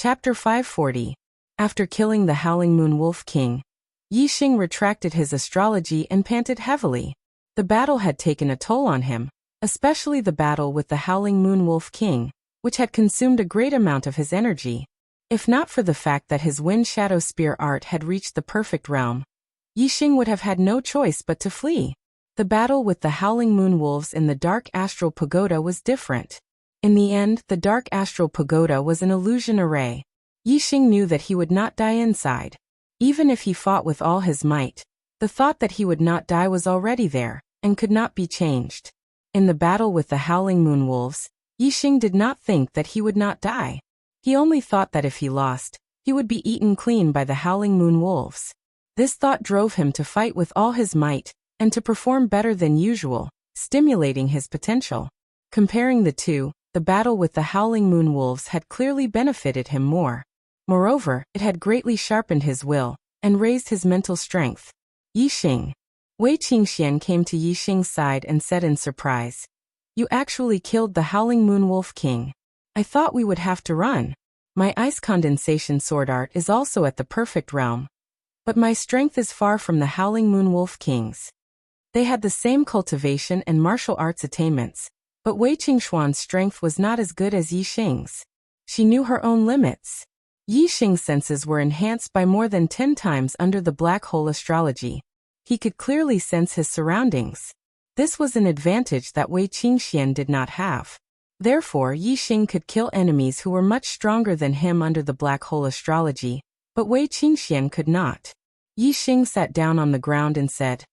Chapter 540. After killing the Howling Moon Wolf King, Yixing retracted his astrology and panted heavily. The battle had taken a toll on him, especially the battle with the Howling Moon Wolf King, which had consumed a great amount of his energy. If not for the fact that his Wind Shadow Spear art had reached the perfect realm, Yixing would have had no choice but to flee. The battle with the Howling Moon Wolves in the Dark Astral Pagoda was different. In the end, the Dark Astral Pagoda was an illusion array. Yixing knew that he would not die inside. Even if he fought with all his might, the thought that he would not die was already there, and could not be changed. In the battle with the Howling Moon Wolves, Yixing did not think that he would not die. He only thought that if he lost, he would be eaten clean by the Howling Moon Wolves. This thought drove him to fight with all his might, and to perform better than usual, stimulating his potential. Comparing the two, the battle with the Howling Moon Wolves had clearly benefited him more. Moreover, it had greatly sharpened his will, and raised his mental strength. Yixing. Wei Qingxian came to Yixing's side and said in surprise, "You actually killed the Howling Moon Wolf King. I thought we would have to run. My ice condensation sword art is also at the perfect realm. But my strength is far from the Howling Moon Wolf King's." They had the same cultivation and martial arts attainments, but Wei Qingxuan's strength was not as good as Yixing's. She knew her own limits. Yixing's senses were enhanced by more than 10 times under the black hole astrology. He could clearly sense his surroundings. This was an advantage that Wei Qingxian did not have. Therefore, Yixing could kill enemies who were much stronger than him under the black hole astrology, but Wei Qingxian could not. Yixing sat down on the ground and said,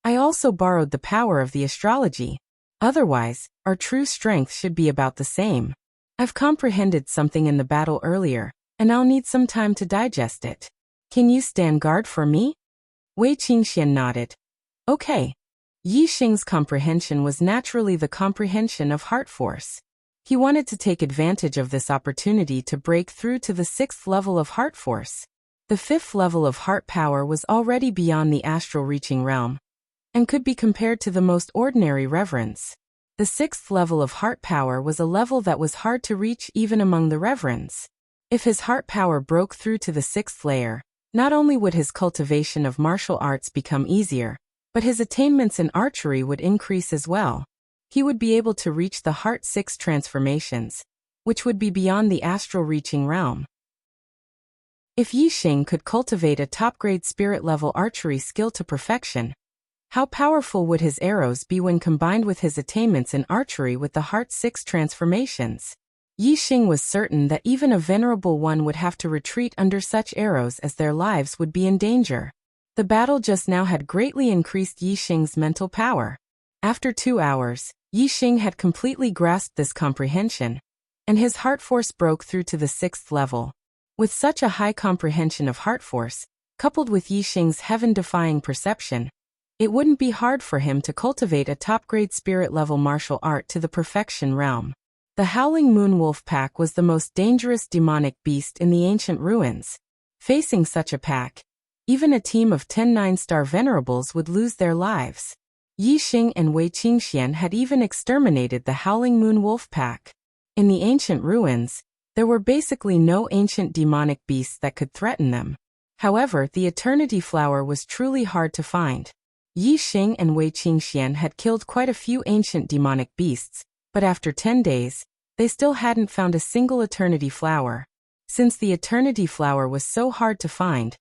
"I also borrowed the power of the astrology. Otherwise, our true strength should be about the same. I've comprehended something in the battle earlier, and I'll need some time to digest it. Can you stand guard for me?" Wei Qingxian nodded. "Okay." Yixing's comprehension was naturally the comprehension of heart force. He wanted to take advantage of this opportunity to break through to the 6th level of heart force. The 5th level of heart power was already beyond the astral reaching realm, and could be compared to the most ordinary reverends. The 6th level of heart power was a level that was hard to reach even among the reverends. If his heart power broke through to the 6th layer, not only would his cultivation of martial arts become easier, but his attainments in archery would increase as well. He would be able to reach the Heart 6 transformations, which would be beyond the astral reaching realm. If Yixing could cultivate a top-grade spirit-level archery skill to perfection, how powerful would his arrows be when combined with his attainments in archery with the Heart 6 transformations? Yixing was certain that even a venerable one would have to retreat under such arrows as their lives would be in danger. The battle just now had greatly increased Yixing's mental power. After 2 hours, Yixing had completely grasped this comprehension, and his heart force broke through to the 6th level. With such a high comprehension of heart force, coupled with Yixing's heaven-defying perception, it wouldn't be hard for him to cultivate a top-grade spirit-level martial art to the perfection realm. The Howling Moon Wolf pack was the most dangerous demonic beast in the ancient ruins. Facing such a pack, even a team of 10 9-star venerables would lose their lives. Yixing and Wei Qingxian had even exterminated the Howling Moon Wolf pack. In the ancient ruins, there were basically no ancient demonic beasts that could threaten them. However, the Eternity Flower was truly hard to find. Yixing and Wei Qingxian had killed quite a few ancient demonic beasts, but after 10 days, they still hadn't found a single Eternity Flower. Since the Eternity Flower was so hard to find,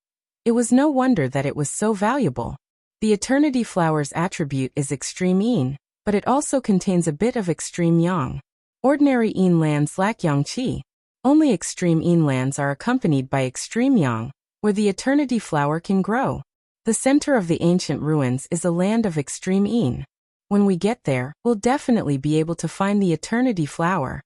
it was no wonder that it was so valuable. The Eternity Flower's attribute is extreme yin, but it also contains a bit of extreme yang. Ordinary yin lands lack yang qi. Only extreme yin lands are accompanied by extreme yang, where the Eternity Flower can grow. The center of the ancient ruins is a land of extreme yin. When we get there, we'll definitely be able to find the Eternity Flower.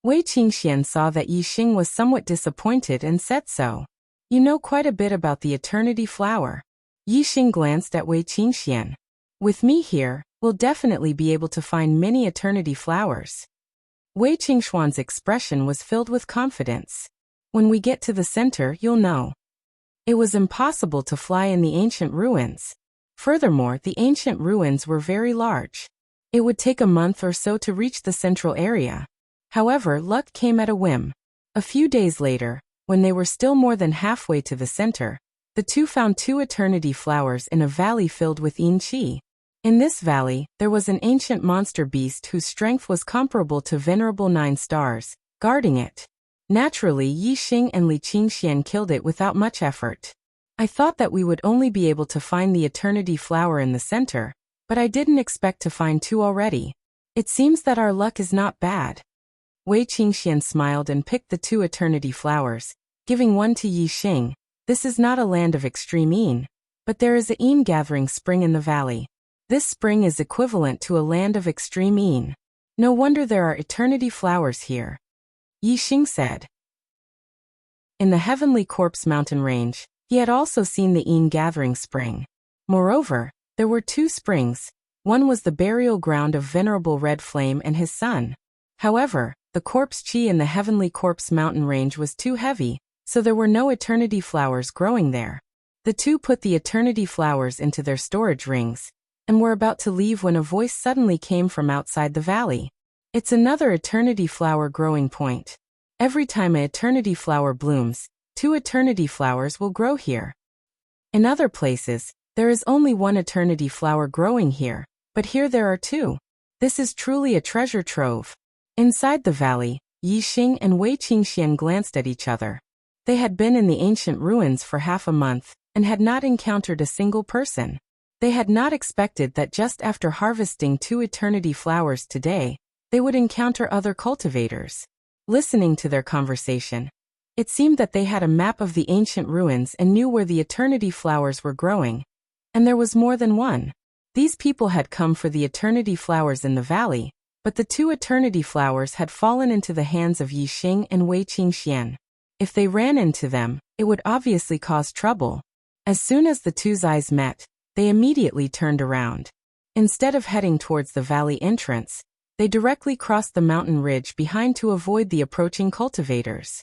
Wei Qingxian saw that Yixing was somewhat disappointed and said so. "You know quite a bit about the Eternity Flower." Yixing glanced at Wei Qingxian. "With me here, we'll definitely be able to find many Eternity Flowers." Wei Qingxuan's expression was filled with confidence. "When we get to the center, you'll know." It was impossible to fly in the ancient ruins. Furthermore, the ancient ruins were very large. It would take a month or so to reach the central area. However, luck came at a whim. A few days later, When they were still more than halfway to the center, the two found two eternity flowers in a valley filled with yin qi. In this valley, there was an ancient monster beast whose strength was comparable to venerable 9 stars, guarding it. Naturally, Yi Xing and Li Qingxian killed it without much effort. I thought that we would only be able to find the eternity flower in the center, but I didn't expect to find 2 already. It seems that our luck is not bad. Wei Qingxian smiled and picked the 2 eternity flowers, giving one to Yi Xing. This is not a land of extreme yin, but there is a yin gathering spring in the valley. This spring is equivalent to a land of extreme yin. No wonder there are eternity flowers here. Yi Xing said. In the Heavenly Corpse mountain range, he had also seen the yin gathering spring. Moreover, there were 2 springs. One was the burial ground of Venerable Red Flame and his son. However, the corpse chi in the Heavenly Corpse mountain range was too heavy, so there were no eternity flowers growing there. The 2 put the eternity flowers into their storage rings, and were about to leave when a voice suddenly came from outside the valley. It's another eternity flower growing point. Every time an eternity flower blooms, 2 eternity flowers will grow here. In other places, there is only 1 eternity flower growing here, but here there are 2. This is truly a treasure trove. Inside the valley, Yi Xing and Wei Qingxian glanced at each other. They had been in the ancient ruins for half a month, and had not encountered a single person. They had not expected that just after harvesting 2 eternity flowers today, they would encounter other cultivators. Listening to their conversation, it seemed that they had a map of the ancient ruins and knew where the eternity flowers were growing. And there was more than one. These people had come for the eternity flowers in the valley, but the 2 eternity flowers had fallen into the hands of Yi Xing and Wei Qingxian. If they ran into them, it would obviously cause trouble. As soon as the 2's eyes met, they immediately turned around. Instead of heading towards the valley entrance, they directly crossed the mountain ridge behind to avoid the approaching cultivators.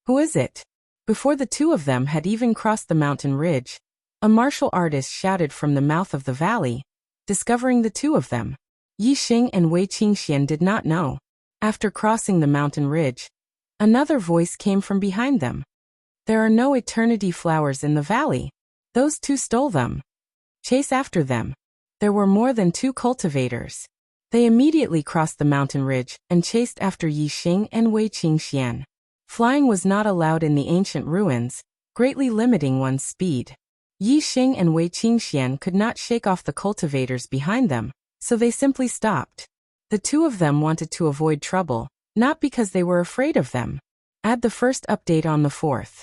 Who is it? Before the 2 of them had even crossed the mountain ridge, a martial artist shouted from the mouth of the valley, discovering the 2 of them. Yi Xing and Wei Qingxian did not know. After crossing the mountain ridge, another voice came from behind them. There are no eternity flowers in the valley. Those 2 stole them. Chase after them. There were more than 2 cultivators. They immediately crossed the mountain ridge and chased after Yi Xing and Wei Qingxian. Flying was not allowed in the ancient ruins, greatly limiting one's speed. Yi Xing and Wei Qingxian could not shake off the cultivators behind them, so they simply stopped. The 2 of them wanted to avoid trouble, not because they were afraid of them. Add the first update on the 4th.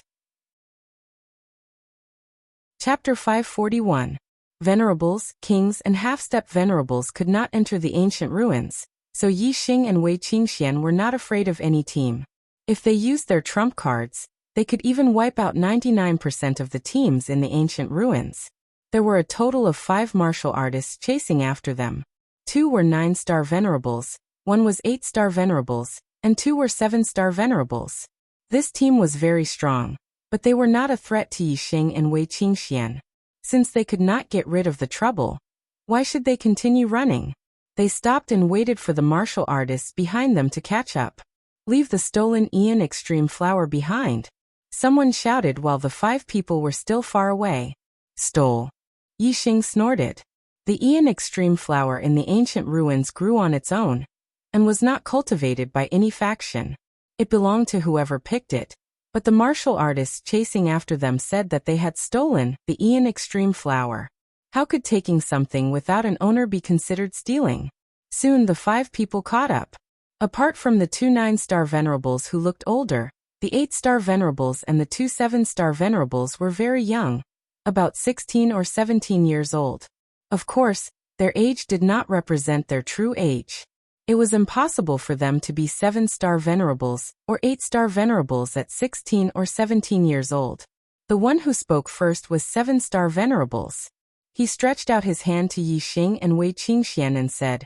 Chapter 541. Venerables, kings and half-step venerables could not enter the ancient ruins, so Yi Xing and Wei Qingxian were not afraid of any team. If they used their trump cards, they could even wipe out 99% of the teams in the ancient ruins. There were a total of 5 martial artists chasing after them. 2 were 9-star venerables, 1 was 8-star venerables, and 2 were 7-star venerables. This team was very strong, but they were not a threat to Yi Xing and Wei Qingxian. Since they could not get rid of the trouble, why should they continue running? They stopped and waited for the martial artists behind them to catch up. Leave the stolen Ian Extreme flower behind, someone shouted while the 5 people were still far away. Stole. Yi Xing snorted. The Ian Extreme flower in the ancient ruins grew on its own, and was not cultivated by any faction. It belonged to whoever picked it. But the martial artists chasing after them said that they had stolen the Ian Extreme flower. How could taking something without an owner be considered stealing? Soon the 5 people caught up. Apart from the 2 9-star venerables who looked older, the 8-star venerables and the 2 7-star venerables were very young, about 16 or 17 years old. Of course, their age did not represent their true age. It was impossible for them to be 7-star venerables or 8-star venerables at 16 or 17 years old. The one who spoke first was 7-star venerables. He stretched out his hand to Yi Xing and Wei Qingxian and said,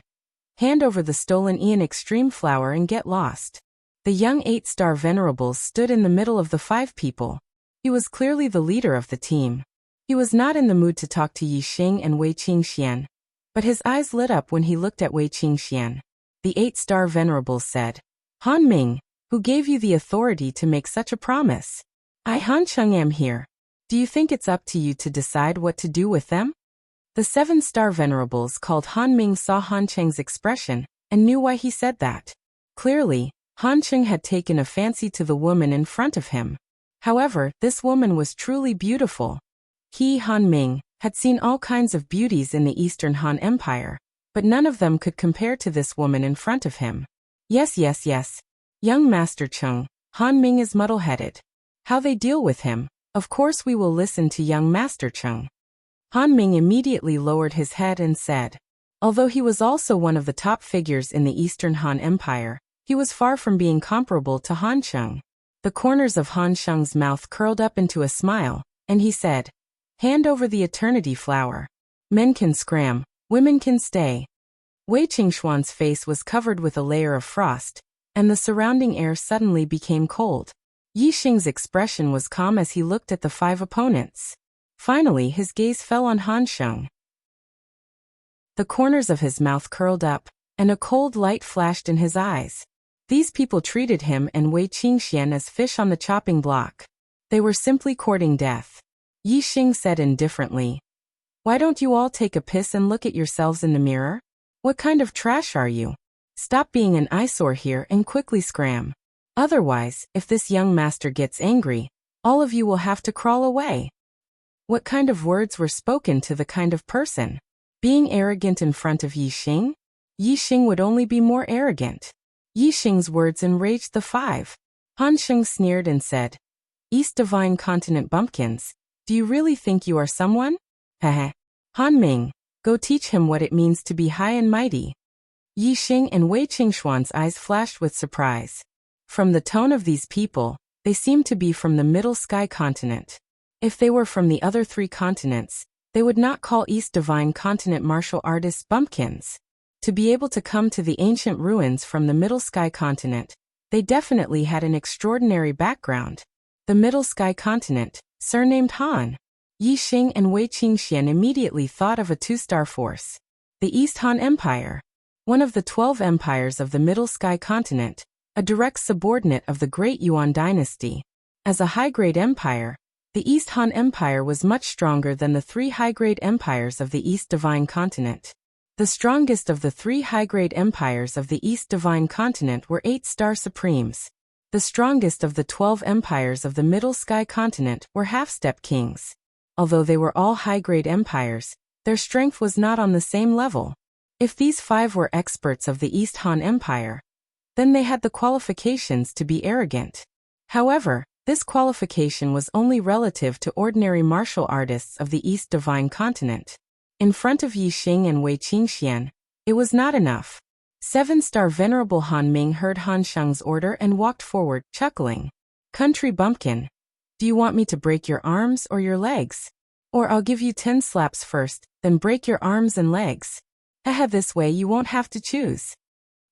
"Hand over the stolen Ian Extreme flower and get lost." The young 8-star venerables stood in the middle of the 5 people. He was clearly the leader of the team. He was not in the mood to talk to Yi Xing and Wei Qingxian, but his eyes lit up when he looked at Wei Qingxian. The 8-star venerables said, "Han Ming, who gave you the authority to make such a promise?" I Han Cheng am here. Do you think it's up to you to decide what to do with them? The 7-star venerables called Han Ming saw Han Cheng's expression and knew why he said that. Clearly, Han Cheng had taken a fancy to the woman in front of him. However, this woman was truly beautiful. He, Han Ming, had seen all kinds of beauties in the Eastern Han Empire, but none of them could compare to this woman in front of him. Yes. Young Master Cheng, Han Ming is muddle-headed. How they deal with him, of course we will listen to young Master Cheng. Han Ming immediately lowered his head and said. Although he was also one of the top figures in the Eastern Han Empire, he was far from being comparable to Han Cheng. The corners of Han Cheng's mouth curled up into a smile, and he said, "Hand over the eternity flower. Men can scram, women can stay." Wei Qingxuan's face was covered with a layer of frost, and the surrounding air suddenly became cold. Yi Xing's expression was calm as he looked at the 5 opponents. Finally, his gaze fell on Han Cheng. The corners of his mouth curled up, and a cold light flashed in his eyes. These people treated him and Wei Qingxian as fish on the chopping block. They were simply courting death. Yi Xing said indifferently, "Why don't you all take a piss and look at yourselves in the mirror? What kind of trash are you? Stop being an eyesore here and quickly scram. Otherwise, if this young master gets angry, all of you will have to crawl away." What kind of words were spoken to the kind of person? Being arrogant in front of Yi Xing? Yi Xing would only be more arrogant. Yi Xing's words enraged the 5. Han Cheng sneered and said, "East Divine Continent bumpkins, do you really think you are someone? Heh. Han Ming, go teach him what it means to be high and mighty." Yi Xing and Wei Qingxuan's eyes flashed with surprise. From the tone of these people, they seemed to be from the Middle Sky Continent. If they were from the other 3 continents, they would not call East Divine Continent martial artists bumpkins. To be able to come to the ancient ruins from the Middle Sky Continent, they definitely had an extraordinary background. The Middle Sky Continent, surnamed Han. Yi Xing and Wei Qingxian immediately thought of a 2-star force. The East Han Empire, one of the 12 empires of the Middle Sky Continent, a direct subordinate of the Great Yuan dynasty. As a high-grade empire, the East Han Empire was much stronger than the 3 high-grade empires of the East Divine Continent. The strongest of the 3 high-grade empires of the East Divine Continent were 8-star supremes. The strongest of the 12 empires of the Middle Sky Continent were half-step kings. Although they were all high-grade empires, their strength was not on the same level. If these 5 were experts of the East Han Empire, then they had the qualifications to be arrogant. However, this qualification was only relative to ordinary martial artists of the East Divine Continent. In front of Yi Xing and Wei Qingxian, it was not enough. 7-star Venerable Han Ming heard Han Cheng's order and walked forward, chuckling. "Country bumpkin, do you want me to break your arms or your legs? Or I'll give you 10 slaps first, then break your arms and legs. Haha, this way you won't have to choose."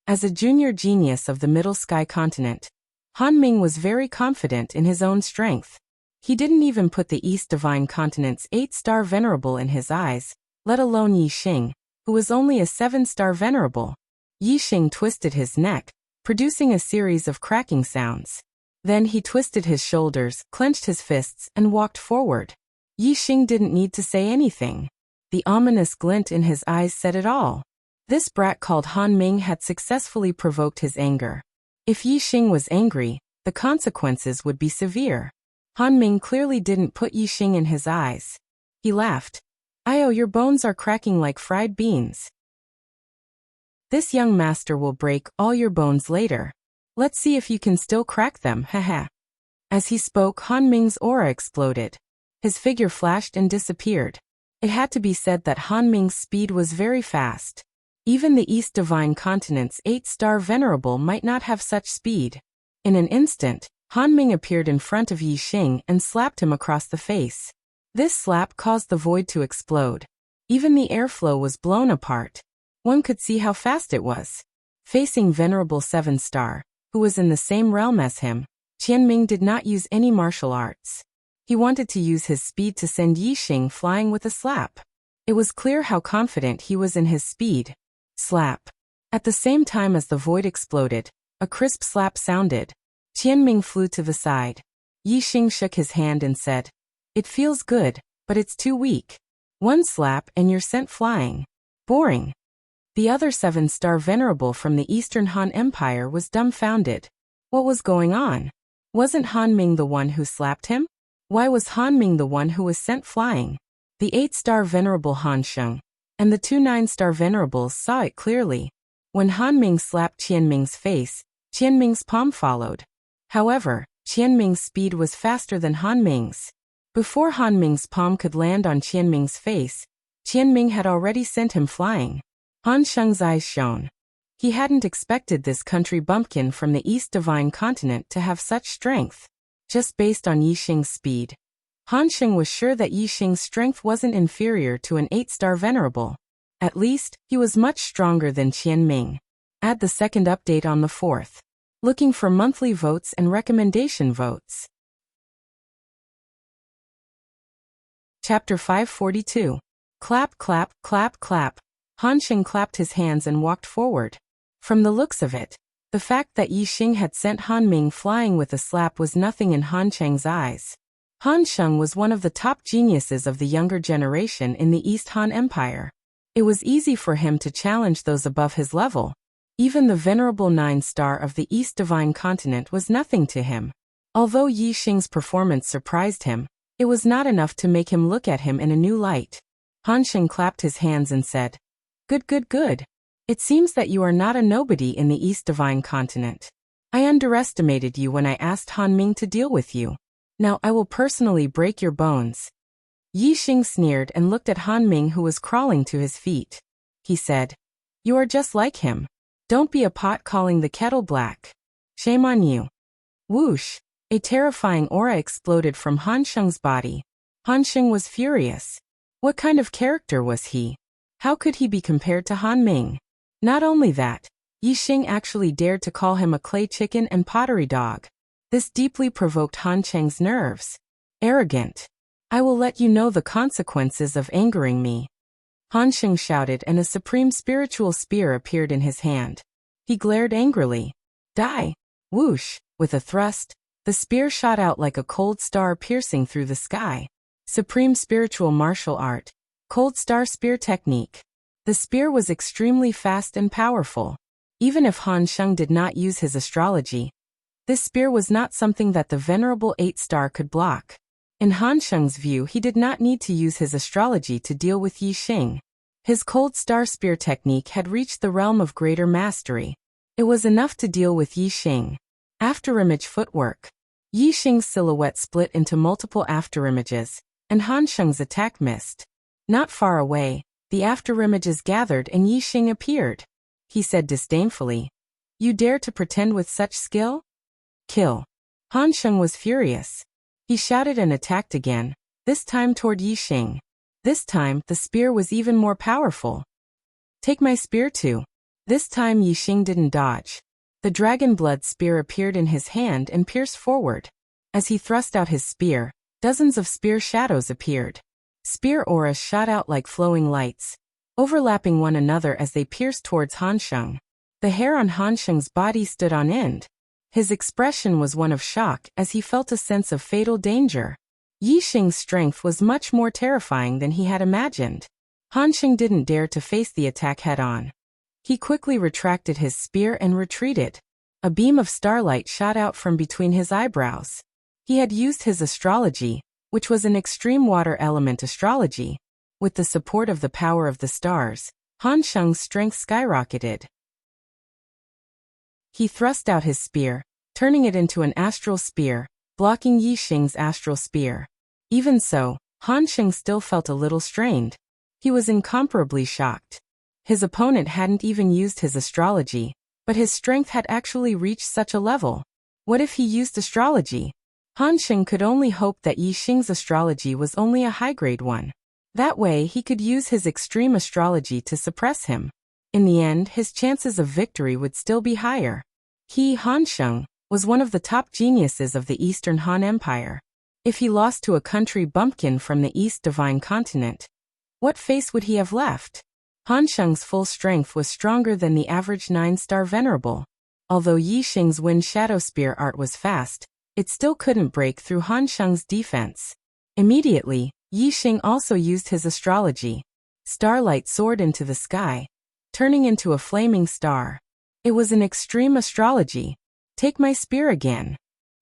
As a junior genius of the Middle Sky Continent, Han Ming was very confident in his own strength. He didn't even put the East Divine Continent's 8-star Venerable in his eyes, let alone Yi Xing, who was only a 7-star Venerable. Yi Xing twisted his neck, producing a series of cracking sounds. Then he twisted his shoulders, clenched his fists, and walked forward. Yi Xing didn't need to say anything. The ominous glint in his eyes said it all. This brat called Han Ming had successfully provoked his anger. If Yi Xing was angry, the consequences would be severe. Han Ming clearly didn't put Yi Xing in his eyes. He laughed. "Io, your bones are cracking like fried beans. This young master will break all your bones later. Let's see if you can still crack them, haha." As he spoke, Han Ming's aura exploded. His figure flashed and disappeared. It had to be said that Han Ming's speed was very fast. Even the East Divine Continent's 8-star Venerable might not have such speed. In an instant, Han Ming appeared in front of Yi Xing and slapped him across the face. This slap caused the void to explode. Even the airflow was blown apart. One could see how fast it was. Facing Venerable 7-star, who was in the same realm as him, Qianming did not use any martial arts. He wanted to use his speed to send Yi Xing flying with a slap. It was clear how confident he was in his speed. Slap. At the same time as the void exploded, a crisp slap sounded. Qianming flew to the side. Yixing shook his hand and said, "It feels good, but it's too weak. One slap and you're sent flying. Boring." The other 7-star venerable from the Eastern Han Empire was dumbfounded. What was going on? Wasn't Han Ming the one who slapped him? Why was Han Ming the one who was sent flying? The 8-star venerable Han Sheng and the 2 9-star venerables saw it clearly. When Han Ming slapped Qian Ming's face, Qian Ming's palm followed. However, Qian Ming's speed was faster than Han Ming's. Before Han Ming's palm could land on Qian Ming's face, Qian Ming had already sent him flying. Han Sheng's eyes shone. He hadn't expected this country bumpkin from the East Divine Continent to have such strength. Just based on Yixing's speed, Han Sheng was sure that Yixing's strength wasn't inferior to an 8-star venerable. At least, he was much stronger than Qian Ming. Add the second update on the 4th. Looking for monthly votes and recommendation votes. Chapter 542. Clap, clap, clap, clap. Han Sheng clapped his hands and walked forward. From the looks of it, the fact that Yixing had sent Han Ming flying with a slap was nothing in Han Sheng's eyes. Han Sheng was one of the top geniuses of the younger generation in the East Han Empire. It was easy for him to challenge those above his level. Even the venerable 9-star of the East Divine Continent was nothing to him. Although Yixing's performance surprised him, it was not enough to make him look at him in a new light. Han Sheng clapped his hands and said, "Good, good, good. It seems that you are not a nobody in the East Divine Continent. I underestimated you when I asked Han Ming to deal with you. Now I will personally break your bones." Yixing sneered and looked at Han Ming, who was crawling to his feet. He said, "You are just like him. Don't be a pot calling the kettle black. Shame on you." Whoosh! A terrifying aura exploded from Han Sheng's body. Han Sheng was furious. What kind of character was he? How could he be compared to Han Ming? Not only that, Yixing actually dared to call him a clay chicken and pottery dog. This deeply provoked Han Sheng's nerves. Arrogant. "I will let you know the consequences of angering me." Han Sheng shouted, and a supreme spiritual spear appeared in his hand. He glared angrily. "Die!" Whoosh! With a thrust, the spear shot out like a cold star piercing through the sky. Supreme spiritual martial art. Cold star spear technique. The spear was extremely fast and powerful. Even if Han Sheng did not use his astrology, this spear was not something that the venerable 8-star could block. In Han Sheng's view, he did not need to use his astrology to deal with Yixing. His cold star spear technique had reached the realm of greater mastery. It was enough to deal with Yixing. Afterimage footwork. Yixing's silhouette split into multiple afterimages, and Han Sheng's attack missed. Not far away, the afterimages gathered and Yixing appeared. He said disdainfully, "You dare to pretend with such skill? Kill." Han Sheng was furious. He shouted and attacked again, this time toward Yixing. This time, the spear was even more powerful. "Take my spear too." This time Yixing didn't dodge. The dragon blood spear appeared in his hand and pierced forward. As he thrust out his spear, dozens of spear shadows appeared. Spear auras shot out like flowing lights, overlapping one another as they pierced towards Han Sheng. The hair on Han Sheng's body stood on end. His expression was one of shock as he felt a sense of fatal danger. Yixing's strength was much more terrifying than he had imagined. Han Sheng didn't dare to face the attack head-on. He quickly retracted his spear and retreated. A beam of starlight shot out from between his eyebrows. He had used his astrology, which was an extreme water element astrology. With the support of the power of the stars, Han Sheng's strength skyrocketed. He thrust out his spear, turning it into an astral spear, blocking Yixing's astral spear. Even so, Han Sheng still felt a little strained. He was incomparably shocked. His opponent hadn't even used his astrology, but his strength had actually reached such a level. What if he used astrology? Han Sheng could only hope that Yixing's astrology was only a high-grade one. That way he could use his extreme astrology to suppress him. In the end, his chances of victory would still be higher. He, Han Sheng, was one of the top geniuses of the Eastern Han Empire. If he lost to a country bumpkin from the East Divine Continent, what face would he have left? Han Sheng's full strength was stronger than the average 9-star venerable. Although Yixing's wind shadow spear art was fast, it still couldn't break through Han Sheng's defense. Immediately, Yi Xing also used his astrology. Starlight soared into the sky, turning into a flaming star. It was an extreme astrology. Take my spear again.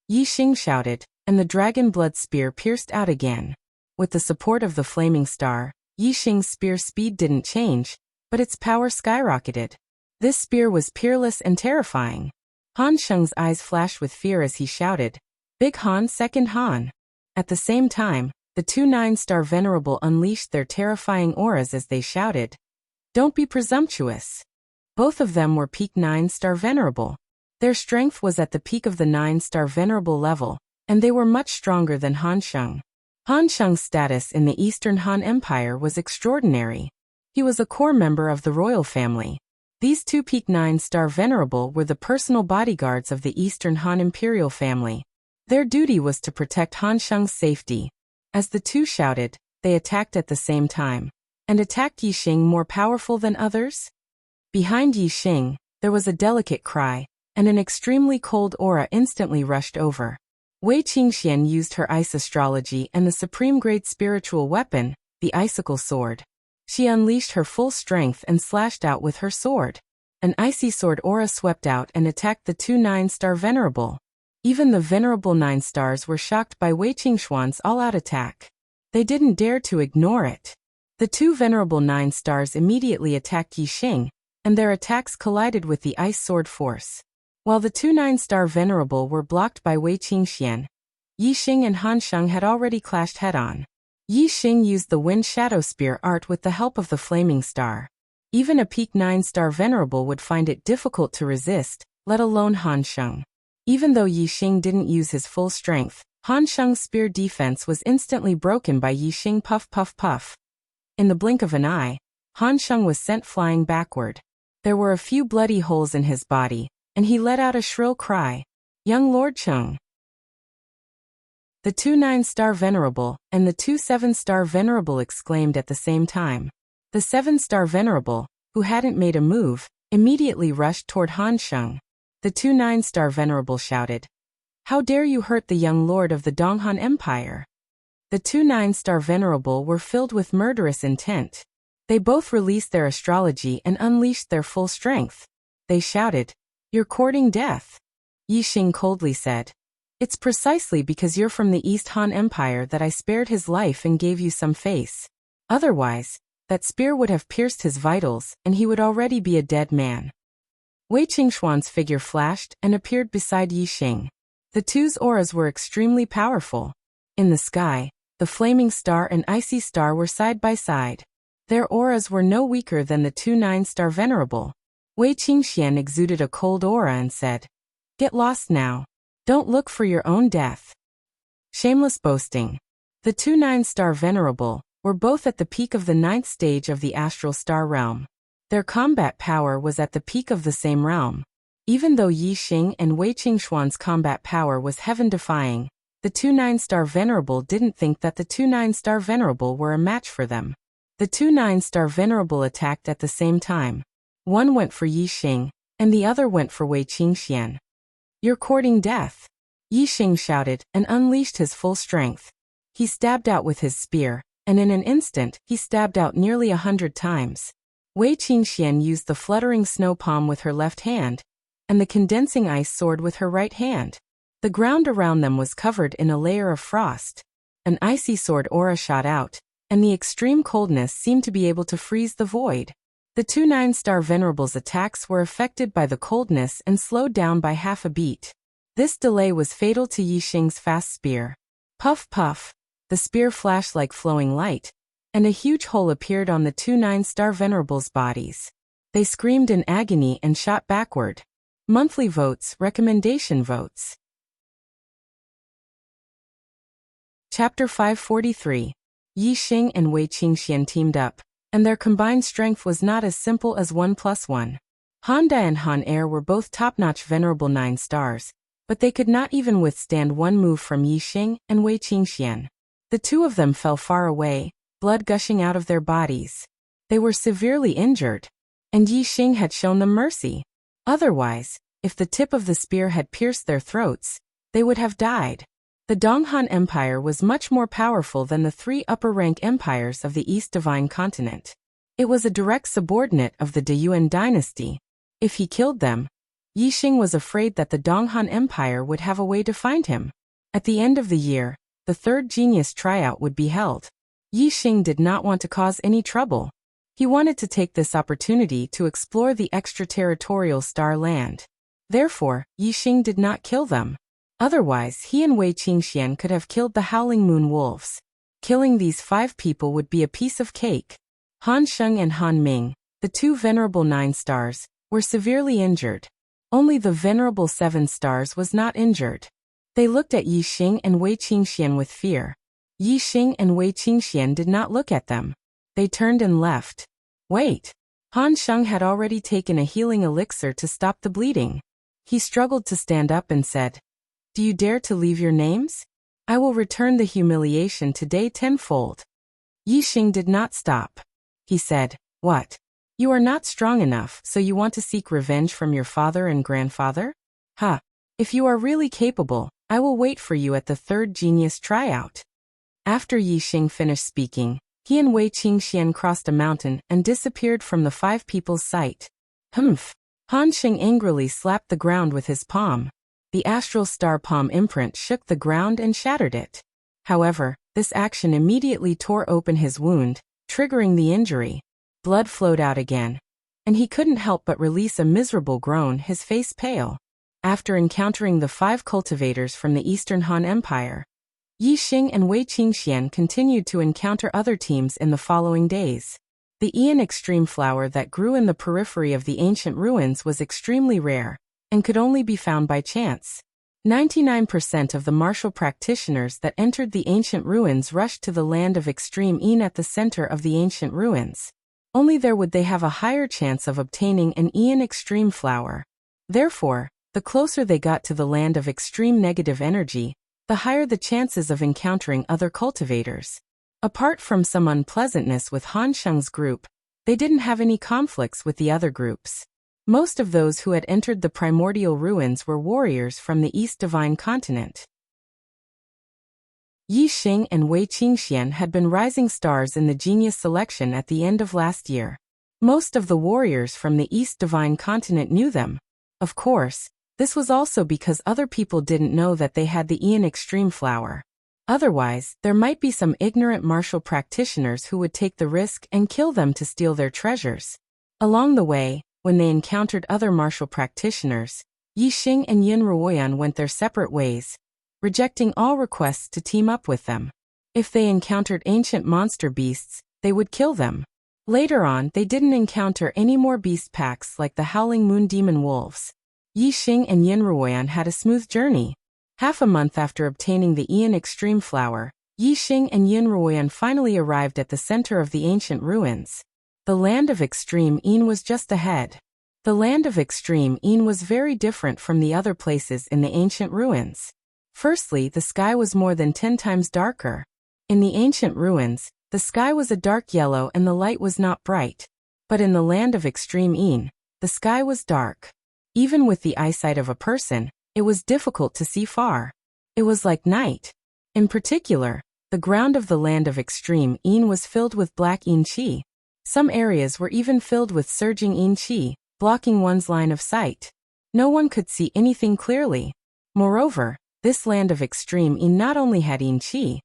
Yi Xing shouted, and the dragon blood spear pierced out again. With the support of the flaming star, Yi Xing's spear speed didn't change, but its power skyrocketed. This spear was peerless and terrifying. Han Sheng's eyes flashed with fear as he shouted, "Big Han, second Han." At the same time, the two nine-star venerable unleashed their terrifying auras as they shouted, "Don't be presumptuous." Both of them were peak 9-star venerable. Their strength was at the peak of the 9-star venerable level, and they were much stronger than Han Sheng. Han Sheng's status in the Eastern Han Empire was extraordinary. He was a core member of the royal family. These two peak 9-star venerable were the personal bodyguards of the Eastern Han imperial family. Their duty was to protect Han Sheng's safety. As the two shouted, they attacked at the same time. And attacked Yi Xing more powerful than others? Behind Yi Xing, there was a delicate cry, and an extremely cold aura instantly rushed over. Wei Qingxian used her ice astrology and the supreme-grade spiritual weapon, the icicle sword. She unleashed her full strength and slashed out with her sword. An icy sword aura swept out and attacked the two 9-star venerable. Even the venerable 9 stars were shocked by Wei Qingxuan's all-out attack. They didn't dare to ignore it. The two venerable 9 stars immediately attacked Yi Xing, and their attacks collided with the ice sword force. While the two 9-star venerable were blocked by Wei Qingxian, Yi Xing and Han Sheng had already clashed head-on. Yi Xing used the wind shadow spear art with the help of the flaming star. Even a peak 9-star venerable would find it difficult to resist, let alone Han Sheng. Even though Yi Xing didn't use his full strength, Han Sheng's spear defense was instantly broken by Yi Xing puff puff puff. In the blink of an eye, Han Sheng was sent flying backward. There were a few bloody holes in his body, and he let out a shrill cry, "Young Lord Cheng!" The two 9-star venerable and the two 7-star venerable exclaimed at the same time. The 7-star venerable, who hadn't made a move, immediately rushed toward Han Sheng. The two 9-star venerable shouted, "How dare you hurt the young lord of the Donghan Empire?" The two 9-star venerable were filled with murderous intent. They both released their astrology and unleashed their full strength. They shouted, "You're courting death." Yi Xing coldly said, "It's precisely because you're from the East Han Empire that I spared his life and gave you some face. Otherwise, that spear would have pierced his vitals and he would already be a dead man." Wei Qingxuan's figure flashed and appeared beside Yi Xing. The two's auras were extremely powerful. In the sky, the flaming star and icy star were side by side. Their auras were no weaker than the two 9-star venerable. Wei Qingxian exuded a cold aura and said, "Get lost now. Don't look for your own death." Shameless boasting. The two 9-star venerable were both at the peak of the 9th stage of the astral star realm. Their combat power was at the peak of the same realm. Even though Yi Xing and Wei Qingxuan's combat power was heaven-defying, the two 9-star venerable didn't think that the two 9-star venerable were a match for them. The two 9-star venerable attacked at the same time. One went for Yi Xing, and the other went for Wei Qingxian. "You're courting death," Yi Xing shouted and unleashed his full strength. He stabbed out with his spear, and in an instant he stabbed out nearly 100 times. Wei Qingxian used the fluttering snow palm with her left hand, and the condensing ice sword with her right hand. The ground around them was covered in a layer of frost. An icy sword aura shot out, and the extreme coldness seemed to be able to freeze the void. The two 9-star venerables' attacks were affected by the coldness and slowed down by half a beat. This delay was fatal to Yi Xing's fast spear. Puff puff, the spear flashed like flowing light, and a huge hole appeared on the two 9-star venerables' bodies. They screamed in agony and shot backward. Monthly votes, recommendation votes. Chapter 543. Yi Xing and Wei Qingxian teamed up, and their combined strength was not as simple as 1 + 1. Han Dai and Han Er were both top-notch venerable 9 stars, but they could not even withstand one move from Yi Xing and Wei Qingxian. The two of them fell far away, blood gushing out of their bodies. They were severely injured, and Yi Xing had shown them mercy. Otherwise, if the tip of the spear had pierced their throats, they would have died. The Donghan Empire was much more powerful than the three upper-rank empires of the East Divine Continent. It was a direct subordinate of the Deyuan dynasty. If he killed them, Yixing was afraid that the Donghan Empire would have a way to find him. At the end of the year, the third genius tryout would be held. Yixing did not want to cause any trouble. He wanted to take this opportunity to explore the extraterritorial star land. Therefore, Yixing did not kill them. Otherwise, he and Wei Qingxian could have killed the Howling Moon Wolves. Killing these 5 people would be a piece of cake. Han Sheng and Han Ming, the 2 venerable 9 stars, were severely injured. Only the venerable 7 stars was not injured. They looked at Yixing and Wei Qingxian with fear. Yixing and Wei Qingxian did not look at them. They turned and left. Wait! Han Sheng had already taken a healing elixir to stop the bleeding. He struggled to stand up and said, "Do you dare to leave your names? I will return the humiliation today tenfold." Yixing did not stop. He said, "What? You are not strong enough, so you want to seek revenge from your father and grandfather? Ha! If you are really capable, I will wait for you at the third genius tryout." After Yixing finished speaking, he and Wei Qingxian crossed a mountain and disappeared from the 5 people's sight. Humph! Han Sheng angrily slapped the ground with his palm. The astral star palm imprint shook the ground and shattered it. However, this action immediately tore open his wound, triggering the injury. Blood flowed out again, and he couldn't help but release a miserable groan, his face pale. After encountering the 5 cultivators from the Eastern Han Empire, Yixing and Wei Qingxian continued to encounter other teams in the following days. The Ian Extreme flower that grew in the periphery of the ancient ruins was extremely rare, and could only be found by chance. 99% of the martial practitioners that entered the ancient ruins rushed to the land of Extreme Ian at the center of the ancient ruins. Only there would they have a higher chance of obtaining an Ian Extreme flower. Therefore, the closer they got to the land of extreme negative energy, the higher the chances of encountering other cultivators. Apart from some unpleasantness with Han Sheng's group, they didn't have any conflicts with the other groups. Most of those who had entered the primordial ruins were warriors from the East Divine Continent. Yixing and Wei Qingxian had been rising stars in the genius selection at the end of last year. Most of the warriors from the East Divine Continent knew them. Of course, this was also because other people didn't know that they had the Ian Extreme flower. Otherwise, there might be some ignorant martial practitioners who would take the risk and kill them to steal their treasures. Along the way, when they encountered other martial practitioners, Yixing and Yin Ruoyan went their separate ways, rejecting all requests to team up with them. If they encountered ancient monster beasts, they would kill them. Later on, they didn't encounter any more beast packs like the Howling Moon Demon Wolves. Yixing and Yin Ruoyan had a smooth journey. Half a month after obtaining the Ian Extreme flower, Yixing and Yin Ruoyan finally arrived at the center of the ancient ruins. The land of Extreme Ian was just ahead. The land of Extreme Ian was very different from the other places in the ancient ruins. Firstly, the sky was more than 10 times darker. In the ancient ruins, the sky was a dark yellow and the light was not bright. But in the land of Extreme Ian, the sky was dark. Even with the eyesight of a person, it was difficult to see far. It was like night. In particular, the ground of the land of Extreme Ian was filled with black Ian Qi. Some areas were even filled with surging Ian Qi, blocking one's line of sight. No one could see anything clearly. Moreover, this land of Extreme Ian not only had Ian Qi,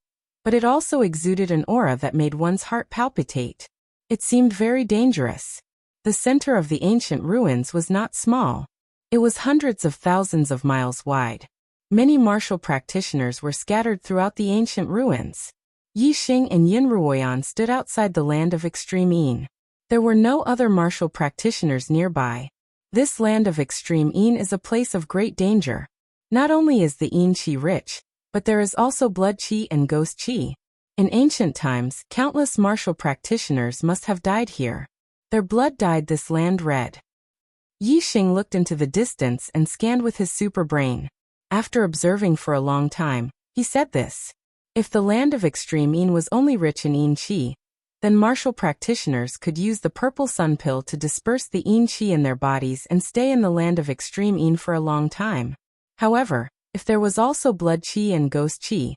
but it also exuded an aura that made one's heart palpitate. It seemed very dangerous. The center of the ancient ruins was not small. It was hundreds of thousands of miles wide. Many martial practitioners were scattered throughout the ancient ruins. Yixing and Yin Ruoyan stood outside the land of Extreme Ian. There were no other martial practitioners nearby. This land of Extreme Ian is a place of great danger. Not only is the Ian Qi rich, but there is also blood Qi and ghost Qi. In ancient times, countless martial practitioners must have died here. Their blood dyed this land red. Yixing looked into the distance and scanned with his super brain. After observing for a long time, he said this. If the land of Extreme Ian was only rich in Ian Qi, then martial practitioners could use the purple sun pill to disperse the Ian Qi in their bodies and stay in the land of Extreme Ian for a long time. However, If there was also blood qi and ghost qi,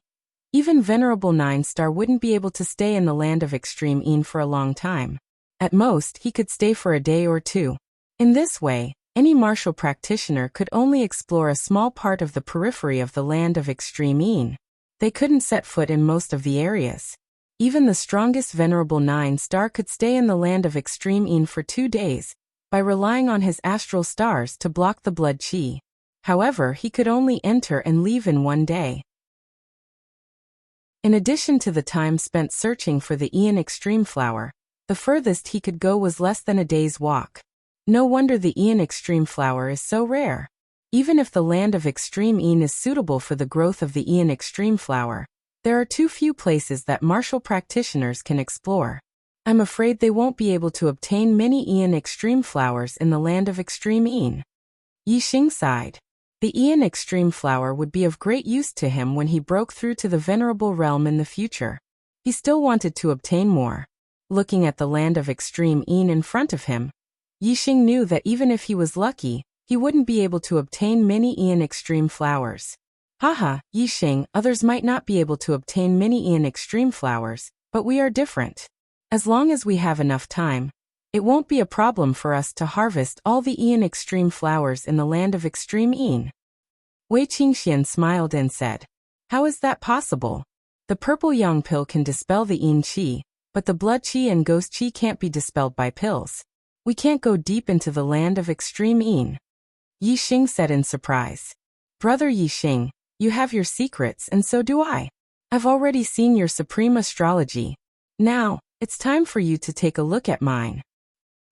even Venerable 9-star wouldn't be able to stay in the land of extreme Yin for a long time. At most, he could stay for a day or two. In this way, any martial practitioner could only explore a small part of the periphery of the land of extreme Yin. They couldn't set foot in most of the areas. Even the strongest Venerable 9-star could stay in the land of extreme Yin for 2 days, by relying on his astral stars to block the blood qi. However, he could only enter and leave in 1 day. In addition to the time spent searching for the Yin extreme flower, the furthest he could go was less than a day's walk. No wonder the Yin extreme flower is so rare. Even if the land of extreme Yin is suitable for the growth of the Yin extreme flower, there are too few places that martial practitioners can explore. I'm afraid they won't be able to obtain many Yin extreme flowers in the land of extreme Yin. Yixing sighed. The Yin extreme flower would be of great use to him when he broke through to the venerable realm in the future. He still wanted to obtain more. Looking at the land of extreme Yin in front of him, Yixing knew that even if he was lucky, he wouldn't be able to obtain many Yin extreme flowers. Haha, Yixing, others might not be able to obtain many Yin extreme flowers, but we are different. As long as we have enough time, it won't be a problem for us to harvest all the Yin extreme flowers in the land of extreme Yin. Wei Qingxian smiled and said, "How is that possible? The purple yang pill can dispel the Yin qi, but the blood qi and ghost qi can't be dispelled by pills. We can't go deep into the land of extreme Yin." Yixing said in surprise. "Brother Yixing, you have your secrets and so do I. I've already seen your supreme astrology. Now, it's time for you to take a look at mine."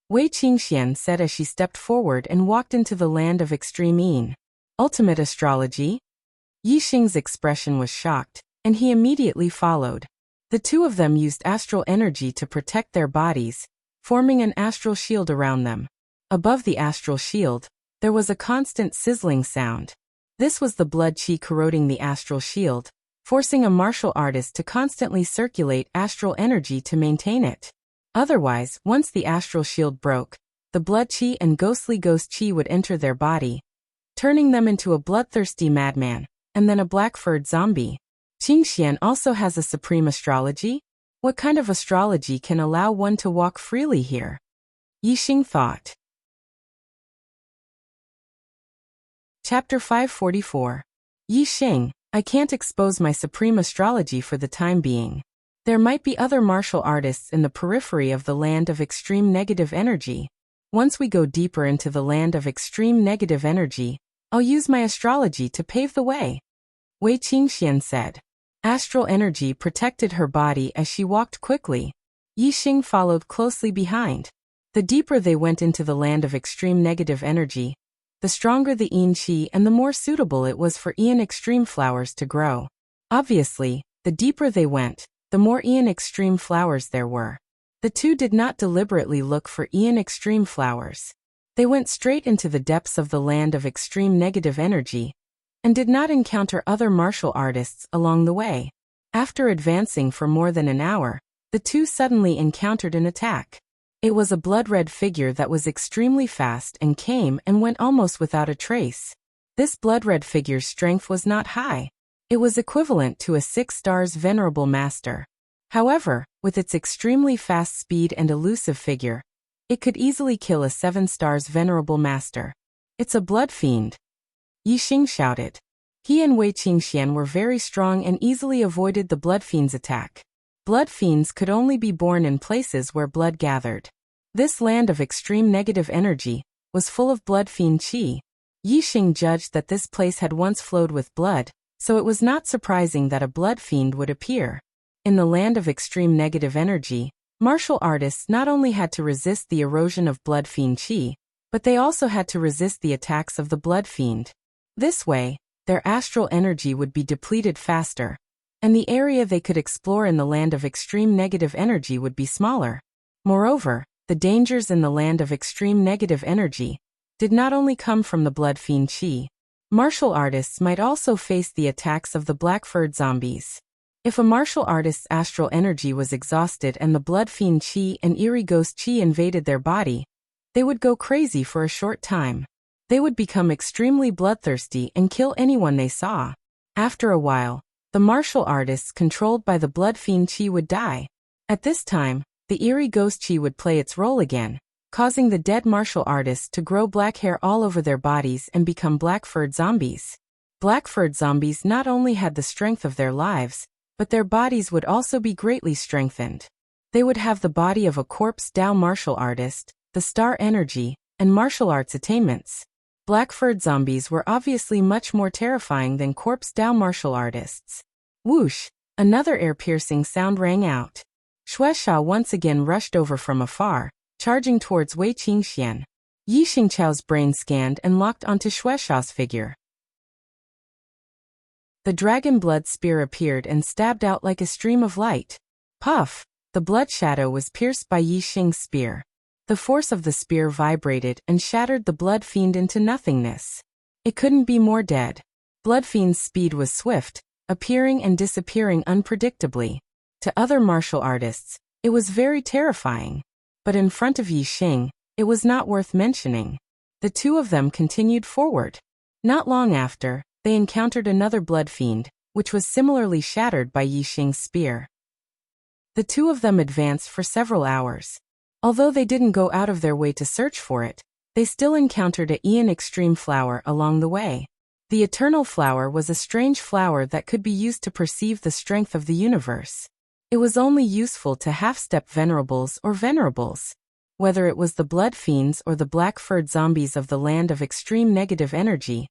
Wei Qingxian said as she stepped forward and walked into the land of extreme Yin. Ultimate astrology? Yixing's expression was shocked, and he immediately followed. The two of them used astral energy to protect their bodies, forming an astral shield around them. Above the astral shield, there was a constant sizzling sound. This was the blood qi corroding the astral shield, forcing a martial artist to constantly circulate astral energy to maintain it. Otherwise, once the astral shield broke, the blood qi and ghostly ghost qi would enter their body, turning them into a bloodthirsty madman, and then a black-furred zombie. Qingxian also has a supreme astrology? What kind of astrology can allow one to walk freely here? Yixing thought. Chapter 544. Yixing, I can't expose my supreme astrology for the time being. There might be other martial artists in the periphery of the land of extreme negative energy. Once we go deeper into the land of extreme negative energy, I'll use my astrology to pave the way. Wei Qingxian said. Astral energy protected her body as she walked quickly. Yixing followed closely behind. The deeper they went into the land of extreme negative energy, the stronger the Yin qi and the more suitable it was for Yin extreme flowers to grow. Obviously, the deeper they went, the more Yin extreme flowers there were. The two did not deliberately look for Yin extreme flowers. They went straight into the depths of the land of extreme negative energy, and did not encounter other martial artists along the way. After advancing for more than an hour, the two suddenly encountered an attack. It was a blood-red figure that was extremely fast and came and went almost without a trace. This blood-red figure's strength was not high. It was equivalent to a 6 stars venerable master. However, with its extremely fast speed and elusive figure, it could easily kill a 7 stars venerable master. It's a blood fiend. Yixing shouted. He and Wei Qingxian were very strong and easily avoided the blood fiend's attack. Blood fiends could only be born in places where blood gathered. This land of extreme negative energy was full of blood fiend qi. Yixing judged that this place had once flowed with blood, so it was not surprising that a blood fiend would appear. In the land of extreme negative energy, martial artists not only had to resist the erosion of blood fiend qi, but they also had to resist the attacks of the blood fiend. This way, their astral energy would be depleted faster, and the area they could explore in the land of extreme negative energy would be smaller. Moreover, the dangers in the land of extreme negative energy did not only come from the blood fiend qi. Martial artists might also face the attacks of the black-furred zombies. If a martial artist's astral energy was exhausted and the blood fiend qi and eerie ghost qi invaded their body, they would go crazy for a short time. They would become extremely bloodthirsty and kill anyone they saw. After a while, the martial artists controlled by the blood fiend Qi would die. At this time, the eerie ghost Qi would play its role again, causing the dead martial artists to grow black hair all over their bodies and become black-furred zombies. Black-furred zombies not only had the strength of their lives, but their bodies would also be greatly strengthened. They would have the body of a corpse Dao martial artist, the star energy, and martial arts attainments. Black-furred zombies were obviously much more terrifying than corpse Dao martial artists. Whoosh! Another ear-piercing sound rang out. Shueisha once again rushed over from afar, charging towards Wei Qingxian. Yi Xingqiao's brain scanned and locked onto Shueisha's figure. The dragon blood spear appeared and stabbed out like a stream of light. Puff! The blood shadow was pierced by Yi Xing's spear. The force of the spear vibrated and shattered the blood fiend into nothingness. It couldn't be more dead. Blood fiend's speed was swift, appearing and disappearing unpredictably. To other martial artists, it was very terrifying. But in front of Yi Xing, it was not worth mentioning. The two of them continued forward. Not long after, they encountered another blood fiend, which was similarly shattered by Yi Xing's spear. The two of them advanced for several hours. Although they didn't go out of their way to search for it, they still encountered a Aeon Extreme flower along the way. The Eternal Flower was a strange flower that could be used to perceive the strength of the universe. It was only useful to half-step venerables or venerables. Whether it was the blood fiends or the black-furred zombies of the land of extreme negative energy,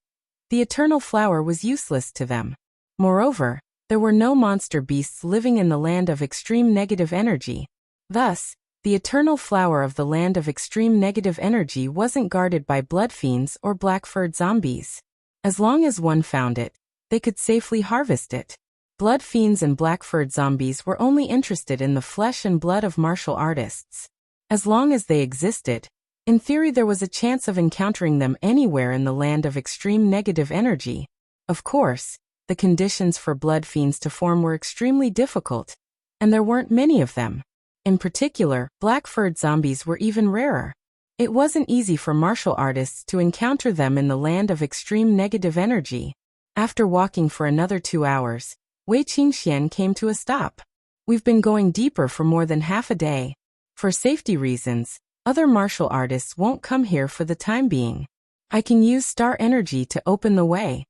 the Eternal Flower was useless to them. Moreover, there were no monster beasts living in the land of extreme negative energy. Thus, the Eternal Flower of the land of extreme negative energy wasn't guarded by blood fiends or black-furred zombies. As long as one found it, they could safely harvest it. Blood fiends and black-furred zombies were only interested in the flesh and blood of martial artists. As long as they existed, in theory there was a chance of encountering them anywhere in the land of extreme negative energy. Of course, the conditions for blood fiends to form were extremely difficult, and there weren't many of them. In particular, black-furred zombies were even rarer. It wasn't easy for martial artists to encounter them in the land of extreme negative energy. After walking for another 2 hours, Wei Qingxian came to a stop. We've been going deeper for more than half a day. For safety reasons, other martial artists won't come here for the time being. I can use star energy to open the way,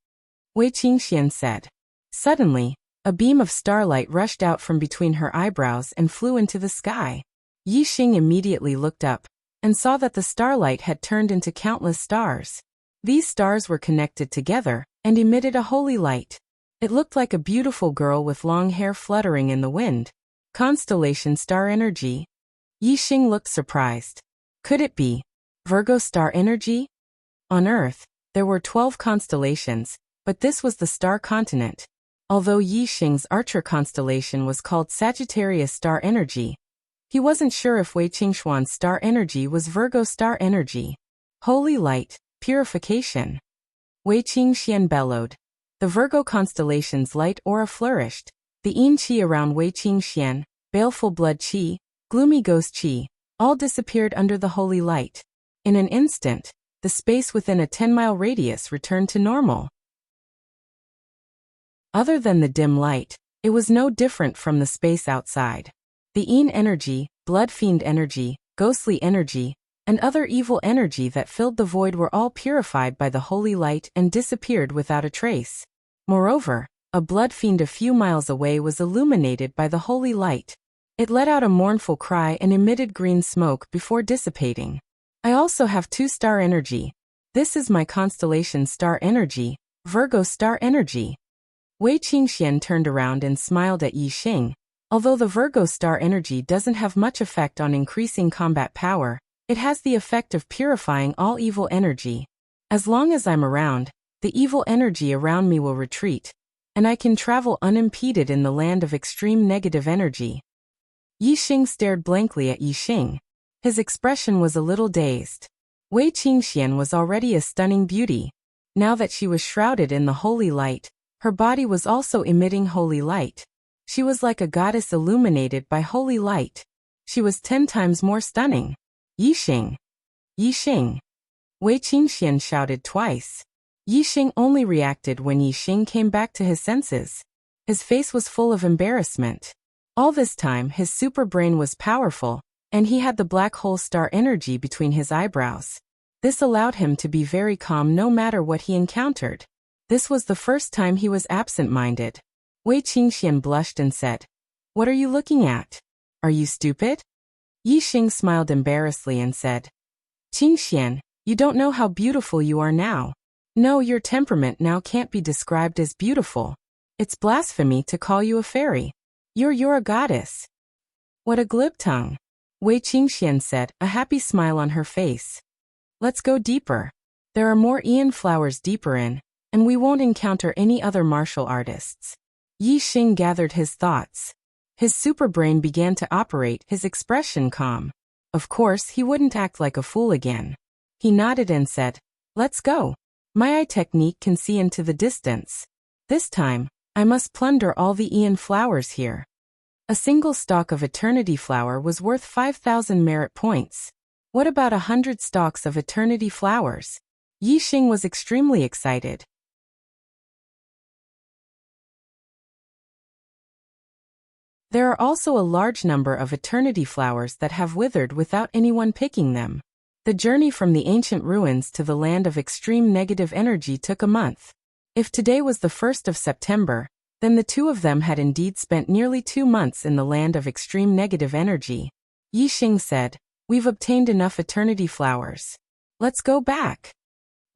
Wei Qingxian said. Suddenly, a beam of starlight rushed out from between her eyebrows and flew into the sky. Yi Xing immediately looked up and saw that the starlight had turned into countless stars. These stars were connected together and emitted a holy light. It looked like a beautiful girl with long hair fluttering in the wind. Constellation star energy? Yi Xing looked surprised. Could it be Virgo star energy? On Earth, there were 12 constellations, but this was the star continent. Although Yi Xing's Archer constellation was called Sagittarius star energy, he wasn't sure if Wei Qingxuan's star energy was Virgo star energy. Holy light, purification. Wei Qingxian bellowed. The Virgo constellation's light aura flourished. The Yin Qi around Wei Qingxian, baleful blood Qi, gloomy ghost Qi, all disappeared under the holy light. In an instant, the space within a 10-mile radius returned to normal. Other than the dim light, it was no different from the space outside. The Yin energy, blood fiend energy, ghostly energy, and other evil energy that filled the void were all purified by the holy light and disappeared without a trace. Moreover, a blood fiend a few miles away was illuminated by the holy light. It let out a mournful cry and emitted green smoke before dissipating. I also have 2 star energy. This is my constellation star energy, Virgo star energy. Wei Qingxian turned around and smiled at Yi Xing. Although the Virgo star energy doesn't have much effect on increasing combat power, it has the effect of purifying all evil energy. As long as I'm around, the evil energy around me will retreat, and I can travel unimpeded in the land of extreme negative energy. Yi Xing stared blankly at Yi Xing. His expression was a little dazed. Wei Qingxian was already a stunning beauty. Now that she was shrouded in the holy light, her body was also emitting holy light. She was like a goddess illuminated by holy light. She was 10 times more stunning. Yi Xing. Yi Xing. Wei Qingxian shouted twice. Yixing only reacted when Yixing came back to his senses. His face was full of embarrassment. All this time his super brain was powerful, and he had the black hole star energy between his eyebrows. This allowed him to be very calm no matter what he encountered. This was the first time he was absent-minded. Wei Qingxian blushed and said, "What are you looking at? Are you stupid?" Yixing smiled embarrassedly and said, "Qingxian, you don't know how beautiful you are now. No, your temperament now can't be described as beautiful. It's blasphemy to call you a fairy. You're a goddess." "What a glib tongue," Wei Qingxian said, a happy smile on her face. "Let's go deeper. There are more Ian flowers deeper in, and we won't encounter any other martial artists." Yixing gathered his thoughts. His super brain began to operate, his expression calm. Of course, he wouldn't act like a fool again. He nodded and said, "Let's go. My eye technique can see into the distance. This time, I must plunder all the Ian flowers here." A single stalk of eternity flower was worth 5,000 merit points. What about 100 stalks of eternity flowers? Yixing was extremely excited. There are also a large number of eternity flowers that have withered without anyone picking them. The journey from the ancient ruins to the land of extreme negative energy took a month. If today was the 1st of September, then the two of them had indeed spent nearly 2 months in the land of extreme negative energy. Yixing said, "We've obtained enough eternity flowers. Let's go back."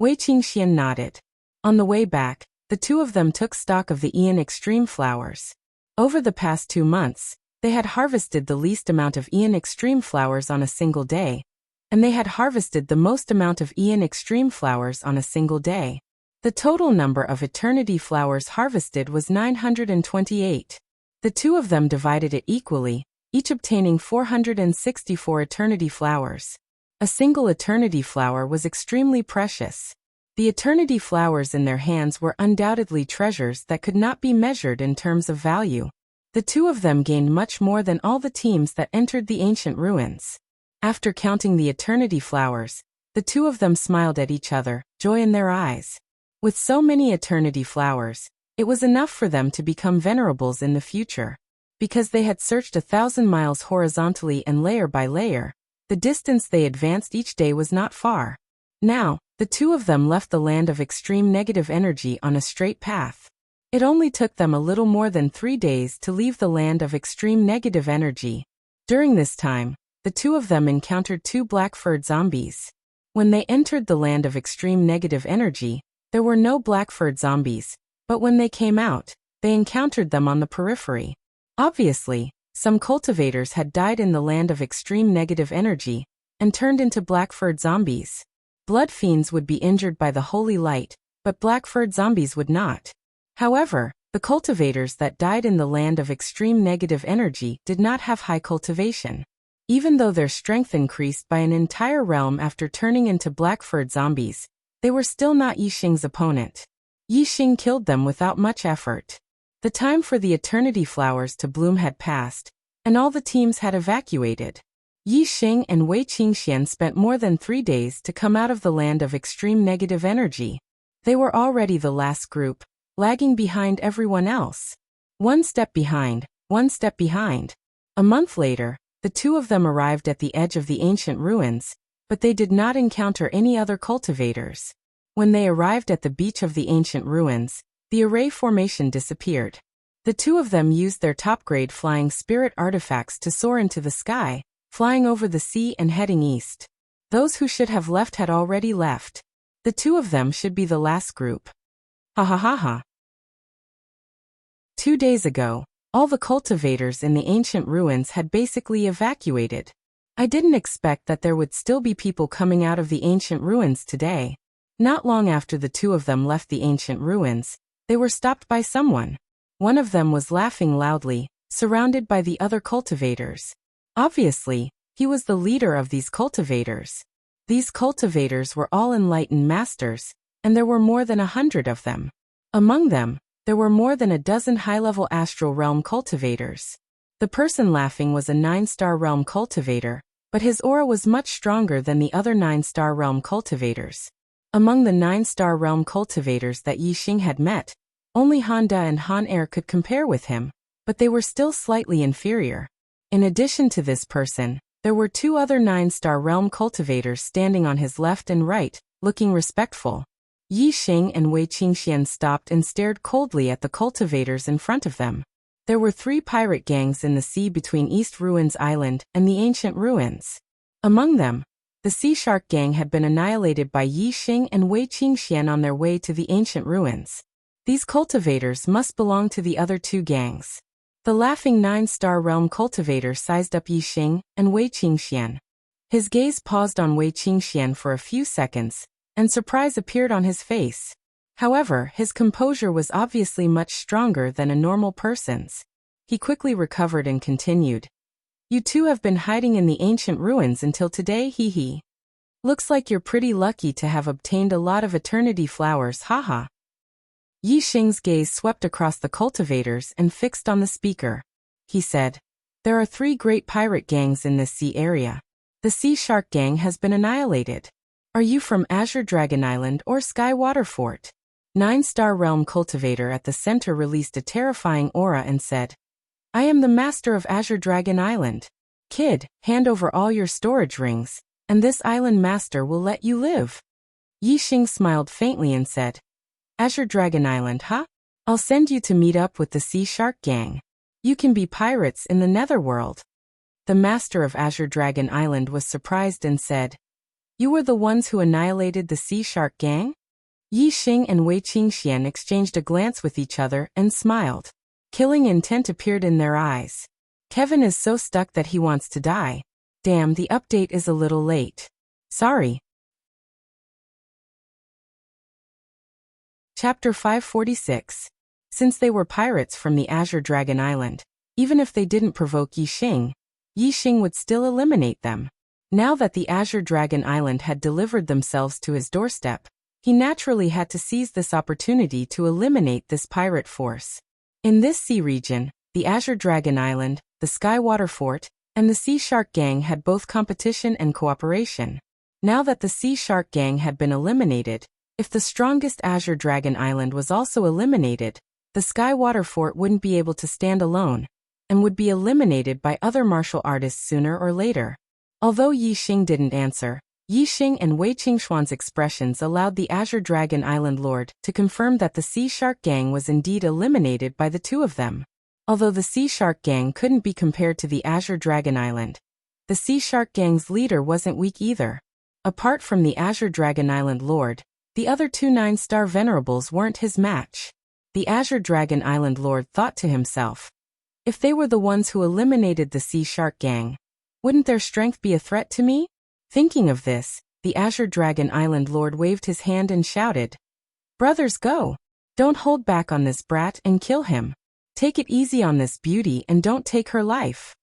Wei Qingxian nodded. On the way back, the two of them took stock of the Ian extreme flowers. Over the past 2 months, they had harvested the least amount of Ian extreme flowers on a single day, and they had harvested the most amount of Ian extreme flowers on a single day. The total number of eternity flowers harvested was 928. The two of them divided it equally, each obtaining 464 eternity flowers. A single eternity flower was extremely precious. The eternity flowers in their hands were undoubtedly treasures that could not be measured in terms of value. The two of them gained much more than all the teams that entered the ancient ruins. After counting the eternity flowers, the two of them smiled at each other, joy in their eyes. With so many eternity flowers, it was enough for them to become venerables in the future. Because they had searched 1,000 miles horizontally and layer by layer, the distance they advanced each day was not far. Now, the two of them left the land of extreme negative energy on a straight path. It only took them a little more than 3 days to leave the land of extreme negative energy. During this time, the two of them encountered 2 black-furred zombies. When they entered the land of extreme negative energy, there were no black-furred zombies, but when they came out, they encountered them on the periphery. Obviously, some cultivators had died in the land of extreme negative energy and turned into black-furred zombies. Blood fiends would be injured by the holy light, but black-furred zombies would not. However, the cultivators that died in the land of extreme negative energy did not have high cultivation. Even though their strength increased by an entire realm after turning into black-furred zombies, they were still not Yixing's opponent. Yixing killed them without much effort. The time for the eternity flowers to bloom had passed, and all the teams had evacuated. Yixing and Wei Qingxian spent more than 3 days to come out of the land of extreme negative energy. They were already the last group, lagging behind everyone else. 1 step behind, 1 step behind. A month later, the two of them arrived at the edge of the ancient ruins, but they did not encounter any other cultivators. When they arrived at the beach of the ancient ruins, the array formation disappeared. The two of them used their top-grade flying spirit artifacts to soar into the sky, flying over the sea and heading east. Those who should have left had already left. The two of them should be the last group. Ha ha ha ha. 2 days ago, all the cultivators in the ancient ruins had basically evacuated. I didn't expect that there would still be people coming out of the ancient ruins today. Not long after the two of them left the ancient ruins, they were stopped by someone. One of them was laughing loudly, surrounded by the other cultivators. Obviously, he was the leader of these cultivators. These cultivators were all enlightened masters, and there were more than 100 of them. Among them, there were more than a dozen high-level astral realm cultivators. The person laughing was a 9-star realm cultivator, but his aura was much stronger than the other 9-star realm cultivators. Among the 9-star realm cultivators that Yixing had met, only Honda and Han Er could compare with him, but they were still slightly inferior. In addition to this person, there were 2 other 9-star realm cultivators standing on his left and right, looking respectful. Yixing and Wei Qingxian stopped and stared coldly at the cultivators in front of them. There were 3 pirate gangs in the sea between East Ruins Island and the Ancient Ruins. Among them, the Sea Shark Gang had been annihilated by Yixing and Wei Qingxian on their way to the Ancient Ruins. These cultivators must belong to the other 2 gangs. The laughing 9-star realm cultivator sized up Yixing and Wei Qingxian. His gaze paused on Wei Qingxian for a few seconds, and surprise appeared on his face. However, his composure was obviously much stronger than a normal person's. He quickly recovered and continued. You 2 have been hiding in the Ancient Ruins until today, hee. Looks like you're pretty lucky to have obtained a lot of eternity flowers, haha. Yixing's gaze swept across the cultivators and fixed on the speaker. He said, there are 3 great pirate gangs in this sea area. The Sea Shark Gang has been annihilated. Are you from Azure Dragon Island or Sky Water Fort? 9-star realm cultivator at the center released a terrifying aura and said, I am the master of Azure Dragon Island. Kid, hand over all your storage rings, and this island master will let you live. Yixing smiled faintly and said, Azure Dragon Island, huh? I'll send you to meet up with the Sea Shark Gang. You can be pirates in the Netherworld. The master of Azure Dragon Island was surprised and said, You were the ones who annihilated the Sea Shark Gang? Yixing and Wei Qingxian exchanged a glance with each other and smiled. Killing intent appeared in their eyes. Kevin is so stuck that he wants to die. Damn, the update is a little late. Sorry. Chapter 546. Since they were pirates from the Azure Dragon Island, even if they didn't provoke Yixing would still eliminate them. Now that the Azure Dragon Island had delivered themselves to his doorstep, he naturally had to seize this opportunity to eliminate this pirate force. In this sea region, the Azure Dragon Island, the Skywater Fort, and the Sea Shark Gang had both competition and cooperation. Now that the Sea Shark Gang had been eliminated, if the strongest Azure Dragon Island was also eliminated, the Skywater Fort wouldn't be able to stand alone, and would be eliminated by other martial artists sooner or later. Although Yixing didn't answer, Yixing and Wei Qingxuan's expressions allowed the Azure Dragon Island Lord to confirm that the Sea Shark Gang was indeed eliminated by the 2 of them. Although the Sea Shark Gang couldn't be compared to the Azure Dragon Island, the Sea Shark Gang's leader wasn't weak either. Apart from the Azure Dragon Island Lord, the other 2 9-star venerables weren't his match. The Azure Dragon Island Lord thought to himself, if they were the ones who eliminated the Sea Shark Gang, wouldn't their strength be a threat to me? Thinking of this, the Azure Dragon Island Lord waved his hand and shouted, Brothers, go! Don't hold back on this brat and kill him. Take it easy on this beauty and don't take her life.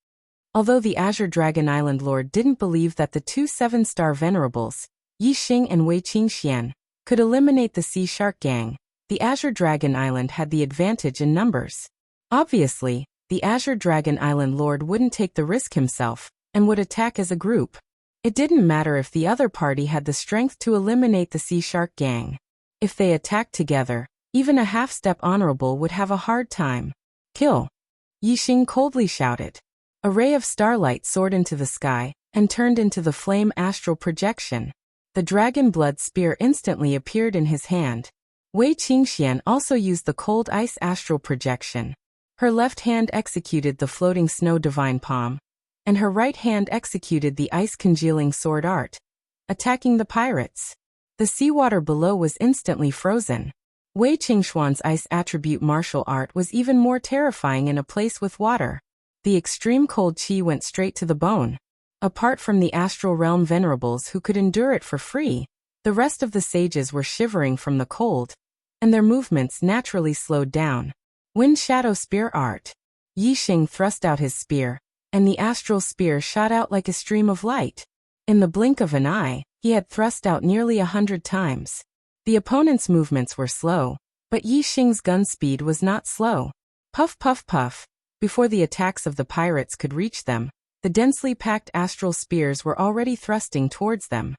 Although the Azure Dragon Island Lord didn't believe that the 2 7-star venerables, Yixing and Wei Qingxian, could eliminate the Sea Shark Gang, the Azure Dragon Island had the advantage in numbers. Obviously, the Azure Dragon Island Lord wouldn't take the risk himself, and would attack as a group. It didn't matter if the other party had the strength to eliminate the Sea Shark Gang. If they attacked together, even a half-step honorable would have a hard time. Kill! Yixing coldly shouted. A ray of starlight soared into the sky, and turned into the flame astral projection. The dragon blood spear instantly appeared in his hand. Wei Qingxian also used the cold ice astral projection. Her left hand executed the floating snow divine palm, and her right hand executed the ice congealing sword art, attacking the pirates. The seawater below was instantly frozen. Wei Qingxuan's ice attribute martial art was even more terrifying in a place with water. The extreme cold qi went straight to the bone. Apart from the astral realm venerables who could endure it for free, the rest of the sages were shivering from the cold, and their movements naturally slowed down. Wind Shadow Spear Art. Yixing thrust out his spear, and the astral spear shot out like a stream of light. In the blink of an eye, he had thrust out nearly 100 times. The opponent's movements were slow, but Yixing's gun speed was not slow. Puff puff puff. Before the attacks of the pirates could reach them, The densely packed astral spears were already thrusting towards them.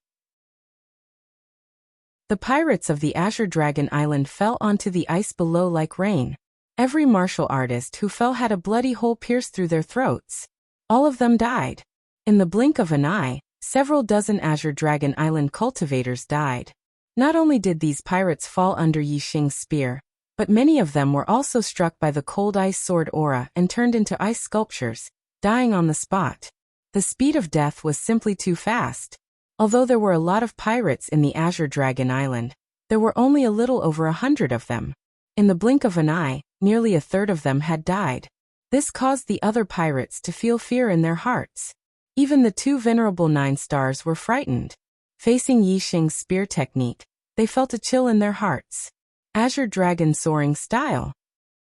The pirates of the Azure Dragon Island fell onto the ice below like rain. Every martial artist who fell had a bloody hole pierced through their throats. All of them died. In the blink of an eye, several dozen Azure Dragon Island cultivators died. Not only did these pirates fall under Yi Xing's spear, but many of them were also struck by the cold ice sword aura and turned into ice sculptures, dying on the spot. The speed of death was simply too fast. Although there were a lot of pirates in the Azure Dragon Island, there were only a little over 100 of them. In the blink of an eye, nearly a third of them had died. This caused the other pirates to feel fear in their hearts. Even the two venerable 9 stars were frightened. Facing Yi Xing's spear technique, they felt a chill in their hearts. Azure Dragon soaring style.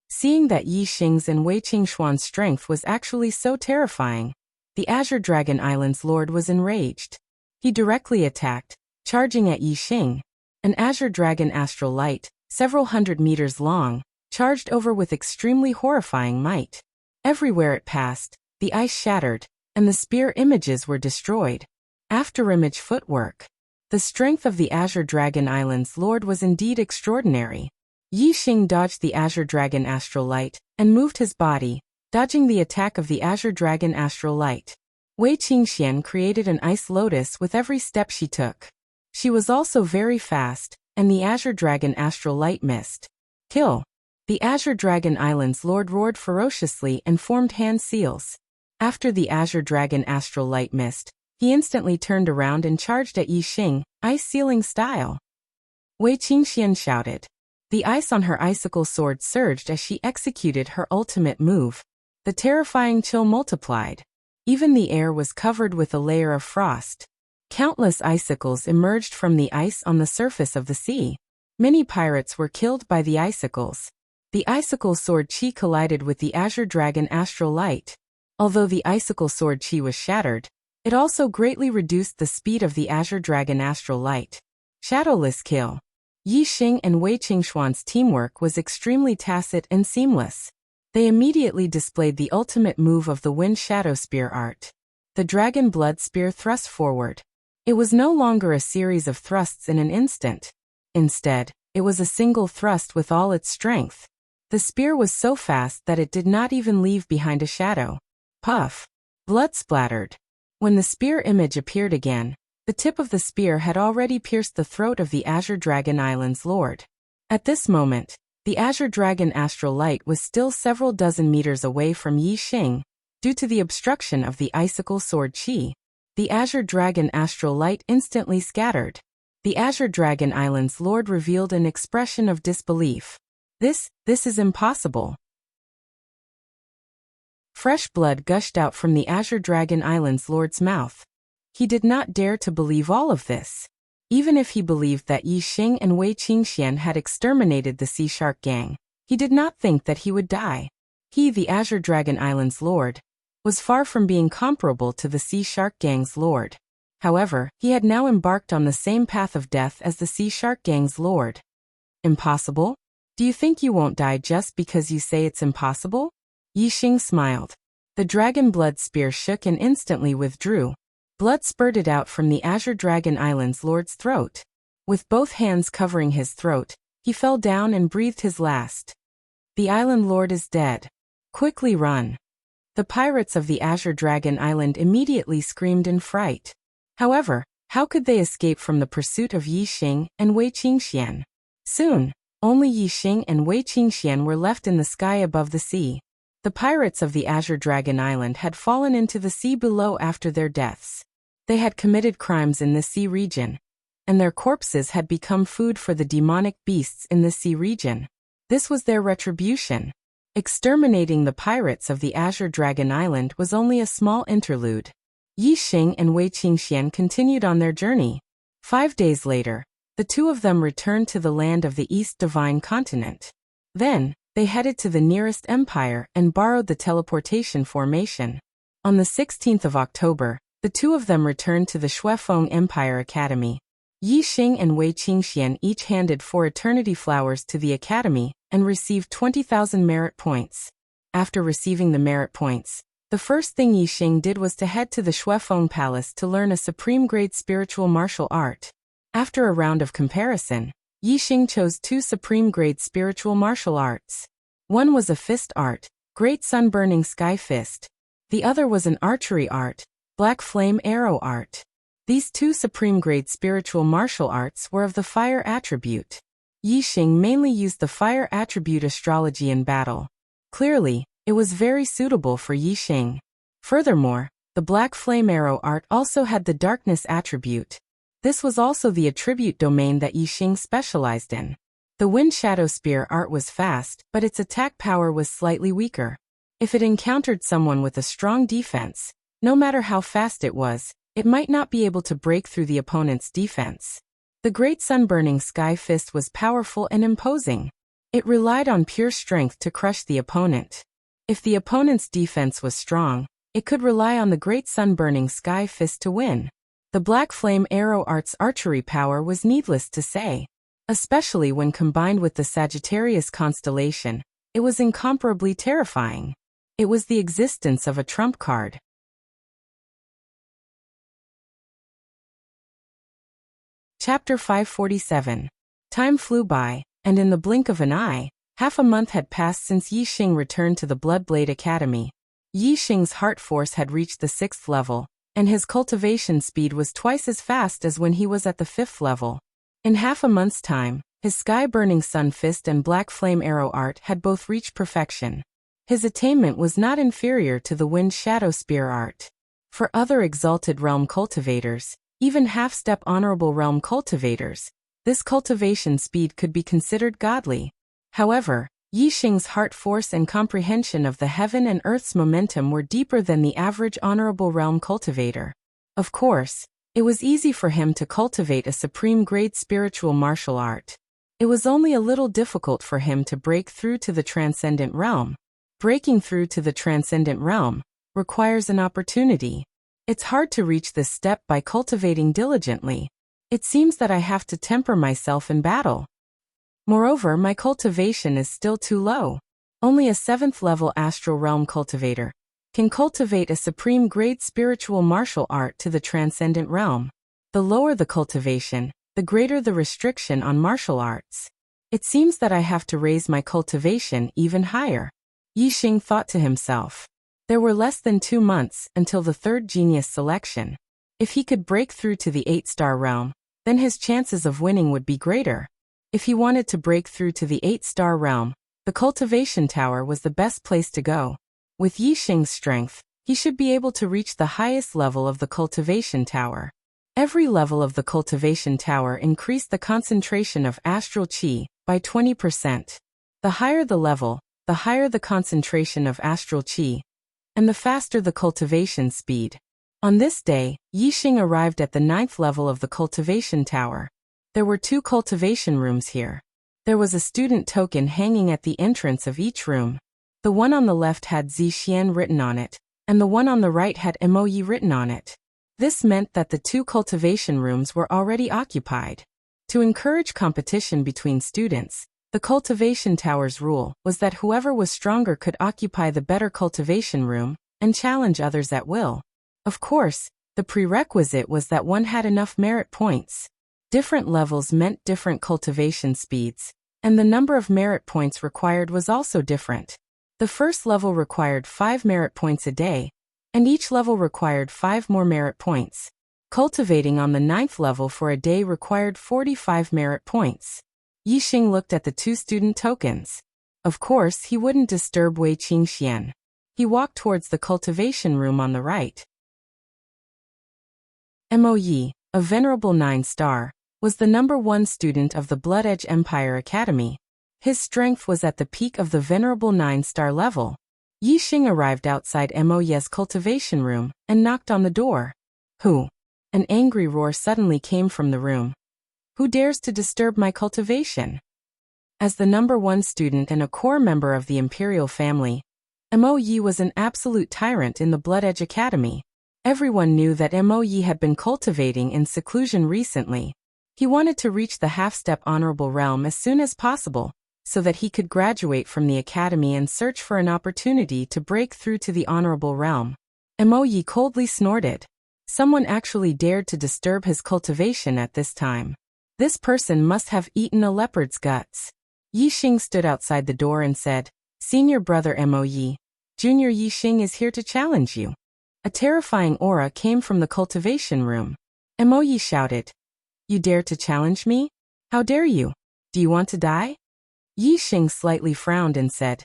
Seeing that Yi Xing's and Wei Qingxuan's strength was actually so terrifying, the Azure Dragon Island's lord was enraged. He directly attacked, charging at Yi Xing. An Azure Dragon astral light, several hundred meters long, charged over with extremely horrifying might. Everywhere it passed, the ice shattered, and the spear images were destroyed. Afterimage footwork. The strength of the Azure Dragon Island's lord was indeed extraordinary. Yi Xing dodged the Azure Dragon astral light, and moved his body, dodging the attack of the Azure Dragon astral light. Wei Qingxian created an ice lotus with every step she took. She was also very fast, and the Azure Dragon astral light missed. Kill. The Azure Dragon Island's lord roared ferociously and formed hand seals. After the Azure Dragon astral light missed, he instantly turned around and charged at Yi Xing, ice sealing style. Wei Qingxian shouted. The ice on her icicle sword surged as she executed her ultimate move. The terrifying chill multiplied. Even the air was covered with a layer of frost. Countless icicles emerged from the ice on the surface of the sea. Many pirates were killed by the icicles. The icicle sword chi collided with the Azure Dragon astral light. Although the icicle sword chi was shattered, it also greatly reduced the speed of the Azure Dragon astral light. Shadowless kill. Yi Xing and Wei Qingxuan's teamwork was extremely tacit and seamless. They immediately displayed the ultimate move of the Wind Shadow Spear art. The Dragon Blood Spear thrust forward. It was no longer a series of thrusts in an instant. Instead, it was a single thrust with all its strength. The spear was so fast that it did not even leave behind a shadow. Puff. Blood splattered. When the spear image appeared again, the tip of the spear had already pierced the throat of the Azure Dragon Island's lord. At this moment, the Azure Dragon astral light was still several dozen meters away from Yi Xing. Due to the obstruction of the icicle sword chi, the Azure Dragon astral light instantly scattered. The Azure Dragon Island's lord revealed an expression of disbelief. This is impossible. Fresh blood gushed out from the Azure Dragon Island's lord's mouth. He did not dare to believe all of this. Even if he believed that Yi Xing and Wei Qingxian had exterminated the Sea Shark Gang, he did not think that he would die. He, the Azure Dragon Island's lord, was far from being comparable to the Sea Shark Gang's lord. However, he had now embarked on the same path of death as the Sea Shark Gang's lord. Impossible? Do you think you won't die just because you say it's impossible? Yi Xing smiled. The dragon blood spear shook and instantly withdrew. Blood spurted out from the Azure Dragon Island's lord's throat. With both hands covering his throat, he fell down and breathed his last. The island lord is dead. Quickly run. The pirates of the Azure Dragon Island immediately screamed in fright. However, how could they escape from the pursuit of Yi Xing and Wei Qingxian? Soon, only Yi Xing and Wei Qingxian were left in the sky above the sea. The pirates of the Azure Dragon Island had fallen into the sea below after their deaths. They had committed crimes in the sea region, and their corpses had become food for the demonic beasts in the sea region. This was their retribution. Exterminating the pirates of the Azure Dragon Island was only a small interlude. Yi Xing and Wei Qingxian continued on their journey. 5 days later, the two of them returned to the land of the East Divine Continent. Then, they headed to the nearest empire and borrowed the teleportation formation. On the 16th of October, the two of them returned to the Shuefeng Empire Academy. Yi Xing and Wei Qingxian each handed 4 eternity flowers to the academy and received 20,000 merit points. After receiving the merit points, The first thing Yixing did was to head to the Shuefeng Palace to learn a supreme-grade spiritual martial art. After a round of comparison, Yixing chose 2 supreme-grade spiritual martial arts. One was a fist art, Great Sun-Burning Sky Fist. The other was an archery art, Black Flame Arrow art. These 2 supreme-grade spiritual martial arts were of the fire attribute. Yixing mainly used the fire attribute astrology in battle. Clearly, it was very suitable for Yixing. Furthermore, the Black Flame Arrow art also had the darkness attribute. This was also the attribute domain that Yixing specialized in. The Wind Shadow Spear art was fast, but its attack power was slightly weaker. If it encountered someone with a strong defense, no matter how fast it was, it might not be able to break through the opponent's defense. The Great Sun-Burning Sky Fist was powerful and imposing. It relied on pure strength to crush the opponent. If the opponent's defense was strong, it could rely on the Great Sun-Burning Sky Fist to win. The Black Flame Arrow art's archery power was needless to say. Especially when combined with the Sagittarius constellation, it was incomparably terrifying. It was the existence of a trump card. Chapter 547. Time flew by, and in the blink of an eye, half a month had passed since Yixing returned to the Bloodblade Academy. Yixing's heart force had reached the 6th level, and his cultivation speed was twice as fast as when he was at the 5th level. In half a month's time, his Sky-Burning Sun Fist and Black Flame Arrow art had both reached perfection. His attainment was not inferior to the Wind Shadow Spear art. For other Exalted Realm cultivators, even half-step Honorable Realm cultivators, this cultivation speed could be considered godly. However, Yixing's heart force and comprehension of the heaven and earth's momentum were deeper than the average Honorable Realm cultivator. Of course, it was easy for him to cultivate a supreme-grade spiritual martial art. It was only a little difficult for him to break through to the Transcendent Realm. Breaking through to the Transcendent Realm requires an opportunity. It's hard to reach this step by cultivating diligently. It seems that I have to temper myself in battle. Moreover, my cultivation is still too low. Only a 7th-level Astral Realm cultivator can cultivate a supreme-grade spiritual martial art to the Transcendent Realm. The lower the cultivation, the greater the restriction on martial arts. It seems that I have to raise my cultivation even higher. Yixing thought to himself. There were less than 2 months until the 3rd genius selection. If he could break through to the 8-star realm, then his chances of winning would be greater. If he wanted to break through to the 8-star realm, the cultivation tower was the best place to go. With Yixing's strength, he should be able to reach the highest level of the cultivation tower. Every level of the cultivation tower increased the concentration of astral qi by 20%. The higher the level, the higher the concentration of astral qi, and the faster the cultivation speed. On this day, Yixing arrived at the 9th level of the cultivation tower. There were 2 cultivation rooms here. There was a student token hanging at the entrance of each room. The one on the left had Zixian written on it, and the one on the right had MOE written on it. This meant that the 2 cultivation rooms were already occupied. To encourage competition between students, the cultivation tower's rule was that whoever was stronger could occupy the better cultivation room and challenge others at will. Of course, the prerequisite was that one had enough merit points. Different levels meant different cultivation speeds, and the number of merit points required was also different. The first level required 5 merit points a day, and each level required 5 more merit points. Cultivating on the 9th level for a day required 45 merit points. Yixing looked at the 2 student tokens. Of course, he wouldn't disturb Wei Qingxian. He walked towards the cultivation room on the right. MOE, a venerable 9-star, was the #1 student of the Blood Edge Empire Academy. His strength was at the peak of the venerable 9-star level. Yixing arrived outside MOE's cultivation room and knocked on the door. Who? An angry roar suddenly came from the room. Who dares to disturb my cultivation? As the #1 student and a core member of the imperial family, MOE was an absolute tyrant in the Blood Edge Academy. Everyone knew that MOE had been cultivating in seclusion recently. He wanted to reach the half-step honorable realm as soon as possible, so that he could graduate from the academy and search for an opportunity to break through to the honorable realm. Yi coldly snorted. Someone actually dared to disturb his cultivation at this time. This person must have eaten a leopard's guts. Yixing stood outside the door and said, "Senior brother Yi, Junior Yixing is here to challenge you." A terrifying aura came from the cultivation room. Yi shouted, "You dare to challenge me? How dare you? Do you want to die?" Yixing slightly frowned and said,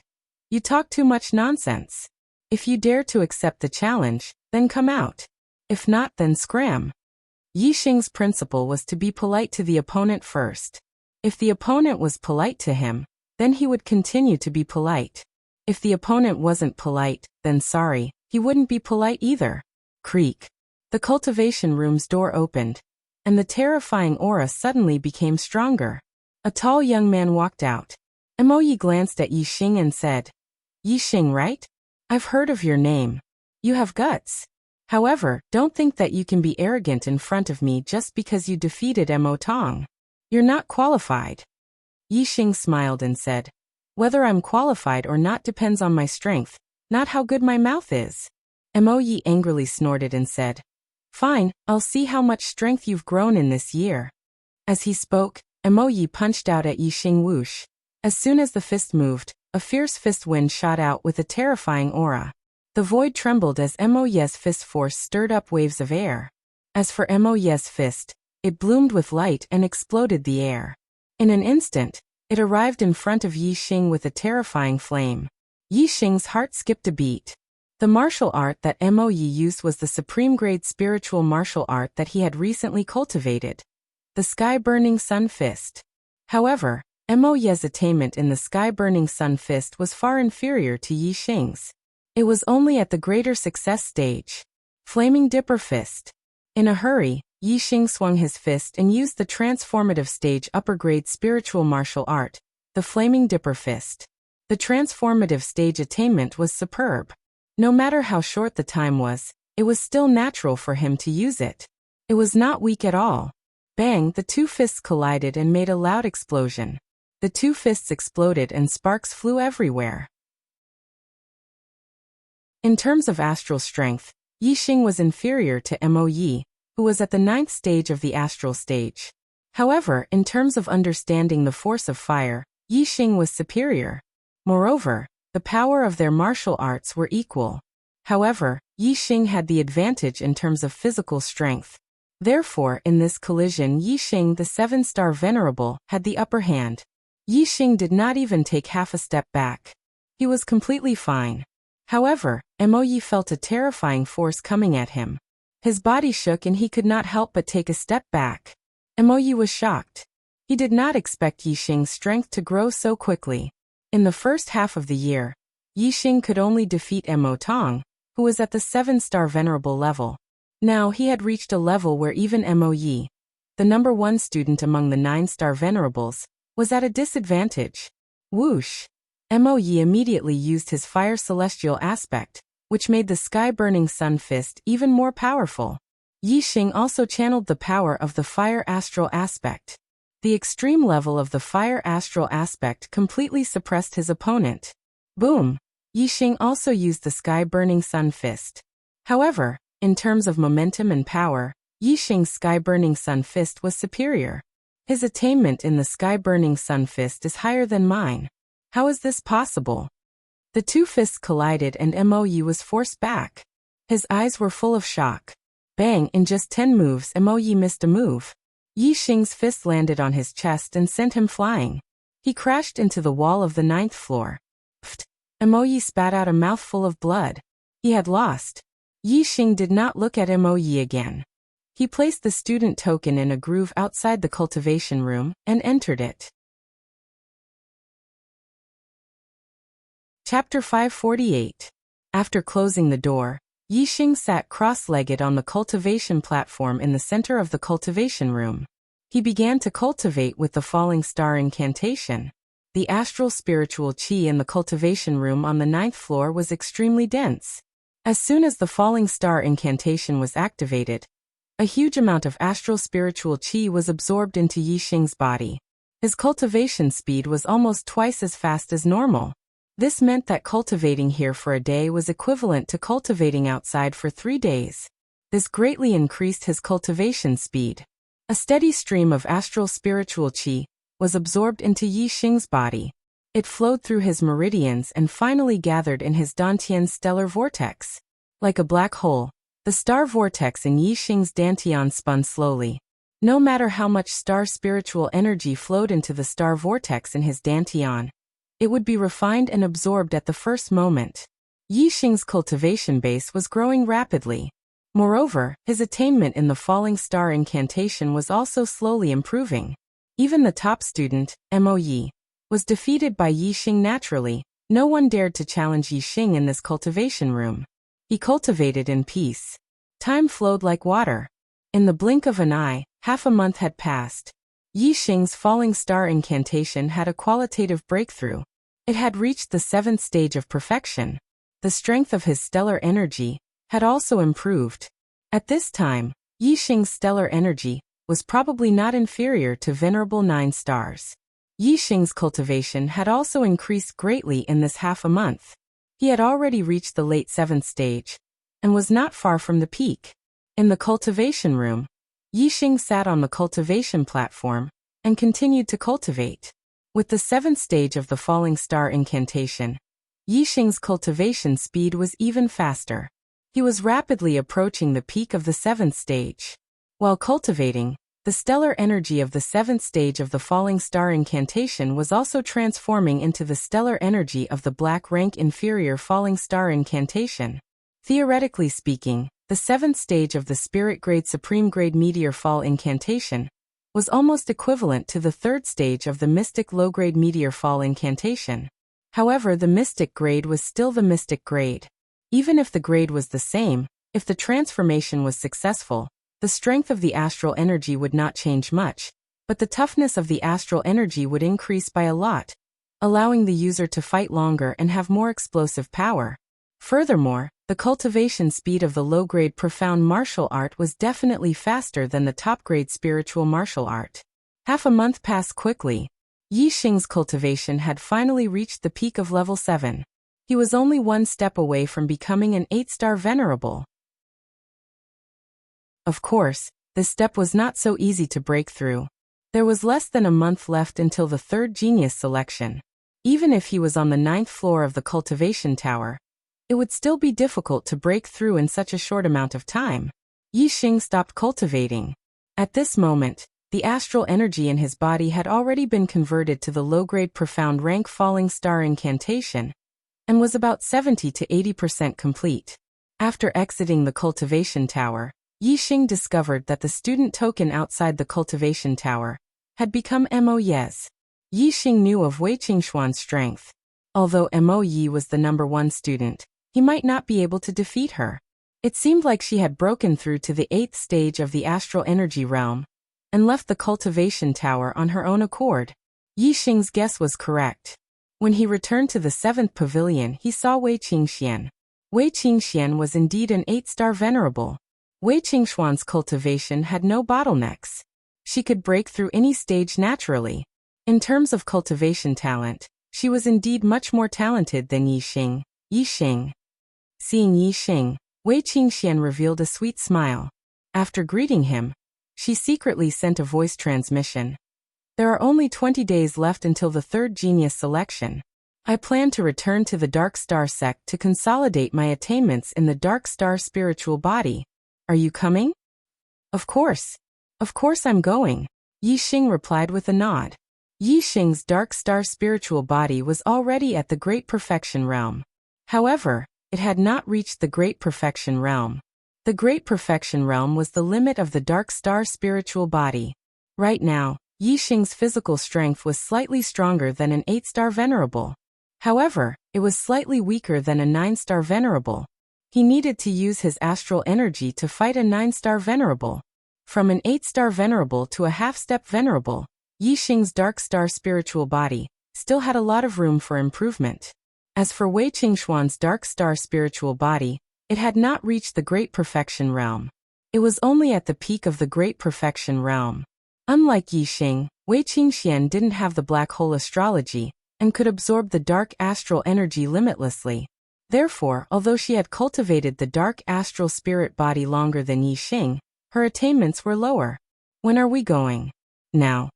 "You talk too much nonsense. If you dare to accept the challenge, then come out. If not, then scram." Yixing's principle was to be polite to the opponent first. If the opponent was polite to him, then he would continue to be polite. If the opponent wasn't polite, then sorry, he wouldn't be polite either. Creak. The cultivation room's door opened, and the terrifying aura suddenly became stronger. A tall young man walked out. Yi glanced at Yixing and said, "Yixing, right? I've heard of your name. You have guts. However, don't think that you can be arrogant in front of me just because you defeated Mo Tong. You're not qualified." Yixing smiled and said, "Whether I'm qualified or not depends on my strength, not how good my mouth is." Yi angrily snorted and said, "Fine, I'll see how much strength you've grown in this year." As he spoke, Yi punched out at Yixing whoosh. As soon as the fist moved, a fierce fist wind shot out with a terrifying aura. The void trembled as Yi's fist force stirred up waves of air. As for Yi's fist, it bloomed with light and exploded the air. In an instant, it arrived in front of Yixing with a terrifying flame. Yixing's heart skipped a beat. The martial art that Yi used was the supreme-grade spiritual martial art that he had recently cultivated, the Sky-Burning Sun Fist. However, Yi's attainment in the Sky-Burning Sun Fist was far inferior to Yixing's. It was only at the greater success stage. Flaming Dipper Fist. In a hurry, Yixing swung his fist and used the transformative stage upper-grade spiritual martial art, the Flaming Dipper Fist. The transformative stage attainment was superb. No matter how short the time was, it was still natural for him to use it. It was not weak at all. Bang, the two fists collided and made a loud explosion. The two fists exploded and sparks flew everywhere. In terms of astral strength, Yixing was inferior to Yi, who was at the 9th stage of the astral stage. However, in terms of understanding the force of fire, Yixing was superior. Moreover, the power of their martial arts were equal. However, Yixing had the advantage in terms of physical strength. Therefore, in this collision, Yixing, the 7-star venerable, had the upper hand. Yixing did not even take half a step back. He was completely fine. However, Yi felt a terrifying force coming at him. His body shook and he could not help but take a step back. Yi was shocked. He did not expect Yixing's strength to grow so quickly. In the first half of the year, Yixing could only defeat Mo Tong, who was at the 7-star venerable level. Now he had reached a level where even Yi, the number 1 student among the 9-star venerables, was at a disadvantage. Whoosh! Yi immediately used his fire celestial aspect, which made the Sky-Burning Sun Fist even more powerful. Yixing also channeled the power of the fire astral aspect. The extreme level of the fire astral aspect completely suppressed his opponent. Boom! Yixing also used the Sky-Burning Sun Fist. However, in terms of momentum and power, Yixing's Sky-Burning Sun Fist was superior. His attainment in the Sky-Burning Sun Fist is higher than mine. How is this possible? The two fists collided and Yi was forced back. His eyes were full of shock. Bang, in just 10 moves Yi missed a move. Yixing's fist landed on his chest and sent him flying. He crashed into the wall of the 9th floor. Pfft! Yi spat out a mouthful of blood. He had lost. Yixing did not look at Yi again. He placed the student token in a groove outside the cultivation room and entered it. Chapter 548. After closing the door, Yixing sat cross-legged on the cultivation platform in the center of the cultivation room. He began to cultivate with the falling star incantation. The astral spiritual chi in the cultivation room on the 9th floor was extremely dense. As soon as the falling star incantation was activated, a huge amount of astral spiritual chi was absorbed into Yixing's body. His cultivation speed was almost twice as fast as normal. This meant that cultivating here for a day was equivalent to cultivating outside for 3 days. This greatly increased his cultivation speed. A steady stream of astral spiritual qi was absorbed into Yi Xing's body. It flowed through his meridians and finally gathered in his Dantian's stellar vortex. Like a black hole, the star vortex in Yi Xing's Dantian spun slowly. No matter how much star spiritual energy flowed into the star vortex in his Dantian, it would be refined and absorbed at the first moment. Yi Xing's cultivation base was growing rapidly. Moreover, his attainment in the falling star incantation was also slowly improving. Even the top student, Mo Yi, was defeated by Yi Xing naturally. No one dared to challenge Yi Xing in this cultivation room. He cultivated in peace. Time flowed like water. In the blink of an eye, half a month had passed. Yi Xing's falling star incantation had a qualitative breakthrough. It had reached the 7th stage of perfection. The strength of his stellar energy had also improved. At this time, Yi Xing's stellar energy was probably not inferior to venerable 9 stars. Yi Xing's cultivation had also increased greatly in this half a month. He had already reached the late 7th stage, and was not far from the peak. In the cultivation room, Yi Xing sat on the cultivation platform, and continued to cultivate. With the 7th stage of the falling star incantation, Yi Xing's cultivation speed was even faster. He was rapidly approaching the peak of the 7th stage. While cultivating, the stellar energy of the 7th stage of the falling star incantation was also transforming into the stellar energy of the black rank inferior falling star incantation. Theoretically speaking, the 7th stage of the spirit grade supreme grade meteor fall incantation was almost equivalent to the 3rd stage of the mystic low grade meteor fall incantation. However, the mystic grade was still the mystic grade. Even if the grade was the same, if the transformation was successful, the strength of the astral energy would not change much, but the toughness of the astral energy would increase by a lot, allowing the user to fight longer and have more explosive power. Furthermore, the cultivation speed of the low-grade profound martial art was definitely faster than the top-grade spiritual martial art. Half a month passed quickly. Yi Xing's cultivation had finally reached the peak of level 7. He was only 1 step away from becoming an 8-star venerable. Of course, this step was not so easy to break through. There was less than a month left until the 3rd genius selection. Even if he was on the 9th floor of the cultivation tower, it would still be difficult to break through in such a short amount of time. Yi Xing stopped cultivating. At this moment, the astral energy in his body had already been converted to the low-grade profound rank falling star incantation, and was about 70 to 80% complete. After exiting the cultivation tower, Yi Xing discovered that the student token outside the cultivation tower had become Mo Yi's. Yi Xing knew of Wei Qingxuan's strength. Although Mo Yi was the number 1 student, he might not be able to defeat her. It seemed like she had broken through to the 8th stage of the astral energy realm, and left the cultivation tower on her own accord. Yi Xing's guess was correct. When he returned to the 7th pavilion, he saw Wei Qingxian. Wei Qingxian was indeed an 8-star venerable. Wei Qingxuan's cultivation had no bottlenecks. She could break through any stage naturally. In terms of cultivation talent, she was indeed much more talented than Yi Xing. Yi Xing. Seeing Yi Xing, Wei Qingxian revealed a sweet smile. After greeting him, she secretly sent a voice transmission. There are only 20 days left until the 3rd genius selection. I plan to return to the Dark Star sect to consolidate my attainments in the Dark Star spiritual body. Are you coming? Of course. Of course I'm going, Yi Xing replied with a nod. Yi Xing's Dark Star spiritual body was already at the Great Perfection realm. However, it had not reached the Great Perfection realm. The Great Perfection realm was the limit of the Dark Star spiritual body. Right now, Yi Xing's physical strength was slightly stronger than an 8-star venerable. However, it was slightly weaker than a 9-star venerable. He needed to use his astral energy to fight a 9-star venerable. From an 8-star venerable to a half-step venerable, Yi Xing's Dark Star spiritual body still had a lot of room for improvement. As for Wei Qingxuan's Dark Star spiritual body, it had not reached the Great Perfection realm. It was only at the peak of the Great Perfection realm. Unlike Yi Xing, Wei Qingxian didn't have the black hole astrology and could absorb the dark astral energy limitlessly. Therefore, although she had cultivated the dark astral spirit body longer than Yi Xing, her attainments were lower. When are we going? Now.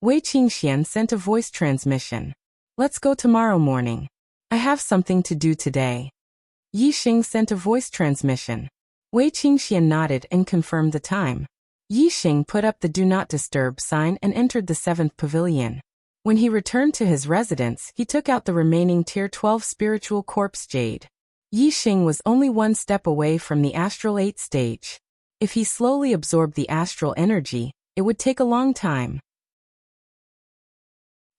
Wei Qingxian sent a voice transmission. Let's go tomorrow morning. I have something to do today. Yi Xing sent a voice transmission. Wei Qingxian nodded and confirmed the time. Yi Xing put up the Do Not Disturb sign and entered the 7th pavilion. When he returned to his residence, he took out the remaining Tier 12 spiritual corpse jade. Yi Xing was only one step away from the astral 8 stage. If he slowly absorbed the astral energy, it would take a long time.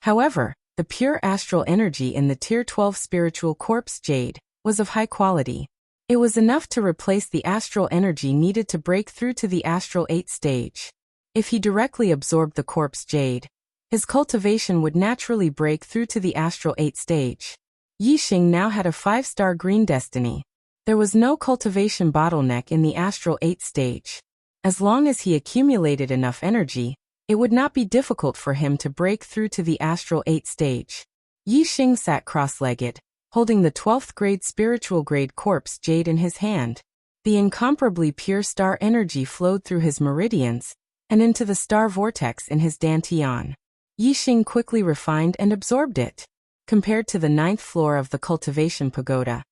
However, the pure astral energy in the Tier 12 spiritual corpse jade was of high quality. It was enough to replace the astral energy needed to break through to the astral 8 stage. If he directly absorbed the corpse jade, his cultivation would naturally break through to the astral 8 stage. Yi Xing now had a 5-star green destiny. There was no cultivation bottleneck in the astral 8 stage. As long as he accumulated enough energy, it would not be difficult for him to break through to the astral 8 stage. Yi Xing sat cross-legged, holding the 12th grade spiritual grade corpse jade in his hand. The incomparably pure star energy flowed through his meridians and into the star vortex in his dantian. Yi Xing quickly refined and absorbed it. Compared to the 9th floor of the cultivation pagoda,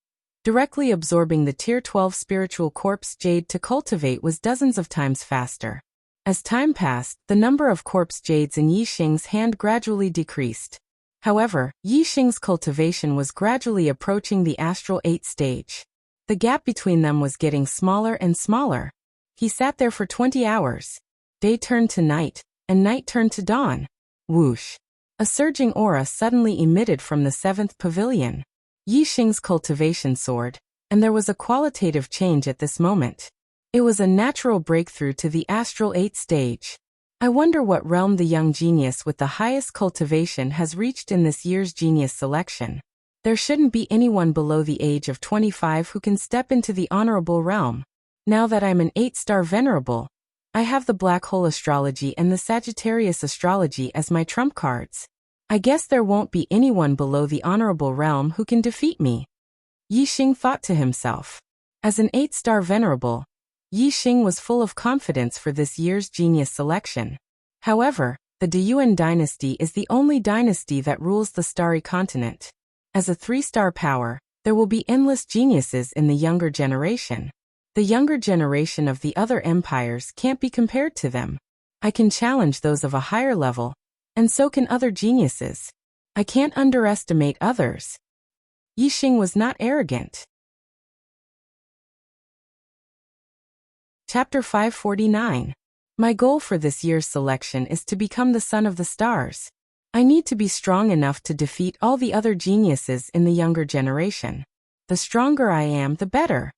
directly absorbing the Tier 12 spiritual corpse jade to cultivate was dozens of times faster. As time passed, the number of corpse jades in Yi Xing's hand gradually decreased. However, Yi Xing's cultivation was gradually approaching the astral 8 stage. The gap between them was getting smaller and smaller. He sat there for 20 hours. Day turned to night, and night turned to dawn. Whoosh! A surging aura suddenly emitted from the 7th pavilion. Yi Xing's cultivation soared, and there was a qualitative change at this moment. It was a natural breakthrough to the astral 8 stage. I wonder what realm the young genius with the highest cultivation has reached in this year's genius selection. There shouldn't be anyone below the age of 25 who can step into the honorable realm. Now that I'm an 8-star venerable, I have the black hole astrology and the Sagittarius astrology as my trump cards. I guess there won't be anyone below the honorable realm who can defeat me. Yi Xing thought to himself. As an 8-star venerable, Yi Xing was full of confidence for this year's genius selection. However, the Deyuan dynasty is the only dynasty that rules the starry continent. As a 3-star power, there will be endless geniuses in the younger generation. The younger generation of the other empires can't be compared to them. I can challenge those of a higher level, and so can other geniuses. I can't underestimate others. Yi Xing was not arrogant. Chapter 549. My goal for this year's selection is to become the son of the stars. I need to be strong enough to defeat all the other geniuses in the younger generation. The stronger I am, the better.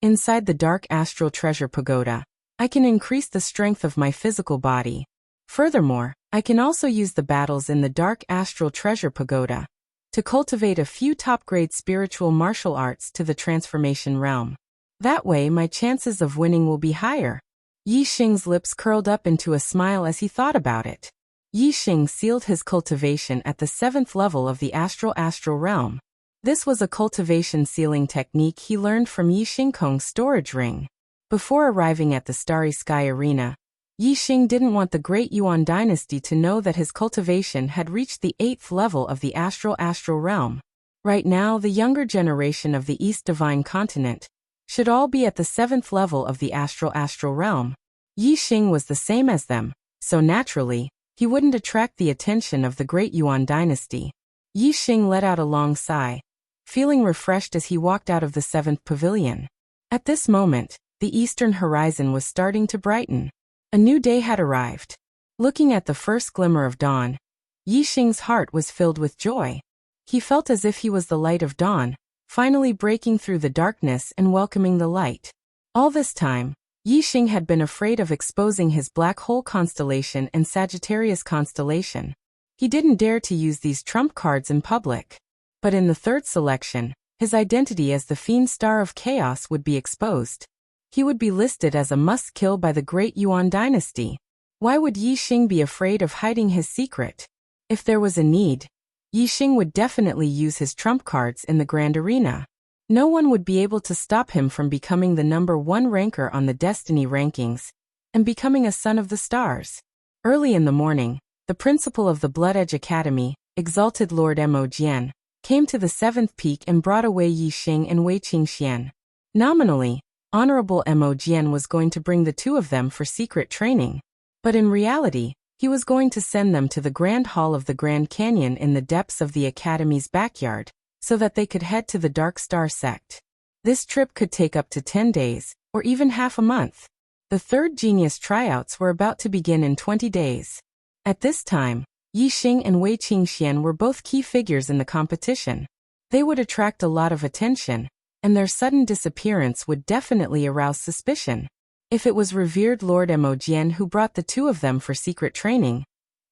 Inside the dark astral treasure pagoda, I can increase the strength of my physical body. Furthermore, I can also use the battles in the dark astral treasure pagoda to cultivate a few top-grade spiritual martial arts to the transformation realm. That way my chances of winning will be higher. Yi Xing's lips curled up into a smile as he thought about it. Yi Xing sealed his cultivation at the 7th level of the astral realm. This was a cultivation sealing technique he learned from Yi Xingkong's storage ring. Before arriving at the Starry Sky Arena, Yi Xing didn't want the Great Yuan dynasty to know that his cultivation had reached the 8th level of the astral realm. Right now, the younger generation of the East Divine Continent should all be at the 7th level of the astral realm. Yi Xing was the same as them, so naturally, he wouldn't attract the attention of the Great Yuan dynasty. Yi Xing let out a long sigh, feeling refreshed as he walked out of the 7th pavilion. At this moment, the eastern horizon was starting to brighten. A new day had arrived. Looking at the first glimmer of dawn, Yi Xing's heart was filled with joy. He felt as if he was the light of dawn, finally breaking through the darkness and welcoming the light. All this time, Yi Xing had been afraid of exposing his black hole constellation and Sagittarius constellation. He didn't dare to use these trump cards in public. But in the 3rd selection, his identity as the Fiend Star of Chaos would be exposed. He would be listed as a must-kill by the Great Yuan dynasty. Why would Yi Xing be afraid of hiding his secret? If there was a need, Yi Xing would definitely use his trump cards in the grand arena. No one would be able to stop him from becoming the #1 ranker on the destiny rankings and becoming a son of the stars. Early in the morning, the principal of the Blood Edge Academy, exalted Lord Mo Jian, came to the 7th peak and brought away Yi Xing and Wei Qingxian. Nominally, Honorable Mo Jian was going to bring the two of them for secret training, but in reality, he was going to send them to the Grand Hall of the Grand Canyon in the depths of the Academy's backyard, so that they could head to the Dark Star sect. This trip could take up to 10 days, or even half a month. The third genius tryouts were about to begin in 20 days. At this time, Yi Xing and Wei Qingxian were both key figures in the competition. They would attract a lot of attention, and their sudden disappearance would definitely arouse suspicion. If it was revered Lord Mo Jian who brought the two of them for secret training,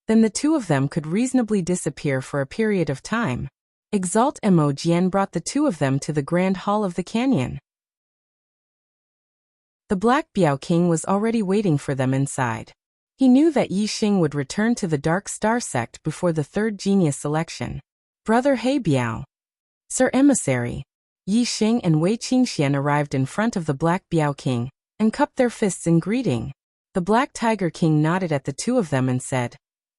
then the two of them could reasonably disappear for a period of time. Exalt Mo Jian brought the two of them to the Grand Hall of the Canyon. The Black Biao King was already waiting for them inside. He knew that Yi Xing would return to the Dark Star sect before the third genius selection. Brother He Biao. Sir Emissary. Yi Xing and Wei Qingxian arrived in front of the Black Biao King and cupped their fists in greeting. The Black Tiger King nodded at the two of them and said,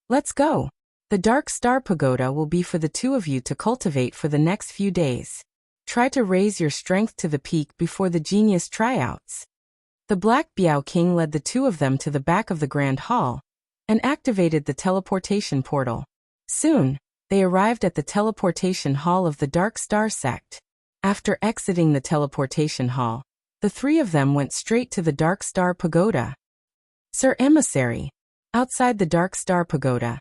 "Let's go. The Dark Star Pagoda will be for the two of you to cultivate for the next few days. Try to raise your strength to the peak before the genius tryouts." The Black Biao King led the two of them to the back of the Grand Hall and activated the teleportation portal. Soon, they arrived at the teleportation hall of the Dark Star sect. After exiting the teleportation hall, the three of them went straight to the Dark Star Pagoda. Sir Emissary. Outside the Dark Star Pagoda,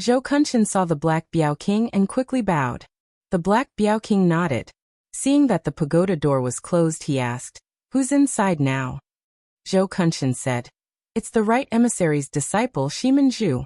Zhou Kunshan saw the Black Biao King and quickly bowed. The Black Biao King nodded. Seeing that the pagoda door was closed, he asked, "Who's inside now?" Zhou Kunshan said, "It's the right emissary's disciple Shimen Zhu."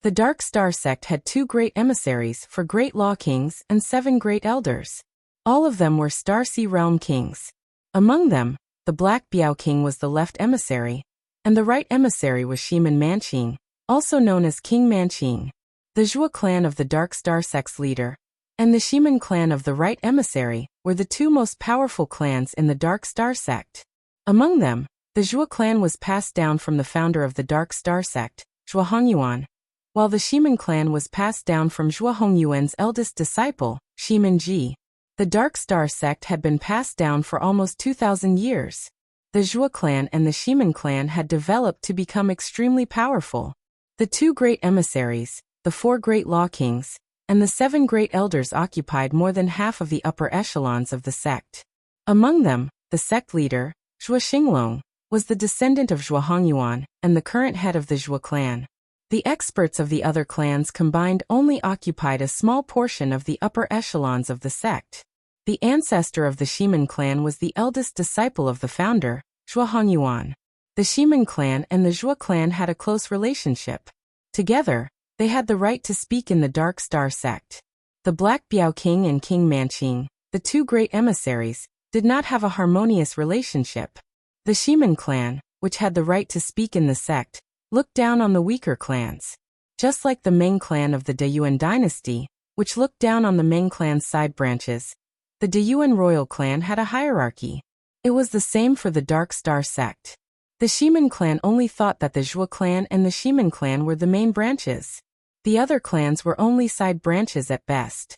The Dark Star sect had 2 great emissaries for great law kings and 7 great elders. All of them were Star Sea Realm kings. Among them, the Black Biao King was the left emissary, and the right emissary was Shimen Manqing, also known as King Manqing. The Zhua clan of the Dark Star sect's leader, and the Shimen clan of the right emissary were the 2 most powerful clans in the Dark Star sect. Among them, the Zhua clan was passed down from the founder of the Dark Star sect, Zhua Hongyuan, while the Shimen clan was passed down from Zhua Hongyuan's eldest disciple, Shimen Ji. The Dark Star sect had been passed down for almost 2,000 years. The Zhua clan and the Shimen clan had developed to become extremely powerful. The 2 great emissaries, the 4 great law kings, and the 7 great elders occupied more than half of the upper echelons of the sect. Among them, the sect leader, Zhua Xinglong, was the descendant of Zhua Hongyuan and the current head of the Zhua clan. The experts of the other clans combined only occupied a small portion of the upper echelons of the sect. The ancestor of the Shimen clan was the eldest disciple of the founder, Zhua Hongyuan. The Shimen clan and the Zhua clan had a close relationship. Together, they had the right to speak in the Dark Star sect. The Black Biao King and King Manqing, the 2 great emissaries, did not have a harmonious relationship. The Shimen clan, which had the right to speak in the sect, looked down on the weaker clans. Just like the Meng clan of the Deyuan dynasty, which looked down on the Meng clan's side branches, the Deyuan royal clan had a hierarchy. It was the same for the Dark Star sect. The Shimen clan only thought that the Zhua clan and the Shimen clan were the main branches. The other clans were only side branches at best.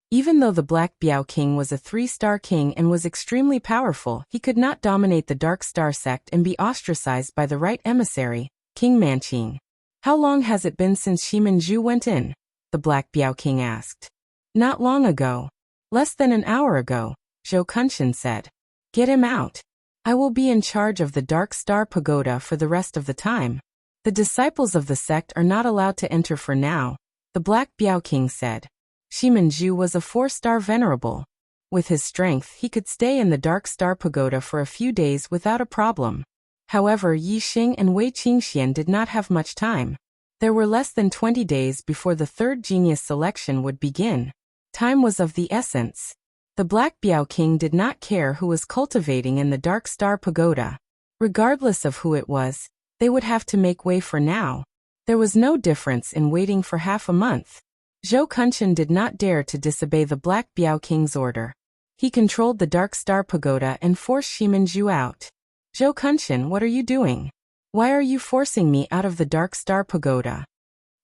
Even though the Black Biao King was a 3-star king and was extremely powerful, he could not dominate the Dark Star sect and be ostracized by the right emissary, King Manqing. "How long has it been since Shimen Zhu went in?" the Black Biao King asked. "Not long ago. Less than an hour ago," Zhou Kunshan said. "Get him out. I will be in charge of the Dark Star Pagoda for the rest of the time. The disciples of the sect are not allowed to enter for now," the Black Biao King said. Shimen Zhu was a 4-star venerable. With his strength, he could stay in the Dark Star Pagoda for a few days without a problem. However, Yi Xing and Wei Qingxian did not have much time. There were less than 20 days before the third genius selection would begin. Time was of the essence. The Black Biao King did not care who was cultivating in the Dark Star Pagoda. Regardless of who it was, They would have to make way for now. There was no difference in waiting for half a month. Zhou Kunshan did not dare to disobey the Black Biao King's order. He controlled the Dark Star Pagoda and forced Shiminju out. Zhou Kunshan, what are you doing? Why are you forcing me out of the Dark Star Pagoda?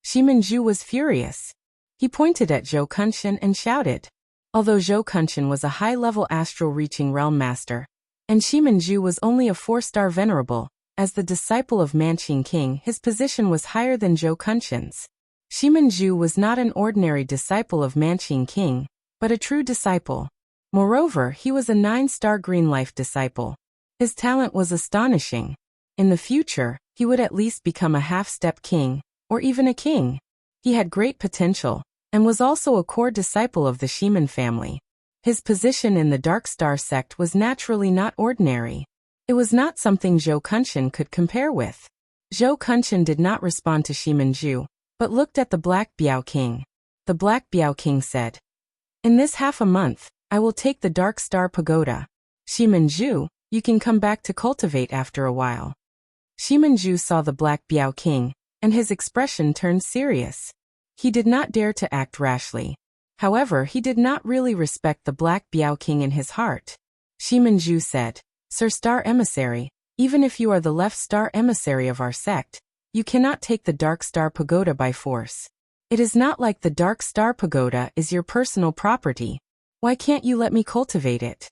Shiminju was furious. He pointed at Zhou Kunshan and shouted. Although Zhou Kunshan was a high-level astral-reaching realm master, and Shiminju was only a 4-star venerable, as the disciple of Manqing King, his position was higher than Zhou Kunshan's. Shiminju was not an ordinary disciple of Manqing King, but a true disciple. Moreover, he was a 9-star green life disciple. His talent was astonishing. In the future, he would at least become a half-step king, or even a king. He had great potential, and was also a core disciple of the Shimin family. His position in the Dark Star sect was naturally not ordinary. It was not something Zhou Kunshan could compare with. Zhou Kunshan did not respond to Shiminju, but looked at the Black Biao King. The Black Biao King said, "In this half a month, I will take the Dark Star Pagoda. Shiminju, you can come back to cultivate after a while." Shiminju saw the Black Biao King, and his expression turned serious. He did not dare to act rashly. However, he did not really respect the Black Biao King in his heart. Shiminju said, "Sir Star Emissary, even if you are the left star emissary of our sect, you cannot take the Dark Star Pagoda by force. It is not like the Dark Star Pagoda is your personal property. Why can't you let me cultivate it?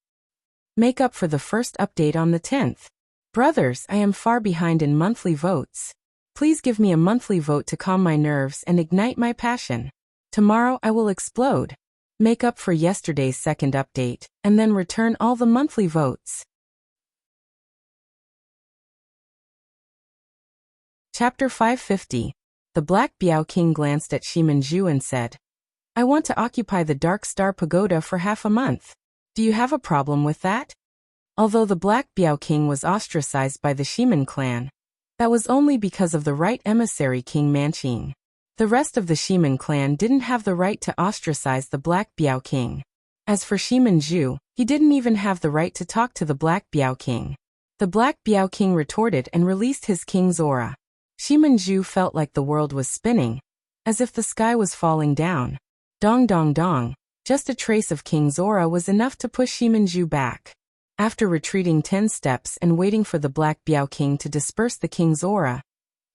Make up for the first update on the 10th. Brothers, I am far behind in monthly votes. Please give me a monthly vote to calm my nerves and ignite my passion. Tomorrow I will explode. Make up for yesterday's second update, and then return all the monthly votes." Chapter 550. The Black Biao King glanced at Shiminju and said, "I want to occupy the Dark Star Pagoda for half a month. Do you have a problem with that?" Although the Black Biao King was ostracized by the Shimin clan, that was only because of the right emissary King Manqing. The rest of the Shimin clan didn't have the right to ostracize the Black Biao King. As for Shiminju, he didn't even have the right to talk to the Black Biao King. The Black Biao King retorted and released his king's aura. Shiminju felt like the world was spinning, as if the sky was falling down. Dong dong dong, just a trace of King's aura was enough to push Shiminju back. After retreating 10 steps and waiting for the Black Biao King to disperse the King's aura,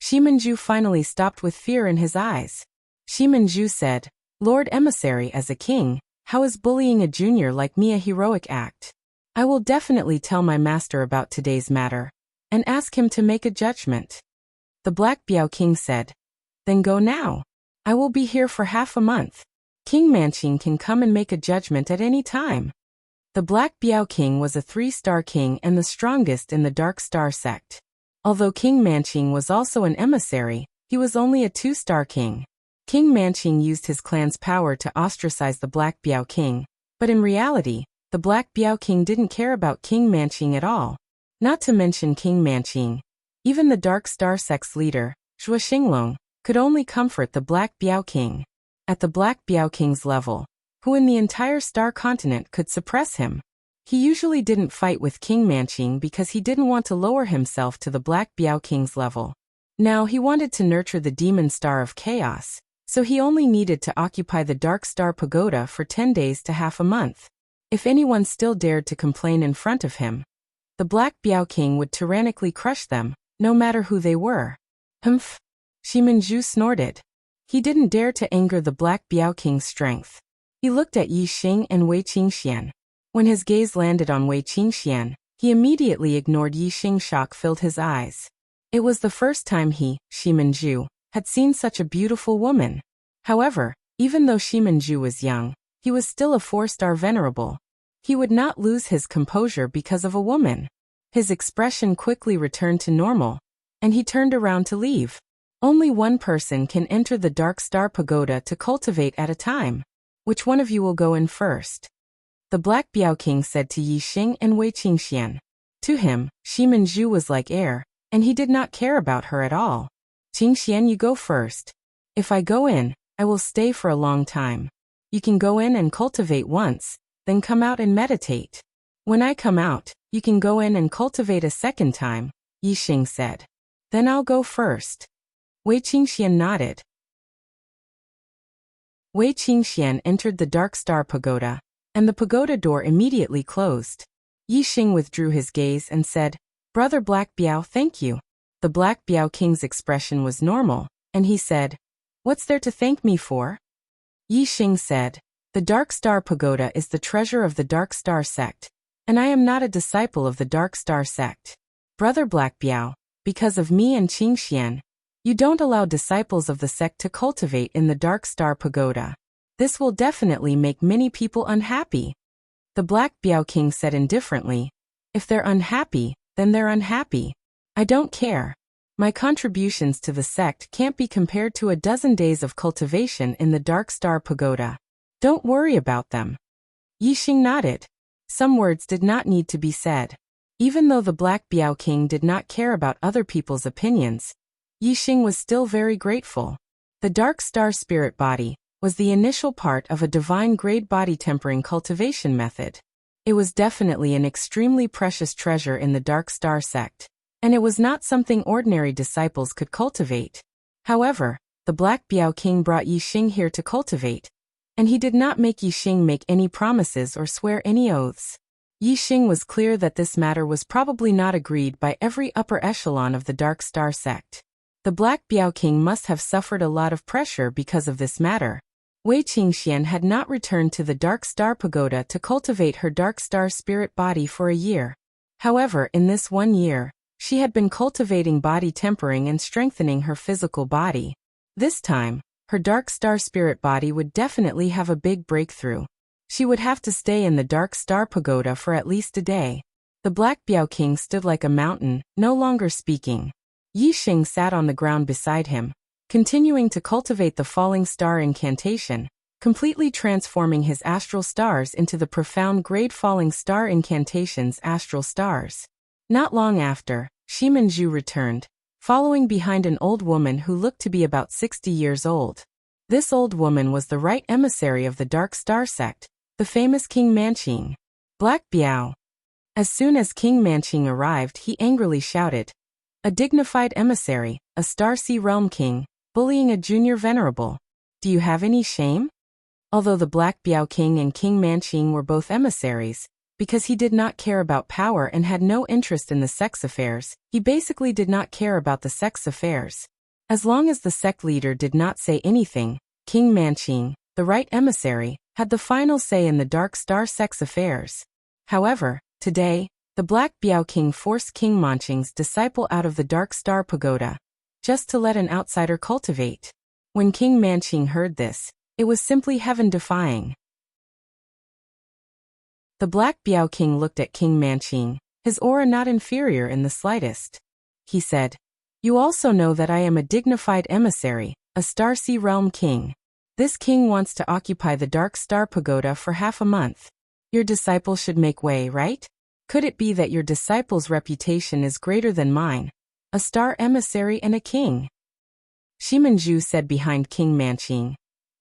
Shiminju finally stopped with fear in his eyes. Shiminju said, "Lord Emissary, as a king, how is bullying a junior like me a heroic act? I will definitely tell my master about today's matter, and ask him to make a judgment." The Black Biao King said, "Then go now. I will be here for half a month. King Manqing can come and make a judgment at any time." The Black Biao King was a 3-star king and the strongest in the Dark Star sect. Although King Manqing was also an emissary, he was only a 2-star king. King Manqing used his clan's power to ostracize the Black Biao King, but in reality, the Black Biao King didn't care about King Manqing at all. Not to mention King Manqing, even the Dark Star sect's leader, Zhuo Xinglong, could only comfort the Black Biao King. At the Black Biao King's level, who in the entire star continent could suppress him? He usually didn't fight with King Manqing because he didn't want to lower himself to the Black Biao King's level. Now he wanted to nurture the Demon Star of Chaos, so he only needed to occupy the Dark Star Pagoda for 10 days to half a month. If anyone still dared to complain in front of him, the Black Biao King would tyrannically crush them, no matter who they were. Humph! Shiminju snorted. He didn't dare to anger the Black Biao King's strength. He looked at Yi Xing and Wei Qingxian. When his gaze landed on Wei Qingxian, he immediately ignored Yi Xing. Shock filled his eyes. It was the first time he, Shiminju, had seen such a beautiful woman. However, even though Shiminju was young, he was still a 4-star venerable. He would not lose his composure because of a woman. His expression quickly returned to normal, and he turned around to leave. Only one person can enter the Dark Star Pagoda to cultivate at a time. Which one of you will go in first? The Black Biao King said to Yi Xing and Wei Qingxian. To him, Shiminju was like air, and he did not care about her at all. Qingxian, you go first. If I go in, I will stay for a long time. You can go in and cultivate once, then come out and meditate. When I come out, you can go in and cultivate a second time, Yi Xing said. Then I'll go first. Wei Qingxian nodded. Wei Qingxian entered the Dark Star Pagoda, and the pagoda door immediately closed. Yi Xing withdrew his gaze and said, "Brother Black Biao, thank you." The Black Biao King's expression was normal, and he said, "What's there to thank me for?" Yi Xing said, "The Dark Star Pagoda is the treasure of the Dark Star sect, and I am not a disciple of the Dark Star sect. Brother Black Biao, because of me and Qingxian, you don't allow disciples of the sect to cultivate in the Dark Star Pagoda. This will definitely make many people unhappy." The Black Biao King said indifferently, "If they're unhappy, then they're unhappy. I don't care. My contributions to the sect can't be compared to a dozen days of cultivation in the Dark Star Pagoda. Don't worry about them." Yi Xing nodded. Some words did not need to be said. Even though the Black Biao King did not care about other people's opinions, Yi Xing was still very grateful. The Dark Star Spirit Body was the initial part of a divine grade body tempering cultivation method. It was definitely an extremely precious treasure in the Dark Star sect, and it was not something ordinary disciples could cultivate. However, the Black Biao King brought Yi Xing here to cultivate, and he did not make Yi Xing make any promises or swear any oaths. Yi Xing was clear that this matter was probably not agreed by every upper echelon of the Dark Star sect. The Black Biao King must have suffered a lot of pressure because of this matter. Wei Qingxian had not returned to the Dark Star Pagoda to cultivate her Dark Star Spirit Body for a year. However, in this 1 year, she had been cultivating body tempering and strengthening her physical body. This time, her Dark Star Spirit Body would definitely have a big breakthrough. She would have to stay in the Dark Star Pagoda for at least a day. The Black Biao King stood like a mountain, no longer speaking. Yi Xing sat on the ground beside him, continuing to cultivate the Falling Star incantation, completely transforming his astral stars into the profound grade Falling Star incantation's astral stars. Not long after, Shimanju returned, following behind an old woman who looked to be about 60 years old. This old woman was the right emissary of the Dark Star sect, the famous King Manqing. Black Biao. As soon as King Manqing arrived, he angrily shouted, "A dignified emissary, a Starsea Realm King, bullying a junior venerable. Do you have any shame?" Although the Black Biao King and King Manqing were both emissaries, because he did not care about power and had no interest in the sex affairs, he basically did not care about the sex affairs. As long as the sect leader did not say anything, King Manqing, the right emissary, had the final say in the Dark Star sex affairs. However, today, the Black Biao King forced King Manqing's disciple out of the Dark Star Pagoda, just to let an outsider cultivate. When King Manqing heard this, it was simply heaven-defying. The Black Biao King looked at King Manqing, his aura not inferior in the slightest. He said, "You also know that I am a dignified emissary, a Starsea Realm King. This king wants to occupy the Dark Star Pagoda for half a month. Your disciple should make way, right? Could it be that your disciple's reputation is greater than mine? A star emissary and a king?" Shimanju said behind King Manqing,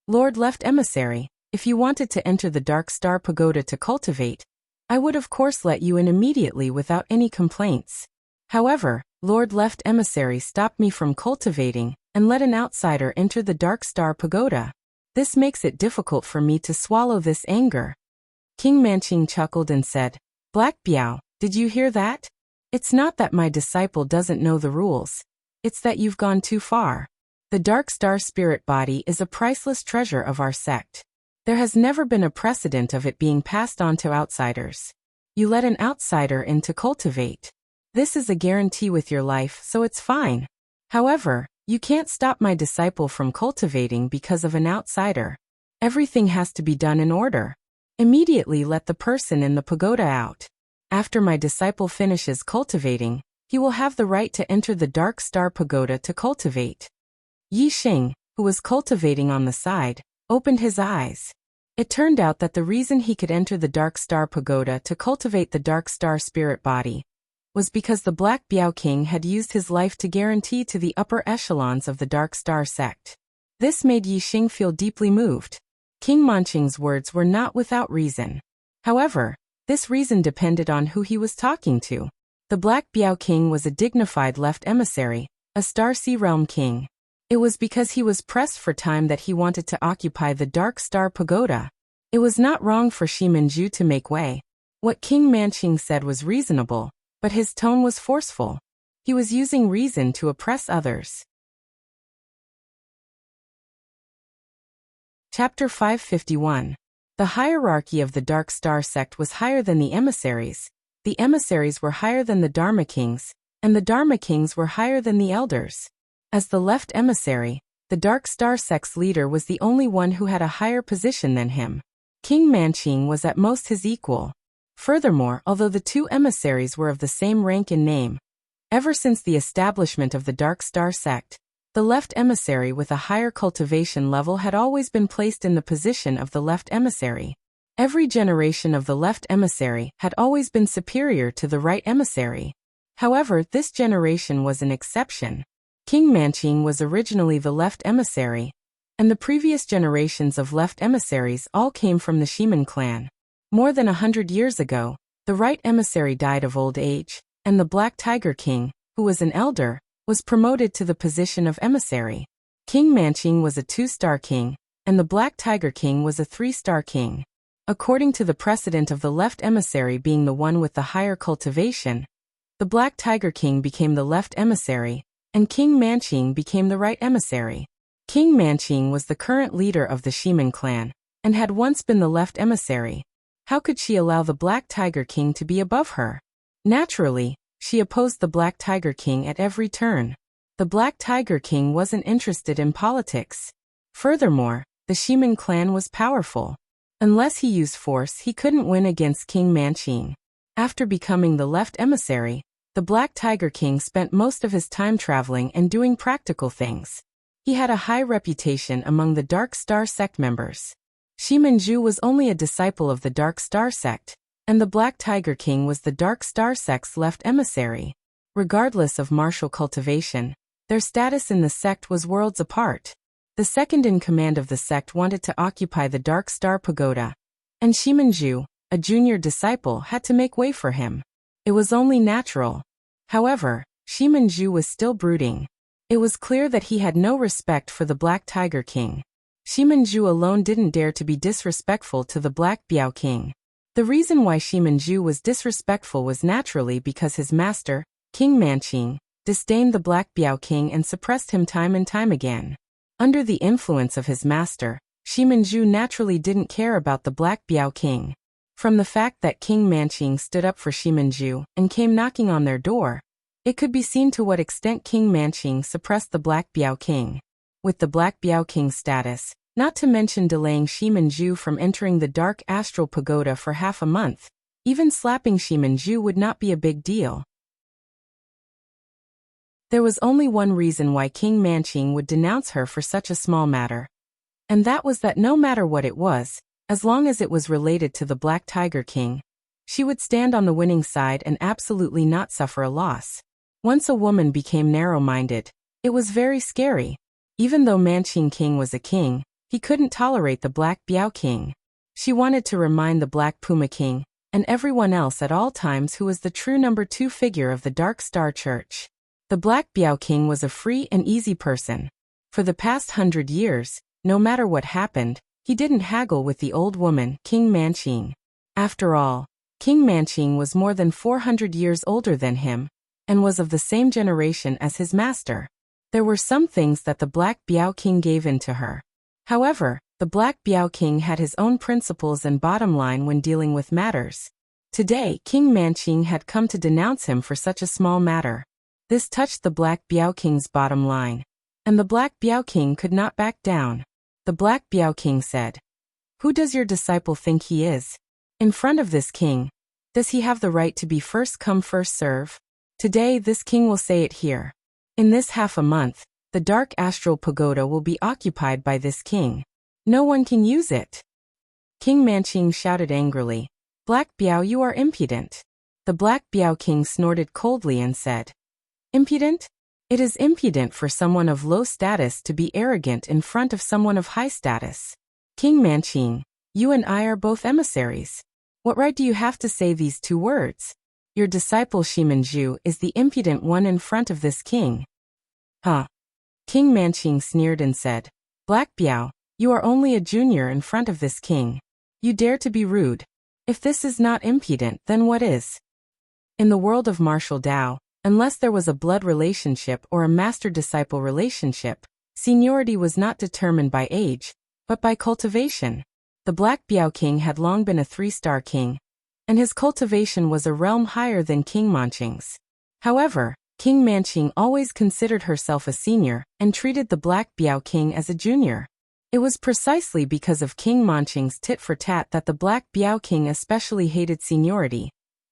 "Lord Left Emissary, if you wanted to enter the Dark Star Pagoda to cultivate, I would of course let you in immediately without any complaints. However, Lord Left Emissary stopped me from cultivating and let an outsider enter the Dark Star Pagoda. This makes it difficult for me to swallow this anger." King Manqing chuckled and said, "Black Biao, did you hear that? It's not that my disciple doesn't know the rules. It's that you've gone too far. The Dark Star Spirit Body is a priceless treasure of our sect. There has never been a precedent of it being passed on to outsiders. You let an outsider in to cultivate. This is a guarantee with your life, so it's fine. However, you can't stop my disciple from cultivating because of an outsider. Everything has to be done in order. Immediately let the person in the pagoda out. After my disciple finishes cultivating, he will have the right to enter the Dark Star Pagoda to cultivate." Yi Xing, who was cultivating on the side, opened his eyes. It turned out that the reason he could enter the Dark Star Pagoda to cultivate the Dark Star Spirit Body was because the Black Biao King had used his life to guarantee to the upper echelons of the Dark Star sect. This made Yi Xing feel deeply moved. King Manqing's words were not without reason. However, this reason depended on who he was talking to. The Black Biao King was a dignified left emissary, a Star Sea Realm king. It was because he was pressed for time that he wanted to occupy the Dark Star Pagoda. It was not wrong for Shi Minju to make way. What King Manqing said was reasonable, but his tone was forceful. He was using reason to oppress others. Chapter 551. The hierarchy of the Dark Star sect was higher than the emissaries. The emissaries were higher than the Dharma kings, and the Dharma kings were higher than the elders. As the left emissary, the Dark Star sect's leader was the only one who had a higher position than him. King Manqing was at most his equal. Furthermore, although the two emissaries were of the same rank and name, ever since the establishment of the Dark Star sect, the left emissary with a higher cultivation level had always been placed in the position of the left emissary. Every generation of the left emissary had always been superior to the right emissary. However, this generation was an exception. King Manqing was originally the left emissary, and the previous generations of left emissaries all came from the Shiman clan. More than 100 years ago, the right emissary died of old age, and the Black Tiger King, who was an elder, was promoted to the position of emissary. King Manqing was a 2-star king, and the Black Tiger King was a 3-star king. According to the precedent of the left emissary being the one with the higher cultivation, the Black Tiger King became the left emissary, and King Manqing became the right emissary. King Manqing was the current leader of the Shiman clan, and had once been the left emissary. How could she allow the Black Tiger King to be above her? Naturally, she opposed the Black Tiger King at every turn. The Black Tiger King wasn't interested in politics. Furthermore, the Shiman clan was powerful. Unless he used force, he couldn't win against King Manqing. After becoming the left emissary, the Black Tiger King spent most of his time traveling and doing practical things. He had a high reputation among the Dark Star sect members. Shi Minju was only a disciple of the Dark Star sect, and the Black Tiger King was the Dark Star sect's left emissary. Regardless of martial cultivation, their status in the sect was worlds apart. The second in command of the sect wanted to occupy the Dark Star Pagoda, and Shi Minju, a junior disciple, had to make way for him. It was only natural. However, Shi Minju was still brooding. It was clear that he had no respect for the Black Tiger King. Shi Minju alone didn't dare to be disrespectful to the Black Biao King. The reason why Shi Minju was disrespectful was naturally because his master, King Manqing, disdained the Black Biao King and suppressed him time and time again. Under the influence of his master, Shi Minju naturally didn't care about the Black Biao King. From the fact that King Manqing stood up for Shi Minju and came knocking on their door, it could be seen to what extent King Manqing suppressed the Black Biao King. With the Black Biao King's status, not to mention delaying Shi Minju from entering the Dark Astral Pagoda for half a month, even slapping Shi Minju would not be a big deal. There was only one reason why King Manqing would denounce her for such a small matter. And that was that no matter what it was, as long as it was related to the Black Tiger King, she would stand on the winning side and absolutely not suffer a loss. Once a woman became narrow-minded, it was very scary. Even though Manqing King was a king, he couldn't tolerate the Black Biao King. She wanted to remind the Black Puma King, and everyone else at all times who was the true number 2 figure of the Dark Star Church. The Black Biao King was a free and easy person. For the past 100 years, no matter what happened, he didn't haggle with the old woman, King Manqing. After all, King Manqing was more than 400 years older than him, and was of the same generation as his master. There were some things that the Black Biao King gave in to her. However, the Black Biao King had his own principles and bottom line when dealing with matters. Today, King Manqing had come to denounce him for such a small matter. This touched the Black Biao King's bottom line, and the Black Biao King could not back down. The Black Biao King said, "Who does your disciple think he is? In front of this king, does he have the right to be first come first serve? Today this king will say it here. In this half a month, the Dark Astral Pagoda will be occupied by this king. No one can use it." King Manqing shouted angrily, "Black Biao, you are impudent." The Black Biao King snorted coldly and said, "Impudent? It is impudent for someone of low status to be arrogant in front of someone of high status. King Manqing, you and I are both emissaries. What right do you have to say these 2 words? Your disciple Shi Minju is the impudent one in front of this king." Huh. King Manqing sneered and said, Black Biao, you are only a junior in front of this king. You dare to be rude. If this is not impudent, then what is? In the world of martial Dao, unless there was a blood relationship or a master-disciple relationship, seniority was not determined by age, but by cultivation. The Black Biao King had long been a 3-star king, and his cultivation was a realm higher than King Manqing's. However, King Manqing always considered herself a senior and treated the Black Biao King as a junior. It was precisely because of King Manqing's tit-for-tat that the Black Biao King especially hated seniority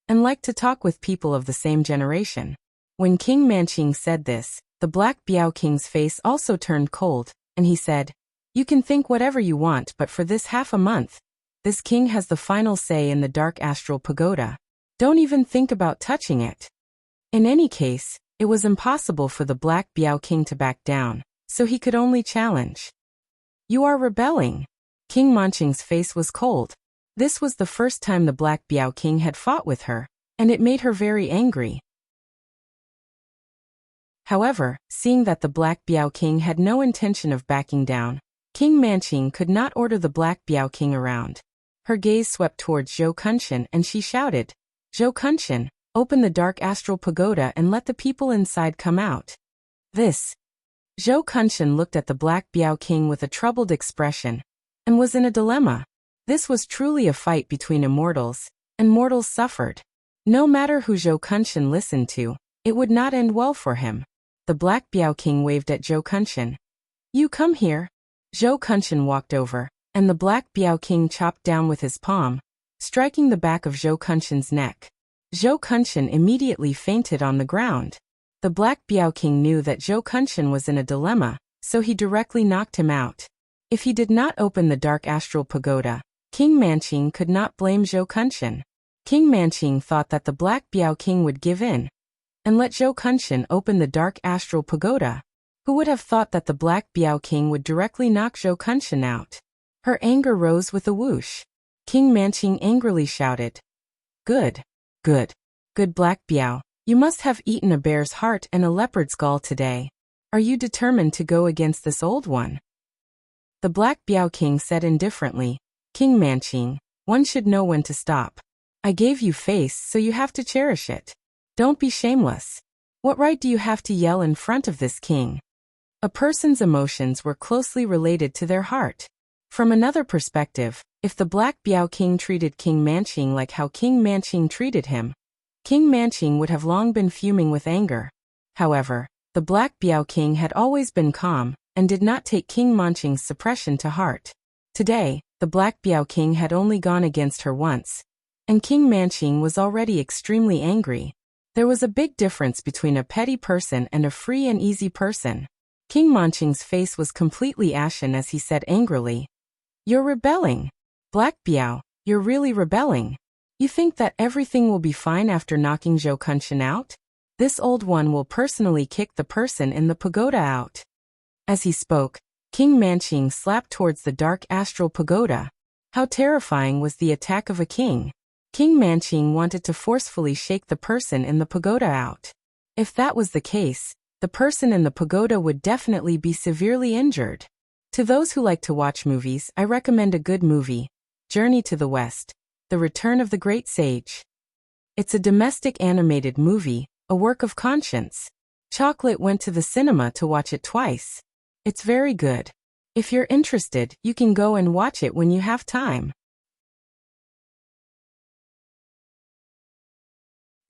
and liked to talk with people of the same generation. When King Manqing said this, the Black Biao King's face also turned cold, and he said, You can think whatever you want, but for this half a month, this king has the final say in the Dark Astral Pagoda. Don't even think about touching it. In any case, it was impossible for the Black Biao King to back down, so he could only challenge. You are rebelling. King Manqing's face was cold. This was the first time the Black Biao King had fought with her, and it made her very angry. However, seeing that the Black Biao King had no intention of backing down, King Manqing could not order the Black Biao King around. Her gaze swept towards Zhou Kunshan and she shouted, Zhou Kunshan, open the Dark Astral Pagoda and let the people inside come out. Zhou Kunshan looked at the Black Biao King with a troubled expression, and was in a dilemma. This was truly a fight between immortals, and mortals suffered. No matter who Zhou Kunshan listened to, it would not end well for him. The Black Biao King waved at Zhou Kunshan. You come here. Zhou Kunshan walked over, and the Black Biao King chopped down with his palm, striking the back of Zhou Kunshan's neck. Zhou Kunshan immediately fainted on the ground. The Black Biao King knew that Zhou Kunshan was in a dilemma, so he directly knocked him out. If he did not open the Dark Astral Pagoda, King Manqing could not blame Zhou Kunshan. King Manqing thought that the Black Biao King would give in and let Zhou Kunshan open the Dark Astral Pagoda. Who would have thought that the Black Biao King would directly knock Zhou Kunshan out? Her anger rose with a whoosh. King Manqing angrily shouted, Good Black Biao, you must have eaten a bear's heart and a leopard's gall today. Are you determined to go against this old one? The Black Biao King said indifferently, King Manqing, one should know when to stop. I gave you face, so you have to cherish it. Don't be shameless. What right do you have to yell in front of this king? A person's emotions were closely related to their heart. From another perspective, if the Black Biao King treated King Manqing like how King Manqing treated him, King Manqing would have long been fuming with anger. However, the Black Biao King had always been calm, and did not take King Manqing's suppression to heart. Today, the Black Biao King had only gone against her once, and King Manqing was already extremely angry. There was a big difference between a petty person and a free and easy person. King Manqing's face was completely ashen as he said angrily, You're rebelling. Black Biao, you're really rebelling. You think that everything will be fine after knocking Zhou Kunshan out? This old one will personally kick the person in the pagoda out. As he spoke, King Manqing slapped towards the Dark Astral Pagoda. How terrifying was the attack of a king! King Manqing wanted to forcefully shake the person in the pagoda out. If that was the case, the person in the pagoda would definitely be severely injured. To those who like to watch movies, I recommend a good movie, Journey to the West, The Return of the Great Sage. It's a domestic animated movie, a work of conscience. Chocolate went to the cinema to watch it twice. It's very good. If you're interested, you can go and watch it when you have time.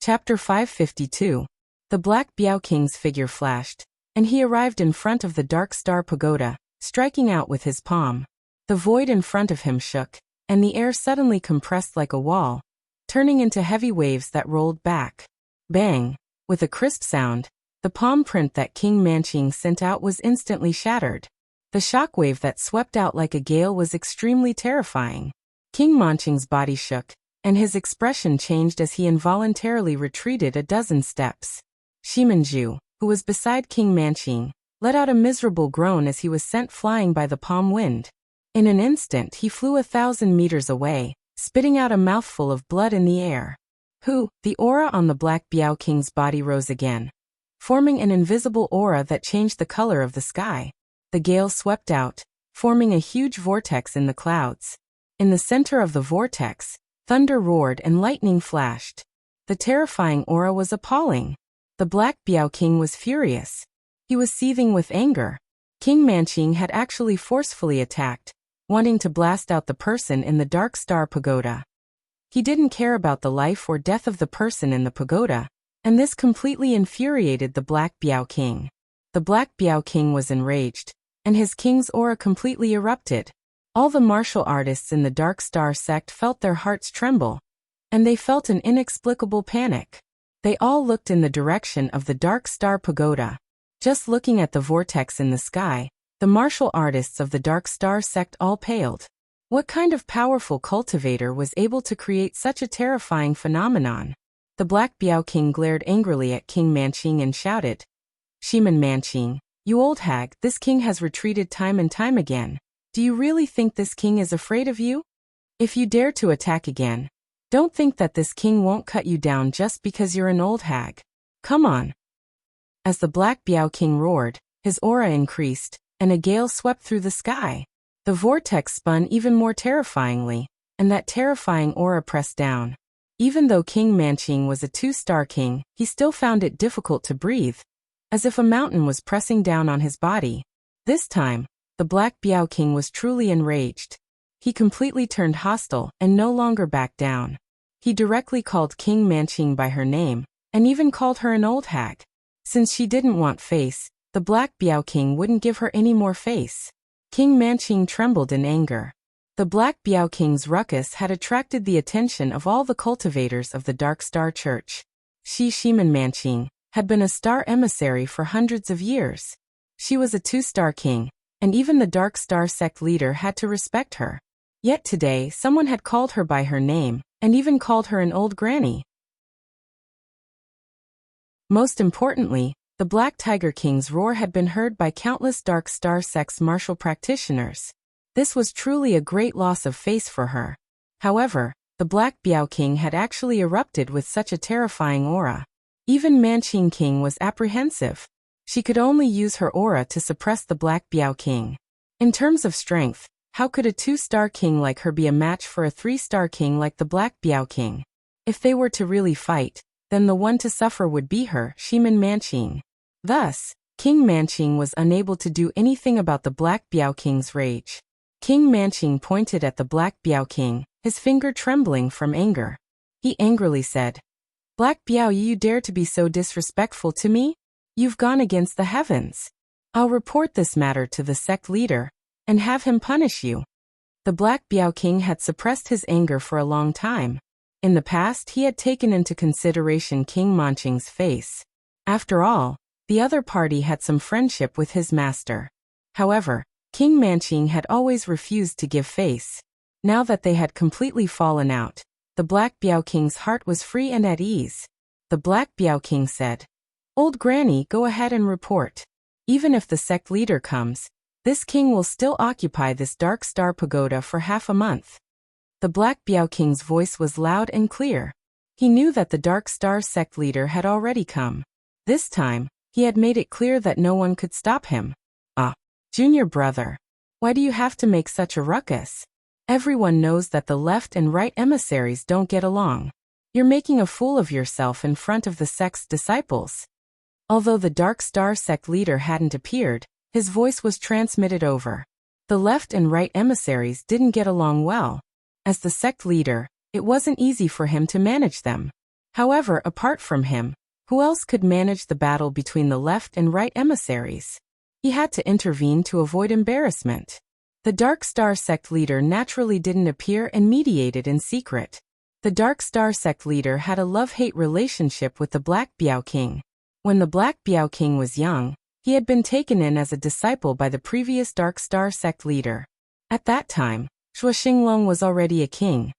Chapter 552. The Black Biao King's figure flashed, and he arrived in front of the Dark Star Pagoda, striking out with his palm. The void in front of him shook, and the air suddenly compressed like a wall, turning into heavy waves that rolled back. Bang! With a crisp sound, the palm print that King Manqing sent out was instantly shattered. The shockwave that swept out like a gale was extremely terrifying. King Manqing's body shook, and his expression changed as he involuntarily retreated a dozen steps. Shimanju, who was beside King Manqing, let out a miserable groan as he was sent flying by the palm wind. In an instant he flew 1,000 meters away, spitting out a mouthful of blood in the air. The aura on the Black Biao King's body rose again. forming an invisible aura that changed the color of the sky. The gale swept out, forming a huge vortex in the clouds. In the center of the vortex, thunder roared and lightning flashed. The terrifying aura was appalling. The Black Biao King was furious. He was seething with anger. King Manching had actually forcefully attacked, wanting to blast out the person in the Dark Star Pagoda. He didn't care about the life or death of the person in the pagoda, and this completely infuriated the Black Biao King. The Black Biao King was enraged, and his king's aura completely erupted. All the martial artists in the Dark Star sect felt their hearts tremble, and they felt an inexplicable panic. They all looked in the direction of the Dark Star Pagoda. Just looking at the vortex in the sky, the martial artists of the Dark Star sect all paled. What kind of powerful cultivator was able to create such a terrifying phenomenon? The Black Biao King glared angrily at King Manching and shouted, "Shiman Manching, you old hag, this king has retreated time and time again. Do you really think this king is afraid of you? If you dare to attack again, don't think that this king won't cut you down just because you're an old hag. Come on." As the Black Biao King roared, his aura increased, and a gale swept through the sky. The vortex spun even more terrifyingly, and that terrifying aura pressed down. Even though King Manching was a 2-star king, he still found it difficult to breathe, as if a mountain was pressing down on his body. This time, the Black Biao King was truly enraged. He completely turned hostile and no longer backed down. He directly called King Manching by her name, and even called her an old hag. Since she didn't want face, the Black Biao King wouldn't give her any more face. King Manching trembled in anger. The Black Biao King's ruckus had attracted the attention of all the cultivators of the Dark Star Church. Shiman Manching had been a star emissary for hundreds of years. She was a 2-star king, and even the Dark Star sect leader had to respect her. Yet today someone had called her by her name, and even called her an old granny. Most importantly, the Black Tiger King's roar had been heard by countless Dark Star sect's martial practitioners. This was truly a great loss of face for her. However, the Black Biao King had actually erupted with such a terrifying aura. Even Manching King was apprehensive. She could only use her aura to suppress the Black Biao King. In terms of strength, how could a 2-star king like her be a match for a 3-star king like the Black Biao King? If they were to really fight, then the one to suffer would be her, Shiman Manching. Thus, King Manching was unable to do anything about the Black Biao King's rage. King Manching pointed at the Black Biao King, his finger trembling from anger. He angrily said, "Black Biao, you dare to be so disrespectful to me? You've gone against the heavens. I'll report this matter to the sect leader, and have him punish you." The Black Biao King had suppressed his anger for a long time. In the past, he had taken into consideration King Manching's face. After all, the other party had some friendship with his master. However, King Manching had always refused to give face. Now that they had completely fallen out, the Black Biao King's heart was free and at ease. The Black Biao King said, "Old Granny, go ahead and report. Even if the sect leader comes, this king will still occupy this Dark Star Pagoda for half a month." The Black Biao King's voice was loud and clear. He knew that the Dark Star sect leader had already come. This time, he had made it clear that no one could stop him. Junior brother, why do you have to make such a ruckus? Everyone knows that the left and right emissaries don't get along. You're making a fool of yourself in front of the sect's disciples." Although the Dark Star sect leader hadn't appeared, his voice was transmitted over. The left and right emissaries didn't get along well. As the sect leader, it wasn't easy for him to manage them. However, apart from him, who else could manage the battle between the left and right emissaries? He had to intervene to avoid embarrassment. The Dark Star sect leader naturally didn't appear and mediated in secret. The Dark Star sect leader had a love-hate relationship with the Black Biao King. When the Black Biao King was young, he had been taken in as a disciple by the previous Dark Star sect leader. At that time, Shuo Xinglong was already a king.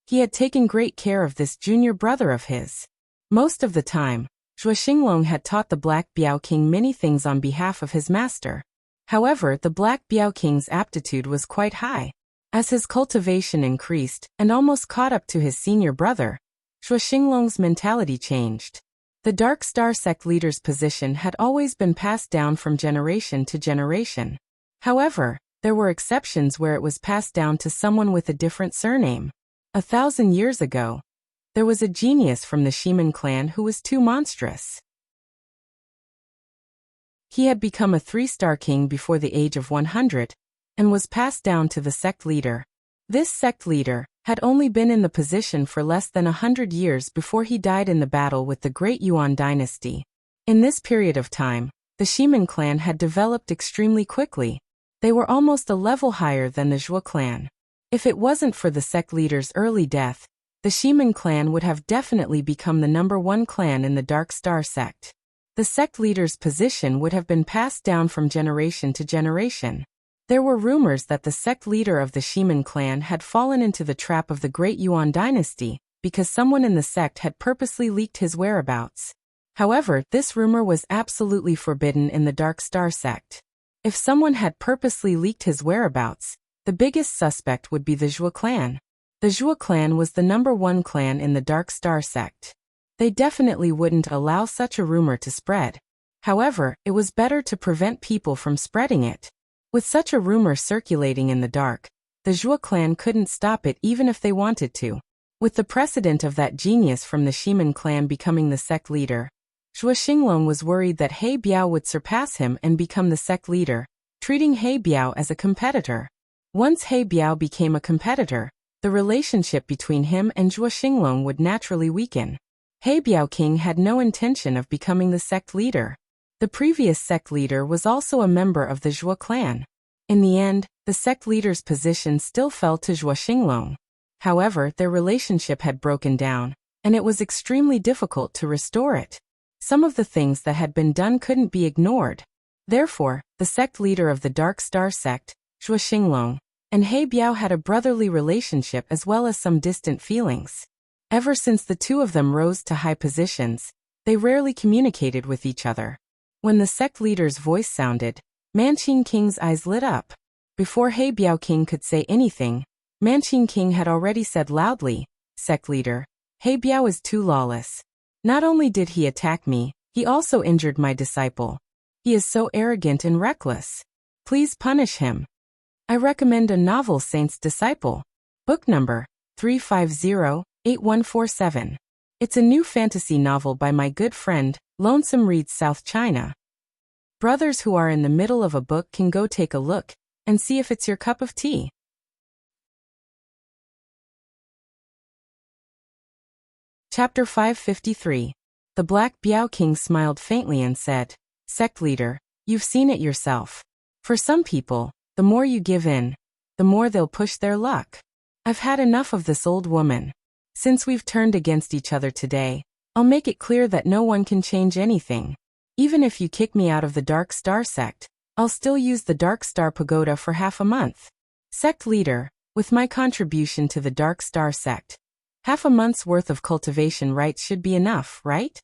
He had taken great care of this junior brother of his. Most of the time, Shuo Xinglong had taught the Black Biao King many things on behalf of his master. However, the Black Biao King's aptitude was quite high. As his cultivation increased and almost caught up to his senior brother, Shuo Xinglong's mentality changed. The Dark Star sect leader's position had always been passed down from generation to generation. However, there were exceptions where it was passed down to someone with a different surname. 1,000 years ago, there was a genius from the Shiman clan who was too monstrous. He had become a 3-star king before the age of 100 and was passed down to the sect leader. This sect leader had only been in the position for less than 100 years before he died in the battle with the Great Yuan dynasty. In this period of time, the Shiman clan had developed extremely quickly. They were almost a level higher than the Zhou clan. If it wasn't for the sect leader's early death, the Shiman clan would have definitely become the #1 clan in the Dark Star sect. The sect leader's position would have been passed down from generation to generation. There were rumors that the sect leader of the Shiman clan had fallen into the trap of the Great Yuan dynasty because someone in the sect had purposely leaked his whereabouts. However, this rumor was absolutely forbidden in the Dark Star sect. If someone had purposely leaked his whereabouts, the biggest suspect would be the Zhou clan. The Zhou clan was the #1 clan in the Dark Star sect. They definitely wouldn't allow such a rumor to spread. However, it was better to prevent people from spreading it. With such a rumor circulating in the dark, the Zhou clan couldn't stop it even if they wanted to. With the precedent of that genius from the Shiman clan becoming the sect leader, Zhou Xinglong was worried that He Biao would surpass him and become the sect leader, treating He Biao as a competitor. Once He Biao became a competitor, the relationship between him and Zhou Xinglong would naturally weaken. He Biao King had no intention of becoming the sect leader. The previous sect leader was also a member of the Zhou clan. In the end, the sect leader's position still fell to Zhou Xinglong. However, their relationship had broken down, and it was extremely difficult to restore it. Some of the things that had been done couldn't be ignored. Therefore, the sect leader of the Dark Star sect, Zhou Xinglong, and He Biao had a brotherly relationship as well as some distant feelings. Ever since the two of them rose to high positions, they rarely communicated with each other. When the sect leader's voice sounded, Manqing King's eyes lit up. Before He Biao King could say anything, Manqing King had already said loudly, "Sect leader, He Biao is too lawless. Not only did he attack me, he also injured my disciple. He is so arrogant and reckless. Please punish him." I recommend a novel Saint's Disciple. Book number 350-8147. It's a new fantasy novel by my good friend, Lonesome Reads South China. Brothers who are in the middle of a book can go take a look and see if it's your cup of tea. Chapter 553. The Black Biao King smiled faintly and said, "Sect leader, you've seen it yourself. For some people, the more you give in, the more they'll push their luck. I've had enough of this old woman. Since we've turned against each other today, I'll make it clear that no one can change anything. Even if you kick me out of the Dark Star sect, I'll still use the Dark Star Pagoda for half a month. Sect leader, with my contribution to the Dark Star sect, half a month's worth of cultivation rights should be enough, right?"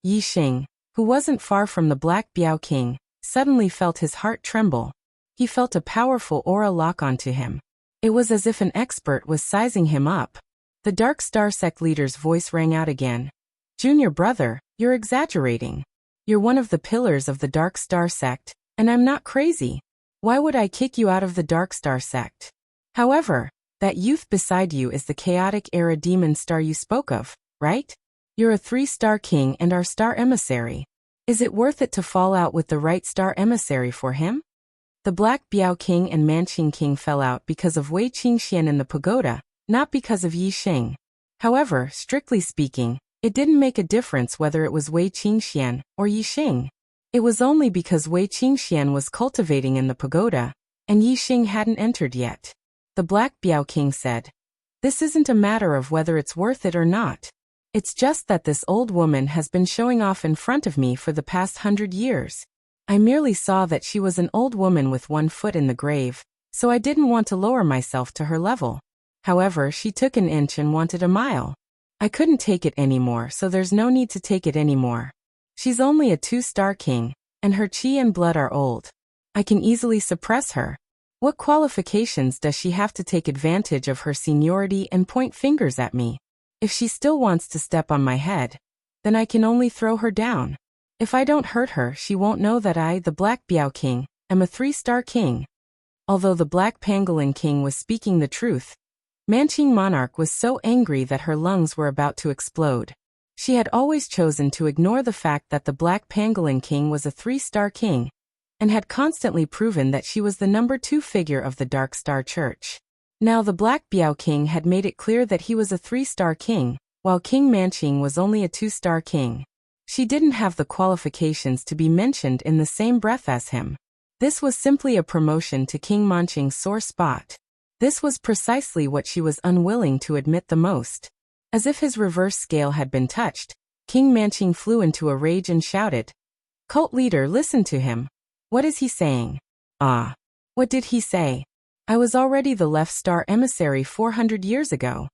Yi Xing, who wasn't far from the Black Biao King, suddenly felt his heart tremble. He felt a powerful aura lock onto him. It was as if an expert was sizing him up. The Dark Star sect leader's voice rang out again. "Junior brother, you're exaggerating. You're one of the pillars of the Dark Star sect, and I'm not crazy. Why would I kick you out of the Dark Star sect? However, that youth beside you is the chaotic era demon star you spoke of, right? You're a 3-star king and our star emissary. Is it worth it to fall out with the right star emissary for him?" The Black Biao King and Manqing King fell out because of Wei Qingxian in the pagoda, not because of Yi Xing. However, strictly speaking, it didn't make a difference whether it was Wei Qingxian or Yi Xing. It was only because Wei Qingxian was cultivating in the pagoda, and Yi Xing hadn't entered yet. The Black Biao King said, "This isn't a matter of whether it's worth it or not. It's just that this old woman has been showing off in front of me for the past 100 years. I merely saw that she was an old woman with one foot in the grave, so I didn't want to lower myself to her level. However, she took an inch and wanted a mile. I couldn't take it anymore, so there's no need to take it anymore. She's only a 2-star king, and her chi and blood are old. I can easily suppress her. What qualifications does she have to take advantage of her seniority and point fingers at me? If she still wants to step on my head, then I can only throw her down. If I don't hurt her, she won't know that I, the Black Biao King, am a 3-star king. Although the Black Pangolin King was speaking the truth, Manching Monarch was so angry that her lungs were about to explode. She had always chosen to ignore the fact that the Black Pangolin King was a 3-star king, and had constantly proven that she was the number 2 figure of the Dark Star Church. Now the Black Biao King had made it clear that he was a 3-star king, while King Manching was only a 2-star king. She didn't have the qualifications to be mentioned in the same breath as him. This was simply a promotion to King Manching's sore spot. This was precisely what she was unwilling to admit the most. As if his reverse scale had been touched, King Manching flew into a rage and shouted, "Cult leader, listen to him. What is he saying?" "Ah. What did he say? I was already the left star emissary 400 years ago.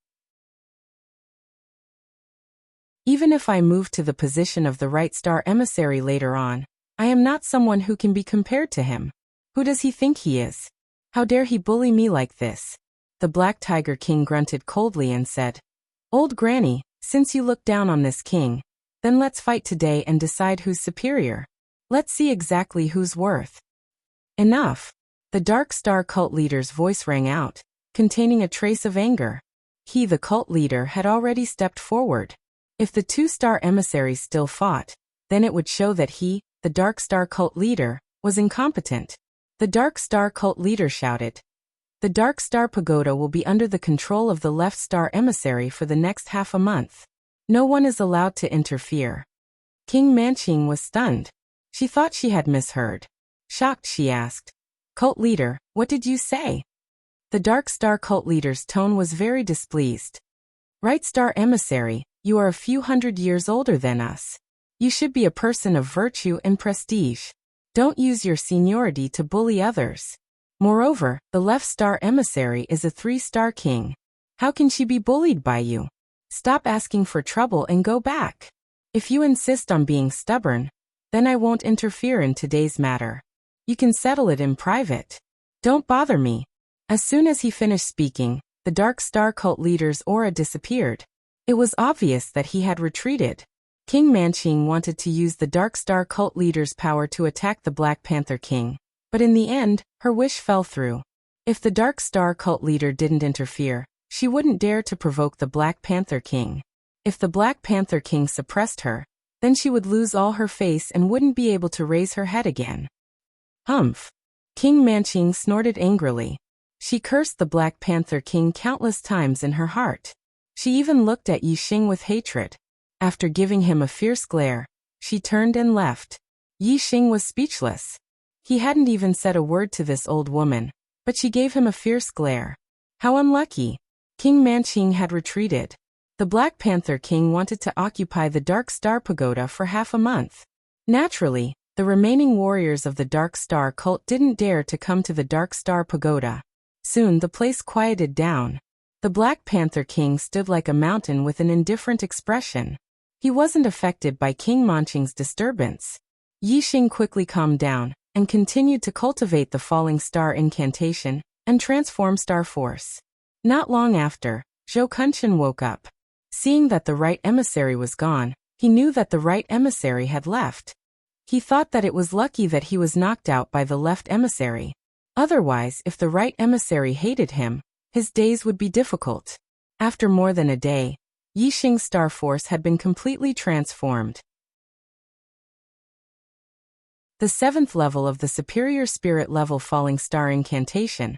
Even if I move to the position of the right star emissary later on, I am not someone who can be compared to him. Who does he think he is? How dare he bully me like this?" The Black Tiger King grunted coldly and said, "Old Granny, since you look down on this king, then let's fight today and decide who's superior. Let's see exactly who's worth." "Enough." The Dark Star cult leader's voice rang out, containing a trace of anger. He, the cult leader, had already stepped forward. If the 2-star emissaries still fought, then it would show that he, the Dark Star cult leader, was incompetent. The Dark Star cult leader shouted, "The Dark Star Pagoda will be under the control of the Left Star emissary for the next half a month. No one is allowed to interfere." King Manching was stunned. She thought she had misheard. Shocked, she asked, "Cult leader, what did you say?" The Dark Star cult leader's tone was very displeased. "Right Star emissary, you are a few hundred years older than us. You should be a person of virtue and prestige. Don't use your seniority to bully others. Moreover, the Left Star emissary is a 3-star king. How can she be bullied by you? Stop asking for trouble and go back. If you insist on being stubborn, then I won't interfere in today's matter. You can settle it in private. Don't bother me." As soon as he finished speaking, the Dark Star cult leader's aura disappeared. It was obvious that he had retreated. King Manching wanted to use the Dark Star cult leader's power to attack the Black Panther King, but in the end, her wish fell through. If the Dark Star cult leader didn't interfere, she wouldn't dare to provoke the Black Panther King. If the Black Panther King suppressed her, then she would lose all her face and wouldn't be able to raise her head again. Humph! King Manching snorted angrily. She cursed the Black Panther King countless times in her heart. She even looked at Yi Xing with hatred. After giving him a fierce glare, she turned and left. Yi Xing was speechless. He hadn't even said a word to this old woman, but she gave him a fierce glare. How unlucky! King Manching had retreated. The Black Panther King wanted to occupy the Dark Star Pagoda for half a month. Naturally, the remaining warriors of the Dark Star cult didn't dare to come to the Dark Star Pagoda. Soon the place quieted down. The Black Panther King stood like a mountain with an indifferent expression. He wasn't affected by King Manching's disturbance. Yi Xing quickly calmed down and continued to cultivate the Falling Star incantation and transform Star Force. Not long after, Zhou Kunshan woke up. Seeing that the right emissary was gone, he knew that the right emissary had left. He thought that it was lucky that he was knocked out by the left emissary. Otherwise, if the right emissary hated him, his days would be difficult. After more than a day, Yi Xing's Star Force had been completely transformed. The 7th level of the Superior Spirit level Falling Star incantation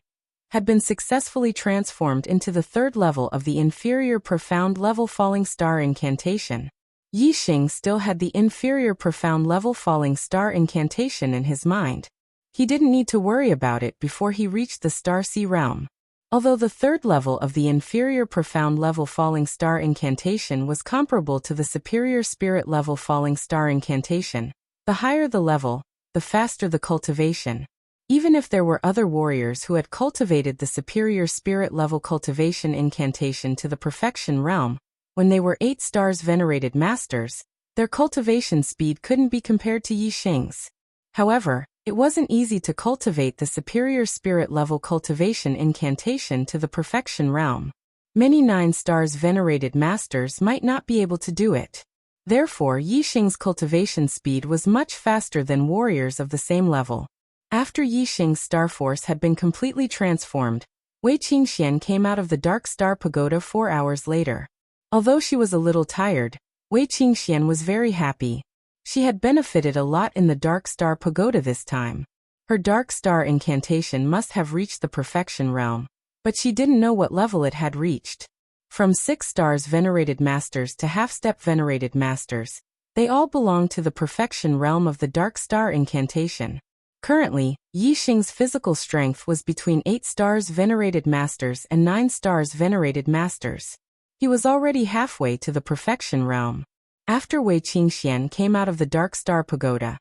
had been successfully transformed into the 3rd level of the Inferior Profound level Falling Star incantation. Yi Xing still had the Inferior Profound level Falling Star incantation in his mind. He didn't need to worry about it before he reached the Star Sea realm. Although the 3rd level of the Inferior Profound level Falling Star incantation was comparable to the Superior Spirit level Falling Star incantation, the higher the level, the faster the cultivation. Even if there were other warriors who had cultivated the Superior Spirit level cultivation incantation to the Perfection realm, when they were 8 stars venerated masters, their cultivation speed couldn't be compared to Yi Xing's. However, it wasn't easy to cultivate the Superior Spirit level cultivation incantation to the Perfection realm. Many 9 stars venerated masters might not be able to do it. Therefore, Yixing's cultivation speed was much faster than warriors of the same level. After Yixing's star force had been completely transformed, Wei Qingxian came out of the Dark Star Pagoda 4 hours later. Although she was a little tired, Wei Qingxian was very happy. She had benefited a lot in the Dark Star Pagoda this time. Her Dark Star incantation must have reached the perfection realm, but she didn't know what level it had reached. From 6 stars venerated masters to half-step venerated masters, they all belonged to the perfection realm of the Dark Star incantation. Currently, Yixing's physical strength was between 8 stars venerated masters and 9 stars venerated masters. He was already halfway to the perfection realm. After Wei Qingxian came out of the Dark Star Pagoda,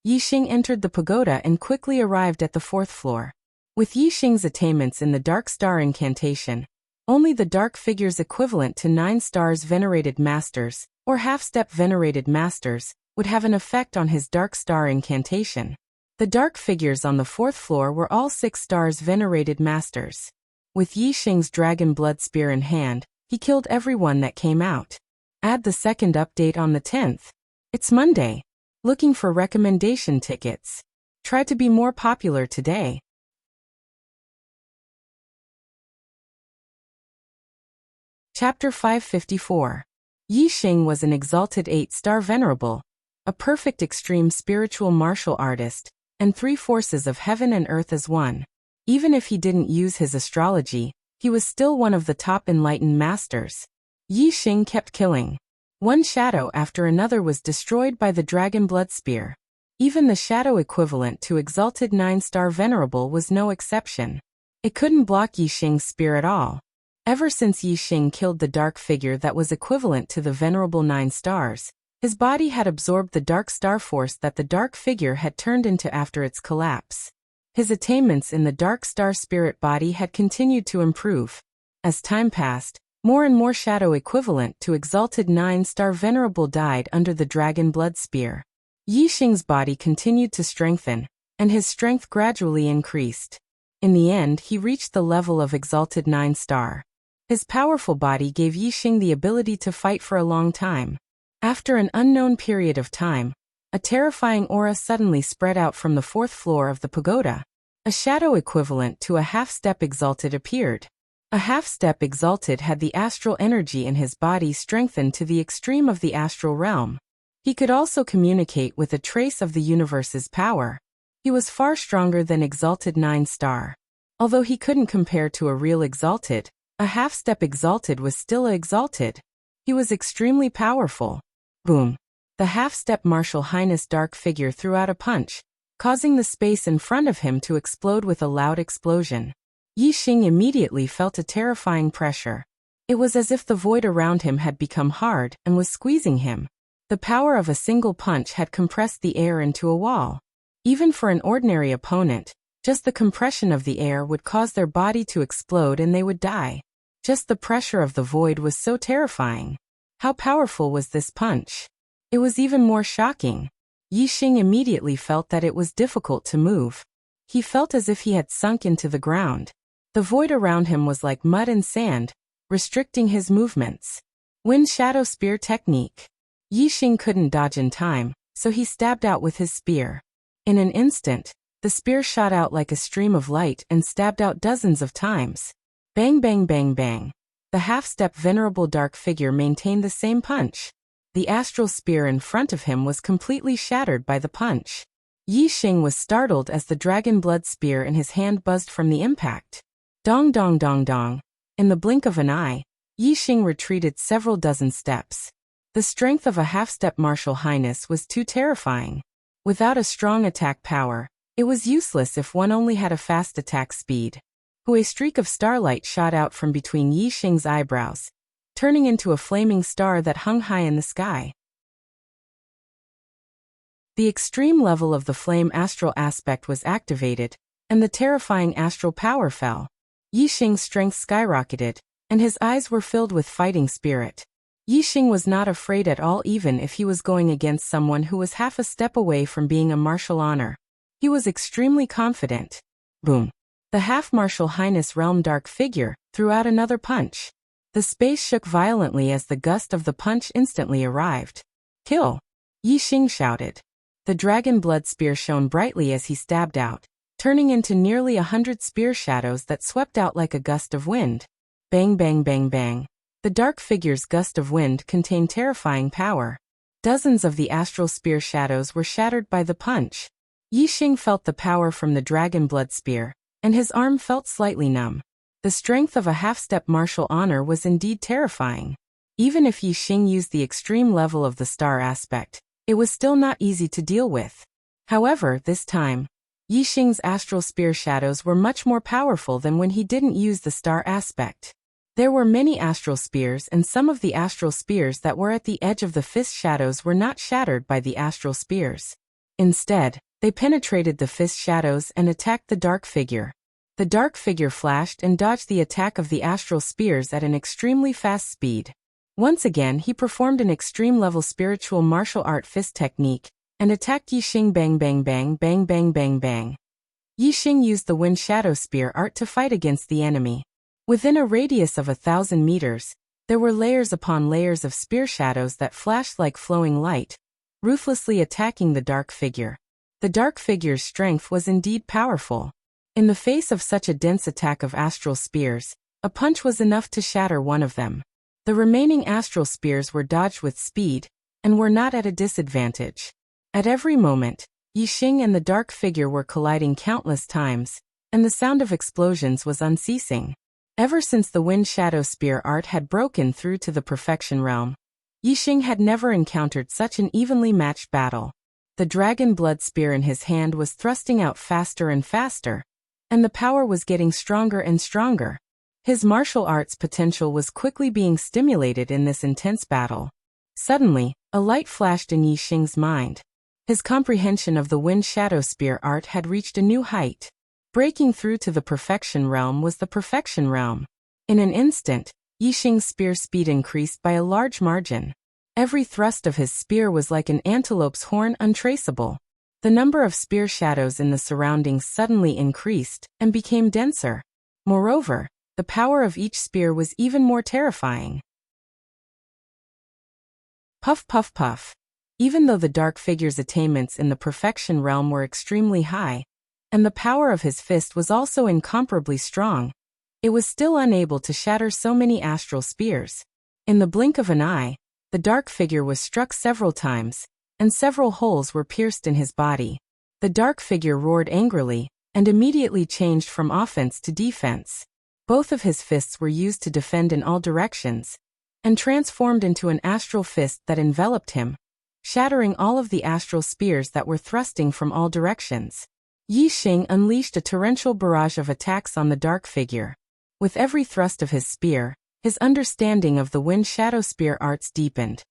Yixing entered the pagoda and quickly arrived at the 4th floor. With Yixing's attainments in the Dark Star incantation, only the dark figures equivalent to 9 stars venerated masters, or half-step venerated masters, would have an effect on his Dark Star incantation. The dark figures on the 4th floor were all 6 stars venerated masters. With Yixing's dragon blood spear in hand, he killed everyone that came out. Add the second update on the 10th. It's Monday. Looking for recommendation tickets. Try to be more popular today. Chapter 554. Yixing was an exalted 8-star venerable, a perfect extreme spiritual martial artist, and 3 forces of heaven and earth as one. Even if he didn't use his astrology, he was still one of the top enlightened masters. Yixing kept killing. One shadow after another was destroyed by the dragon blood spear. Even the shadow equivalent to exalted 9-star venerable was no exception. It couldn't block Yixing's spear at all. Ever since Yixing killed the dark figure that was equivalent to the venerable 9 stars, his body had absorbed the dark star force that the dark figure had turned into after its collapse. His attainments in the dark star spirit body had continued to improve. As time passed, more and more shadow equivalent to exalted 9-star venerable died under the dragon blood spear. Yixing's body continued to strengthen, and his strength gradually increased. In the end, he reached the level of exalted 9-star. His powerful body gave Yixing the ability to fight for a long time. After an unknown period of time, a terrifying aura suddenly spread out from the 4th floor of the pagoda. A shadow equivalent to a half-step exalted appeared. A half-step exalted had the astral energy in his body strengthened to the extreme of the astral realm. He could also communicate with a trace of the universe's power. He was far stronger than exalted 9-star. Although he couldn't compare to a real exalted, a half-step exalted was still a exalted. He was extremely powerful. Boom. The half-step Martial Highness dark figure threw out a punch, causing the space in front of him to explode with a loud explosion. Yixing immediately felt a terrifying pressure. It was as if the void around him had become hard and was squeezing him. The power of a single punch had compressed the air into a wall. Even for an ordinary opponent, just the compression of the air would cause their body to explode and they would die. Just the pressure of the void was so terrifying. How powerful was this punch? It was even more shocking. Yixing immediately felt that it was difficult to move. He felt as if he had sunk into the ground. The void around him was like mud and sand, restricting his movements. Wind Shadow Spear Technique. Yixing couldn't dodge in time, so he stabbed out with his spear. In an instant, the spear shot out like a stream of light and stabbed out dozens of times. Bang bang bang bang. The half-step venerable dark figure maintained the same punch. The astral spear in front of him was completely shattered by the punch. Yixing was startled as the dragon blood spear in his hand buzzed from the impact. Dong dong dong dong. In the blink of an eye, Yixing retreated several dozen steps. The strength of a half-step Martial Highness was too terrifying. Without a strong attack power, it was useless if one only had a fast attack speed. A streak of starlight shot out from between Yixing's eyebrows, turning into a flaming star that hung high in the sky. The extreme level of the flame astral aspect was activated, and the terrifying astral power fell. Yixing's strength skyrocketed, and his eyes were filled with fighting spirit. Yixing was not afraid at all even if he was going against someone who was half a step away from being a martial honor. He was extremely confident. Boom. The half-Martial Highness realm dark figure threw out another punch. The space shook violently as the gust of the punch instantly arrived. Kill! Yi Xing shouted. The dragon blood spear shone brightly as he stabbed out, turning into nearly 100 spear shadows that swept out like a gust of wind. Bang bang bang bang. The dark figure's gust of wind contained terrifying power. Dozens of the astral spear shadows were shattered by the punch. Yi Xing felt the power from the dragon blood spear, and his arm felt slightly numb. The strength of a half-step martial honor was indeed terrifying. Even if Yi Xing used the extreme level of the star aspect, it was still not easy to deal with. However, this time, Yi Xing's astral spear shadows were much more powerful than when he didn't use the star aspect. There were many astral spears, and some of the astral spears that were at the edge of the fist shadows were not shattered by the astral spears. Instead, they penetrated the fist shadows and attacked the dark figure. The dark figure flashed and dodged the attack of the astral spears at an extremely fast speed. Once again, he performed an extreme-level spiritual martial art fist technique and attacked Yi Xing. Bang bang bang bang bang bang bang. Yi Xing used the wind shadow spear art to fight against the enemy. Within a radius of 1,000 meters, there were layers upon layers of spear shadows that flashed like flowing light, ruthlessly attacking the dark figure. The dark figure's strength was indeed powerful. In the face of such a dense attack of astral spears, a punch was enough to shatter one of them. The remaining astral spears were dodged with speed, and were not at a disadvantage. At every moment, Yi Xing and the dark figure were colliding countless times, and the sound of explosions was unceasing. Ever since the wind shadow spear art had broken through to the perfection realm, Yi Xing had never encountered such an evenly matched battle. The dragon blood spear in his hand was thrusting out faster and faster, and the power was getting stronger and stronger. His martial arts potential was quickly being stimulated in this intense battle. Suddenly, a light flashed in Yi Xing's mind. His comprehension of the wind shadow spear art had reached a new height. Breaking through to the perfection realm was the perfection realm. In an instant, Yi Xing's spear speed increased by a large margin. Every thrust of his spear was like an antelope's horn, untraceable. The number of spear shadows in the surroundings suddenly increased and became denser. Moreover, the power of each spear was even more terrifying. Puff puff puff. Even though the dark figure's attainments in the perfection realm were extremely high, and the power of his fist was also incomparably strong, it was still unable to shatter so many astral spears. In the blink of an eye, the dark figure was struck several times, and several holes were pierced in his body. The dark figure roared angrily, and immediately changed from offense to defense. Both of his fists were used to defend in all directions, and transformed into an astral fist that enveloped him, shattering all of the astral spears that were thrusting from all directions. Yi Xing unleashed a torrential barrage of attacks on the dark figure. With every thrust of his spear, his understanding of the wind shadow spear arts deepened.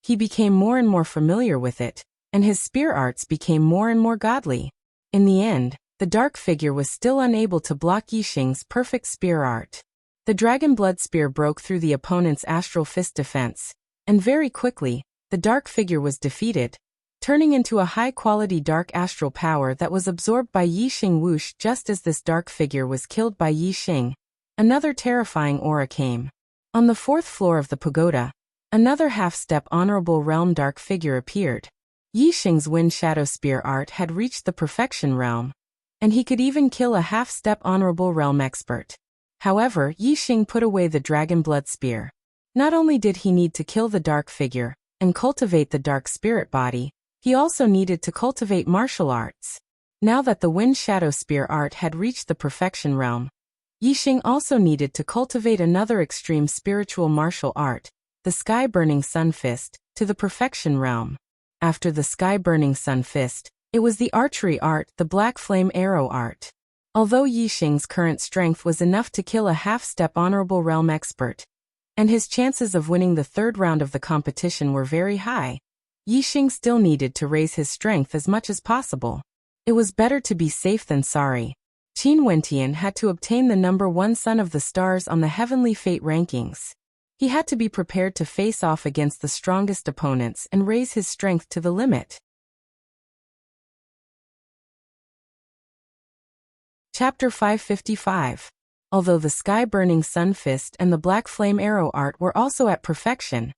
He became more and more familiar with it, and his spear arts became more and more godly. In the end, the dark figure was still unable to block Yi Xing's perfect spear art. The dragon blood spear broke through the opponent's astral fist defense, and very quickly, the dark figure was defeated, turning into a high-quality dark astral power that was absorbed by Yi Xing. Whoosh! Just as this dark figure was killed by Yi Xing, another terrifying aura came. On the 4th floor of the pagoda, another half-step honorable realm dark figure appeared. Yi Xing's wind shadow spear art had reached the perfection realm, and he could even kill a half-step honorable realm expert. However, Yi Xing put away the dragon blood spear. Not only did he need to kill the dark figure and cultivate the dark spirit body, he also needed to cultivate martial arts. Now that the wind shadow spear art had reached the perfection realm, Yi Xing also needed to cultivate another extreme spiritual martial art, the sky-burning sun fist, to the perfection realm. After the sky-burning sun fist, it was the archery art, the black flame arrow art. Although Yi Xing's current strength was enough to kill a half-step honorable realm expert, and his chances of winning the 3rd round of the competition were very high, Yi Xing still needed to raise his strength as much as possible. It was better to be safe than sorry. Qin Wentian had to obtain the number 1 son of the stars on the heavenly fate rankings. He had to be prepared to face off against the strongest opponents and raise his strength to the limit. Chapter 555. Although the sky-burning sun fist and the black flame arrow art were also at perfection,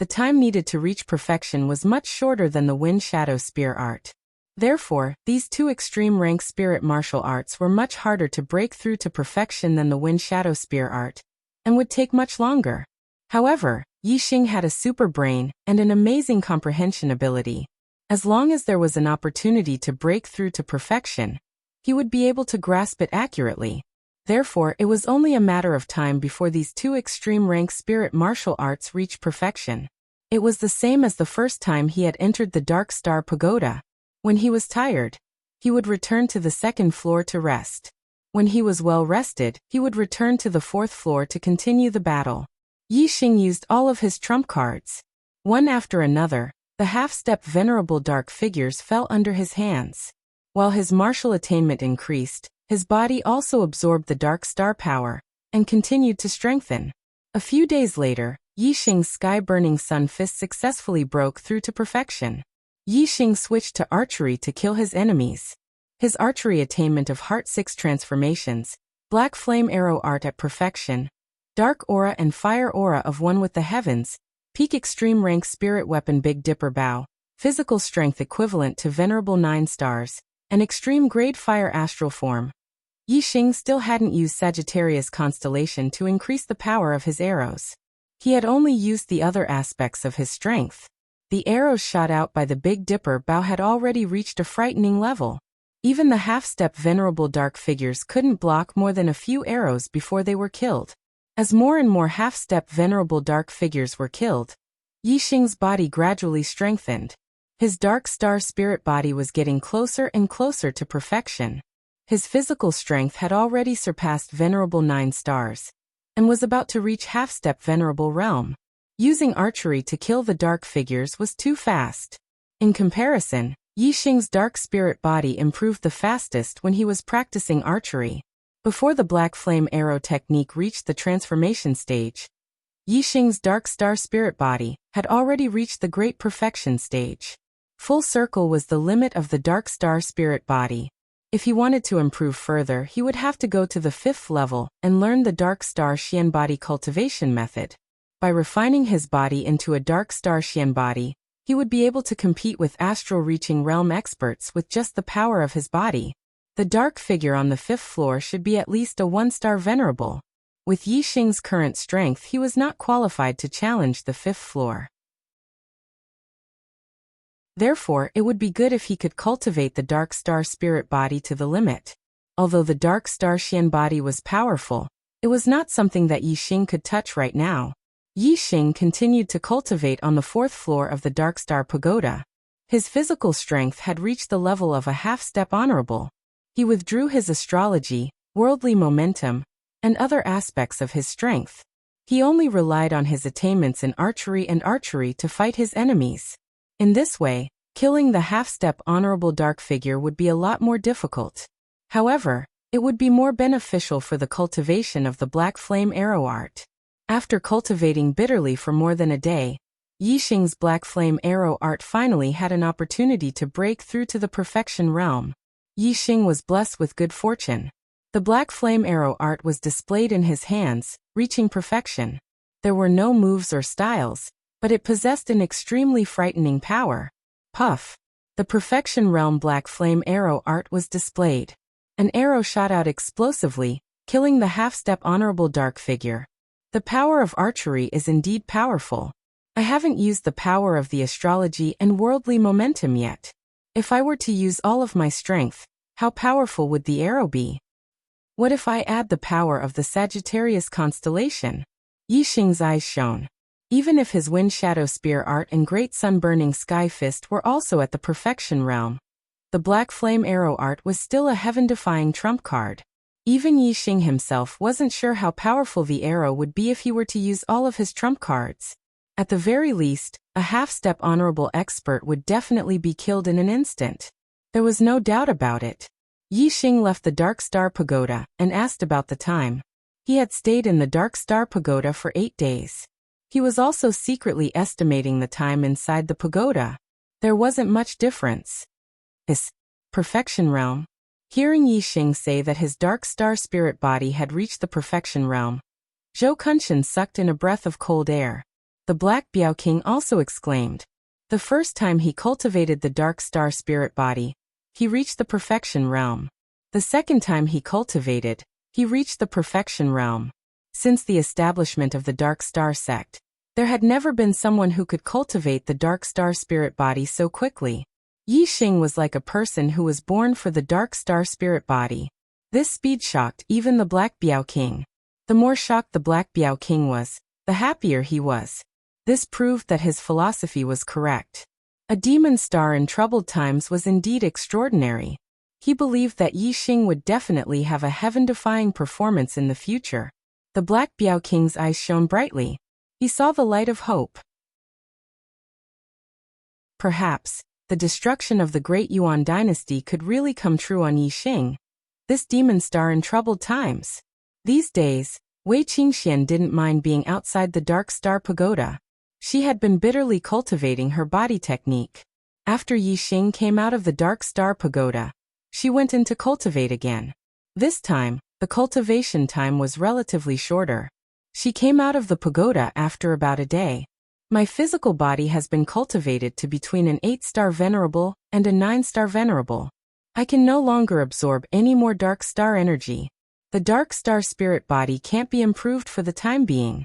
the time needed to reach perfection was much shorter than the Wind Shadow Spear art. Therefore, these two extreme rank spirit martial arts were much harder to break through to perfection than the Wind Shadow Spear art, and would take much longer. However, Yixing had a super brain and an amazing comprehension ability. As long as there was an opportunity to break through to perfection, he would be able to grasp it accurately. Therefore, it was only a matter of time before these two extreme rank spirit martial arts reached perfection. It was the same as the first time he had entered the Dark Star Pagoda. When he was tired, he would return to the second floor to rest. When he was well rested, he would return to the fourth floor to continue the battle. Yixing used all of his trump cards. One after another, the half-step venerable dark figures fell under his hands. While his martial attainment increased, his body also absorbed the dark star power and continued to strengthen. A few days later, Yixing's sky-burning sun fist successfully broke through to perfection. Yixing switched to archery to kill his enemies. His archery attainment of Heart 6 transformations, Black Flame Arrow art at perfection, Dark Aura and Fire Aura of One with the Heavens, Peak Extreme Rank Spirit Weapon Big Dipper Bow, Physical Strength equivalent to Venerable 9 stars, and Extreme Grade Fire Astral Form. Yixing still hadn't used Sagittarius constellation to increase the power of his arrows. He had only used the other aspects of his strength. The arrows shot out by the Big Dipper bow had already reached a frightening level. Even the half-step venerable dark figures couldn't block more than a few arrows before they were killed. As more and more half-step venerable dark figures were killed, Yixing's body gradually strengthened. His dark star spirit body was getting closer and closer to perfection. His physical strength had already surpassed Venerable 9 stars, and was about to reach half-step Venerable realm. Using archery to kill the dark figures was too fast. In comparison, Yixing's dark spirit body improved the fastest when he was practicing archery. Before the Black Flame Arrow technique reached the transformation stage, Yixing's dark star spirit body had already reached the Great Perfection stage. Full circle was the limit of the dark star spirit body. If he wanted to improve further, he would have to go to the 5th level and learn the Dark Star Xian body cultivation method. By refining his body into a Dark Star Xian body, he would be able to compete with astral-reaching realm experts with just the power of his body. The dark figure on the 5th floor should be at least a 1-star venerable. With Yixing's current strength, he was not qualified to challenge the 5th floor. Therefore, it would be good if he could cultivate the Dark Star Spirit body to the limit. Although the Dark Star Xian body was powerful, it was not something that Yixing could touch right now. Yixing continued to cultivate on the 4th floor of the Dark Star Pagoda. His physical strength had reached the level of a half-step honorable. He withdrew his astrology, worldly momentum, and other aspects of his strength. He only relied on his attainments in archery to fight his enemies. In this way, killing the half-step honorable dark figure would be a lot more difficult. However, it would be more beneficial for the cultivation of the Black Flame Arrow art. After cultivating bitterly for more than a day, Yixing's Black Flame Arrow art finally had an opportunity to break through to the perfection realm. Yixing was blessed with good fortune. The Black Flame Arrow art was displayed in his hands, reaching perfection. There were no moves or styles, but it possessed an extremely frightening power. Puff! The Perfection Realm Black Flame Arrow art was displayed. An arrow shot out explosively, killing the half-step honorable dark figure. The power of archery is indeed powerful. I haven't used the power of the astrology and worldly momentum yet. If I were to use all of my strength, how powerful would the arrow be? What if I add the power of the Sagittarius constellation? Yixing's eyes shone. Even if his Wind Shadow Spear art and Great Sun Burning Sky Fist were also at the perfection realm, the Black Flame Arrow art was still a heaven-defying trump card. Even Yixing himself wasn't sure how powerful the arrow would be if he were to use all of his trump cards. At the very least, a half-step honorable expert would definitely be killed in an instant. There was no doubt about it. Yixing left the Dark Star Pagoda and asked about the time. He had stayed in the Dark Star Pagoda for 8 days. He was also secretly estimating the time inside the pagoda. There wasn't much difference. His perfection realm. Hearing Yixing say that his dark star spirit body had reached the perfection realm, Zhou Kunshan sucked in a breath of cold air. The Black Biao King also exclaimed. The first time he cultivated the dark star spirit body, he reached the perfection realm. The second time he cultivated, he reached the perfection realm. Since the establishment of the Dark Star sect, there had never been someone who could cultivate the dark star spirit body so quickly. Yi Xing was like a person who was born for the dark star spirit body. This speed shocked even the Black Biao King. The more shocked the Black Biao King was, the happier he was. This proved that his philosophy was correct. A demon star in troubled times was indeed extraordinary. He believed that Yi Xing would definitely have a heaven-defying performance in the future. The Black Biao King's eyes shone brightly. He saw the light of hope. Perhaps, the destruction of the Great Yuan dynasty could really come true on Yi Xing, this demon star in troubled times. These days, Wei Qingxian didn't mind being outside the Dark Star Pagoda. She had been bitterly cultivating her body technique. After Yi Xing came out of the Dark Star Pagoda, she went in to cultivate again. This time, the cultivation time was relatively shorter. She came out of the pagoda after about a day. My physical body has been cultivated to between an 8-star venerable and a 9-star venerable. I can no longer absorb any more dark star energy. The dark star spirit body can't be improved for the time being.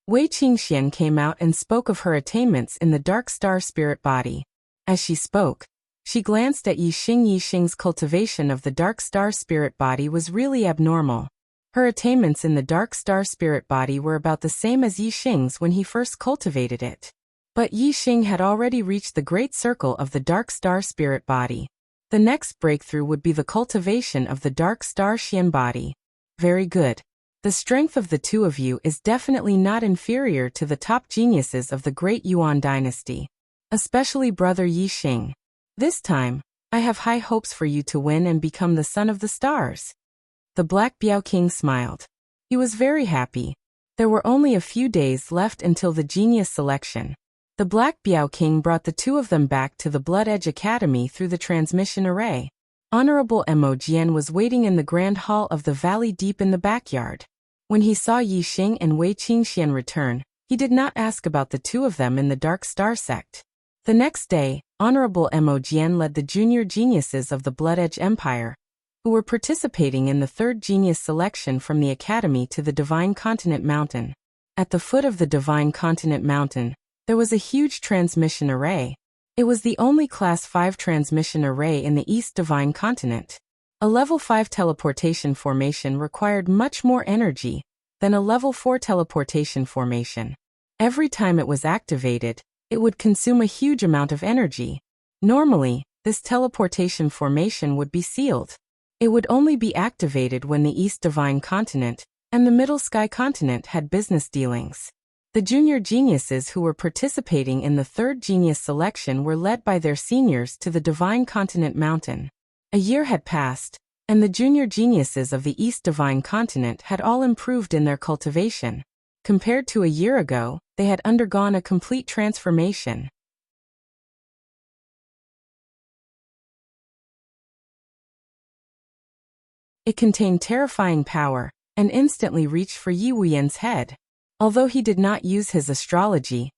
Wei Qingxian came out and spoke of her attainments in the dark star spirit body. As she spoke, she glanced at Yi Xing. Yi Xing's cultivation of the dark star spirit body was really abnormal. Her attainments in the dark star spirit body were about the same as Yi Xing's when he first cultivated it. But Yi Xing had already reached the great circle of the dark star spirit body. The next breakthrough would be the cultivation of the dark star Xian body. Very good. The strength of the two of you is definitely not inferior to the top geniuses of the Great Yuan dynasty. Especially brother Yi Xing. This time, I have high hopes for you to win and become the son of the stars. The Black Biao King smiled. He was very happy. There were only a few days left until the genius selection. The Black Biao King brought the two of them back to the Blood Edge Academy through the transmission array. Honorable Mo Jian was waiting in the grand hall of the valley deep in the backyard. When he saw Yi Xing and Wei Qingxian return, he did not ask about the two of them in the Dark Star sect. The next day, Honorable Mo Jian led the junior geniuses of the Blood Edge Empire, who were participating in the third genius selection from the Academy to the Divine Continent Mountain. At the foot of the Divine Continent Mountain, there was a huge transmission array. It was the only Class 5 transmission array in the East Divine Continent. A Level 5 teleportation formation required much more energy than a Level 4 teleportation formation. Every time it was activated, it would consume a huge amount of energy. Normally, this teleportation formation would be sealed. It would only be activated when the East Divine Continent and the Middle Sky Continent had business dealings. The junior geniuses who were participating in the third genius selection were led by their seniors to the Divine Continent Mountain. A year had passed, and the junior geniuses of the East Divine Continent had all improved in their cultivation. Compared to a year ago, they had undergone a complete transformation. It contained terrifying power, and instantly reached for Yi Wuyan's head. Although he did not use his astrology,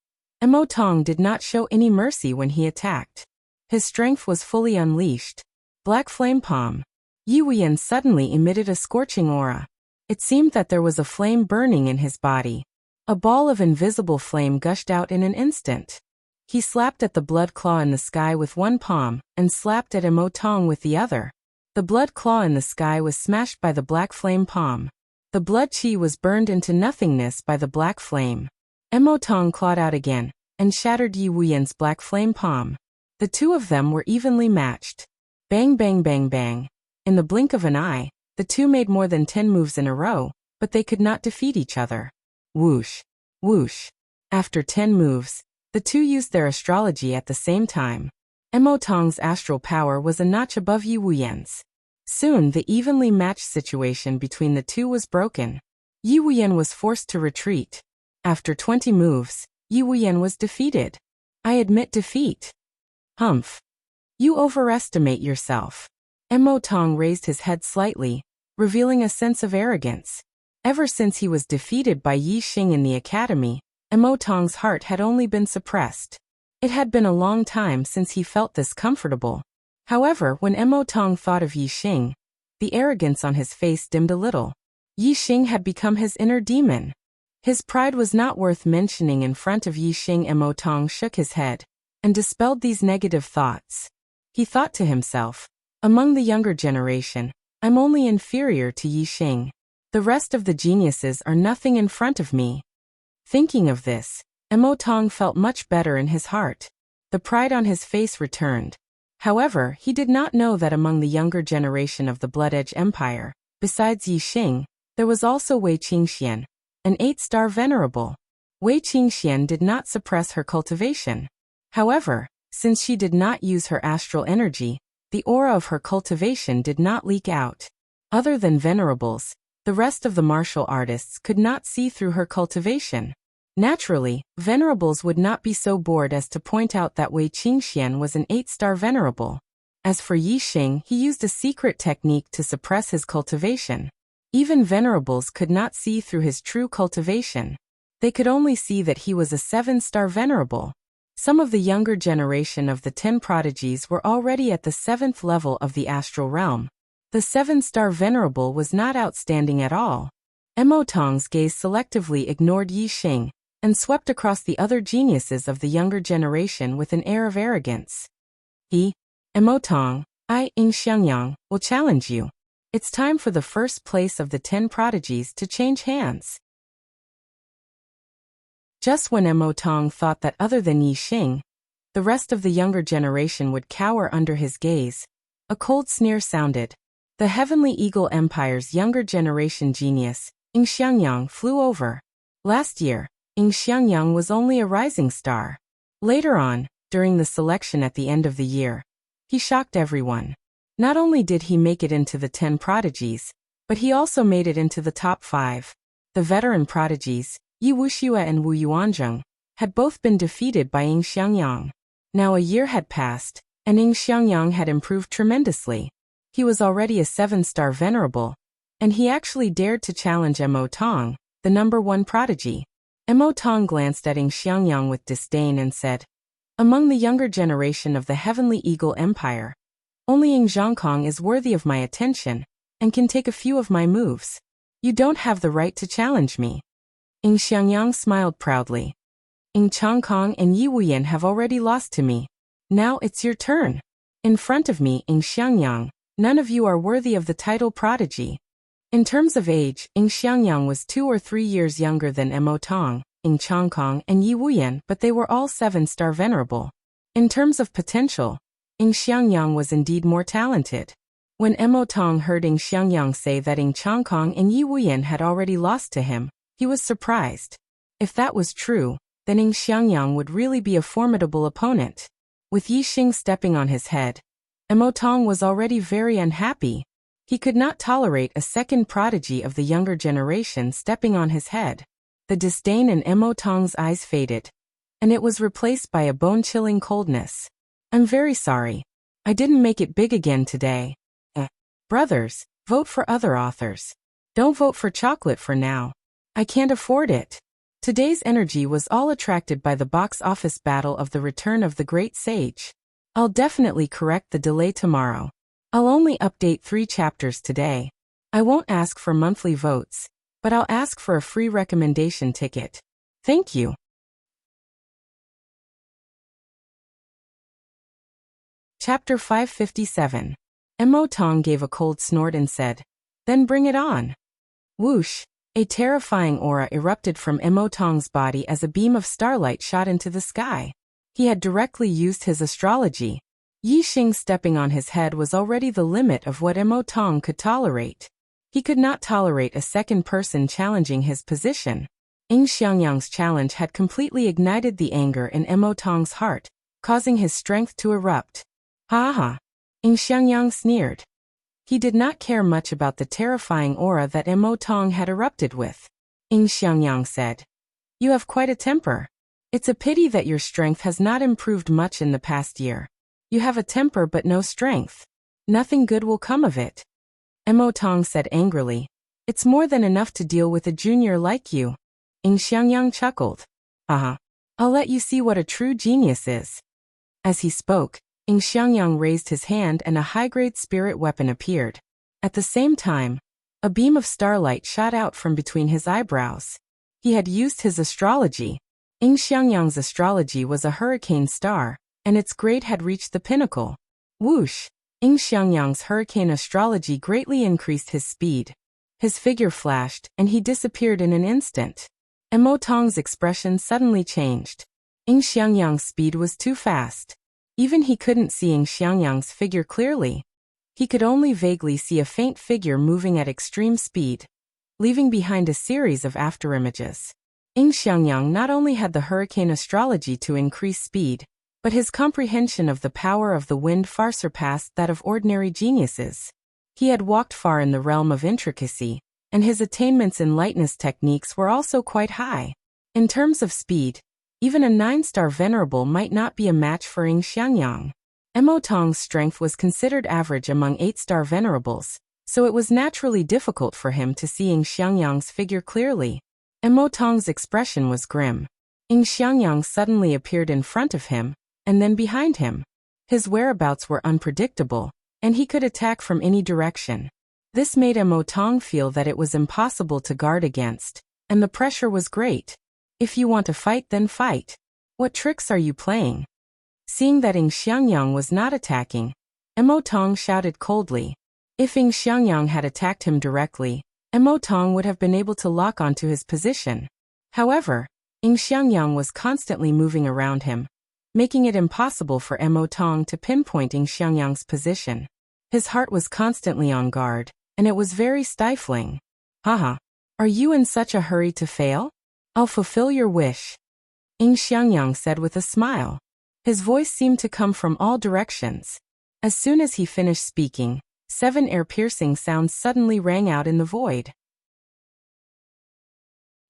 Mo Tong did not show any mercy when he attacked. His strength was fully unleashed. Black Flame Palm. Yi Wuyan suddenly emitted a scorching aura. It seemed that there was a flame burning in his body. A ball of invisible flame gushed out in an instant. He slapped at the blood claw in the sky with one palm, and slapped at Mo Tong with the other. The blood claw in the sky was smashed by the black flame palm. The blood chi was burned into nothingness by the black flame. Mo Tong clawed out again, and shattered Yi Wuyan's black flame palm. The two of them were evenly matched. Bang bang bang bang. In the blink of an eye, the two made more than 10 moves in a row, but they could not defeat each other. Whoosh. Whoosh. After 10 moves, the two used their astrology at the same time. Mo Tong's astral power was a notch above Yi Wuyan's. Soon the evenly matched situation between the two was broken. Yi Wuyan was forced to retreat. After 20 moves, Yi Wuyan was defeated. I admit defeat. Humph. You overestimate yourself. Mo Tong raised his head slightly, revealing a sense of arrogance. Ever since he was defeated by Yi Xing in the academy, Mo Tong's heart had only been suppressed. It had been a long time since he felt this comfortable. However, when Mo Tong thought of Yi Xing, the arrogance on his face dimmed a little. Yi Xing had become his inner demon. His pride was not worth mentioning in front of Yi Xing. Mo Tong shook his head and dispelled these negative thoughts. He thought to himself, among the younger generation, I'm only inferior to Yi Xing. The rest of the geniuses are nothing in front of me. Thinking of this, Mo Tong felt much better in his heart. The pride on his face returned. However, he did not know that among the younger generation of the Blood Edge Empire, besides Yi Xing, there was also Wei Qingxian, an 8-star venerable. Wei Qingxian did not suppress her cultivation. However, since she did not use her astral energy, the aura of her cultivation did not leak out. Other than venerables, the rest of the martial artists could not see through her cultivation. Naturally, venerables would not be so bored as to point out that Wei Qingxian was an 8-star venerable. As for Yi Xing, he used a secret technique to suppress his cultivation. Even venerables could not see through his true cultivation. They could only see that he was a 7-star venerable. Some of the younger generation of the 10 prodigies were already at the 7th level of the astral realm. The 7-star venerable was not outstanding at all. Mo Tong's gaze selectively ignored Yi Xing and swept across the other geniuses of the younger generation with an air of arrogance. Mo Tong, I, Ying Xiangyang, will challenge you. It's time for the first place of the 10 prodigies to change hands. Just when Mo Tong thought that other than Yi Xing, the rest of the younger generation would cower under his gaze, a cold sneer sounded. The Heavenly Eagle Empire's younger generation genius, Ying Xiangyang, flew over. Last year, Ying Xiangyang was only a rising star. Later on, during the selection at the end of the year, he shocked everyone. Not only did he make it into the 10 prodigies, but he also made it into the top 5. The veteran prodigies, Yi Wuxue and Wu Yuanzheng, had both been defeated by Ying Xiangyang. Now a year had passed, and Ying Xiangyang had improved tremendously. He was already a 7-star venerable, and he actually dared to challenge Mo Tong, the number 1 prodigy. Mo Tong glanced at Ying Xiangyang with disdain and said, among the younger generation of the Heavenly Eagle Empire, only Ying Zhangkong is worthy of my attention, and can take a few of my moves. You don't have the right to challenge me. Ying Xiangyang smiled proudly. Ying Changkong and Yi Wuyan have already lost to me. Now it's your turn. In front of me, Ying Xiangyang, none of you are worthy of the title prodigy. In terms of age, Ying Xiangyang was 2 or 3 years younger than Mo Tong, Ying Changkong, and Yi Wuyan, but they were all 7-star venerable. In terms of potential, Ying Xiangyang was indeed more talented. When Mo Tong heard Ying Xiangyang say that Ying Changkong and Yi Wuyan had already lost to him, he was surprised. If that was true, then Ying Xiangyang would really be a formidable opponent. With Yi Xing stepping on his head, Mo Tong was already very unhappy. He could not tolerate a second prodigy of the younger generation stepping on his head. The disdain in Mo Tong's eyes faded, and it was replaced by a bone-chilling coldness. I'm very sorry. I didn't make it big again today. Brothers, vote for other authors. Don't vote for chocolate for now. I can't afford it. Today's energy was all attracted by the box office battle of The Return of the Great Sage. I'll definitely correct the delay tomorrow. I'll only update 3 chapters today. I won't ask for monthly votes, but I'll ask for a free recommendation ticket. Thank you. Chapter 557. Mo Tong gave a cold snort and said, then bring it on. Whoosh! A terrifying aura erupted from Mo Tong's body as a beam of starlight shot into the sky. He had directly used his astrology. Yi Xing stepping on his head was already the limit of what Mo Tong could tolerate. He could not tolerate a second person challenging his position. Ying Xiangyang's challenge had completely ignited the anger in Mo Tong's heart, causing his strength to erupt. Ha ha! Ying Xiangyang sneered. He did not care much about the terrifying aura that Mo Tong had erupted with. Ying Xiangyang said, you have quite a temper. It's a pity that your strength has not improved much in the past year. You have a temper but no strength. Nothing good will come of it. Mo Tong said angrily, it's more than enough to deal with a junior like you. Ying Xiangyang chuckled. Haha. I'll let you see what a true genius is. As he spoke, Xiangyang raised his hand and a high-grade spirit weapon appeared. At the same time, a beam of starlight shot out from between his eyebrows. He had used his astrology. Xiangyang's astrology was a hurricane star, and its grade had reached the pinnacle. Whoosh! Xiangyang's hurricane astrology greatly increased his speed. His figure flashed, and he disappeared in an instant. Emotong's expression suddenly changed. Xiangyang's speed was too fast. Even he couldn't see Xiangyang's figure clearly. He could only vaguely see a faint figure moving at extreme speed, leaving behind a series of afterimages. Xiangyang not only had the hurricane astrology to increase speed, but his comprehension of the power of the wind far surpassed that of ordinary geniuses. He had walked far in the realm of intricacy, and his attainments in lightness techniques were also quite high. In terms of speed, even a 9-star venerable might not be a match for Xiangyang. Emotong's strength was considered average among 8-star venerables, so it was naturally difficult for him to see Xiangyang's figure clearly. Emotong's expression was grim. Xiangyang suddenly appeared in front of him, and then behind him. His whereabouts were unpredictable, and he could attack from any direction. This made Emotong feel that it was impossible to guard against, and the pressure was great. If you want to fight, then fight. What tricks are you playing? Seeing that Xiangyang was not attacking, Emotong shouted coldly. If Xiangyang had attacked him directly, Emotong would have been able to lock onto his position. However, Xiangyang was constantly moving around him, making it impossible for Emotong to pinpoint Xiangyang's position. His heart was constantly on guard, and it was very stifling. Haha. Are you in such a hurry to fail? I'll fulfill your wish. Xiangyang said with a smile. His voice seemed to come from all directions. As soon as he finished speaking, 7 ear-piercing sounds suddenly rang out in the void.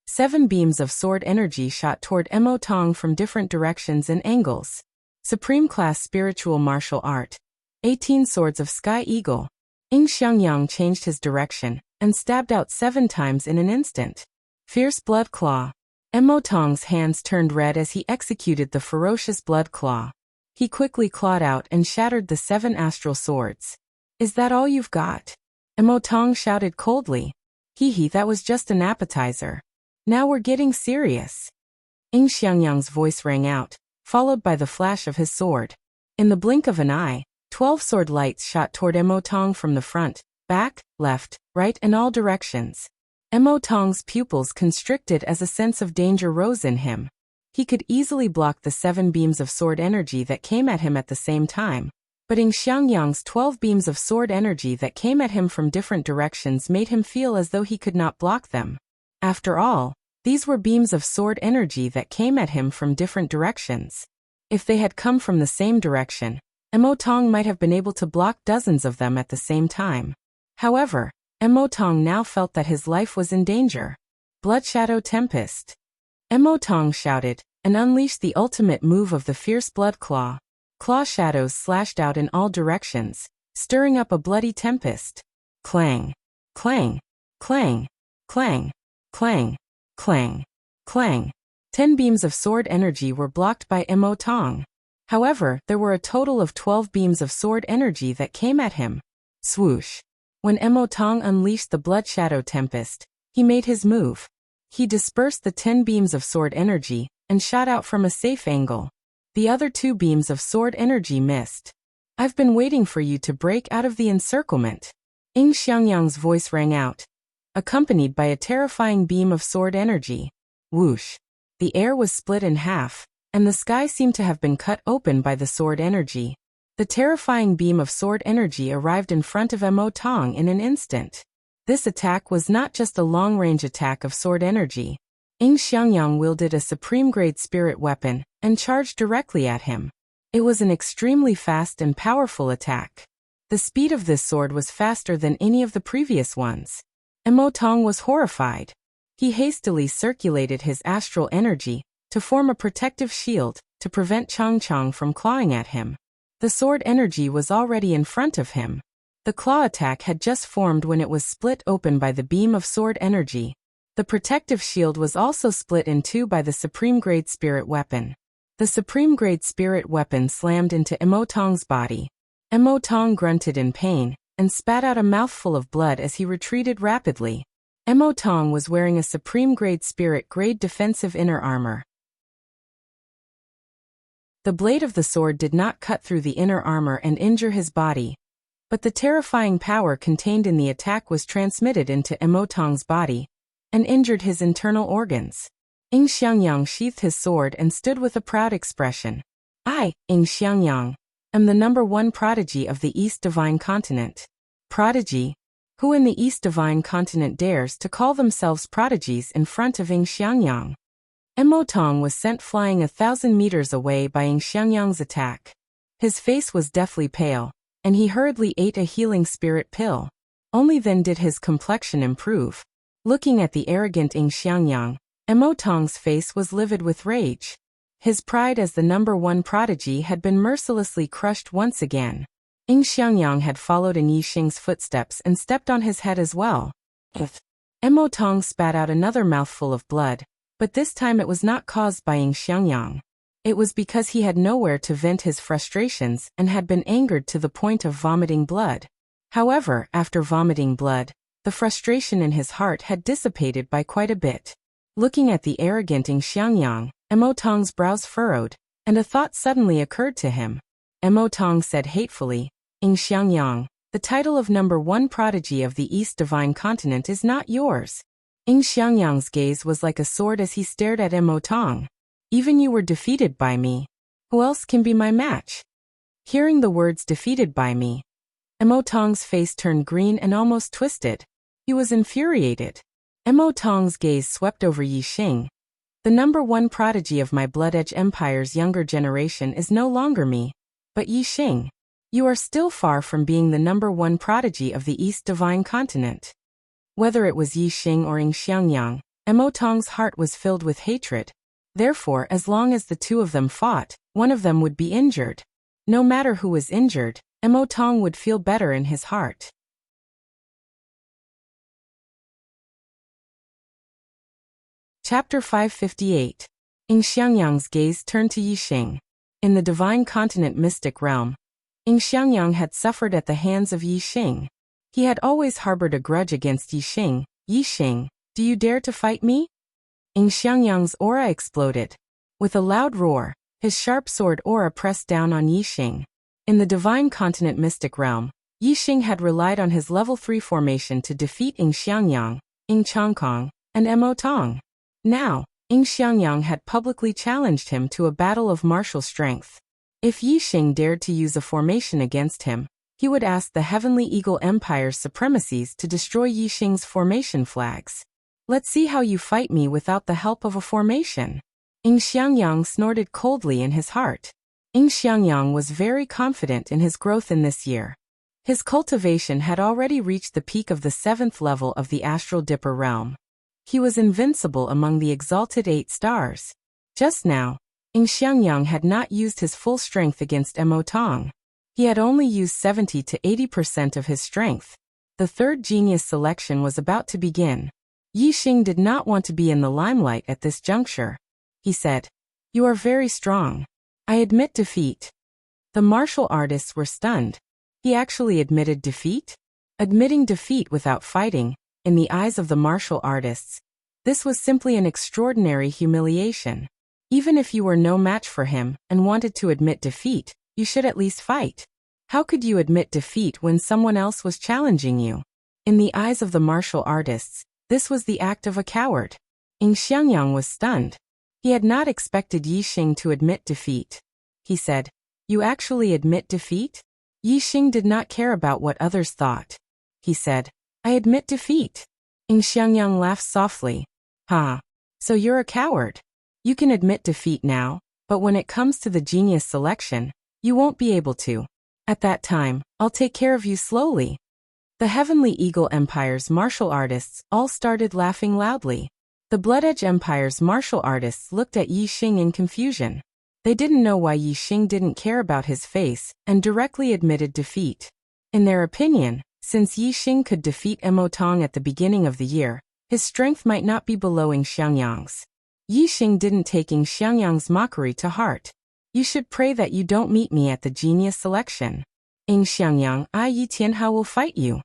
7 beams of sword energy shot toward Emotong from different directions and angles. Supreme-class spiritual martial art. 18 swords of Sky Eagle. Xiangyang changed his direction and stabbed out 7 times in an instant. Fierce Blood Claw. Emotong's hands turned red as he executed the ferocious blood claw. He quickly clawed out and shattered the 7 astral swords. Is that all you've got? Emotong shouted coldly. Hee, that was just an appetizer. Now we're getting serious. Xiangyang's voice rang out, followed by the flash of his sword. In the blink of an eye, 12 sword lights shot toward Emotong from the front, back, left, right, and all directions. Emotong's pupils constricted as a sense of danger rose in him. He could easily block the 7 beams of sword energy that came at him at the same time, but Xiangyang's 12 beams of sword energy that came at him from different directions made him feel as though he could not block them. After all, these were beams of sword energy that came at him from different directions. If they had come from the same direction, Emotong might have been able to block dozens of them at the same time. However, Emotong now felt that his life was in danger. Bloodshadow Tempest. Emotong shouted, and unleashed the ultimate move of the fierce blood claw. Claw shadows slashed out in all directions, stirring up a bloody tempest. Clang. Clang. Clang. Clang. Clang. Clang. Clang. 10 beams of sword energy were blocked by Emotong. However, there were a total of 12 beams of sword energy that came at him. Swoosh. When Emotong unleashed the Blood Shadow Tempest, he made his move. He dispersed the 10 beams of sword energy and shot out from a safe angle. The other 2 beams of sword energy missed. I've been waiting for you to break out of the encirclement. Xiangyang's voice rang out, accompanied by a terrifying beam of sword energy. Whoosh. The air was split in half, and the sky seemed to have been cut open by the sword energy. The terrifying beam of sword energy arrived in front of Emotong in an instant. This attack was not just a long-range attack of sword energy. Xiangyang wielded a supreme-grade spirit weapon and charged directly at him. It was an extremely fast and powerful attack. The speed of this sword was faster than any of the previous ones. Emotong was horrified. He hastily circulated his astral energy to form a protective shield to prevent Changchang from clawing at him. The sword energy was already in front of him. The claw attack had just formed when it was split open by the beam of sword energy. The protective shield was also split in two by the supreme-grade spirit weapon. The supreme-grade spirit weapon slammed into Emotong's body. Emotong grunted in pain and spat out a mouthful of blood as he retreated rapidly. Emotong was wearing a supreme-grade spirit-grade defensive inner armor. The blade of the sword did not cut through the inner armor and injure his body, but the terrifying power contained in the attack was transmitted into Emotong's body and injured his internal organs. Ing Xiangyang sheathed his sword and stood with a proud expression. I, Ing Xiangyang, am the #1 prodigy of the East Divine Continent. Prodigy? Who in the East Divine Continent dares to call themselves prodigies in front of Ing Xiangyang? Emotong was sent flying 1,000 meters away by Ing Xiangyang's attack. His face was deathly pale, and he hurriedly ate a healing spirit pill. Only then did his complexion improve. Looking at the arrogant Ing Xiangyang, Emotong's face was livid with rage. His pride as the #1 prodigy had been mercilessly crushed once again. Ing Xiangyang had followed in Yixing's footsteps and stepped on his head as well. Emotong spat out another mouthful of blood, but this time it was not caused by Ing Xiangyang. It was because he had nowhere to vent his frustrations and had been angered to the point of vomiting blood. However, after vomiting blood, the frustration in his heart had dissipated by quite a bit. Looking at the arrogant Ing Xiangyang, Emotong's brows furrowed, and a thought suddenly occurred to him. Emotong said hatefully, Ing Xiangyang, the title of #1 prodigy of the East Divine Continent is not yours. Ing Xiangyang's gaze was like a sword as he stared at Emotong. Even you were defeated by me. Who else can be my match? Hearing the words defeated by me, Emotong's face turned green and almost twisted. He was infuriated. Emotong's gaze swept over Yixing. The #1 prodigy of my Blood Edge Empire's younger generation is no longer me, but Yixing. You are still far from being the #1 prodigy of the East Divine Continent. Whether it was Yixing or Ing Xiangyang, Emotong's heart was filled with hatred. Therefore, as long as the two of them fought, one of them would be injured. No matter who was injured, Emotong would feel better in his heart. Chapter 558. Ing Xiangyang's gaze turned to Yixing. In the Divine Continent Mystic Realm, Ing Xiangyang had suffered at the hands of Yixing. He had always harbored a grudge against Yixing. Yixing, do you dare to fight me? Ing Xiangyang's aura exploded. With a loud roar, his sharp sword aura pressed down on Yixing. In the Divine Continent Mystic Realm, Yixing had relied on his level 3 formation to defeat Ing Xiangyang, Ing Changkong, and Emotong. Now, Ing Xiangyang had publicly challenged him to a battle of martial strength. If Yixing dared to use a formation against him, he would ask the Heavenly Eagle Empire's supremacies to destroy Yixing's formation flags. Let's see how you fight me without the help of a formation. Ing Xiangyang snorted coldly in his heart. Ing Xiangyang was very confident in his growth in this year. His cultivation had already reached the peak of the 7th level of the Astral Dipper realm. He was invincible among the exalted 8 stars. Just now, Ing Xiangyang had not used his full strength against Emotong. He had only used 70 to 80% of his strength. The third genius selection was about to begin. Yixing did not want to be in the limelight at this juncture. He said, "You are very strong. I admit defeat." The martial artists were stunned. He actually admitted defeat? Admitting defeat without fighting, in the eyes of the martial artists, this was simply an extraordinary humiliation. Even if you were no match for him and wanted to admit defeat, you should at least fight. How could you admit defeat when someone else was challenging you? In the eyes of the martial artists, this was the act of a coward. Ing Xiangyang was stunned. He had not expected Yixing to admit defeat. He said, "You actually admit defeat?" Yixing did not care about what others thought. He said, "I admit defeat." Ing Xiangyang laughed softly. "Huh. So you're a coward. You can admit defeat now, but when it comes to the genius selection, you won't be able to. At that time, I'll take care of you slowly." The Heavenly Eagle Empire's martial artists all started laughing loudly. The Blood Edge Empire's martial artists looked at Yixing in confusion. They didn't know why Yixing didn't care about his face and directly admitted defeat. In their opinion, since Yixing could defeat Emotong at the beginning of the year, His strength might not be below Yin Xiangyang's. Yi Xing didn't take Yin Xiangyang's mockery to heart. You should pray that you don't meet me at the genius selection. Yin Xiangyang, Yi Tianhe will fight you.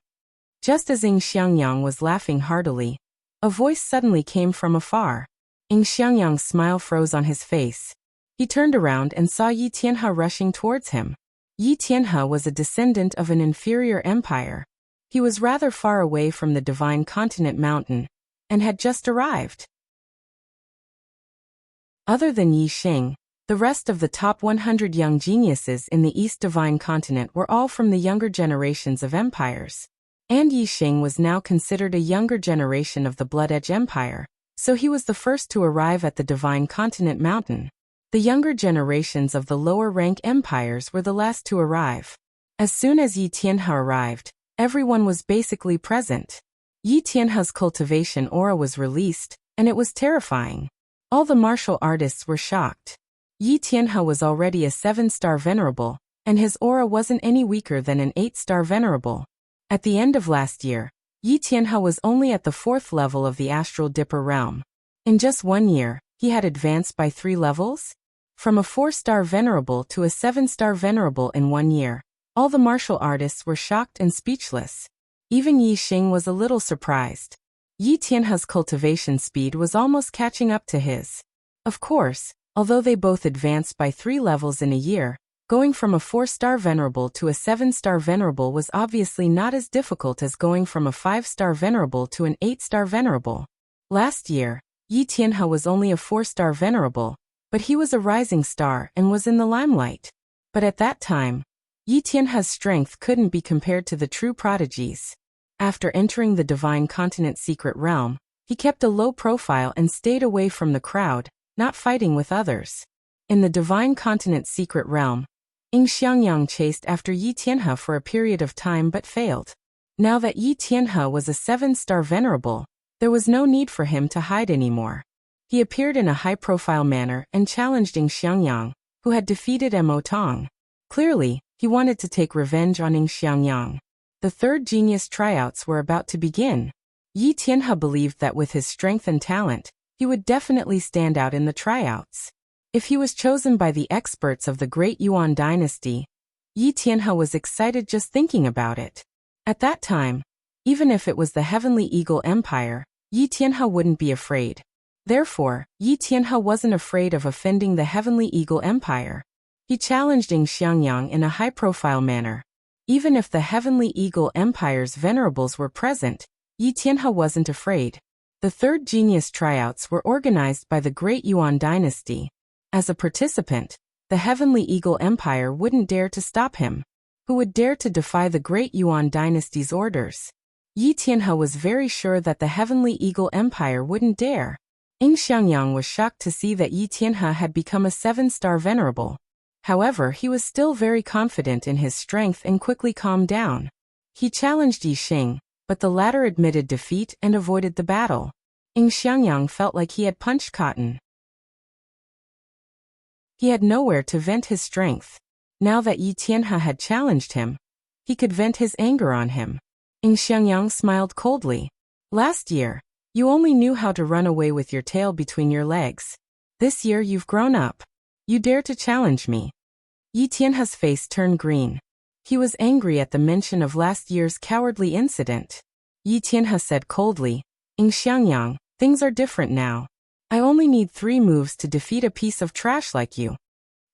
Just as Yin Xiangyang was laughing heartily, a voice suddenly came from afar. Yin Xiangyang's smile froze on his face. He turned around and saw Yi Tianhe rushing towards him. Yi Tianhe was a descendant of an inferior empire. He was rather far away from the divine continent mountain, and had just arrived. Other than Yi Xing, the rest of the top 100 young geniuses in the East Divine Continent were all from the younger generations of empires. And Yi Xing was now considered a younger generation of the Blood Edge Empire, so he was the first to arrive at the Divine Continent Mountain. The younger generations of the lower-rank empires were the last to arrive. As soon as Yi Tianhe arrived, everyone was basically present. Yi Tianhe's cultivation aura was released, and it was terrifying. All the martial artists were shocked. Yi Tianhe was already a 7-star venerable, and his aura wasn't any weaker than an 8-star venerable. At the end of last year, Yi Tianhe was only at the 4th level of the Astral Dipper realm. In just 1 year, he had advanced by 3 levels? From a 4-star venerable to a 7-star venerable in 1 year, all the martial artists were shocked and speechless. Even Yi Xing was a little surprised. Yi Tianhe's cultivation speed was almost catching up to his. Of course, although they both advanced by 3 levels in a year, going from a 4-star venerable to a 7-star venerable was obviously not as difficult as going from a 5-star venerable to an 8-star venerable. Last year, Yi Tianhe was only a 4-star venerable, but he was a rising star and was in the limelight. But at that time, Yi Tianhe's strength couldn't be compared to the true prodigies. After entering the Divine Continent Secret Realm, he kept a low profile and stayed away from the crowd, not fighting with others. In the Divine Continent Secret Realm, Yin Xiangyang chased after Yi Tianhe for a period of time but failed. Now that Yi Tianhe was a 7-star venerable, there was no need for him to hide anymore. He appeared in a high-profile manner and challenged Yin Xiangyang, who had defeated Mo Tong. Clearly, he wanted to take revenge on Yin Xiangyang. The third genius tryouts were about to begin. Yi Tianhe believed that with his strength and talent, he would definitely stand out in the tryouts. If he was chosen by the experts of the Great Yuan dynasty, Yi Tianhe was excited just thinking about it. At that time, even if it was the Heavenly Eagle Empire, Yi Tianhe wouldn't be afraid. Therefore, Yi Tianhe wasn't afraid of offending the Heavenly Eagle Empire. He challenged Yin Xiangyang in a high-profile manner. Even if the Heavenly Eagle Empire's venerables were present, Yi Tianhe wasn't afraid. The third genius tryouts were organized by the Great Yuan dynasty. As a participant, the Heavenly Eagle Empire wouldn't dare to stop him. Who would dare to defy the Great Yuan dynasty's orders? Yi Tianhe was very sure that the Heavenly Eagle Empire wouldn't dare. Yin Xiangyang was shocked to see that Yi Tianhe had become a 7-star venerable. However, he was still very confident in his strength and quickly calmed down. He challenged Yi Xing, but the latter admitted defeat and avoided the battle. Yin Xiangyang felt like he had punched cotton. He had nowhere to vent his strength. Now that Yi Tianhe had challenged him, he could vent his anger on him. Yin Xiangyang smiled coldly. Last year, you only knew how to run away with your tail between your legs. This year you've grown up. You dare to challenge me. Yi Tianhe's face turned green. He was angry at the mention of last year's cowardly incident. Yi Tianhe said coldly, Yin Xiangyang, things are different now. I only need 3 moves to defeat a piece of trash like you.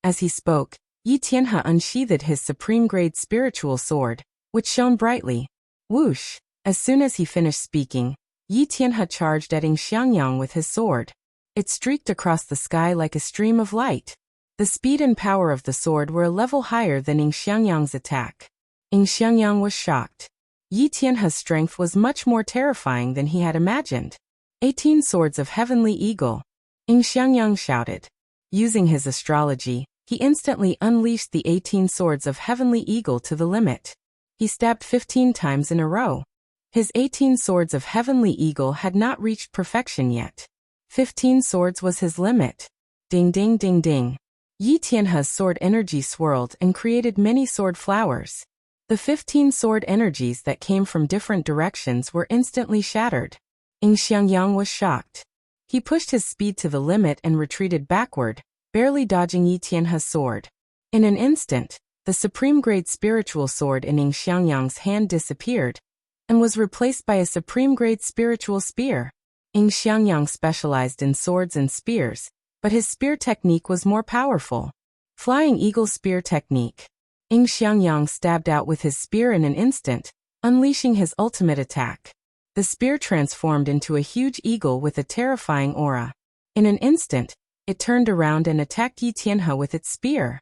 As he spoke, Yi Tianhe unsheathed his supreme-grade spiritual sword, which shone brightly. Whoosh! As soon as he finished speaking, Yi Tianhe charged at Yin Xiangyang with his sword. It streaked across the sky like a stream of light. The speed and power of the sword were a level higher than Yin Xiangyang's attack. Yin Xiangyang was shocked. Yi Tianhe's strength was much more terrifying than he had imagined. 18 swords of Heavenly Eagle. Yin Xiangyang shouted. Using his astrology, he instantly unleashed the 18 swords of Heavenly Eagle to the limit. He stabbed 15 times in a row. His 18 swords of Heavenly Eagle had not reached perfection yet. 15 swords was his limit. Ding ding ding ding. Yi Tianhe's sword energy swirled and created many sword flowers. The 15 sword energies that came from different directions were instantly shattered. Xiangyang was shocked. He pushed his speed to the limit and retreated backward, barely dodging Yi Tianhe's sword. In an instant, the supreme-grade spiritual sword in Xiangyang's hand disappeared and was replaced by a supreme-grade spiritual spear. Xiangyang specialized in swords and spears, but his spear technique was more powerful. Flying Eagle Spear Technique. Xiangyang stabbed out with his spear in an instant, unleashing his ultimate attack. The spear transformed into a huge eagle with a terrifying aura. In an instant, it turned around and attacked Yi Tianhe with its spear.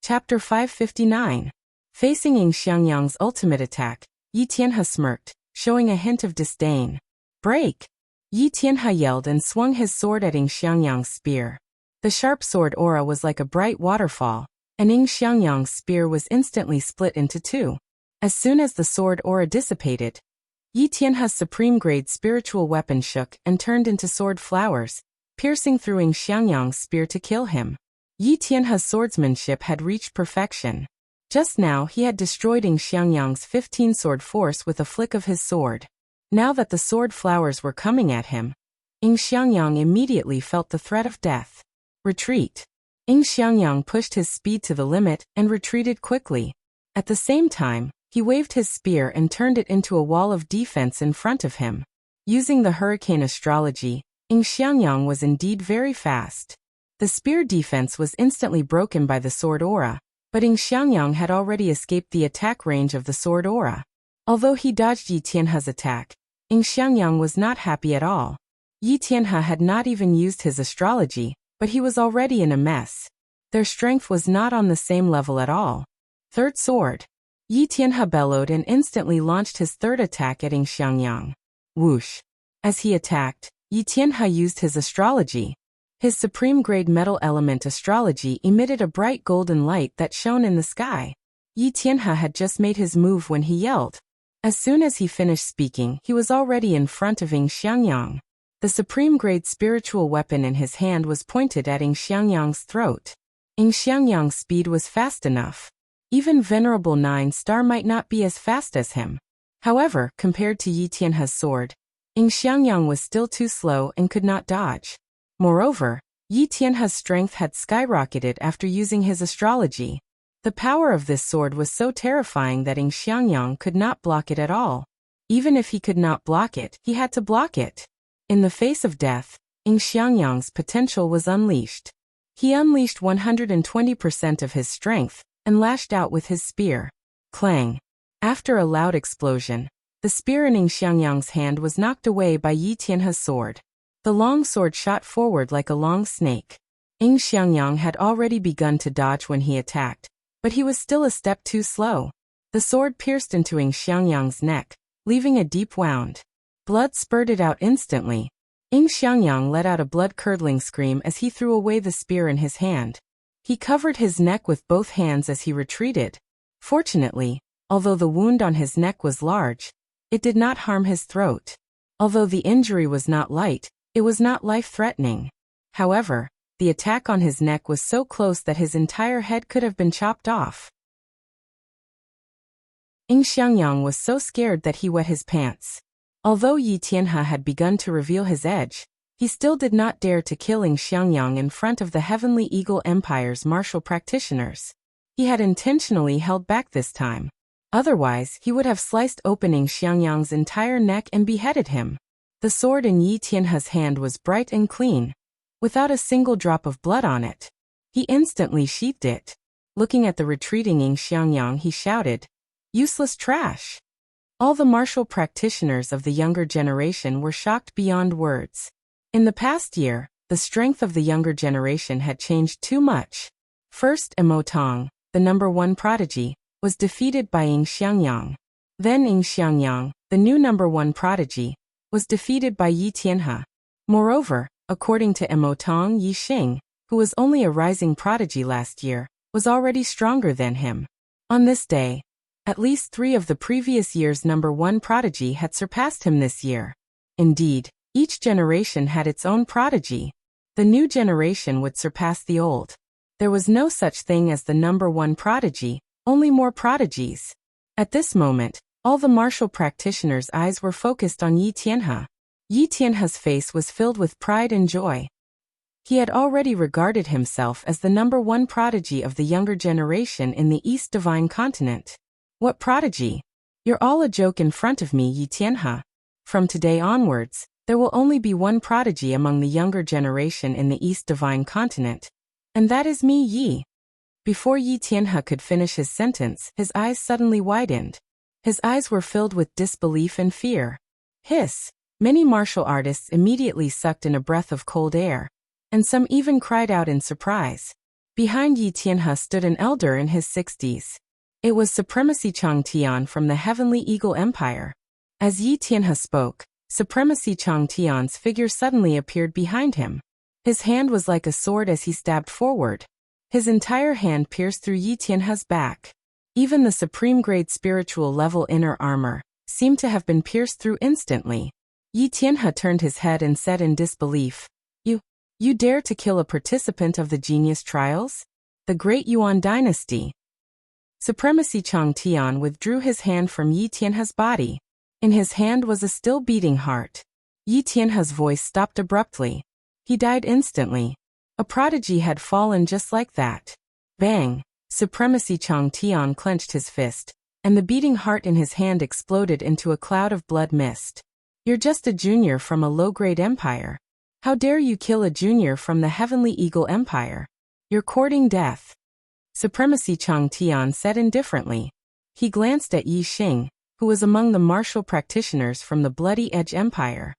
Chapter 559. Facing Xiangyang's ultimate attack, Yi Tianhe smirked, showing a hint of disdain. Break! Yi Tianhe yelled and swung his sword at Xiangyang's spear. The sharp sword aura was like a bright waterfall, and Xiangyang's spear was instantly split into two. As soon as the sword aura dissipated, Yi Tianhe's supreme-grade spiritual weapon shook and turned into sword flowers, piercing through Xiangyang's spear to kill him. Yi Tianhe's swordsmanship had reached perfection. Just now he had destroyed Xiangyang's 15-sword force with a flick of his sword. Now that the sword flowers were coming at him, Xiangyang immediately felt the threat of death. Retreat. Xiangyang pushed his speed to the limit and retreated quickly. At the same time, he waved his spear and turned it into a wall of defense in front of him. Using the hurricane astrology, Xiangyang was indeed very fast. The spear defense was instantly broken by the sword aura, but Xiangyang had already escaped the attack range of the sword aura. Although he dodged Yi Tianhe's attack, Xiangyang was not happy at all. Yi Tianhe had not even used his astrology, but he was already in a mess. Their strength was not on the same level at all. Third sword. Yi Tianhe bellowed and instantly launched his third attack at Xiangyang. Whoosh. As he attacked, Yi Tianhe used his astrology. His supreme-grade metal element astrology emitted a bright golden light that shone in the sky. Yi Tianhe had just made his move when he yelled. As soon as he finished speaking, he was already in front of Xiangyang. The supreme-grade spiritual weapon in his hand was pointed at Xiangyang's throat. Xiangyang's speed was fast enough. Even Venerable 9-star might not be as fast as him. However, compared to Yi Tianhe's sword, Xiangyang was still too slow and could not dodge. Moreover, Yi Tianhe's strength had skyrocketed after using his astrology. The power of this sword was so terrifying that Xiangyang could not block it at all. Even if he could not block it, he had to block it. In the face of death, Xiangyang's potential was unleashed. He unleashed 120% of his strength and lashed out with his spear. Clang! After a loud explosion, the spear in Xiangyang's hand was knocked away by Yi Tianhe's sword. The long sword shot forward like a long snake. Xiangyang had already begun to dodge when he attacked, but he was still a step too slow. The sword pierced into Xiangyang's neck, leaving a deep wound. Blood spurted out instantly. Xiangyang let out a blood-curdling scream as he threw away the spear in his hand. He covered his neck with both hands as he retreated. Fortunately, although the wound on his neck was large, it did not harm his throat. Although the injury was not light, it was not life-threatening. However, the attack on his neck was so close that his entire head could have been chopped off. Xiangyang was so scared that he wet his pants. Although Yi Tianhe had begun to reveal his edge, he still did not dare to kill Xiangyang in front of the Heavenly Eagle Empire's martial practitioners. He had intentionally held back this time. Otherwise, he would have sliced open Xiangyang's entire neck and beheaded him. The sword in Yi Tianhe's hand was bright and clean, without a single drop of blood on it. He instantly sheathed it. Looking at the retreating Xiangyang, he shouted, "Useless trash!" All the martial practitioners of the younger generation were shocked beyond words. In the past year, the strength of the younger generation had changed too much. First, Emotong, the #1 prodigy, was defeated by Xiangyang. Then Xiangyang, the new #1 prodigy, was defeated by Yi Tianhe. Moreover, according to Emotong, Yi Xing, who was only a rising prodigy last year, was already stronger than him. On this day, at least 3 of the previous year's #1 prodigy had surpassed him this year. Indeed, each generation had its own prodigy. The new generation would surpass the old. There was no such thing as the #1 prodigy, only more prodigies. At this moment, all the martial practitioners' eyes were focused on Yi Tianhe. Yi Tianhe's face was filled with pride and joy. He had already regarded himself as the #1 prodigy of the younger generation in the East Divine Continent. What prodigy? You're all a joke in front of me, Yi Tianhe. From today onwards, there will only be one prodigy among the younger generation in the East Divine Continent. And that is me, Yi. Before Yi Tianhe could finish his sentence, his eyes suddenly widened. His eyes were filled with disbelief and fear. Hiss! Many martial artists immediately sucked in a breath of cold air, and some even cried out in surprise. Behind Yi Tianhe stood an elder in his 60s. It was Supremacy Changtian from the Heavenly Eagle Empire. As Yi Tianhe spoke, Supremacy Changtian's figure suddenly appeared behind him. His hand was like a sword as he stabbed forward. His entire hand pierced through Yi Tianhe's back. Even the supreme grade spiritual level inner armor seemed to have been pierced through instantly. Yi Tianhe turned his head and said in disbelief, You dare to kill a participant of the genius trials? The Great Yuan Dynasty. Supremacy Changtian withdrew his hand from Yi Tianhe's body. In his hand was a still beating heart. Yi Tianhe's voice stopped abruptly. He died instantly. A prodigy had fallen just like that. Bang! Supremacy Changtian clenched his fist, and the beating heart in his hand exploded into a cloud of blood mist. You're just a junior from a low-grade empire. How dare you kill a junior from the Heavenly Eagle Empire? You're courting death. Supremacy Changtian said indifferently. He glanced at Yi Xing, who was among the martial practitioners from the Bloody Edge Empire.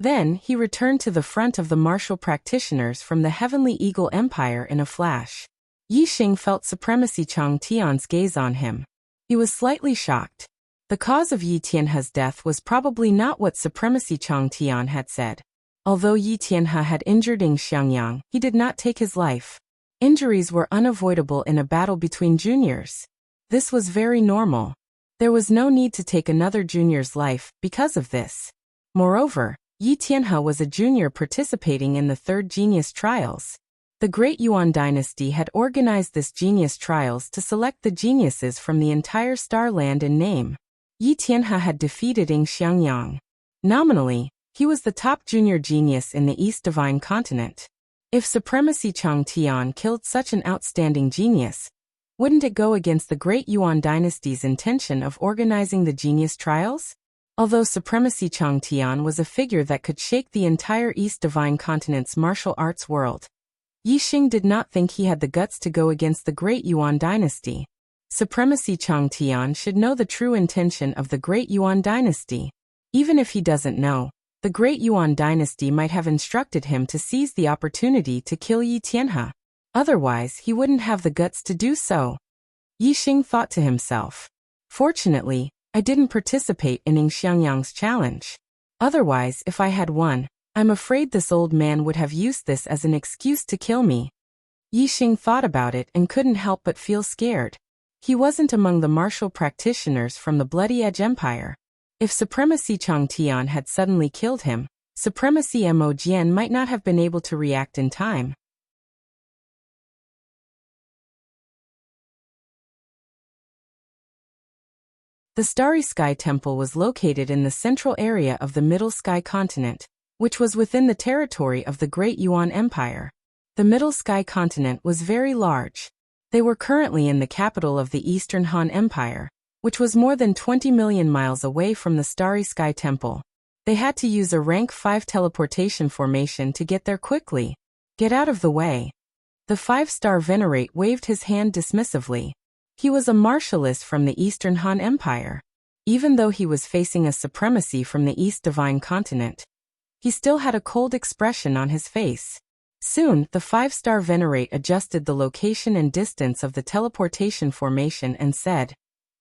Then he returned to the front of the martial practitioners from the Heavenly Eagle Empire in a flash. Yi Xing felt Supremacy Changtian's gaze on him. He was slightly shocked. The cause of Yi Tianhe's death was probably not what Supremacy Changtian had said. Although Yi Tianhe had injured Ying Xiangyang, he did not take his life. Injuries were unavoidable in a battle between juniors. This was very normal. There was no need to take another junior's life because of this. Moreover, Yi Tianhe was a junior participating in the Third Genius Trials. The Great Yuan Dynasty had organized this Genius Trials to select the geniuses from the entire star land in name. Yi Tianhe had defeated Ying Xiangyang. Nominally, he was the top junior genius in the East Divine Continent. If Supremacy Changtian killed such an outstanding genius, wouldn't it go against the Great Yuan Dynasty's intention of organizing the Genius Trials? Although Supremacy Changtian was a figure that could shake the entire East Divine Continent's martial arts world, Yi Xing did not think he had the guts to go against the Great Yuan Dynasty. Supremacy Changtian should know the true intention of the Great Yuan Dynasty. Even if he doesn't know, the Great Yuan Dynasty might have instructed him to seize the opportunity to kill Yi Tianhe. Otherwise, he wouldn't have the guts to do so. Yi Xing thought to himself. Fortunately, I didn't participate in Ying Xiangyang's challenge. Otherwise, if I had won, I'm afraid this old man would have used this as an excuse to kill me. Yi Xing thought about it and couldn't help but feel scared. He wasn't among the martial practitioners from the Bloody Edge Empire. If Supremacy Changtian had suddenly killed him, Supremacy Mo Jian might not have been able to react in time. The Starry Sky Temple was located in the central area of the Middle Sky Continent, which was within the territory of the Great Yuan Empire. The Middle Sky Continent was very large. They were currently in the capital of the Eastern Han Empire, which was more than 20 million miles away from the Starry Sky Temple. They had to use a rank 5 teleportation formation to get there quickly. Get out of the way. The 5-star Venerate waved his hand dismissively. He was a martialist from the Eastern Han Empire. Even though he was facing a supremacy from the East Divine Continent, he still had a cold expression on his face. Soon, the 5-star Venerate adjusted the location and distance of the teleportation formation and said,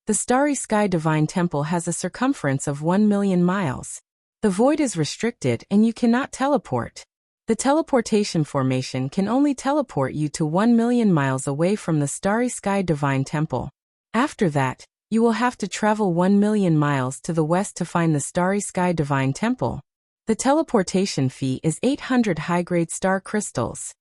The Starry Sky Divine Temple has a circumference of 1 million miles. The void is restricted and you cannot teleport. The teleportation formation can only teleport you to 1 million miles away from the Starry Sky Divine Temple. After that, you will have to travel 1 million miles to the west to find the Starry Sky Divine Temple. The teleportation fee is 800 high-grade star crystals.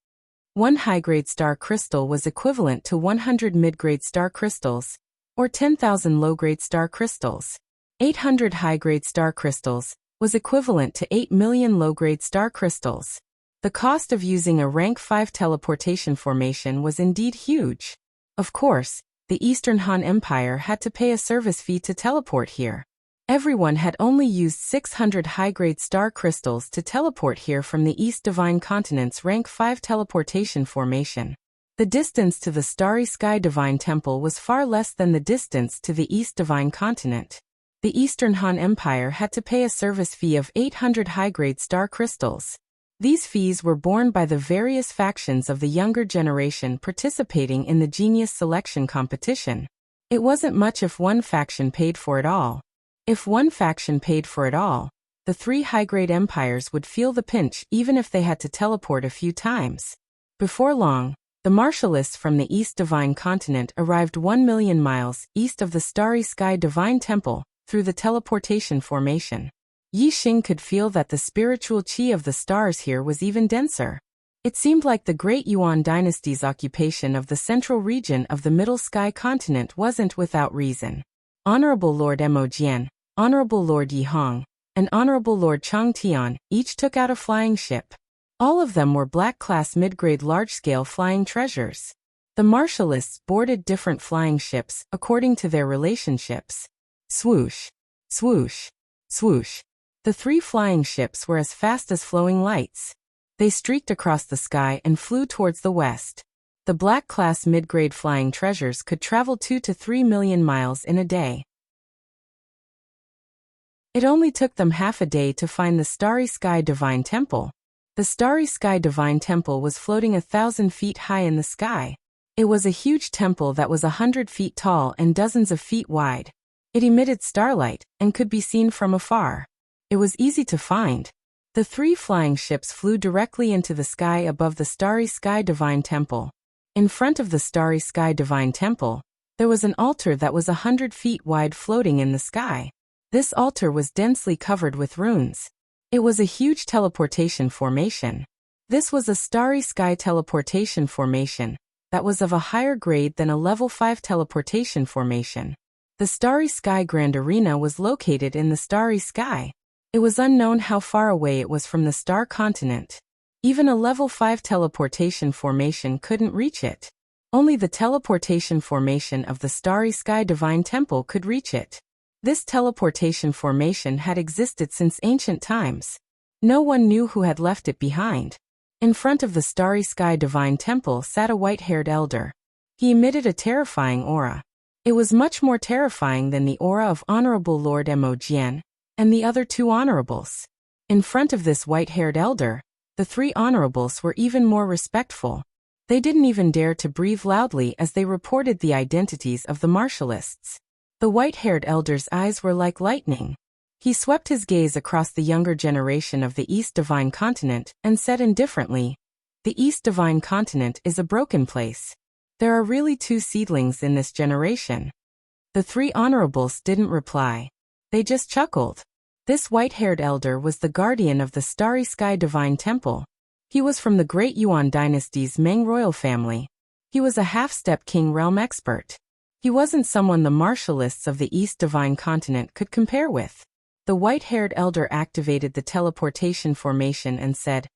1 high-grade star crystal was equivalent to 100 mid-grade star crystals, or 10,000 low-grade star crystals. 800 high-grade star crystals was equivalent to 8 million low-grade star crystals. The cost of using a rank 5 teleportation formation was indeed huge. Of course, the Eastern Han Empire had to pay a service fee to teleport here. Everyone had only used 600 high-grade star crystals to teleport here from the East Divine Continent's rank 5 teleportation formation. The distance to the Starry Sky Divine Temple was far less than the distance to the East Divine Continent. The Eastern Han Empire had to pay a service fee of 800 high-grade star crystals. These fees were borne by the various factions of the younger generation participating in the genius selection competition. It wasn't much if one faction paid for it all. If one faction paid for it all, the 3 high-grade empires would feel the pinch even if they had to teleport a few times. Before long, the martialists from the East Divine Continent arrived 1 million miles east of the Starry Sky Divine Temple through the teleportation formation. Yi Xing could feel that the spiritual qi of the stars here was even denser. It seemed like the Great Yuan dynasty's occupation of the central region of the Middle Sky Continent wasn't without reason. Honorable Lord Mo Jian, Honorable Lord Yi Hong, and Honorable Lord Chang Tian each took out a flying ship. All of them were black-class mid-grade large-scale flying treasures. The martialists boarded different flying ships according to their relationships. Swoosh, swoosh, swoosh. The 3 flying ships were as fast as flowing lights. They streaked across the sky and flew towards the west. The black-class mid-grade flying treasures could travel 2 to 3 million miles in a day. It only took them half a day to find the Starry Sky Divine Temple. The Starry Sky Divine Temple was floating 1,000 feet high in the sky. It was a huge temple that was 100 feet tall and dozens of feet wide. It emitted starlight and could be seen from afar. It was easy to find. The 3 flying ships flew directly into the sky above the Starry Sky Divine Temple. In front of the Starry Sky Divine Temple, there was an altar that was 100 feet wide floating in the sky. This altar was densely covered with runes. It was a huge teleportation formation. This was a Starry Sky teleportation formation that was of a higher grade than a level 5 teleportation formation. The Starry Sky Grand Arena was located in the Starry Sky. It was unknown how far away it was from the Star Continent. Even a level 5 teleportation formation couldn't reach it. Only the teleportation formation of the Starry Sky Divine Temple could reach it. This teleportation formation had existed since ancient times. No one knew who had left it behind. In front of the Starry Sky Divine Temple sat a white-haired elder. He emitted a terrifying aura. It was much more terrifying than the aura of Honorable Lord Mo Jian and the other 2 honorables. In front of this white-haired elder, the 3 honorables were even more respectful. They didn't even dare to breathe loudly as they reported the identities of the martialists. The white-haired elder's eyes were like lightning. He swept his gaze across the younger generation of the East Divine Continent and said indifferently, "The East Divine Continent is a broken place. There are really 2 seedlings in this generation." The 3 honorables didn't reply. They just chuckled. This white-haired elder was the guardian of the Starry Sky Divine Temple. He was from the Great Yuan dynasty's Meng royal family. He was a half-step king realm expert. He wasn't someone the martialists of the East Divine Continent could compare with. The white-haired elder activated the teleportation formation and said,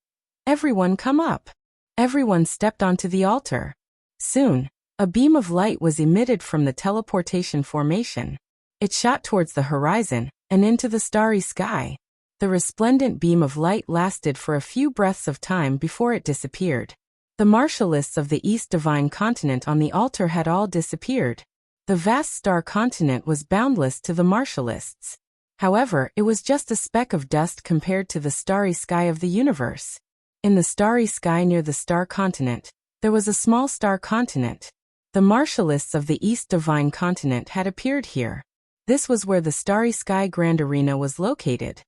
"Everyone come up." Everyone stepped onto the altar. Soon, a beam of light was emitted from the teleportation formation. It shot towards the horizon and into the starry sky. The resplendent beam of light lasted for a few breaths of time before it disappeared. The martialists of the East Divine Continent on the altar had all disappeared. The vast star continent was boundless to the martialists. However, it was just a speck of dust compared to the starry sky of the universe. In the starry sky near the star continent, there was a small star continent. The martialists of the East Divine Continent had appeared here. This was where the Starry Sky Grand Arena was located.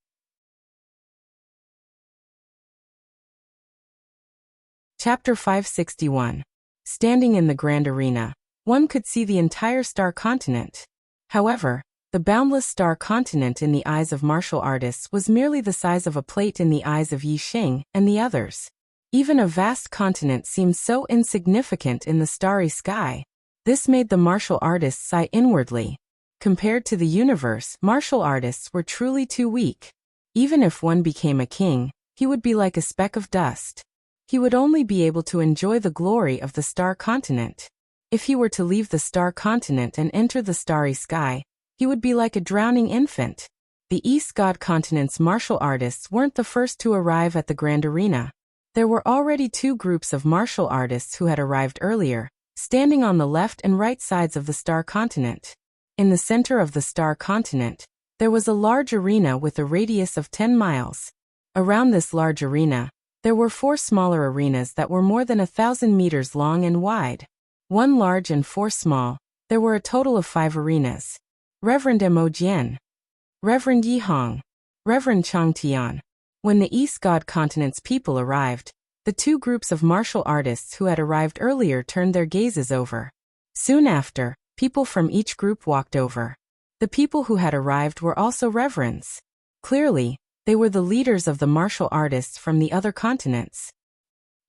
Chapter 561. Standing in the Grand Arena, one could see the entire star continent. However, the boundless star continent in the eyes of martial artists was merely the size of a plate in the eyes of Yi Xing and the others. Even a vast continent seemed so insignificant in the starry sky. This made the martial artists sigh inwardly. Compared to the universe, martial artists were truly too weak. Even if one became a king, he would be like a speck of dust. He would only be able to enjoy the glory of the star continent. If he were to leave the star continent and enter the starry sky, he would be like a drowning infant. The East God continent's martial artists weren't the first to arrive at the Grand Arena. There were already two groups of martial artists who had arrived earlier, standing on the left and right sides of the star continent. In the center of the star continent, there was a large arena with a radius of 10 miles. Around this large arena, there were 4 smaller arenas that were more than 1,000 meters long and wide. 1 large and 4 small. There were a total of 5 arenas. Reverend Mo Jian, Reverend Yi Hong, Reverend Chang Tian. When the East God continent's people arrived, the two groups of martial artists who had arrived earlier turned their gazes over. Soon after, people from each group walked over. The people who had arrived were also reverends. Clearly, they were the leaders of the martial artists from the other continents.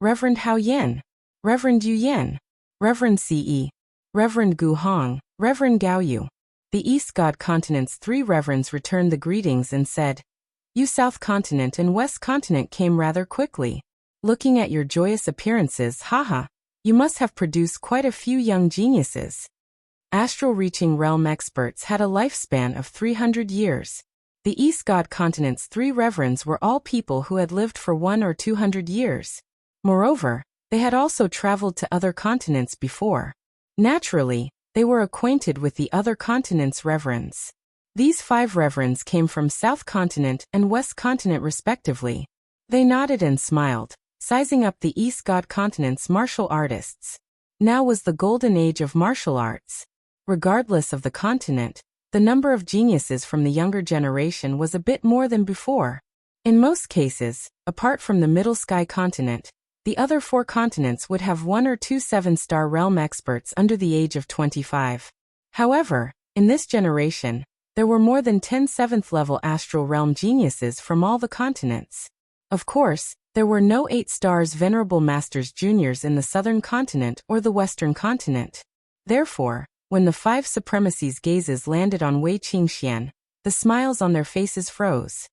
Reverend Hao Yen, Reverend Yu Yen, Reverend Ce, Reverend Gu Hong, Reverend Gao Yu. The East God continent's 3 reverends returned the greetings and said, "You South Continent and West Continent came rather quickly. Looking at your joyous appearances, haha, you must have produced quite a few young geniuses." Astral-reaching realm experts had a lifespan of 300 years. The East God continent's 3 reverends were all people who had lived for 100 or 200 years. Moreover, they had also traveled to other continents before. Naturally, they were acquainted with the other continents' reverends. These 5 reverends came from South Continent and West Continent respectively. They nodded and smiled, sizing up the East God continent's martial artists. Now was the golden age of martial arts. Regardless of the continent, the number of geniuses from the younger generation was a bit more than before. In most cases, apart from the Middle Sky continent, the other 4 continents would have 1 or 2 7-star realm experts under the age of 25. However, in this generation, there were more than 10 7th-level astral realm geniuses from all the continents. Of course, there were no 8 stars Venerable Masters Juniors in the Southern Continent or the Western Continent. Therefore, when the 5 supremacies' gazes landed on Wei Qingxian, the smiles on their faces froze.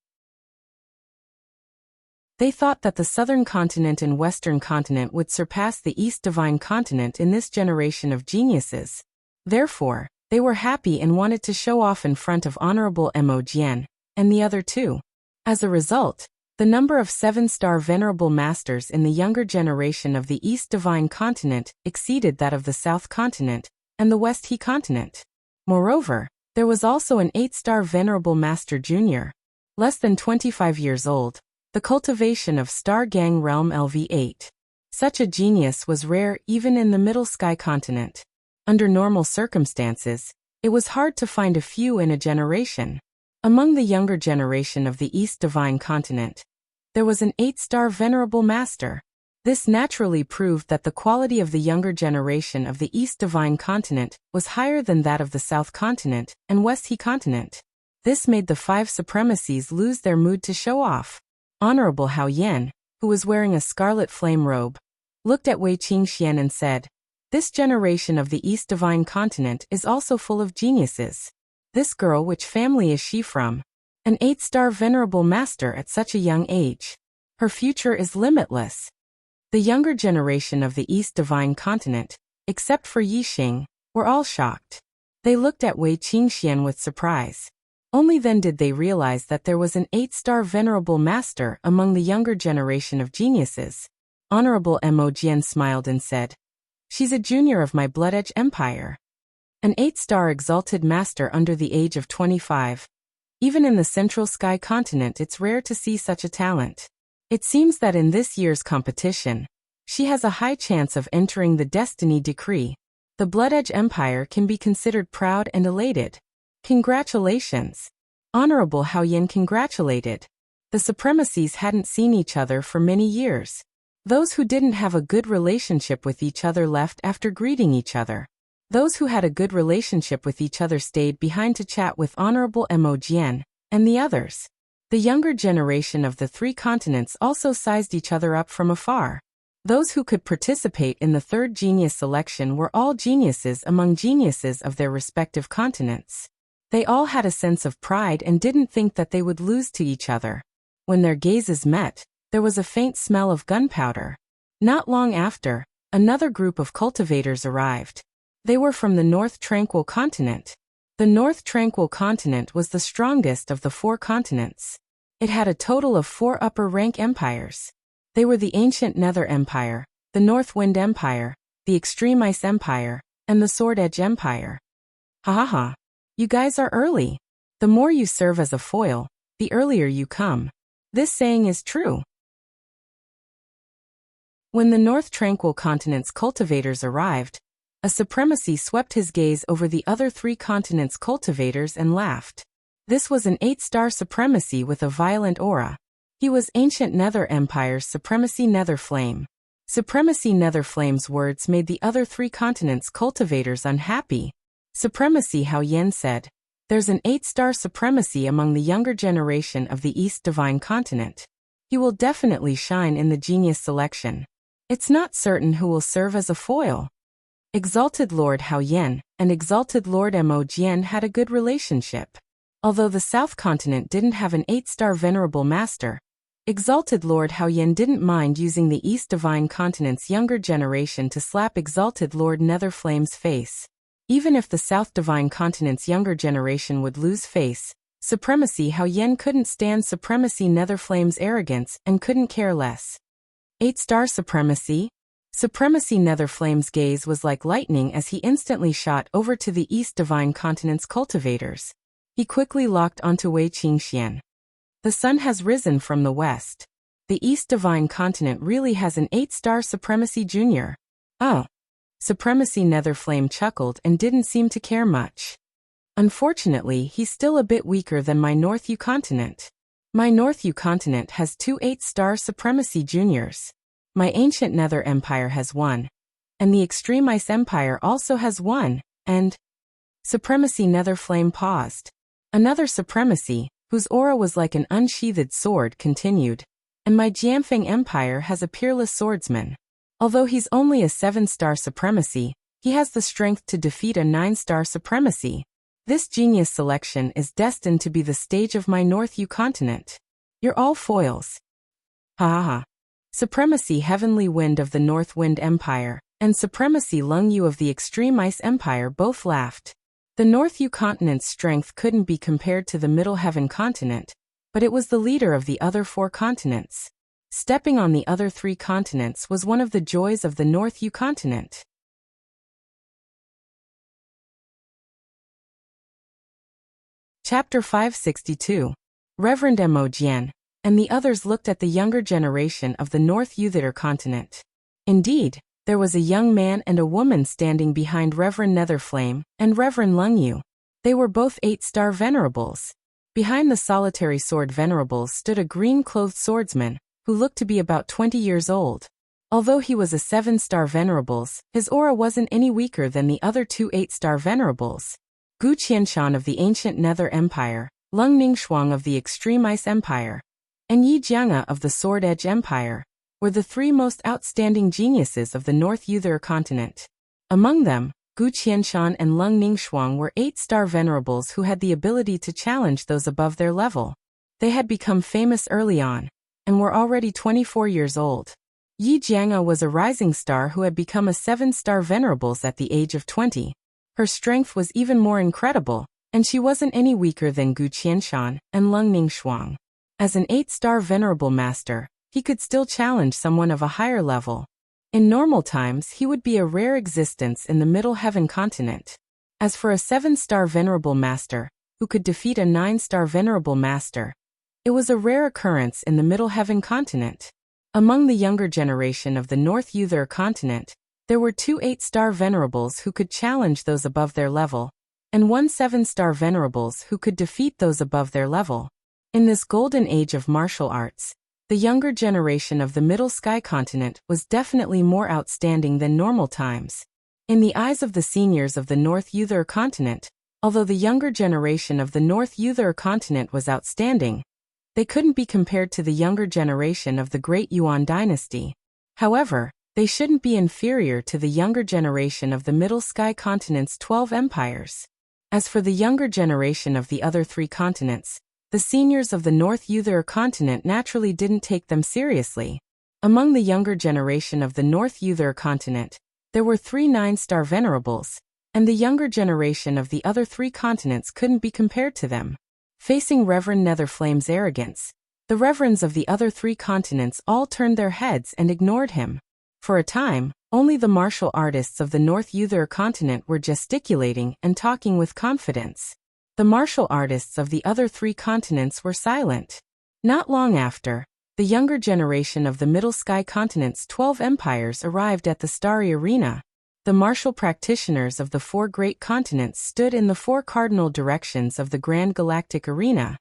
They thought that the Southern Continent and Western Continent would surpass the East Divine Continent in this generation of geniuses. Therefore, they were happy and wanted to show off in front of Honorable Mo Jian and the other 2. As a result, the number of 7-star Venerable Masters in the younger generation of the East Divine Continent exceeded that of the South Continent and the West He Continent. Moreover, there was also an 8-star Venerable Master Junior, less than 25 years old, the cultivation of Star Gang Realm LV8. Such a genius was rare even in the Middle Sky Continent. Under normal circumstances, it was hard to find a few in a generation. Among the younger generation of the East Divine Continent, there was an 8-star Venerable Master. This naturally proved that the quality of the younger generation of the East Divine Continent was higher than that of the South Continent and West He Continent. This made the 5 supremacies lose their mood to show off. Honorable Hao Yen, who was wearing a scarlet flame robe, looked at Wei Qingxian and said, "This generation of the East Divine Continent is also full of geniuses. This girl, which family is she from? An 8-star Venerable Master at such a young age. Her future is limitless." The younger generation of the East Divine Continent, except for Yixing, were all shocked. They looked at Wei Qingxian with surprise. Only then did they realize that there was an 8-star Venerable Master among the younger generation of geniuses. Honorable Mo Jian smiled and said, "She's a junior of my Blood Edge Empire. An 8-star Exalted Master under the age of 25. Even in the Central Sky Continent it's rare to see such a talent. It seems that in this year's competition, she has a high chance of entering the Destiny Decree. The Blood Edge Empire can be considered proud and elated. Congratulations." Honorable Hao Yin congratulated. The supremacies hadn't seen each other for many years. Those who didn't have a good relationship with each other left after greeting each other. Those who had a good relationship with each other stayed behind to chat with Honorable Mo Jian and the others. The younger generation of the three continents also sized each other up from afar. Those who could participate in the third genius selection were all geniuses among geniuses of their respective continents. They all had a sense of pride and didn't think that they would lose to each other. When their gazes met, there was a faint smell of gunpowder. Not long after, another group of cultivators arrived. They were from the North Tranquil Continent. The North Tranquil Continent was the strongest of the four continents. It had a total of 4 upper-rank empires. They were the Ancient Nether Empire, the North Wind Empire, the Extreme Ice Empire, and the Sword Edge Empire. Ha ha ha. You guys are early. The more you serve as a foil, the earlier you come. This saying is true. When the North Tranquil Continent's cultivators arrived, a supremacy swept his gaze over the other 3 continents' cultivators and laughed. This was an 8-star supremacy with a violent aura. He was Ancient Nether Empire's Supremacy Netherflame. Supremacy Netherflame's words made the other 3 continents' cultivators unhappy. Supremacy Hao Yen said, "There's an 8-star supremacy among the younger generation of the East Divine Continent. He will definitely shine in the genius selection. It's not certain who will serve as a foil." Exalted Lord Hao Yen and Exalted Lord Mo Jian had a good relationship. Although the South Continent didn't have an 8-star Venerable Master, Exalted Lord Hao Yen didn't mind using the East Divine Continent's younger generation to slap Exalted Lord Netherflame's face. Even if the South Divine Continent's younger generation would lose face, Supremacy Hao Yen couldn't stand Supremacy Netherflame's arrogance and couldn't care less. 8-star supremacy? Supremacy Netherflame's gaze was like lightning as he instantly shot over to the East Divine Continent's cultivators. He quickly locked onto Wei Qingxian. The sun has risen from the west. The East Divine Continent really has an 8-star Supremacy Junior. Oh. Supremacy Netherflame chuckled and didn't seem to care much. Unfortunately, he's still a bit weaker than my North U Continent. My North U Continent has 2 8-star Supremacy Juniors. My Ancient Nether Empire has 1. And the Extreme Ice Empire also has 1, and... Supremacy Netherflame paused. Another supremacy, whose aura was like an unsheathed sword, continued. And my Jianfeng Empire has a peerless swordsman. Although he's only a 7-star supremacy, he has the strength to defeat a 9-star supremacy. This genius selection is destined to be the stage of my North U Continent. You're all foils. Ha ha ha. Supremacy Heavenly Wind of the North Wind Empire and Supremacy Lung Yu of the Extreme Ice Empire both laughed. The North U Continent's strength couldn't be compared to the Middle Heaven Continent, but it was the leader of the other 4 continents. Stepping on the other 3 continents was one of the joys of the North U Continent. Chapter 562. Reverend Mo Jian and the others looked at the younger generation of the North Uther Continent. Indeed, there was a young man and a woman standing behind Reverend Netherflame and Reverend Lung Yu. They were both 8-star venerables. Behind the solitary sword venerables stood a green-clothed swordsman, who looked to be about 20 years old. Although he was a 7-star venerables, his aura wasn't any weaker than the other 2 8-star venerables. Gu Qianshan of the Ancient Nether Empire, Lung Ningxuang of the Extreme Ice Empire, and Yi Jianga of the Sword Edge Empire were the 3 most outstanding geniuses of the North Uther Continent. Among them, Gu Qianshan and Lung Ningxuang were 8-star venerables who had the ability to challenge those above their level. They had become famous early on, and were already 24 years old. Yi Jianga was a rising star who had become a 7-star venerables at the age of 20. Her strength was even more incredible, and she wasn't any weaker than Gu Qianshan and Lung Ningxuang. As an 8-star venerable master, he could still challenge someone of a higher level. In normal times, he would be a rare existence in the Middle Heaven Continent. As for a 7-star venerable master, who could defeat a 9-star venerable master, it was a rare occurrence in the Middle Heaven Continent. Among the younger generation of the North Uther Continent, there were 2 8-star venerables who could challenge those above their level, and 1 7-star venerables who could defeat those above their level. In this golden age of martial arts, the younger generation of the Middle Sky Continent was definitely more outstanding than normal times. In the eyes of the seniors of the North Uther Continent, although the younger generation of the North Uther Continent was outstanding, They couldn't be compared to the younger generation of the Great Yuan dynasty. However, they shouldn't be inferior to the younger generation of the Middle Sky continent's 12 empires. As for the younger generation of the other 3 continents, the seniors of the North Yuther continent naturally didn't take them seriously. Among the younger generation of the North Yuther continent, there were 3 9-star venerables, and the younger generation of the other 3 continents couldn't be compared to them. Facing Reverend Netherflame's arrogance, the reverends of the other 3 continents all turned their heads and ignored him. For a time, only the martial artists of the North Yuther continent were gesticulating and talking with confidence. The martial artists of the other 3 continents were silent. Not long after, the younger generation of the Middle Sky continent's 12 empires arrived at the starry arena. The martial practitioners of the 4 great continents stood in the 4 cardinal directions of the Grand Galactic Arena.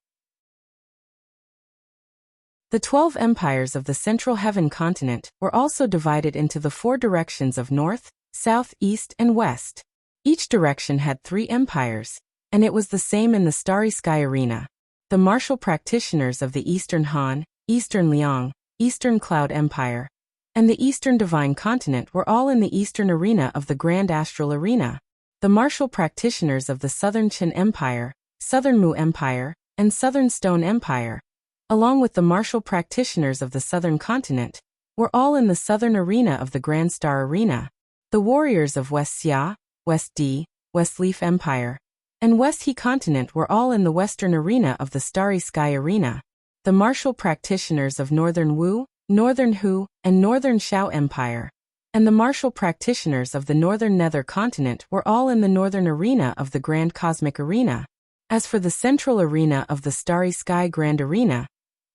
The 12 empires of the Central Heaven continent were also divided into the 4 directions of North, South, East, and West. Each direction had 3 empires, and it was the same in the Starry Sky Arena. The martial practitioners of the Eastern Han, Eastern Liang, Eastern Cloud Empire, and the Eastern Divine Continent were all in the Eastern Arena of the Grand Astral Arena. The martial practitioners of the Southern Qin Empire, Southern Mu Empire, and Southern Stone Empire, along with the martial practitioners of the Southern Continent, were all in the Southern Arena of the Grand Star Arena. The warriors of West Xia, West Di, West Leaf Empire, and West He Continent were all in the Western Arena of the Starry Sky Arena. The martial practitioners of Northern Wu, Northern Hu, and Northern Shao Empire, and the martial practitioners of the Northern Nether Continent were all in the Northern Arena of the Grand Cosmic Arena. As for the Central Arena of the Starry Sky Grand Arena,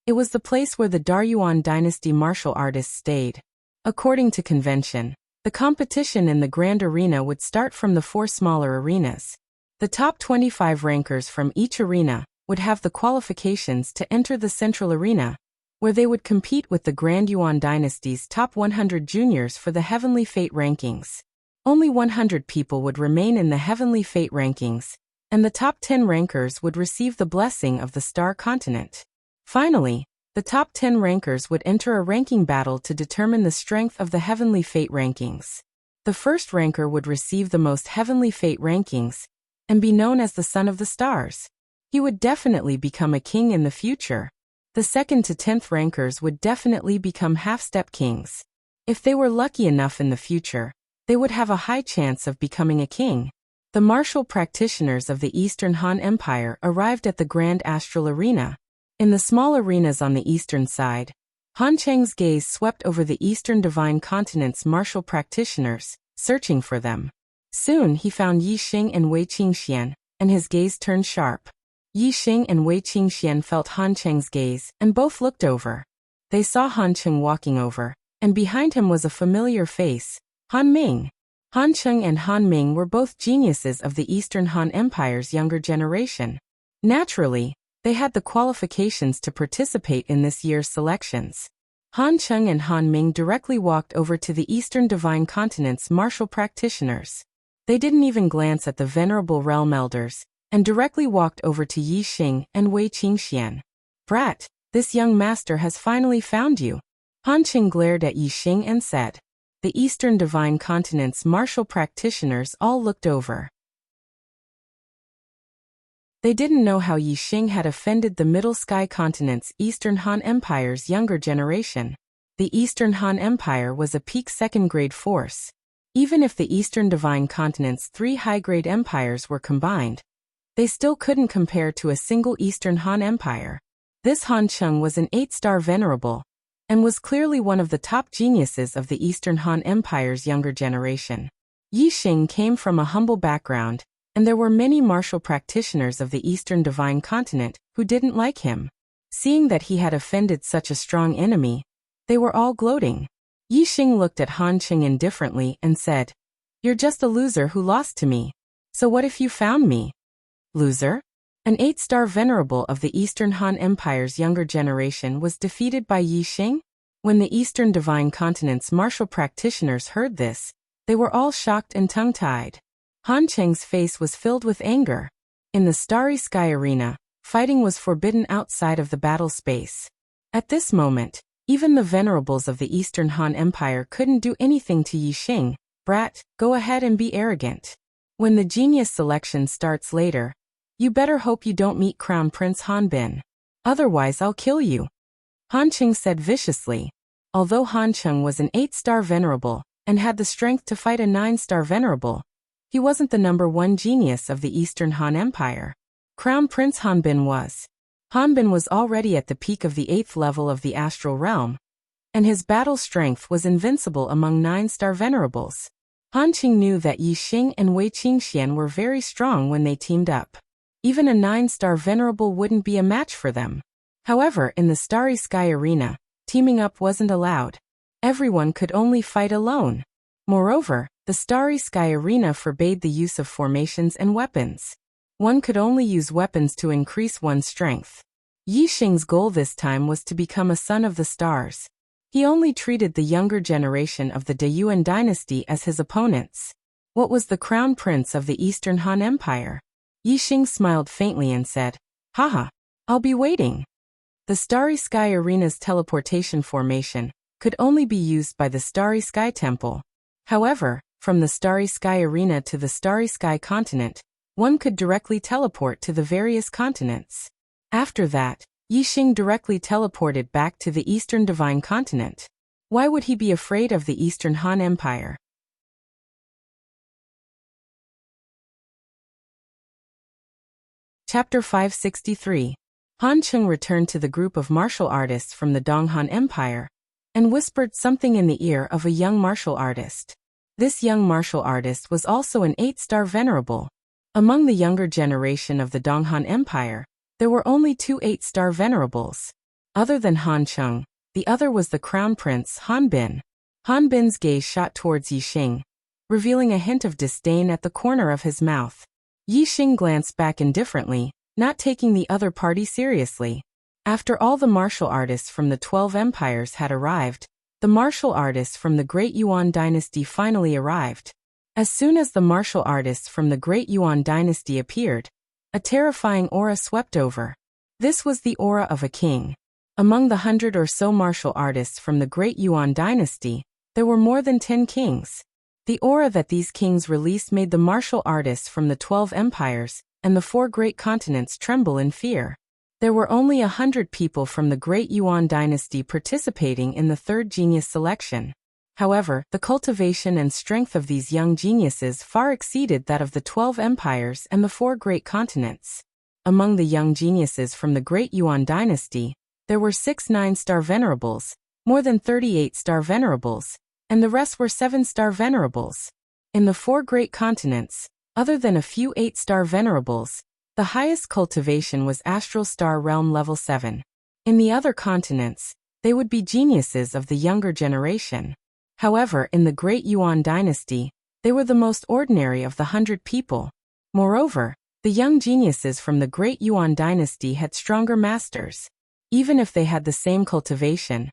it was the place where the Daryuan dynasty martial artists stayed. According to convention, the competition in the Grand Arena would start from the 4 smaller arenas. The top 25 rankers from each arena would have the qualifications to enter the Central Arena, where they would compete with the Grand Yuan dynasty's top 100 juniors for the Heavenly Fate rankings. Only 100 people would remain in the Heavenly Fate rankings, and the top 10 rankers would receive the blessing of the Star Continent. Finally, the top 10 rankers would enter a ranking battle to determine the strength of the Heavenly Fate rankings. The first ranker would receive the most Heavenly Fate rankings and be known as the Son of the Stars. He would definitely become a king in the future. The 2nd to 10th rankers would definitely become half-step kings. If they were lucky enough in the future, they would have a high chance of becoming a king. The martial practitioners of the Eastern Han Empire arrived at the Grand Astral Arena. In the small arenas on the eastern side, Han Cheng's gaze swept over the Eastern Divine Continent's martial practitioners, searching for them. Soon he found Yi Xing and Wei Qingxian, and his gaze turned sharp. Yi Xing and Wei Qingxian felt Han Cheng's gaze, and both looked over. They saw Han Cheng walking over, and behind him was a familiar face, Han Ming. Han Cheng and Han Ming were both geniuses of the Eastern Han Empire's younger generation. Naturally, they had the qualifications to participate in this year's selections. Han Cheng and Han Ming directly walked over to the Eastern Divine Continent's martial practitioners. They didn't even glance at the venerable realm elders, and directly walked over to Yi Xing and Wei Qingxian. "Brat, this young master has finally found you." Han Cheng glared at Yi Xing and said. The Eastern Divine Continent's martial practitioners all looked over. They didn't know how Yi Xing had offended the Middle Sky Continent's Eastern Han Empire's younger generation. The Eastern Han Empire was a peak second-grade force. Even if the Eastern Divine Continent's 3 high-grade empires were combined, they still couldn't compare to a single Eastern Han Empire. This Han Cheng was an 8-star venerable, and was clearly one of the top geniuses of the Eastern Han Empire's younger generation. Yi Xing came from a humble background, and there were many martial practitioners of the Eastern Divine Continent who didn't like him. Seeing that he had offended such a strong enemy, they were all gloating. Yi Xing looked at Han Cheng indifferently and said, "You're just a loser who lost to me. So what if you found me?" Loser? An 8-star venerable of the Eastern Han Empire's younger generation was defeated by Yi Xing? When the Eastern Divine Continent's martial practitioners heard this, they were all shocked and tongue-tied. Han Cheng's face was filled with anger. In the Starry Sky Arena, Fighting was forbidden outside of the battle space. At this moment, even the venerables of the Eastern Han Empire couldn't do anything to Yixing. Brat, go ahead and be arrogant. When the genius selection starts later, you better hope you don't meet Crown Prince Han Bin. Otherwise I'll kill you. Han Cheng said viciously. Although Han Cheng was an 8-star venerable and had the strength to fight a 9-star venerable, he wasn't the #1 genius of the Eastern Han Empire. Crown Prince Han Bin was. Han Bin was already at the peak of the 8th level of the astral realm, and his battle strength was invincible among 9-star venerables. Han Qing knew that Yixing and Wei Qingxian were very strong when they teamed up. Even a 9-star venerable wouldn't be a match for them. However, in the Starry Sky Arena, teaming up wasn't allowed. Everyone could only fight alone. Moreover, the Starry Sky Arena forbade the use of formations and weapons. One could only use weapons to increase one's strength. Yixing's goal this time was to become a son of the stars. He only treated the younger generation of the Deyuan dynasty as his opponents. What was the crown prince of the Eastern Han Empire? Yixing smiled faintly and said, "Haha, I'll be waiting." The Starry Sky Arena's teleportation formation could only be used by the Starry Sky Temple. However, from the Starry Sky Arena to the Starry Sky Continent, one could directly teleport to the various continents. After that, Yixing directly teleported back to the Eastern Divine Continent. Why would he be afraid of the Eastern Han Empire? Chapter 563. Han Cheng returned to the group of martial artists from the Donghan Empire and whispered something in the ear of a young martial artist. This young martial artist was also an 8-star venerable. Among the younger generation of the Donghan Empire, there were only 2 8-star venerables. Other than Han Cheng, the other was the crown prince Han Bin. Han Bin's gaze shot towards Yixing, revealing a hint of disdain at the corner of his mouth. Yixing glanced back indifferently, not taking the other party seriously. After all the martial artists from the 12 empires had arrived, the martial artists from the Great Yuan dynasty finally arrived. As soon as the martial artists from the Great Yuan dynasty appeared, a terrifying aura swept over. This was the aura of a king. Among the 100 or so martial artists from the Great Yuan dynasty, there were more than 10 kings. The aura that these kings released made the martial artists from the 12 empires and the 4 great continents tremble in fear. There were only 100 people from the Great Yuan dynasty participating in the 3rd genius selection. However, the cultivation and strength of these young geniuses far exceeded that of the 12 empires and the 4 great continents. Among the young geniuses from the Great Yuan dynasty, there were 6 9-star venerables, more than 38-star venerables, and the rest were 7-star venerables. In the 4 great continents, other than a few 8-star venerables, the highest cultivation was Astral Star Realm level 7. In the other continents, they would be geniuses of the younger generation. However, in the Great Yuan dynasty, they were the most ordinary of the 100 people. Moreover, the young geniuses from the Great Yuan dynasty had stronger masters. Even if they had the same cultivation,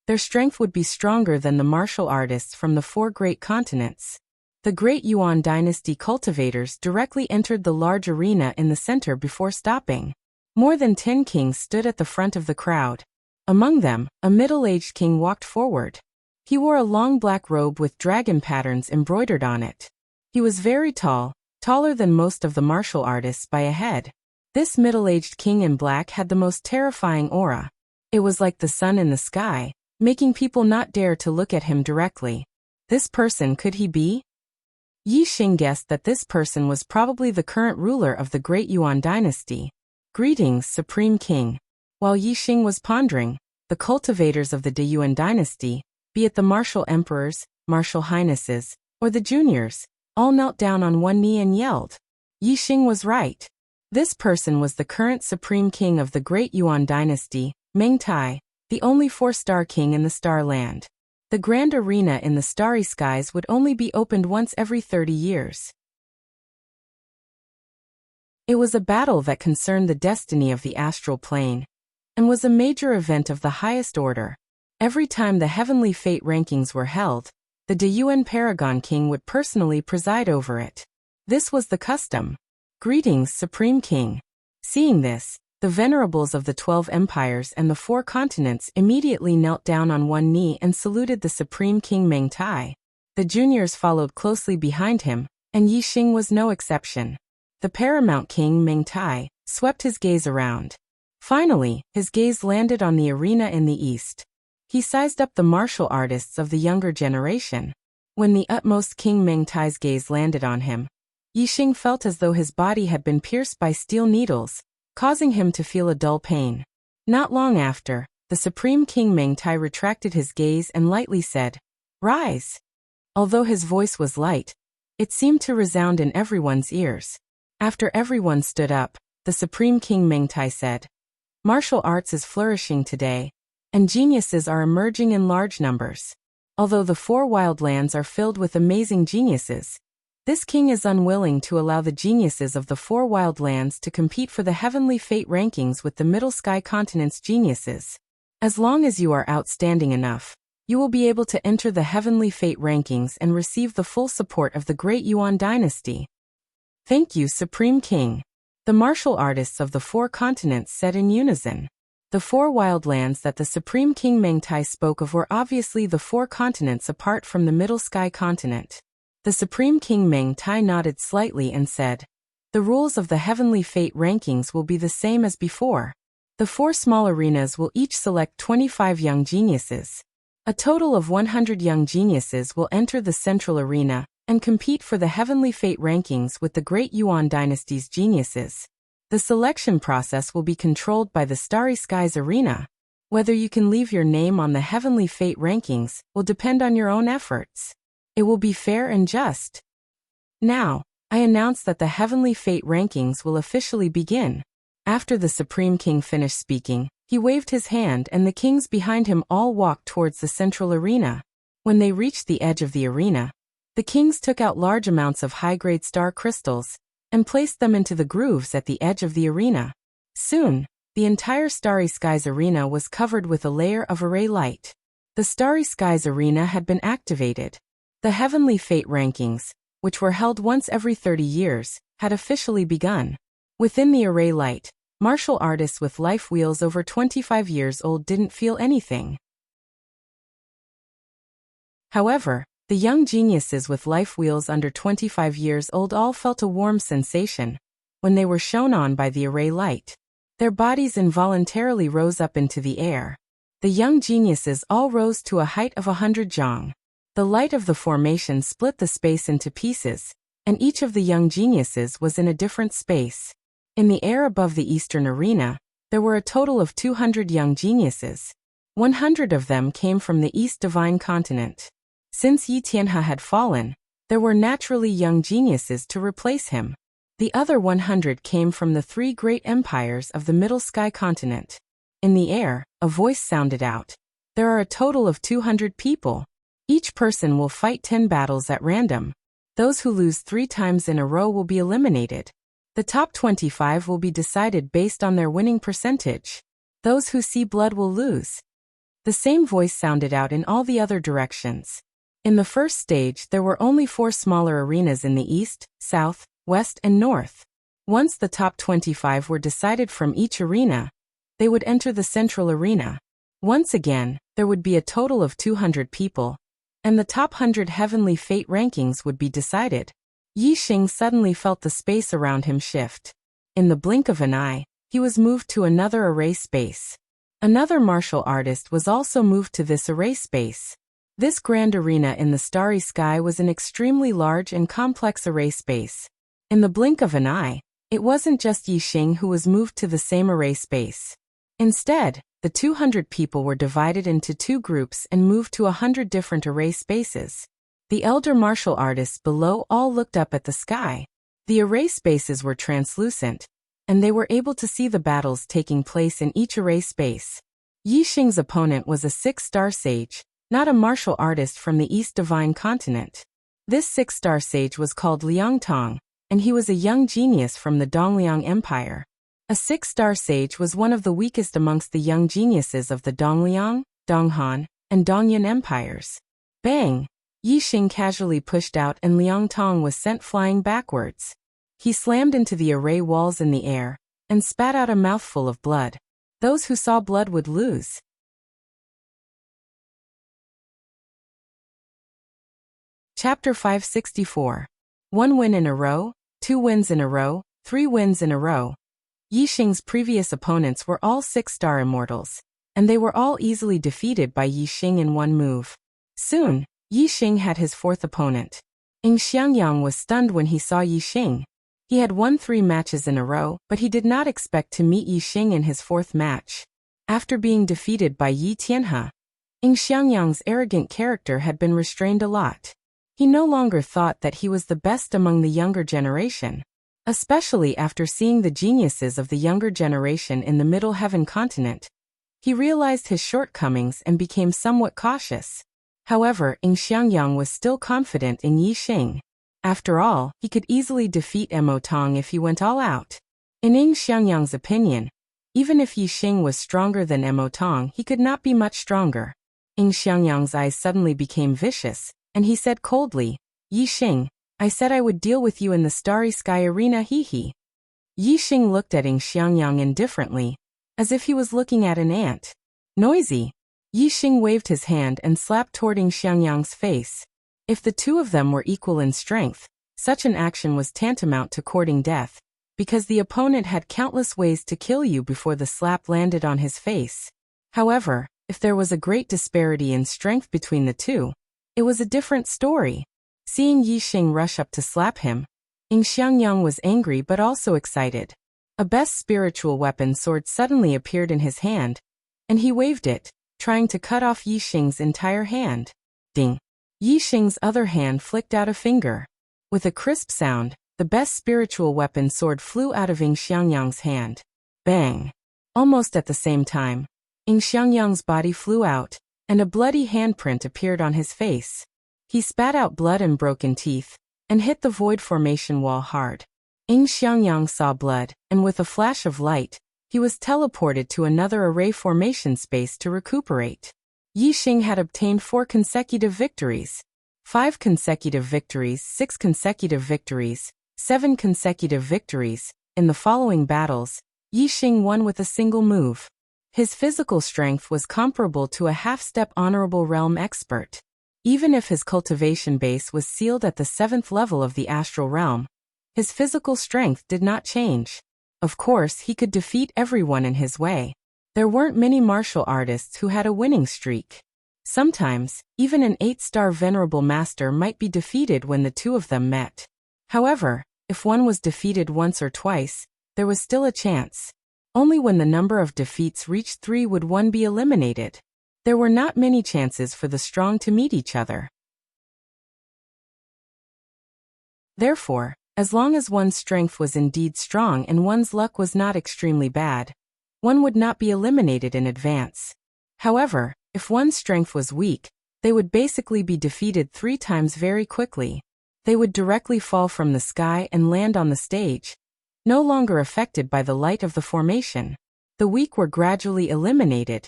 their strength would be stronger than the martial artists from the 4 great continents. The Great Yuan dynasty cultivators directly entered the large arena in the center before stopping. More than 10 kings stood at the front of the crowd. Among them, a middle-aged king walked forward. He wore a long black robe with dragon patterns embroidered on it. He was very tall, taller than most of the martial artists by a head. This middle-aged king in black had the most terrifying aura. It was like the sun in the sky, making people not dare to look at him directly. This person, could he be? Yixing guessed that this person was probably the current ruler of the Great Yuan dynasty. Greetings, Supreme King. While Yixing was pondering, the cultivators of the Deyuan dynasty, be it the martial emperors, martial highnesses, or the juniors, all knelt down on one knee and yelled. Yixing was right. This person was the current supreme king of the Great Yuan dynasty, Meng Tai, the only 4-star king in the Star Land. The grand arena in the starry skies would only be opened once every 30 years. It was a battle that concerned the destiny of the astral plane, and was a major event of the highest order. Every time the heavenly fate rankings were held, the Deyuan Paragon King would personally preside over it. This was the custom. Greetings, Supreme King. Seeing this, The venerables of the 12 empires and the 4 continents immediately knelt down on one knee and saluted the Supreme King Meng Tai. The juniors followed closely behind him, and Yi Xing was no exception. The paramount king Meng Tai swept his gaze around. Finally, his gaze landed on the arena in the east. He sized up the martial artists of the younger generation. When the utmost King Meng Tai's gaze landed on him, Yi Xing felt as though his body had been pierced by steel needles, causing him to feel a dull pain. Not long after, the Supreme King Meng Tai retracted his gaze and lightly said, "Rise." Although his voice was light, it seemed to resound in everyone's ears. After everyone stood up, the Supreme King Meng Tai said, "Martial arts is flourishing today, and geniuses are emerging in large numbers. Although the 4 wild lands are filled with amazing geniuses, this king is unwilling to allow the geniuses of the 4 wild lands to compete for the heavenly fate rankings with the Middle Sky Continent's geniuses. As long as you are outstanding enough, you will be able to enter the heavenly fate rankings and receive the full support of the great Yuan dynasty." "Thank you, Supreme King," the martial artists of the 4 continents said in unison. The 4 wild lands that the Supreme King Meng Tai spoke of were obviously the 4 continents apart from the Middle Sky Continent. The Supreme King Meng Tai nodded slightly and said, "The rules of the heavenly fate rankings will be the same as before. The 4 small arenas will each select 25 young geniuses. A total of 100 young geniuses will enter the central arena and compete for the heavenly fate rankings with the great Yuan dynasty's geniuses. The selection process will be controlled by the Starry Skies Arena. Whether you can leave your name on the heavenly fate rankings will depend on your own efforts. It will be fair and just. Now, I announce that the heavenly fate rankings will officially begin." After the Supreme King finished speaking, he waved his hand and the kings behind him all walked towards the central arena. When they reached the edge of the arena, the kings took out large amounts of high-grade star crystals and placed them into the grooves at the edge of the arena. Soon, the entire Starry Skies Arena was covered with a layer of array light. The Starry Skies Arena had been activated. The heavenly fate rankings, which were held once every 30 years, had officially begun. Within the array light, martial artists with life wheels over 25 years old didn't feel anything. However, the young geniuses with life wheels under 25 years old all felt a warm sensation when they were shone on by the array light. Their bodies involuntarily rose up into the air. The young geniuses all rose to a height of 100 zhang. The light of the formation split the space into pieces, and each of the young geniuses was in a different space. In the air above the eastern arena, there were a total of 200 young geniuses. 100 of them came from the East Divine Continent. Since Yi Tianhe had fallen, there were naturally young geniuses to replace him. The other 100 came from the 3 great empires of the Middle Sky Continent. In the air, a voice sounded out. "There are a total of 200 people. Each person will fight 10 battles at random. Those who lose 3 times in a row will be eliminated. The top 25 will be decided based on their winning percentage. Those who see blood will lose." The same voice sounded out in all the other directions. In the first stage, there were only 4 smaller arenas in the east, south, west, and north. Once the top 25 were decided from each arena, they would enter the central arena. Once again, there would be a total of 200 people, and the top 100 heavenly fate rankings would be decided. Yi Xing suddenly felt the space around him shift. In the blink of an eye, he was moved to another array space. Another martial artist was also moved to this array space. This grand arena in the starry sky was an extremely large and complex array space. In the blink of an eye, it wasn't just Yi Xing who was moved to the same array space. Instead, the 200 people were divided into 2 groups and moved to 100 different array spaces. The elder martial artists below all looked up at the sky. The array spaces were translucent, and they were able to see the battles taking place in each array space. Yi Xing's opponent was a 6-star sage, not a martial artist from the East Divine Continent. This 6-star sage was called Liang Tong, and he was a young genius from the Dongliang Empire. A 6-star sage was one of the weakest amongst the young geniuses of the Dongliang, Donghan, and Dongyan empires. Bang! Yi Xing casually pushed out and Liang Tong was sent flying backwards. He slammed into the array walls in the air, and spat out a mouthful of blood. Those who saw blood would lose. Chapter 564. 1 win in a row, 2 wins in a row, 3 wins in a row. Yixing's previous opponents were all 6-star immortals, and they were all easily defeated by Yixing in one move. Soon, Yixing had his 4th opponent. Xiangyang was stunned when he saw Yixing. He had won 3 matches in a row, but he did not expect to meet Yixing in his 4th match. After being defeated by Yi Tianhe, Xiangyang's arrogant character had been restrained a lot. He no longer thought that he was the best among the younger generation, especially after seeing the geniuses of the younger generation in the Middle Heaven continent. He realized his shortcomings and became somewhat cautious. However, Xiangyang was still confident in Yixing. After all, he could easily defeat Mo Tong if he went all out. In Xiangyang's opinion, even if Yixing was stronger than Mo Tong, he could not be much stronger. Xiangyang's eyes suddenly became vicious, and he said coldly, "Yixing, I said I would deal with you in the Starry Sky Arena, hee." Yixing looked at Xiangyang indifferently, as if he was looking at an ant. Noisy. Yixing waved his hand and slapped toward Xiangyang's face. If the two of them were equal in strength, such an action was tantamount to courting death, because the opponent had countless ways to kill you before the slap landed on his face. However, if there was a great disparity in strength between the two, it was a different story. Seeing Yixing rush up to slap him, Xiangyang was angry but also excited. A best spiritual weapon sword suddenly appeared in his hand, and he waved it, trying to cut off Yixing's entire hand. Ding! Yixing's other hand flicked out a finger. With a crisp sound, the best spiritual weapon sword flew out of Xiangyang's hand. Bang! Almost at the same time, Xiangyang's body flew out, and a bloody handprint appeared on his face. He spat out blood and broken teeth, and hit the void formation wall hard. Xiangyang saw blood, and with a flash of light, he was teleported to another array formation space to recuperate. Yixing had obtained 4 consecutive victories. 5 consecutive victories, 6 consecutive victories, 7 consecutive victories. In the following battles, Yixing won with a single move. His physical strength was comparable to a half-step honorable realm expert. Even if his cultivation base was sealed at the 7th level of the astral realm, his physical strength did not change. Of course, he could defeat everyone in his way. There weren't many martial artists who had a winning streak. Sometimes, even an 8-star venerable master might be defeated when the two of them met. However, if one was defeated once or twice, there was still a chance. Only when the number of defeats reached 3 would one be eliminated. There were not many chances for the strong to meet each other. Therefore, as long as one's strength was indeed strong and one's luck was not extremely bad, one would not be eliminated in advance. However, if one's strength was weak, they would basically be defeated 3 times very quickly. They would directly fall from the sky and land on the stage, no longer affected by the light of the formation. The weak were gradually eliminated,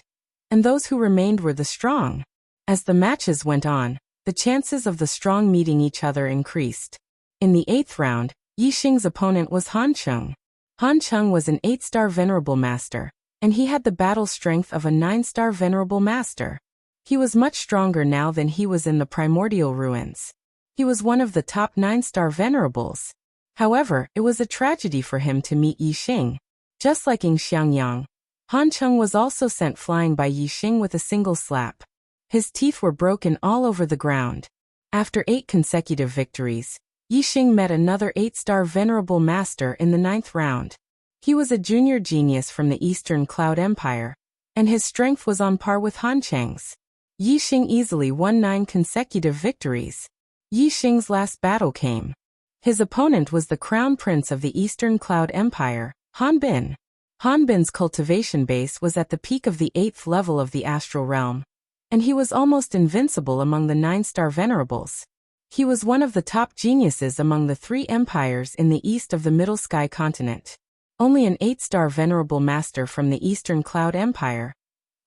and those who remained were the strong. As the matches went on, the chances of the strong meeting each other increased. In the 8th round, Yixing's opponent was Han Cheng. Han Cheng was an 8-star venerable master, and he had the battle strength of a 9-star venerable master. He was much stronger now than he was in the primordial ruins. He was one of the top 9-star venerables. However, it was a tragedy for him to meet Yixing. Just like Xiangyang, Han Cheng was also sent flying by Yixing with a single slap. His teeth were broken all over the ground. After 8 consecutive victories, Yixing met another 8-star venerable master in the 9th round. He was a junior genius from the Eastern Cloud Empire, and his strength was on par with Han Cheng's. Yixing easily won 9 consecutive victories. Yixing's last battle came. His opponent was the Crown Prince of the Eastern Cloud Empire, Han Bin. Han Bin's cultivation base was at the peak of the 8th level of the astral realm, and he was almost invincible among the 9-star venerables. He was one of the top geniuses among the 3 empires in the east of the Middle Sky continent. Only an 8-star venerable master from the Eastern Cloud Empire,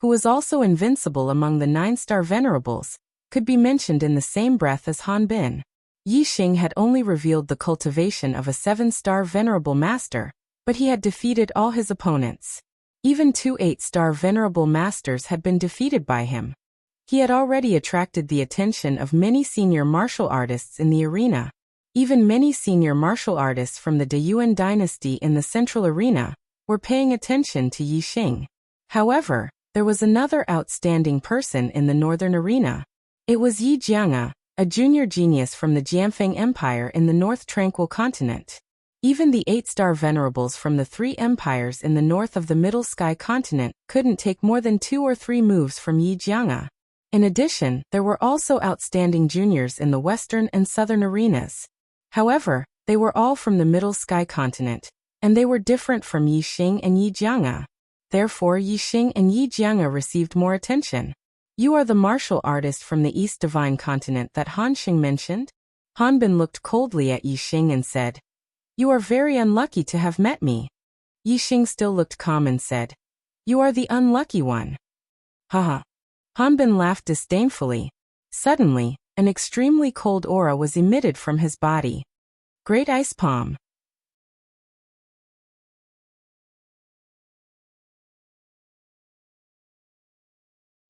who was also invincible among the 9-star venerables, could be mentioned in the same breath as Han Bin. Yixing had only revealed the cultivation of a 7-star venerable master, but he had defeated all his opponents. Even 2 8-star venerable masters had been defeated by him. He had already attracted the attention of many senior martial artists in the arena. Even many senior martial artists from the Yuan dynasty in the central arena were paying attention to Yi Xing. However, there was another outstanding person in the northern arena. It was Yi Jianga, a junior genius from the Jianfeng Empire in the North Tranquil Continent. Even the 8-star venerables from the 3 empires in the north of the Middle Sky Continent couldn't take more than 2 or 3 moves from Yi Jianga. In addition, there were also outstanding juniors in the western and southern arenas. However, they were all from the Middle Sky Continent, and they were different from Yi Xing and Yi Jianga. Therefore, Yi Xing and Yi Jianga received more attention. You are the martial artist from the East Divine Continent that Han Xing mentioned? Han Bin looked coldly at Yi Xing and said, "You are very unlucky to have met me." Yi Xing still looked calm and said, "You are the unlucky one." Haha. Han Bin laughed disdainfully. Suddenly, an extremely cold aura was emitted from his body. Great Ice Palm.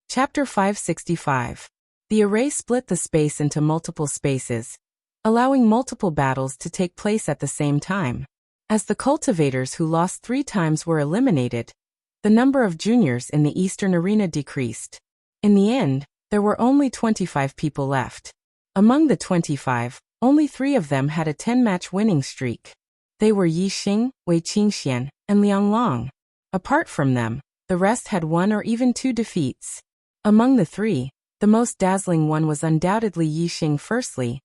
Chapter 565. The array split the space into multiple spaces, allowing multiple battles to take place at the same time. As the cultivators who lost 3 times were eliminated, the number of juniors in the Eastern Arena decreased. In the end, there were only 25 people left. Among the 25, only 3 of them had a 10-match winning streak. They were Yi Xing, Wei Qingxian, and Liang Long. Apart from them, the rest had 1 or even 2 defeats. Among the 3, the most dazzling one was undoubtedly Yi Xing. Firstly,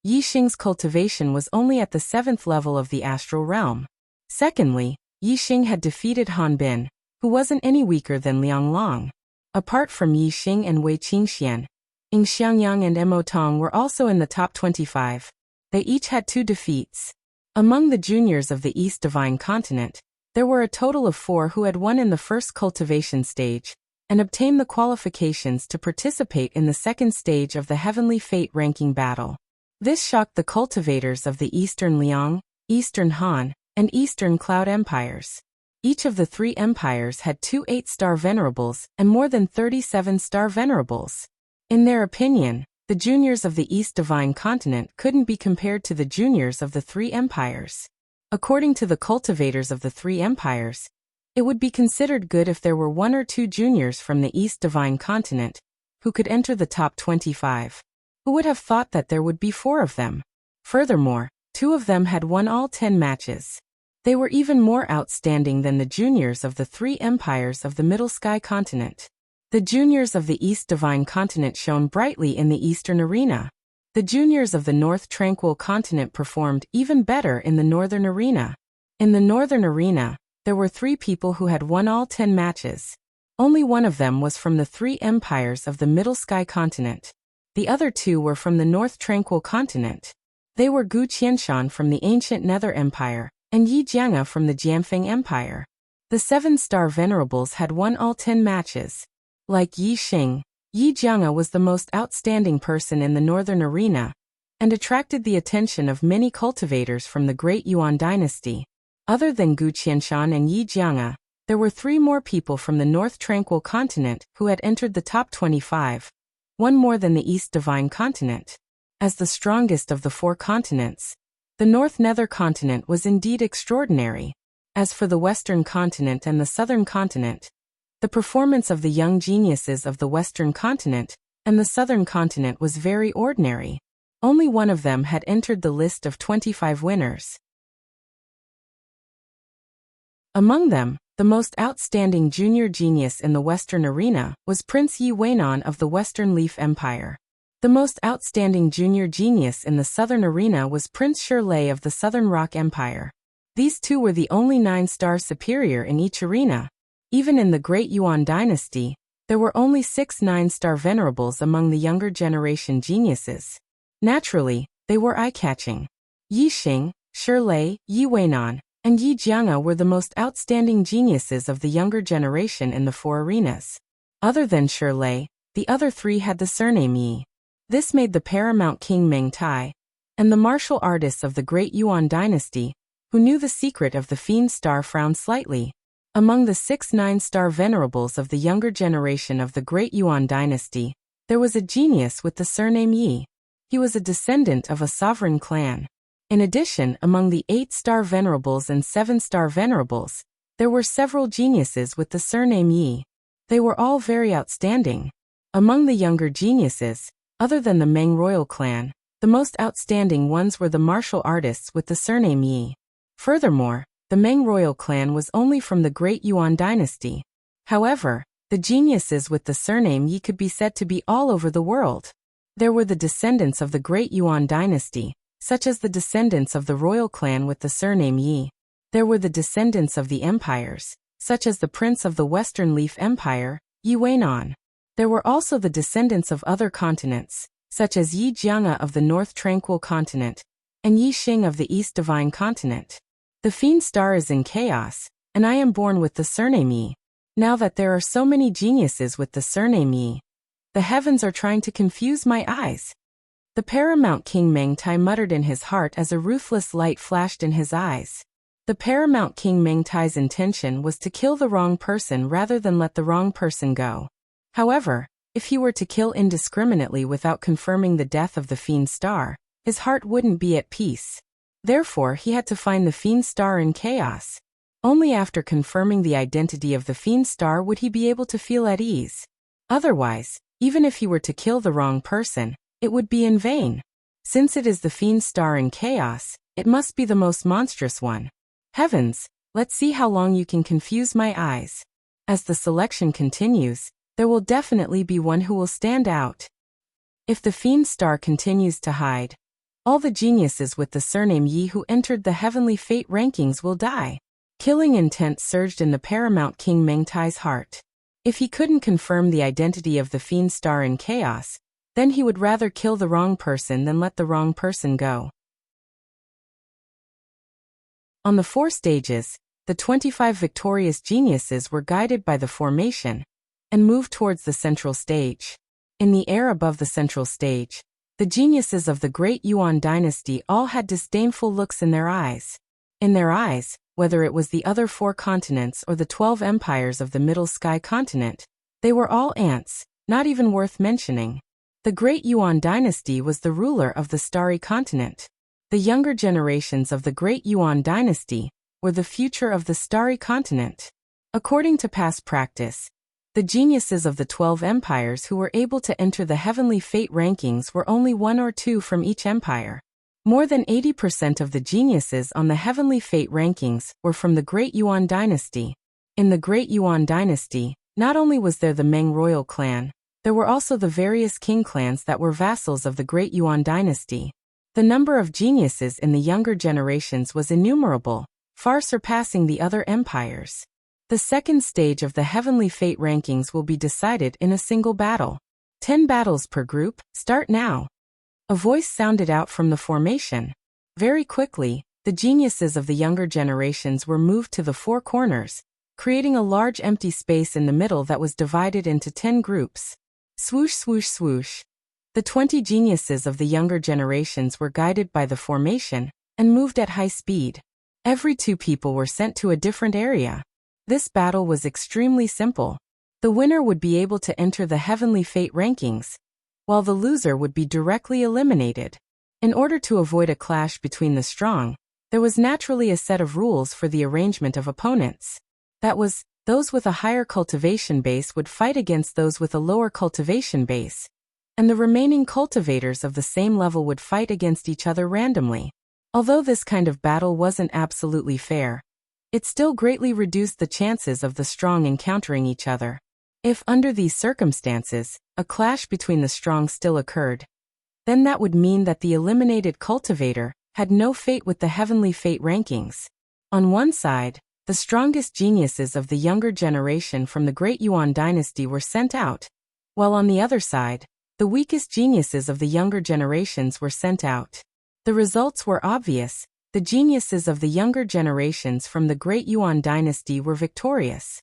Yi Xing's cultivation was only at the 7th level of the astral realm. Secondly, Yi Xing had defeated Han Bin, who wasn't any weaker than Liang Long. Apart from Yi Xing and Wei Qingxian, Ying Xiangyang and Mo Tong were also in the top 25. They each had 2 defeats. Among the juniors of the East Divine Continent, there were a total of 4 who had won in the first cultivation stage and obtained the qualifications to participate in the second stage of the Heavenly Fate ranking battle. This shocked the cultivators of the Eastern Liang, Eastern Han, and Eastern Cloud empires. Each of the 3 empires had 2 8-star venerables and more than 37-star venerables. In their opinion, the juniors of the East Divine Continent couldn't be compared to the juniors of the 3 empires. According to the cultivators of the 3 empires, it would be considered good if there were 1 or 2 juniors from the East Divine Continent who could enter the top 25. Who would have thought that there would be 4 of them? Furthermore, 2 of them had won all 10 matches. They were even more outstanding than the juniors of the 3 empires of the Middle Sky Continent. The juniors of the East Divine Continent shone brightly in the Eastern Arena. The juniors of the North Tranquil Continent performed even better in the Northern Arena. In the Northern Arena, there were 3 people who had won all 10 matches. Only one of them was from the 3 empires of the Middle Sky Continent. The other 2 were from the North Tranquil Continent. They were Gu Qianshan from the ancient Nether Empire and Yi Jianga from the Jianfeng Empire. The 7-star venerables had won all 10 matches. Like Yi Xing, Yi Jianga was the most outstanding person in the Northern Arena and attracted the attention of many cultivators from the Great Yuan dynasty. Other than Gu Qianshan and Yi Jianga, there were 3 more people from the North Tranquil Continent who had entered the top 25, 1 more than the East Divine Continent. As the strongest of the 4 continents, the North Nether Continent was indeed extraordinary. As for the Western Continent and the Southern Continent, the performance of the young geniuses of the Western Continent and the Southern Continent was very ordinary. Only one of them had entered the list of 25 winners. Among them, the most outstanding junior genius in the Western Arena was Prince Yi Weinan of the Western Leaf Empire. The most outstanding junior genius in the Southern Arena was Prince Shirlei of the Southern Rock Empire. These 2 were the only 9-star superior in each arena. Even in the Great Yuan dynasty, there were only 6 9-star venerables among the younger generation geniuses. Naturally, they were eye-catching. Yi Xing, Shirlei, Yi Weinan, and Yi Jianga were the most outstanding geniuses of the younger generation in the 4 arenas. Other than Shirlei, the other 3 had the surname Yi. This made the paramount king Meng Tai, and the martial artists of the Great Yuan dynasty, who knew the secret of the fiend star, frowned slightly. Among the 6 9-star venerables of the younger generation of the Great Yuan dynasty, there was a genius with the surname Yi. He was a descendant of a sovereign clan. In addition, among the 8-star venerables and 7-star venerables, there were several geniuses with the surname Yi. They were all very outstanding. Among the younger geniuses, other than the Meng royal clan, the most outstanding ones were the martial artists with the surname Yi. Furthermore, the Meng royal clan was only from the Great Yuan dynasty. However, the geniuses with the surname Yi could be said to be all over the world. There were the descendants of the Great Yuan dynasty, such as the descendants of the royal clan with the surname Yi. There were the descendants of the empires, such as the prince of the Western Leaf Empire, Yi Weinan. There were also the descendants of other continents, such as Yi Jianga of the North Tranquil Continent, and Yi Xing of the East Divine Continent. The fiend star is in chaos, and I am born with the surname Yi. Now that there are so many geniuses with the surname Yi, the heavens are trying to confuse my eyes. The paramount king Meng Tai muttered in his heart as a ruthless light flashed in his eyes. The paramount king Meng Tai's intention was to kill the wrong person rather than let the wrong person go. However, if he were to kill indiscriminately without confirming the death of the fiend star, his heart wouldn't be at peace. Therefore, he had to find the fiend star in chaos. Only after confirming the identity of the fiend star would he be able to feel at ease. Otherwise, even if he were to kill the wrong person, it would be in vain. Since it is the fiend star in chaos, it must be the most monstrous one. Heavens, let's see how long you can confuse my eyes. As the selection continues, there will definitely be one who will stand out. If the fiend star continues to hide, all the geniuses with the surname Yi who entered the heavenly fate rankings will die. Killing intent surged in the paramount king Meng Tai's heart. If he couldn't confirm the identity of the fiend star in chaos, then he would rather kill the wrong person than let the wrong person go. On the 4 stages, the 25 victorious geniuses were guided by the formation and moved towards the central stage. In the air above the central stage, the geniuses of the Great Yuan dynasty all had disdainful looks in their eyes. In their eyes, whether it was the other 4 continents or the 12 empires of the Middle Sky continent, they were all ants, not even worth mentioning. The Great Yuan dynasty was the ruler of the Starry Continent. The younger generations of the Great Yuan dynasty were the future of the Starry Continent. According to past practice, the geniuses of the 12 empires who were able to enter the heavenly fate rankings were only 1 or 2 from each empire. More than 80% of the geniuses on the heavenly fate rankings were from the Great Yuan dynasty. In the Great Yuan dynasty, not only was there the Meng royal clan, there were also the various king clans that were vassals of the Great Yuan dynasty. The number of geniuses in the younger generations was innumerable, far surpassing the other empires. The second stage of the heavenly fate rankings will be decided in a single battle. 10 battles per group, start now. A voice sounded out from the formation. Very quickly, the geniuses of the younger generations were moved to the 4 corners, creating a large empty space in the middle that was divided into 10 groups. Swoosh, swoosh, swoosh. The 20 geniuses of the younger generations were guided by the formation and moved at high speed. Every 2 people were sent to a different area. This battle was extremely simple. The winner would be able to enter the heavenly fate rankings, while the loser would be directly eliminated. In order to avoid a clash between the strong, there was naturally a set of rules for the arrangement of opponents. That was, those with a higher cultivation base would fight against those with a lower cultivation base, and the remaining cultivators of the same level would fight against each other randomly. Although this kind of battle wasn't absolutely fair, it still greatly reduced the chances of the strong encountering each other. If under these circumstances, a clash between the strong still occurred, then that would mean that the eliminated cultivator had no fate with the heavenly fate rankings. On one side, the strongest geniuses of the younger generation from the Great Yuan dynasty were sent out, while on the other side, the weakest geniuses of the younger generations were sent out. The results were obvious. The geniuses of the younger generations from the Great Yuan dynasty were victorious.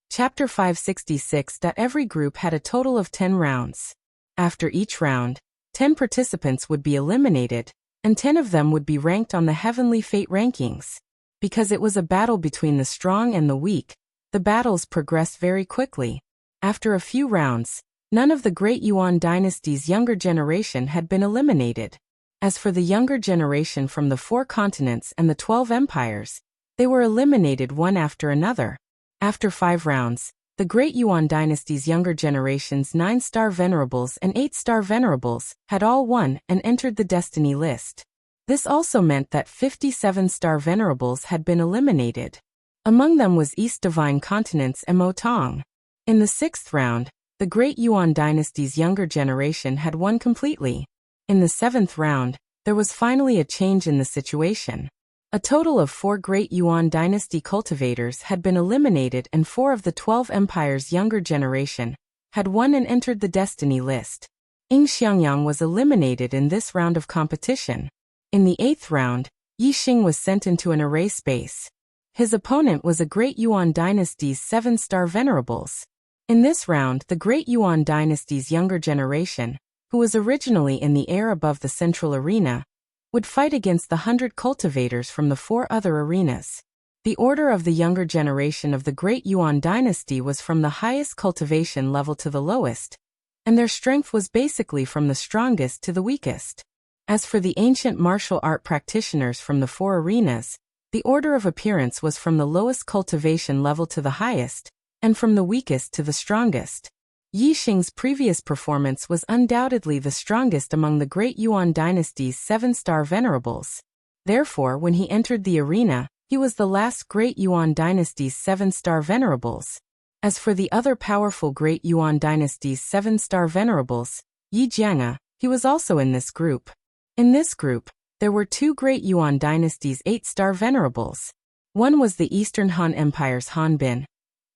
Chapter 566. Every group had a total of 10 rounds. After each round, 10 participants would be eliminated, and 10 of them would be ranked on the Heavenly Fate rankings. Because it was a battle between the strong and the weak, the battles progressed very quickly. After a few rounds, none of the Great Yuan dynasty's younger generation had been eliminated. As for the younger generation from the 4 continents and the 12 empires, they were eliminated one after another. After 5 rounds, the Great Yuan dynasty's younger generation's 9-star venerables and 8-star venerables had all won and entered the destiny list. This also meant that 57-star venerables had been eliminated. Among them was East Divine Continent's Mo Tong. In the 6th round, the Great Yuan dynasty's younger generation had won completely. In the 7th round, there was finally a change in the situation. A total of 4 Great Yuan dynasty cultivators had been eliminated and 4 of the 12 empires' younger generation had won and entered the destiny list. Ying Xiangyang was eliminated in this round of competition. In the 8th round, Yi Xing was sent into an array space. His opponent was a Great Yuan dynasty's 7-star venerables. In this round, the Great Yuan dynasty's younger generation, who was originally in the air above the central arena, would fight against the 100 cultivators from the 4 other arenas. The order of the younger generation of the Great Yuan dynasty was from the highest cultivation level to the lowest, and their strength was basically from the strongest to the weakest. As for the ancient martial art practitioners from the 4 arenas, the order of appearance was from the lowest cultivation level to the highest, and from the weakest to the strongest. Yi Xing's previous performance was undoubtedly the strongest among the Great Yuan dynasty's 7-star venerables. Therefore, when he entered the arena, he was the last Great Yuan dynasty's 7-star venerables. As for the other powerful Great Yuan dynasty's 7-star venerables, Yi Jianga, he was also in this group. In this group, there were 2 Great Yuan dynasty's 8-star venerables. One was the Eastern Han Empire's Han Bin,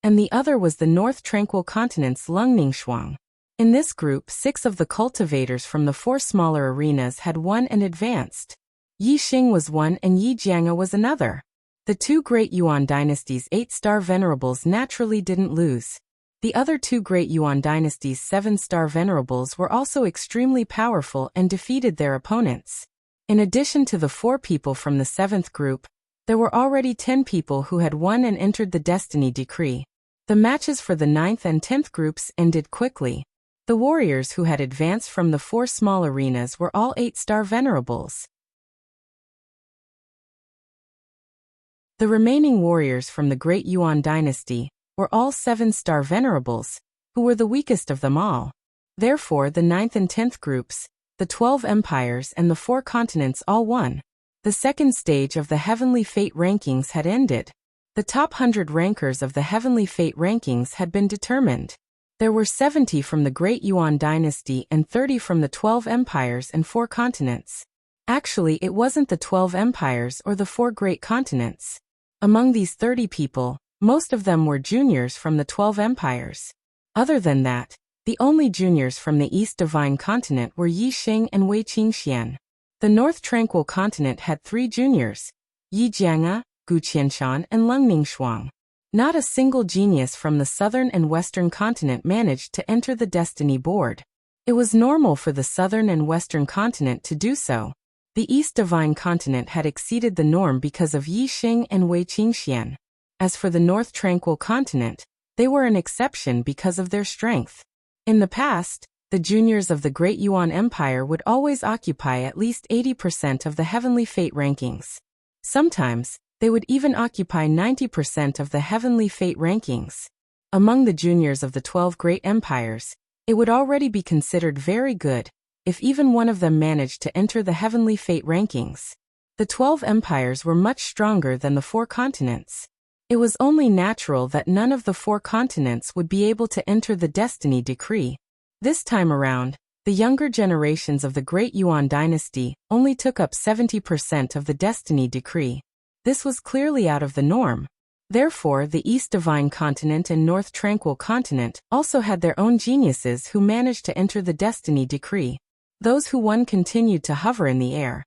and the other was the North Tranquil Continent's Lung Ningxuang. In this group, 6 of the cultivators from the 4 smaller arenas had won and advanced. Yi Xing was one and Yi Jianga was another. The 2 Great Yuan dynasty's 8-star venerables naturally didn't lose. The other 2 Great Yuan dynasty's 7-star venerables were also extremely powerful and defeated their opponents. In addition to the 4 people from the 7th group, there were already 10 people who had won and entered the destiny decree. The matches for the 9th and 10th groups ended quickly. The warriors who had advanced from the 4 small arenas were all 8-star venerables. The remaining warriors from the Great Yuan dynasty were all 7-star venerables, who were the weakest of them all. Therefore, the 9th and 10th groups, the 12 empires and the 4 continents all won. The second stage of the Heavenly Fate rankings had ended. The top 100 rankers of the Heavenly Fate rankings had been determined. There were 70 from the Great Yuan dynasty and 30 from the 12 empires and 4 continents. Actually, it wasn't the 12 empires or the 4 great continents. Among these 30 people, most of them were juniors from the 12 empires. Other than that, the only juniors from the East Divine Continent were Yi Xing and Wei Qingxian. The North Tranquil Continent had 3 juniors, Yi Jianga, Gu Qianshan and Lung Ningxuang. Not a single genius from the Southern and Western Continent managed to enter the Destiny Board. It was normal for the Southern and Western Continent to do so. The East Divine Continent had exceeded the norm because of Yi Xing and Wei Qingxian. As for the North Tranquil Continent, they were an exception because of their strength. In the past, the juniors of the Great Yuan Empire would always occupy at least 80% of the Heavenly Fate rankings. Sometimes, they would even occupy 90% of the Heavenly Fate rankings. Among the juniors of the 12 great empires, it would already be considered very good if even one of them managed to enter the Heavenly Fate rankings. The 12 empires were much stronger than the 4 continents. It was only natural that none of the 4 continents would be able to enter the Destiny Decree. This time around, the younger generations of the Great Yuan dynasty only took up 70% of the Destiny Decree. This was clearly out of the norm. Therefore, the East Divine Continent and North Tranquil Continent also had their own geniuses who managed to enter the Destiny Decree. Those who won continued to hover in the air,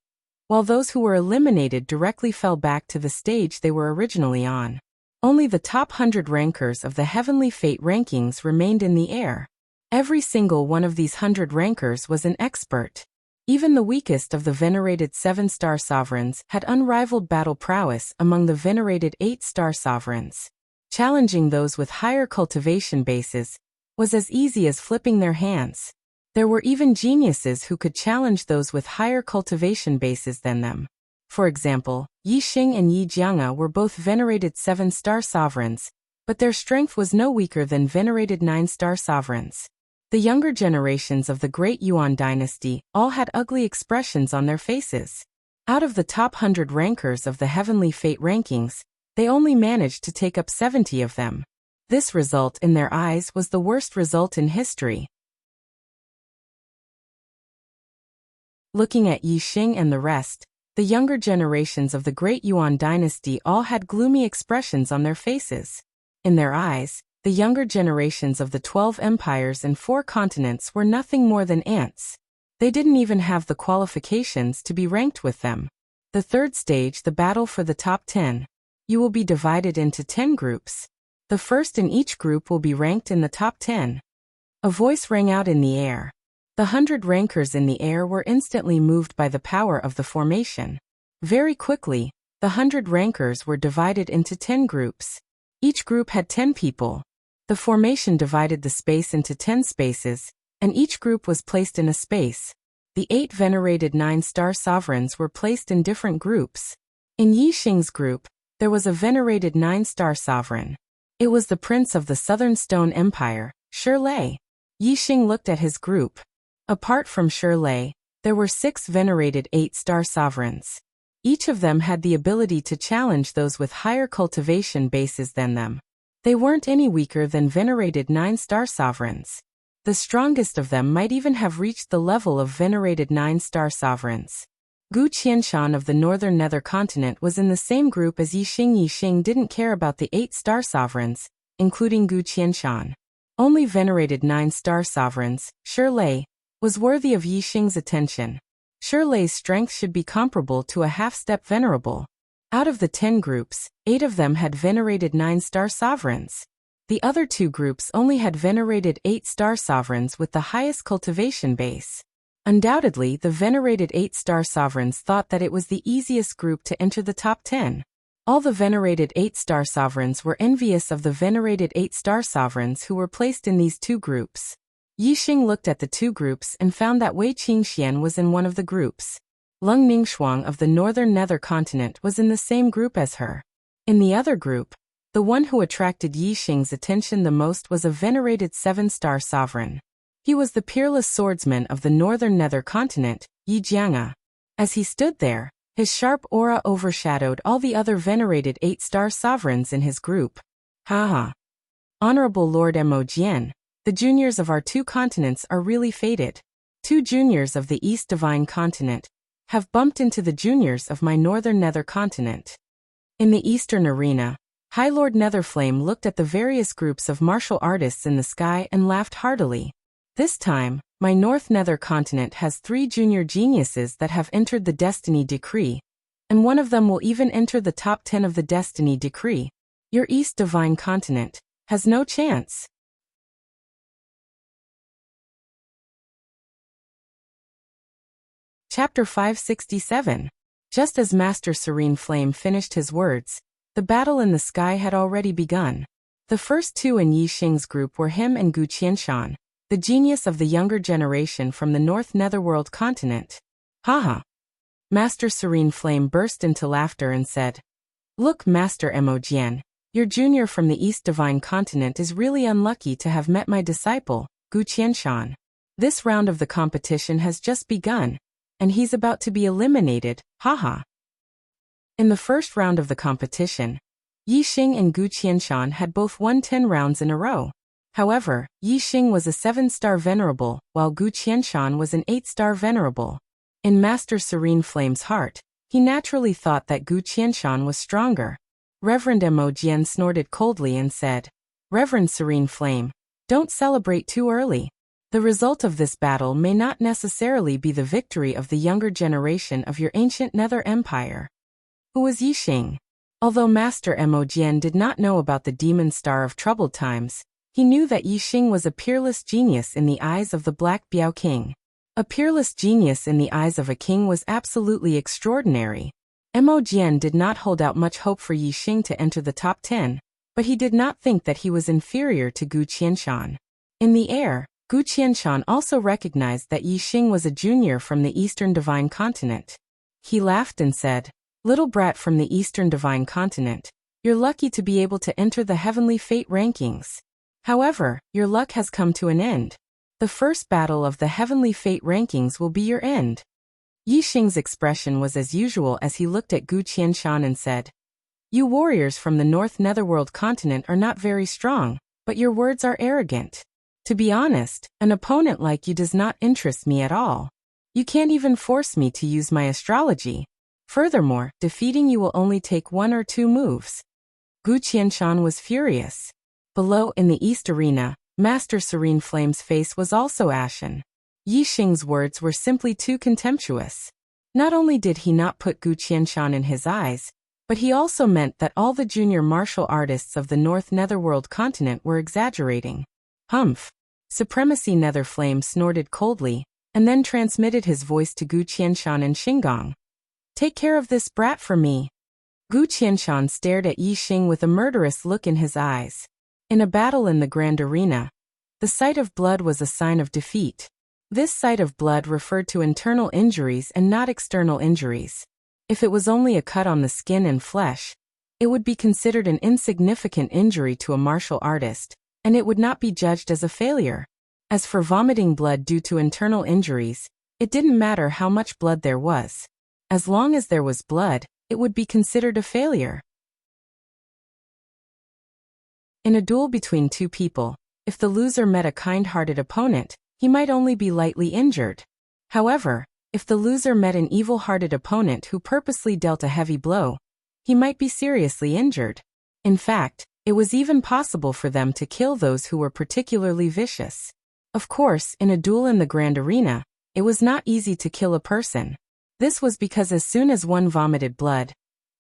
while those who were eliminated directly fell back to the stage they were originally on. Only the top 100 rankers of the Heavenly Fate rankings remained in the air. Every single one of these 100 rankers was an expert. Even the weakest of the venerated 7-star sovereigns had unrivaled battle prowess among the venerated 8-star sovereigns. Challenging those with higher cultivation bases was as easy as flipping their hands. There were even geniuses who could challenge those with higher cultivation bases than them. For example, Yi Xing and Yi Jianga were both venerated 7-star sovereigns, but their strength was no weaker than venerated 9-star sovereigns. The younger generations of the Great Yuan dynasty all had ugly expressions on their faces. Out of the top 100 rankers of the Heavenly Fate rankings, they only managed to take up 70 of them. This result in their eyes was the worst result in history. Looking at Yi Xing and the rest, the younger generations of the Great Yuan dynasty all had gloomy expressions on their faces. In their eyes, the younger generations of the 12 empires and 4 continents were nothing more than ants. They didn't even have the qualifications to be ranked with them. The third stage, the battle for the top 10. You will be divided into 10 groups. The first in each group will be ranked in the top 10. A voice rang out in the air. The 100 rankers in the air were instantly moved by the power of the formation. Very quickly, the 100 rankers were divided into 10 groups. Each group had 10 people. The formation divided the space into 10 spaces, and each group was placed in a space. The 8 venerated 9-star sovereigns were placed in different groups. In Yi Xing's group, there was a venerated 9-star sovereign. It was the prince of the Southern Stone Empire, Shi Lei. Yi Xing looked at his group. Apart from Shi Lei, there were 6 venerated 8-star sovereigns. Each of them had the ability to challenge those with higher cultivation bases than them. They weren't any weaker than venerated 9-star sovereigns. The strongest of them might even have reached the level of venerated 9-star sovereigns. Gu Qianshan of the northern nether continent was in the same group as Yi Xing. Yi Xing didn't care about the 8-star sovereigns, including Gu Qianshan. Only venerated 9-star sovereigns, Shi Lei, was worthy of Yi Xing's attention. Shi Lei's strength should be comparable to a half-step venerable. Out of the 10 groups, 8 of them had venerated 9-star sovereigns. The other 2 groups only had venerated 8-star sovereigns with the highest cultivation base. Undoubtedly, the venerated 8-star sovereigns thought that it was the easiest group to enter the top 10. All the venerated 8-star sovereigns were envious of the venerated 8-star sovereigns who were placed in these 2 groups. Yi Xing looked at the 2 groups and found that Wei Qingxian was in one of the groups. Lung Ningxuang of the northern nether continent was in the same group as her. In the other group, the one who attracted Yi Xing's attention the most was a venerated 7-star sovereign. He was the peerless swordsman of the northern nether continent, Yi Jianga. As he stood there, his sharp aura overshadowed all the other venerated 8-star sovereigns in his group. Haha. Honorable Lord Mo Jian, the juniors of our 2 continents are really fated. 2 juniors of the East Divine Continent have bumped into the juniors of my northern nether continent. In the eastern arena, High Lord Netherflame looked at the various groups of martial artists in the sky and laughed heartily. This time, my north nether continent has 3 junior geniuses that have entered the Destiny Decree, and one of them will even enter the top 10 of the Destiny Decree. Your East Divine Continent has no chance. Chapter 567. Just as Master Serene Flame finished his words, the battle in the sky had already begun. The first 2 in Yi Xing's group were him and Gu Qianshan, the genius of the younger generation from the North Netherworld continent. Haha. Master Serene Flame burst into laughter and said, "Look, Master Mo Jian, your junior from the East Divine Continent is really unlucky to have met my disciple, Gu Qianshan. This round of the competition has just begun, and he's about to be eliminated, haha." In the first round of the competition, Yi Xing and Gu Qianshan had both won 10 rounds in a row. However, Yi Xing was a 7-star venerable, while Gu Qianshan was an 8-star venerable. In Master Serene Flame's heart, he naturally thought that Gu Qianshan was stronger. Reverend Mo Jian snorted coldly and said, "Reverend Serene Flame, don't celebrate too early. The result of this battle may not necessarily be the victory of the younger generation of your ancient Nether Empire." Who was Yi Xing? Although Master Mo Jian did not know about the Demon Star of Troubled Times, He knew that Yixing was a peerless genius in the eyes of the Black Biao King. A peerless genius in the eyes of a king was absolutely extraordinary. Mo Jian did not hold out much hope for Yixing to enter the top 10, but he did not think that he was inferior to Gu Qianshan. In the air, Gu Qianshan also recognized that Yixing was a junior from the Eastern Divine Continent. He laughed and said, "Little brat from the Eastern Divine Continent, you're lucky to be able to enter the Heavenly Fate rankings. However, your luck has come to an end. The first battle of the Heavenly Fate rankings will be your end." Yixing's expression was as usual as he looked at Gu Qianshan and said, "You warriors from the North Netherworld continent are not very strong, but your words are arrogant. To be honest, an opponent like you does not interest me at all. You can't even force me to use my astrology. Furthermore, defeating you will only take 1 or 2 moves." Gu Qianshan was furious. Below in the East Arena, Master Serene Flame's face was also ashen. Yixing's words were simply too contemptuous. Not only did he not put Gu Qianshan in his eyes, but he also meant that all the junior martial artists of the North Netherworld continent were exaggerating. Humph! Supremacy Nether Flame snorted coldly, and then transmitted his voice to Gu Qianshan and Xingang. "Take care of this brat for me." Gu Qianshan stared at Yixing with a murderous look in his eyes. In a battle in the Grand Arena, the sight of blood was a sign of defeat. This sight of blood referred to internal injuries and not external injuries. If it was only a cut on the skin and flesh, it would be considered an insignificant injury to a martial artist, and it would not be judged as a failure. As for vomiting blood due to internal injuries, it didn't matter how much blood there was. As long as there was blood, it would be considered a failure. In a duel between 2 people, if the loser met a kind-hearted opponent, he might only be lightly injured. However, if the loser met an evil-hearted opponent who purposely dealt a heavy blow, he might be seriously injured. In fact, it was even possible for them to kill those who were particularly vicious. Of course, in a duel in the Grand Arena, it was not easy to kill a person. This was because as soon as one vomited blood,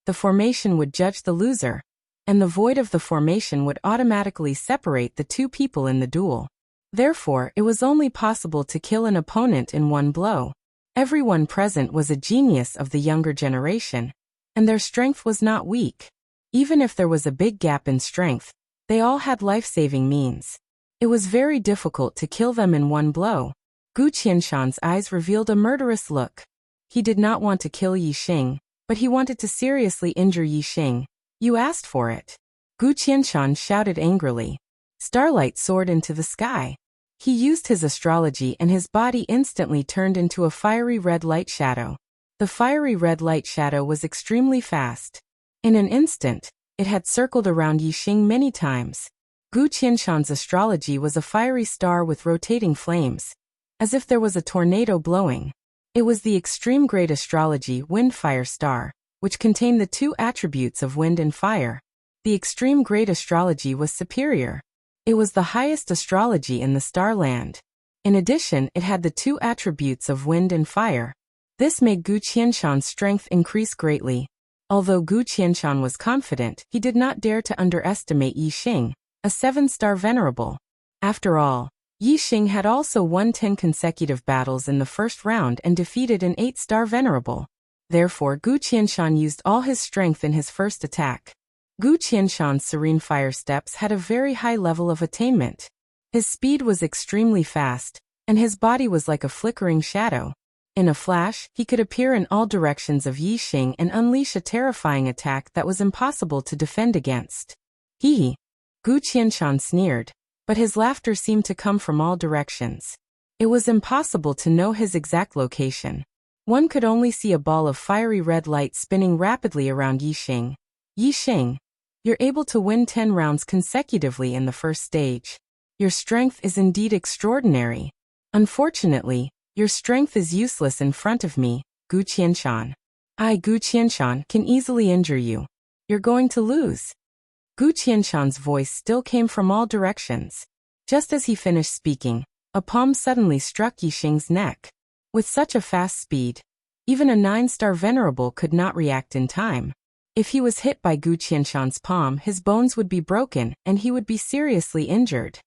the formation would judge the loser, and the void of the formation would automatically separate the 2 people in the duel. Therefore, it was only possible to kill an opponent in 1 blow. Everyone present was a genius of the younger generation, and their strength was not weak. Even if there was a big gap in strength, they all had life-saving means. It was very difficult to kill them in 1 blow. Gu Qianshan's eyes revealed a murderous look. He did not want to kill Yixing, but he wanted to seriously injure Yixing. "You asked for it." Gu Qianshan shouted angrily. Starlight soared into the sky. He used his astrology and his body instantly turned into a fiery red light shadow. The fiery red light shadow was extremely fast. In an instant, it had circled around Yixing many times. Gu Qianshan's astrology was a fiery star with rotating flames, as if there was a tornado blowing. It was the extreme great astrology Wind-Fire Star, which contained the 2 attributes of wind and fire. The extreme great astrology was superior. It was the highest astrology in the Starland. In addition, it had the 2 attributes of wind and fire. This made Gu Qianshan's strength increase greatly. Although Gu Qianshan was confident, he did not dare to underestimate Yixing, a 7-star venerable. After all, Yixing had also won 10 consecutive battles in the first round and defeated an 8-star venerable. Therefore, Gu Qianshan used all his strength in his first attack. Gu Qianshan's serene fire steps had a very high level of attainment. His speed was extremely fast, and his body was like a flickering shadow. In a flash, he could appear in all directions of Yixing and unleash a terrifying attack that was impossible to defend against. Hee. Gu Qianshan sneered, but his laughter seemed to come from all directions. It was impossible to know his exact location. One could only see a ball of fiery red light spinning rapidly around Yixing. "Yixing, you're able to win 10 rounds consecutively in the first stage. Your strength is indeed extraordinary. Unfortunately, your strength is useless in front of me, Gu Qianshan. I, Gu Qianshan, can easily injure you. You're going to lose." Gu Qianshan's voice still came from all directions. Just as he finished speaking, a palm suddenly struck Yixing's neck. With such a fast speed, even a 9-star venerable could not react in time. If he was hit by Gu Qianshan's palm, his bones would be broken and he would be seriously injured.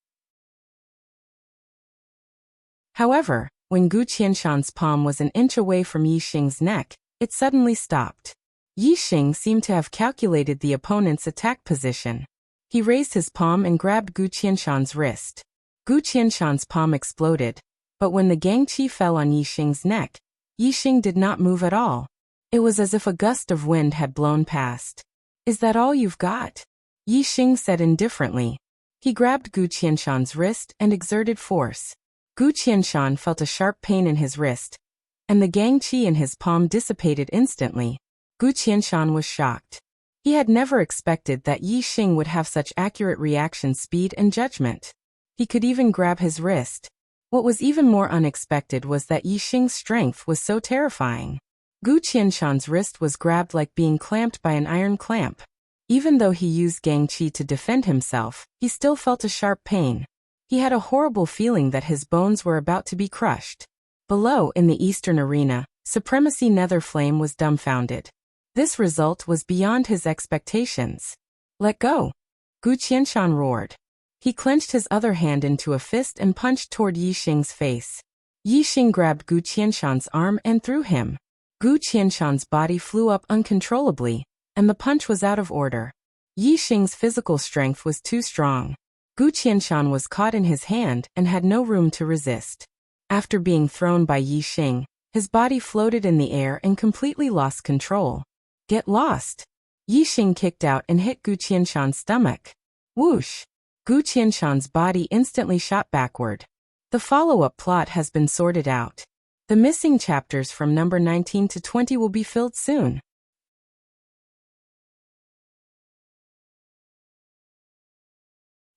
However, when Gu Qianshan's palm was an inch away from Yi Xing's neck, it suddenly stopped. Yi Xing seemed to have calculated the opponent's attack position. He raised his palm and grabbed Gu Qianshan's wrist. Gu Qianshan's palm exploded, but when the gangqi fell on Yi Xing's neck, Yi Xing did not move at all. It was as if a gust of wind had blown past. "Is that all you've got?" Yi Xing said indifferently. He grabbed Gu Qianshan's wrist and exerted force. Gu Qianshan felt a sharp pain in his wrist, and the gangqi in his palm dissipated instantly. Gu Qianshan was shocked. He had never expected that Yi Xing would have such accurate reaction speed and judgment. He could even grab his wrist. What was even more unexpected was that Yi Xing's strength was so terrifying. Gu Qianshan's wrist was grabbed like being clamped by an iron clamp. Even though he used gangqi to defend himself, he still felt a sharp pain. He had a horrible feeling that his bones were about to be crushed. Below, in the eastern arena, Supremacy Netherflame was dumbfounded. This result was beyond his expectations. "Let go!" Gu Qianshan roared. He clenched his other hand into a fist and punched toward Yi Xing's face. Yi Xing grabbed Gu Qianshan's arm and threw him. Gu Qianshan's body flew up uncontrollably, and the punch was out of order. Yi Xing's physical strength was too strong. Gu Qianshan was caught in his hand and had no room to resist. After being thrown by Yi Xing, his body floated in the air and completely lost control. "Get lost!" Yi Xing kicked out and hit Gu Qianshan's stomach. Whoosh! Gu Qianshan's body instantly shot backward. The follow-up plot has been sorted out. The missing chapters from number 19 to 20 will be filled soon.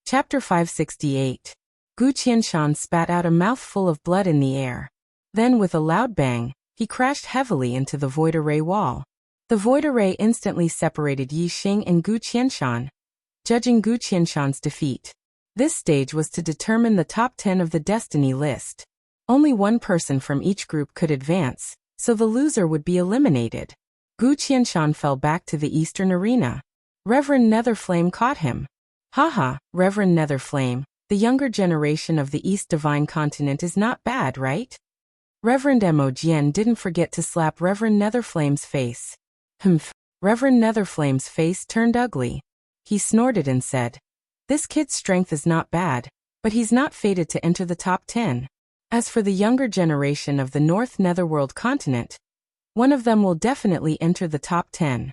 Chapter 568. Gu Qianshan spat out a mouthful of blood in the air. Then with a loud bang, he crashed heavily into the void array wall. The void array instantly separated Yi Xing and Gu Qianshan, judging Gu Qianshan's defeat. This stage was to determine the top 10 of the destiny list. Only one person from each group could advance, so the loser would be eliminated. Gu Qianshan fell back to the eastern arena. Reverend Netherflame caught him. "Haha, Reverend Netherflame, the younger generation of the East Divine Continent is not bad, right?" Reverend Mo Jian didn't forget to slap Reverend Netherflame's face. Humph. Reverend Netherflame's face turned ugly. He snorted and said, "This kid's strength is not bad, but he's not fated to enter the top 10. As for the younger generation of the North Netherworld continent, one of them will definitely enter the top 10.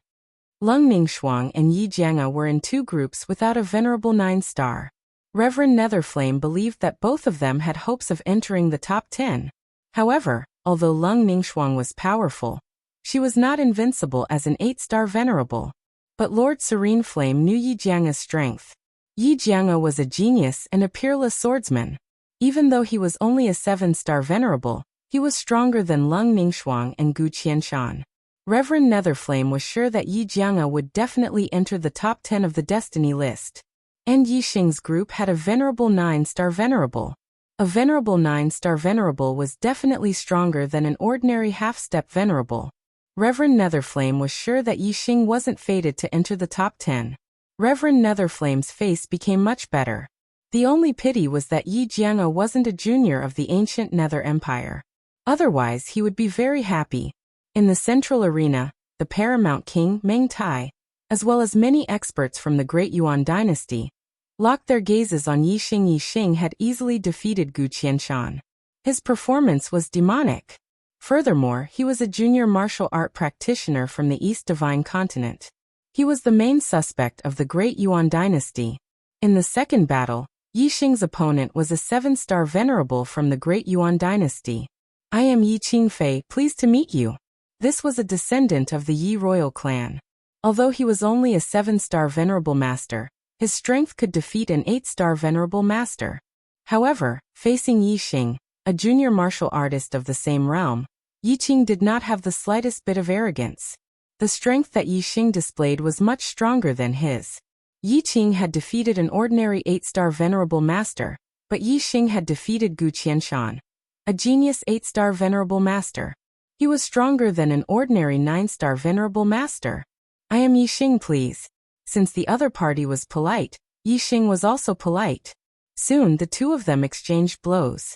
Lung Ningxuang and Yi Jianga were in two groups without a venerable 9-star. Reverend Netherflame believed that both of them had hopes of entering the top 10. However, although Lung Ningxuang was powerful, she was not invincible as an 8-star venerable. But Lord Serene Flame knew Yi Jianga's strength. Yi Jianga was a genius and a peerless swordsman. Even though he was only a 7-star venerable, he was stronger than Lung Ningxuang and Gu Qianshan. Reverend Netherflame was sure that Yi Jianga would definitely enter the top 10 of the destiny list. And Yi Xing's group had a venerable 9-star venerable. A venerable 9-star venerable was definitely stronger than an ordinary half-step venerable. Reverend Netherflame was sure that Yi Xing wasn't fated to enter the top 10. Reverend Netherflame's face became much better. The only pity was that Yi Jianga wasn't a junior of the ancient Nether Empire. Otherwise he would be very happy. In the central arena, the paramount king, Meng Tai, as well as many experts from the Great Yuan dynasty, locked their gazes on Yi Xing. Yi Xing had easily defeated Gu Qianshan. His performance was demonic. Furthermore, he was a junior martial art practitioner from the East Divine Continent. He was the main suspect of the Great Yuan dynasty. In the second battle, Yi Xing's opponent was a 7-star venerable from the Great Yuan dynasty. "I am Yi Qingfei, pleased to meet you." This was a descendant of the Yi royal clan. Although he was only a 7-star venerable master, his strength could defeat an 8-star venerable master. However, facing Yi Xing, a junior martial artist of the same realm, Yi Qing did not have the slightest bit of arrogance. The strength that Yi Xing displayed was much stronger than his. Yi Qing had defeated an ordinary 8-star venerable master, but Yi Xing had defeated Gu Qianshan, a genius 8-star venerable master. He was stronger than an ordinary 9-star venerable master. "I am Yi Xing, please." Since the other party was polite, Yi Xing was also polite. Soon the two of them exchanged blows.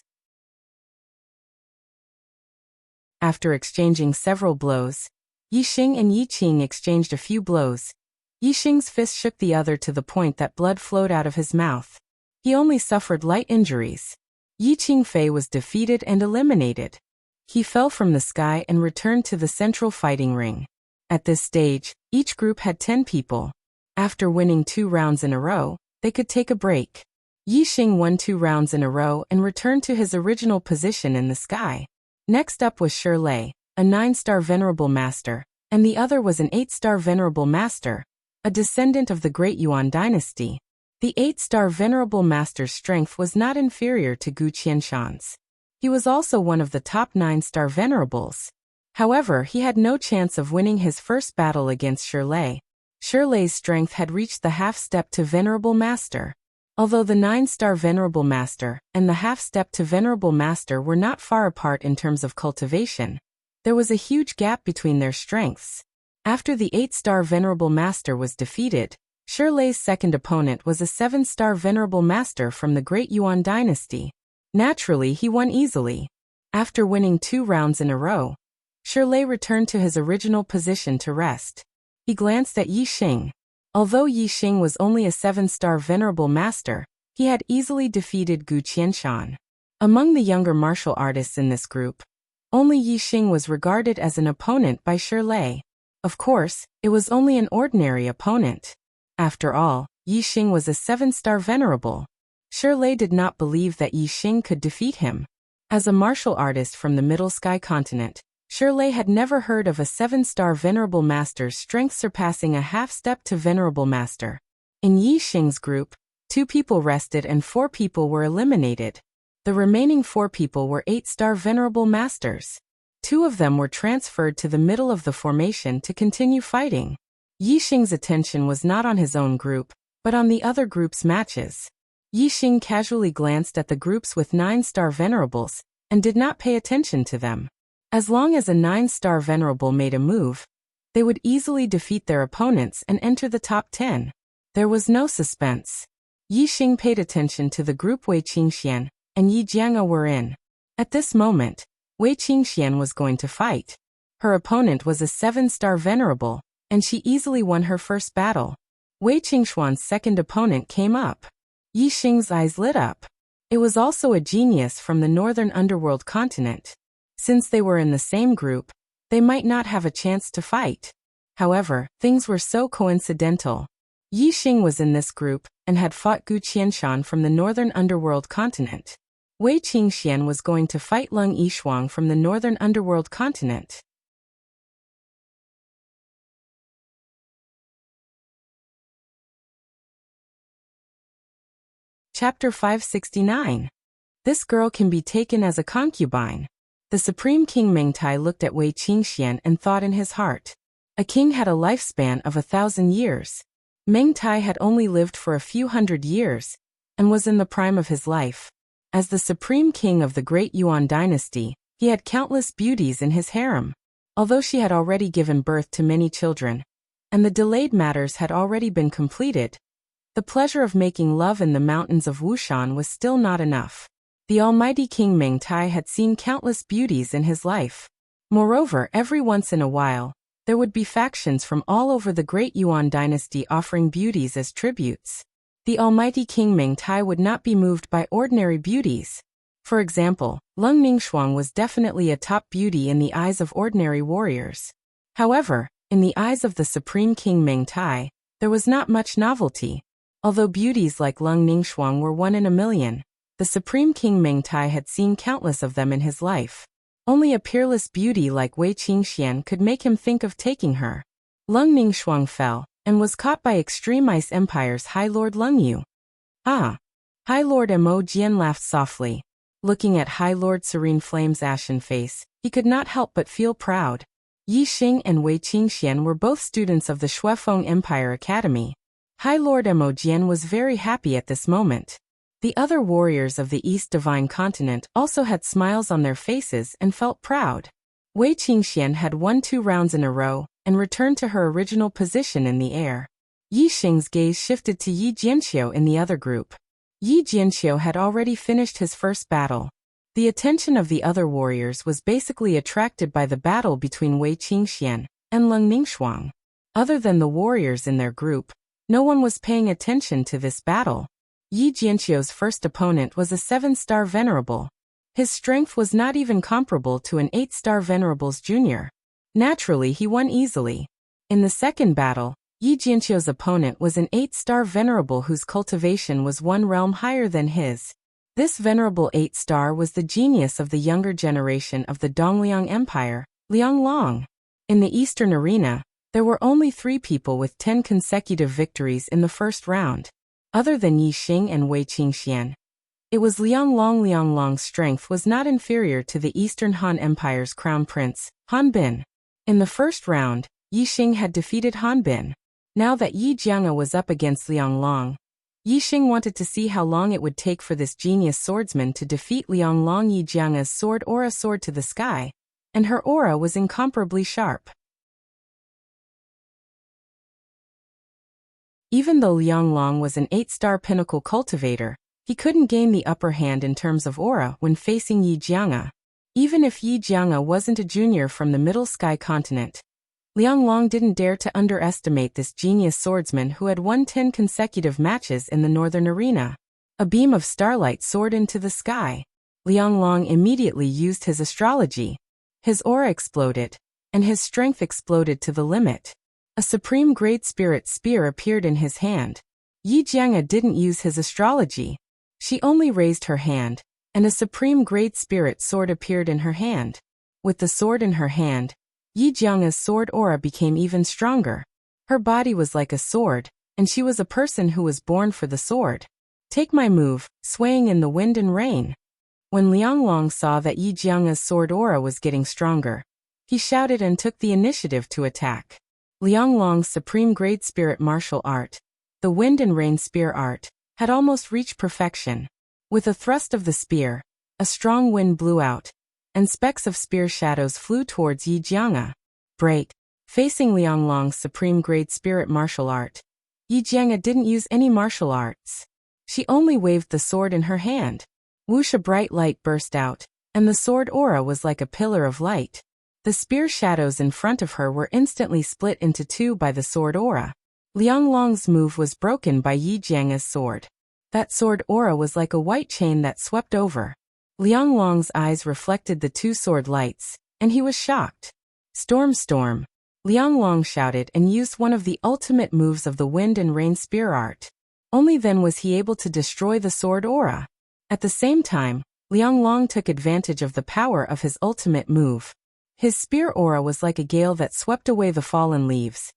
After exchanging several blows, Yi Xing and Yi Qing exchanged a few blows. Yi Xing's fist shook the other to the point that blood flowed out of his mouth. He only suffered light injuries. Yi Qingfei was defeated and eliminated. He fell from the sky and returned to the central fighting ring. At this stage, each group had 10 people. After winning 2 rounds in a row, they could take a break. Yi Xing won 2 rounds in a row and returned to his original position in the sky. Next up was Shi Lei, a 9-star venerable master, and the other was an 8-star venerable master, a descendant of the Great Yuan dynasty. The 8-star venerable master's strength was not inferior to Gu Qianshan's. He was also one of the top 9-star venerables. However, he had no chance of winning his first battle against Shi Lei. Shi Lei's strength had reached the half-step to venerable master. Although the 9-star venerable master and the half-step to venerable master were not far apart in terms of cultivation, there was a huge gap between their strengths. After the 8-star venerable master was defeated, Shi Lei's second opponent was a 7-star venerable master from the Great Yuan dynasty. Naturally, he won easily. After winning 2 rounds in a row, Shi Lei returned to his original position to rest. He glanced at Yi Xing. Although Yi Xing was only a 7-star venerable master, he had easily defeated Gu Qianshan. Among the younger martial artists in this group, only Yi Xing was regarded as an opponent by Shi Lei. Of course, it was only an ordinary opponent. After all, Yi Xing was a 7-star venerable. Shi Lei did not believe that Yi Xing could defeat him. As a martial artist from the Middle Sky continent, Shi Lei had never heard of a 7-star venerable master's strength surpassing a half-step to venerable master. In Yi Xing's group, 2 people rested and 4 people were eliminated. The remaining 4 people were 8-star venerable masters. 2 of them were transferred to the middle of the formation to continue fighting. Yi Xing's attention was not on his own group, but on the other group's matches. Yi Xing casually glanced at the groups with 9-star venerables, and did not pay attention to them. As long as a 9-star venerable made a move, they would easily defeat their opponents and enter the top 10. There was no suspense. Yi Xing paid attention to the group Wei Qingxian and Yi Jianga were in. At this moment, Wei Qingxian was going to fight. Her opponent was a 7-star venerable, and she easily won her first battle. Wei Qingshuan's second opponent came up. Yi Xing's eyes lit up. It was also a genius from the northern underworld continent. Since they were in the same group, they might not have a chance to fight. However, things were so coincidental. Yi Xing was in this group and had fought Gu Qianshan from the northern underworld continent. Wei Qingxian was going to fight Leng Yishuang from the northern underworld continent. Chapter 569. This girl can be taken as a concubine. The Supreme King Mengtai looked at Wei Qingxian and thought in his heart. A king had a lifespan of 1,000 years. Mengtai had only lived for a few hundred years, and was in the prime of his life. As the Supreme King of the Great Yuan dynasty, he had countless beauties in his harem. Although she had already given birth to many children, and the delayed matters had already been completed, the pleasure of making love in the mountains of Wushan was still not enough. The almighty King Mengtai had seen countless beauties in his life. Moreover, every once in a while, there would be factions from all over the Great Yuan dynasty offering beauties as tributes. The almighty King Mengtai would not be moved by ordinary beauties. For example, Leng Ningxuang was definitely a top beauty in the eyes of ordinary warriors. However, in the eyes of the Supreme King Mengtai, there was not much novelty. Although beauties like Leng Ningxuang were 1 in a million, the Supreme King Mengtai had seen countless of them in his life. Only a peerless beauty like Wei Qingxian could make him think of taking her. Leng Ningxuang fell, and was caught by Extreme Ice Empire's High Lord Leng Yu. Ah! High Lord Mo Jian laughed softly. Looking at High Lord Serene Flame's ashen face, he could not help but feel proud. Yi Xing and Wei Qingxian were both students of the Shuefeng Empire Academy. High Lord Mo Jian was very happy at this moment. The other warriors of the East Divine Continent also had smiles on their faces and felt proud. Wei Qingxian had won 2 rounds in a row and returned to her original position in the air. Yi Xing's gaze shifted to Yi Jianqiu in the other group. Yi Jianqiu had already finished his first battle. The attention of the other warriors was basically attracted by the battle between Wei Qingxian and Leng Ningxuang. Other than the warriors in their group, no one was paying attention to this battle. Yi Jianqiu's first opponent was a 7-star venerable. His strength was not even comparable to an 8-star venerable's junior. Naturally, he won easily. In the second battle, Yi Jianqiu's opponent was an 8-star venerable whose cultivation was 1 realm higher than his. This venerable 8-star was the genius of the younger generation of the Dongliang Empire, Liang Long. In the Eastern arena, there were only 3 people with 10 consecutive victories in the first round. Other than Yi Xing and Wei Qingxian, it was Liang Long. Liang Long's strength was not inferior to the Eastern Han Empire's crown prince, Han Bin. In the first round, Yi Xing had defeated Han Bin. Now that Yi Jianga was up against Liang Long, Yi Xing wanted to see how long it would take for this genius swordsman to defeat Liang Long. Yi Jianga's sword aura soared to the sky, and her aura was incomparably sharp. Even though Liang Long was an 8-star pinnacle cultivator, he couldn't gain the upper hand in terms of aura when facing Yi Jianga. Even if Yi Jianga wasn't a junior from the Middle Sky continent, Liang Long didn't dare to underestimate this genius swordsman who had won 10 consecutive matches in the northern arena. A beam of starlight soared into the sky. Liang Long immediately used his astrology. His aura exploded, and his strength exploded to the limit. A supreme great spirit spear appeared in his hand. Yi Jianga didn't use his astrology. She only raised her hand, and a supreme great spirit sword appeared in her hand. With the sword in her hand, Yi Jianga's sword aura became even stronger. Her body was like a sword, and she was a person who was born for the sword. Take my move, swaying in the wind and rain. When Liang Long saw that Yi Jianga's sword aura was getting stronger, he shouted and took the initiative to attack. Liang Long's supreme great spirit martial art, the wind and rain spear art, had almost reached perfection. With a thrust of the spear, a strong wind blew out, and specks of spear shadows flew towards Yi Jianga. Break. Facing Liang Long's supreme great spirit martial art, Yi Jianga didn't use any martial arts. She only waved the sword in her hand. Whoosh, a bright light burst out, and the sword aura was like a pillar of light. The spear shadows in front of her were instantly split into 2 by the sword aura. Liang Long's move was broken by Yi Jianga's sword. That sword aura was like a white chain that swept over. Liang Long's eyes reflected the 2 sword lights, and he was shocked. Storm, storm. Liang Long shouted and used one of the ultimate moves of the wind and rain spear art. Only then was he able to destroy the sword aura. At the same time, Liang Long took advantage of the power of his ultimate move. His spear aura was like a gale that swept away the fallen leaves,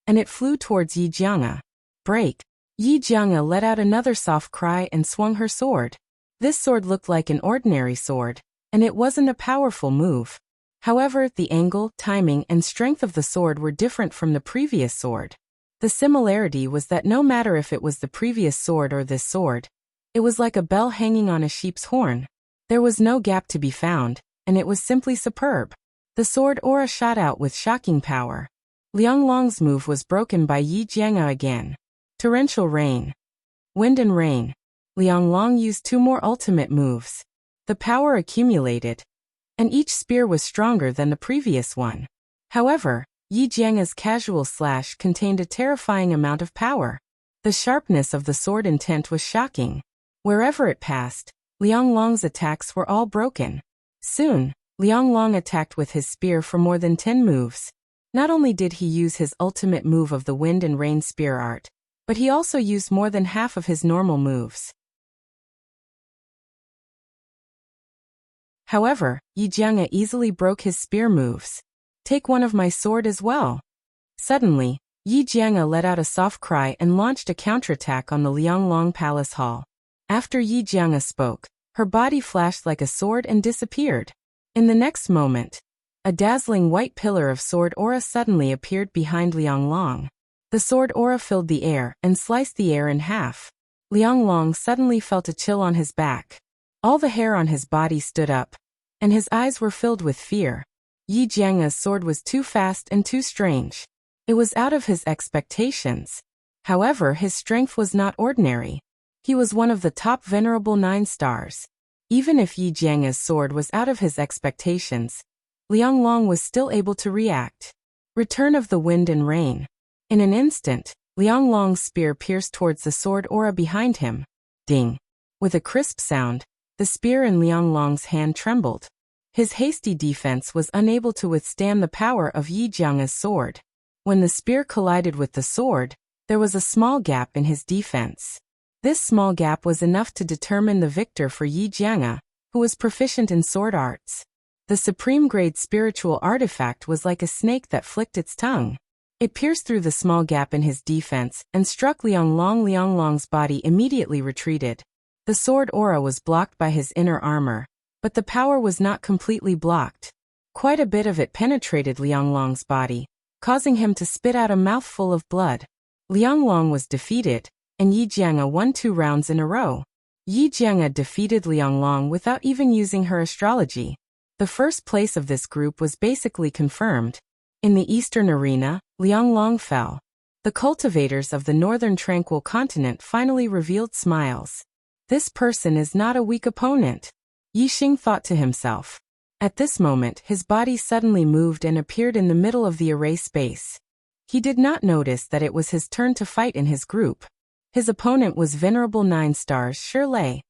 and it flew towards Yi Jianga. Break. Yi Jianga let out another soft cry and swung her sword. This sword looked like an ordinary sword, and it wasn't a powerful move. However, the angle, timing, and strength of the sword were different from the previous sword. The similarity was that no matter if it was the previous sword or this sword, it was like a bell hanging on a sheep's horn. There was no gap to be found, and it was simply superb. The sword aura shot out with shocking power. Liang Long's move was broken by Yi Jianga again. Torrential rain. Wind and rain. Liang Long used 2 more ultimate moves. The power accumulated, and each spear was stronger than the previous one. However, Yi Jianga's casual slash contained a terrifying amount of power. The sharpness of the sword intent was shocking. Wherever it passed, Liang Long's attacks were all broken. Soon, Liang Long attacked with his spear for more than 10 moves. Not only did he use his ultimate move of the wind and rain spear art, but he also used more than half of his normal moves. However, Yi Jianga easily broke his spear moves. Take one of my sword as well. Suddenly, Yi Jianga let out a soft cry and launched a counterattack on the Liang Long Palace Hall. After Yi Jianga spoke, her body flashed like a sword and disappeared. In the next moment, a dazzling white pillar of sword aura suddenly appeared behind Liang Long. The sword aura filled the air and sliced the air in half. Liang Long suddenly felt a chill on his back. All the hair on his body stood up, and his eyes were filled with fear. Yi Jianga's sword was too fast and too strange. It was out of his expectations. However, his strength was not ordinary. He was one of the top venerable 9 stars. Even if Yi Jianga's sword was out of his expectations, Liang Long was still able to react. Return of the wind and rain. In an instant, Liang Long's spear pierced towards the sword aura behind him. Ding! With a crisp sound, the spear in Liang Long's hand trembled. His hasty defense was unable to withstand the power of Yi Jianga's sword. When the spear collided with the sword, there was a small gap in his defense. This small gap was enough to determine the victor for Yi Jianga, who was proficient in sword arts. The supreme-grade spiritual artifact was like a snake that flicked its tongue. It pierced through the small gap in his defense and struck Liang Long. Liang Long's body immediately retreated. The sword aura was blocked by his inner armor, but the power was not completely blocked. Quite a bit of it penetrated Liang Long's body, causing him to spit out a mouthful of blood. Liang Long was defeated, and Yi Jianga won 2 rounds in a row. Yi Jianga defeated Liang Long without even using her astrology. The first place of this group was basically confirmed. In the eastern arena, Liang Long fell. The cultivators of the northern tranquil continent finally revealed smiles. This person is not a weak opponent, Yi Xing thought to himself. At this moment, his body suddenly moved and appeared in the middle of the array space. He did not notice that it was his turn to fight in his group. His opponent was Venerable 9 Stars Shirley.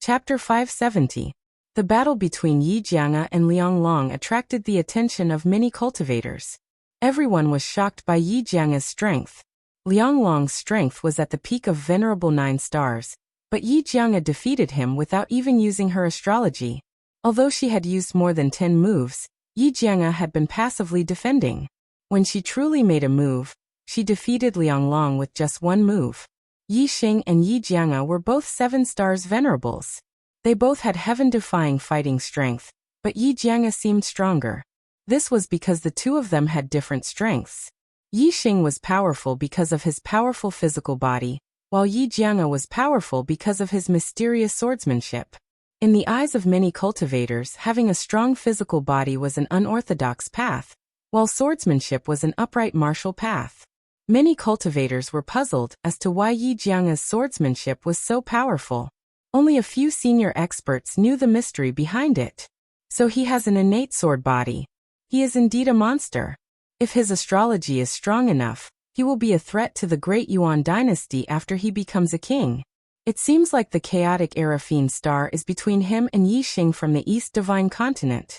Chapter 570. The battle between Yi Jianga and Liang Long attracted the attention of many cultivators. Everyone was shocked by Yi Jianga's strength. Liang Long's strength was at the peak of Venerable 9 Stars, but Yi Jianga defeated him without even using her astrology. Although she had used more than 10 moves, Yi Jianga had been passively defending. When she truly made a move, she defeated Liang Long with just 1 move. Yi Xing and Yi Jianga were both 7 stars venerables. They both had heaven-defying fighting strength, but Yi Jianga seemed stronger. This was because the two of them had different strengths. Yi Xing was powerful because of his powerful physical body, while Yi Jianga was powerful because of his mysterious swordsmanship. In the eyes of many cultivators, having a strong physical body was an unorthodox path, while swordsmanship was an upright martial path. Many cultivators were puzzled as to why Yi Jianga's swordsmanship was so powerful. Only a few senior experts knew the mystery behind it. So he has an innate sword body. He is indeed a monster. If his astrology is strong enough, he will be a threat to the great Yuan dynasty after he becomes a king. It seems like the chaotic era fiend star is between him and Yi Xing from the East Divine Continent.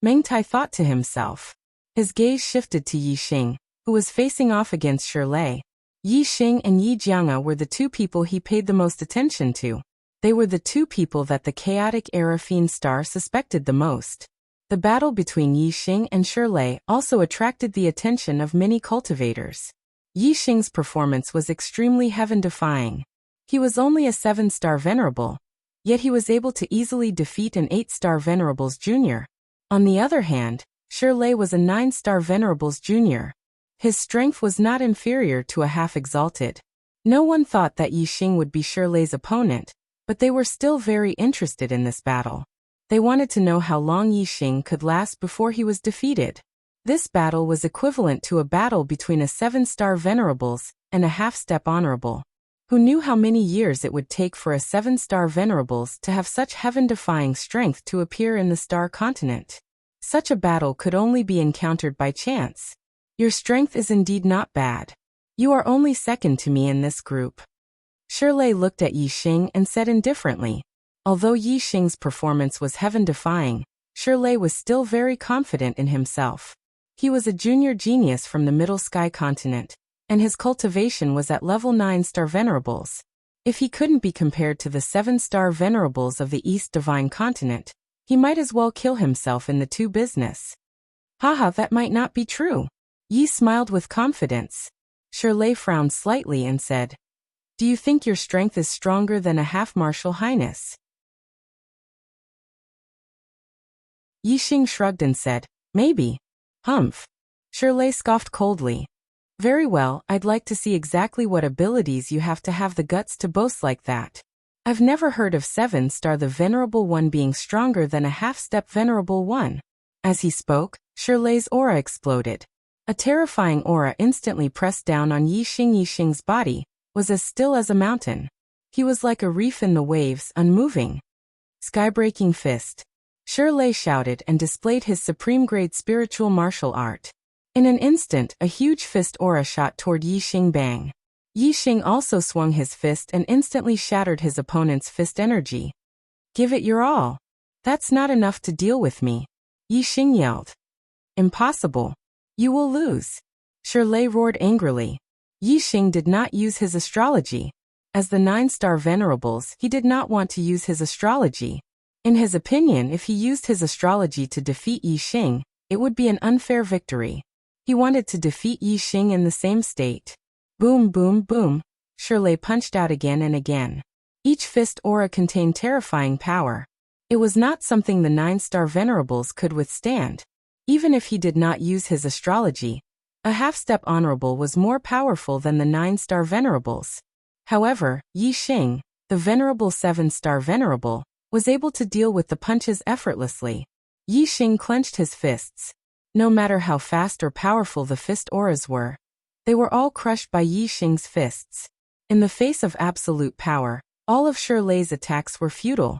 Meng Tai thought to himself. His gaze shifted to Yi Xing, who was facing off against Shirley. Yi Xing and Yi Jianga were the 2 people he paid the most attention to. They were the 2 people that the chaotic era fiend star suspected the most. The battle between Yi Xing and Shirley also attracted the attention of many cultivators. Yi Xing's performance was extremely heaven-defying. He was only a 7-star venerable, yet he was able to easily defeat an 8-star venerables junior. On the other hand, Shirley was a 9-star venerables junior. His strength was not inferior to a half-exalted. No one thought that Yi Xing would be Shirley's opponent, but they were still very interested in this battle. They wanted to know how long Yi Xing could last before he was defeated. This battle was equivalent to a battle between a 7-star venerables and a half-step honorable. Who knew how many years it would take for a 7-star venerables to have such heaven-defying strength to appear in the star continent? Such a battle could only be encountered by chance. Your strength is indeed not bad. You are only second to me in this group. Shirley looked at Yi Xing and said indifferently. Although Yi Xing's performance was heaven-defying, Shirley was still very confident in himself. He was a junior genius from the Middle Sky continent, and his cultivation was at level 9-star venerables. If he couldn't be compared to the 7-star venerables of the East Divine Continent, he might as well kill himself in the 2 business. Haha, that might not be true. Yi smiled with confidence. Shirley frowned slightly and said, Do you think your strength is stronger than a half-martial highness? Yi Xing shrugged and said, Maybe. Humph. Shirley scoffed coldly. Very well, I'd like to see exactly what abilities you have the guts to boast like that. I've never heard of 7-star the Venerable One being stronger than a half-step Venerable One. As he spoke, Shirley's aura exploded. A terrifying aura instantly pressed down on Yixing. Yixing's body was as still as a mountain. He was like a reef in the waves, unmoving. Skybreaking fist. Shirley shouted and displayed his supreme-grade spiritual martial art. In an instant, a huge fist aura shot toward Yixing. Bang! Yixing also swung his fist and instantly shattered his opponent's fist energy. Give it your all. That's not enough to deal with me. Yixing yelled. Impossible. You will lose. Shirley roared angrily. Yixing did not use his astrology. As the 9-star venerables, he did not want to use his astrology. In his opinion, if he used his astrology to defeat Yixing, it would be an unfair victory. He wanted to defeat Yixing in the same state. Boom, boom, boom. Shirley punched out again and again. Each fist aura contained terrifying power. It was not something the 9-star venerables could withstand. Even if he did not use his astrology, a half-step honorable was more powerful than the 9-star venerables. However, Yixing, the venerable 7-star venerable, was able to deal with the punches effortlessly. Yixing clenched his fists. No matter how fast or powerful the fist auras were, they were all crushed by Yixing's fists. In the face of absolute power, all of Shirley's attacks were futile.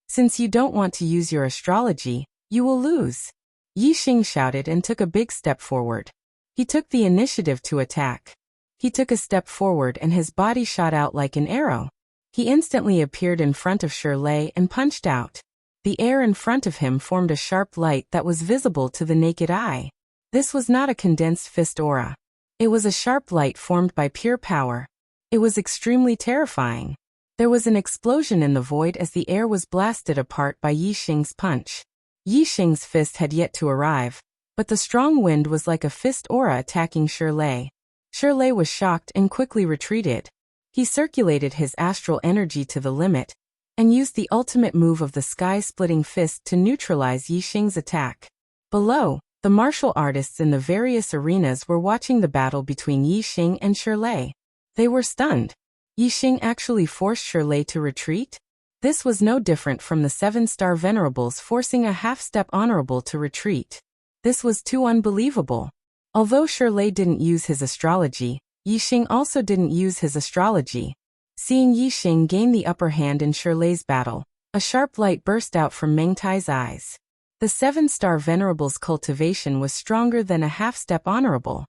Since you don't want to use your astrology, you will lose. Yixing shouted and took a big step forward. He took the initiative to attack. He took a step forward and his body shot out like an arrow. He instantly appeared in front of Shirley and punched out. The air in front of him formed a sharp light that was visible to the naked eye. This was not a condensed fist aura. It was a sharp light formed by pure power. It was extremely terrifying. There was an explosion in the void as the air was blasted apart by Yixing's punch. Yixing's fist had yet to arrive, but the strong wind was like a fist aura attacking Shirley. Shirley was shocked and quickly retreated. He circulated his astral energy to the limit, and used the ultimate move of the sky-splitting fist to neutralize Yixing's attack. Below, the martial artists in the various arenas were watching the battle between Yixing and Shirley. They were stunned. Yixing actually forced Shirley to retreat? This was no different from the 7-star venerables forcing a half-step honorable to retreat. This was too unbelievable. Although Shirley didn't use his astrology, Yixing also didn't use his astrology. Seeing Yixing gain the upper hand in Shirley's battle, a sharp light burst out from Mengtai's eyes. The 7-star venerable's cultivation was stronger than a half-step honorable.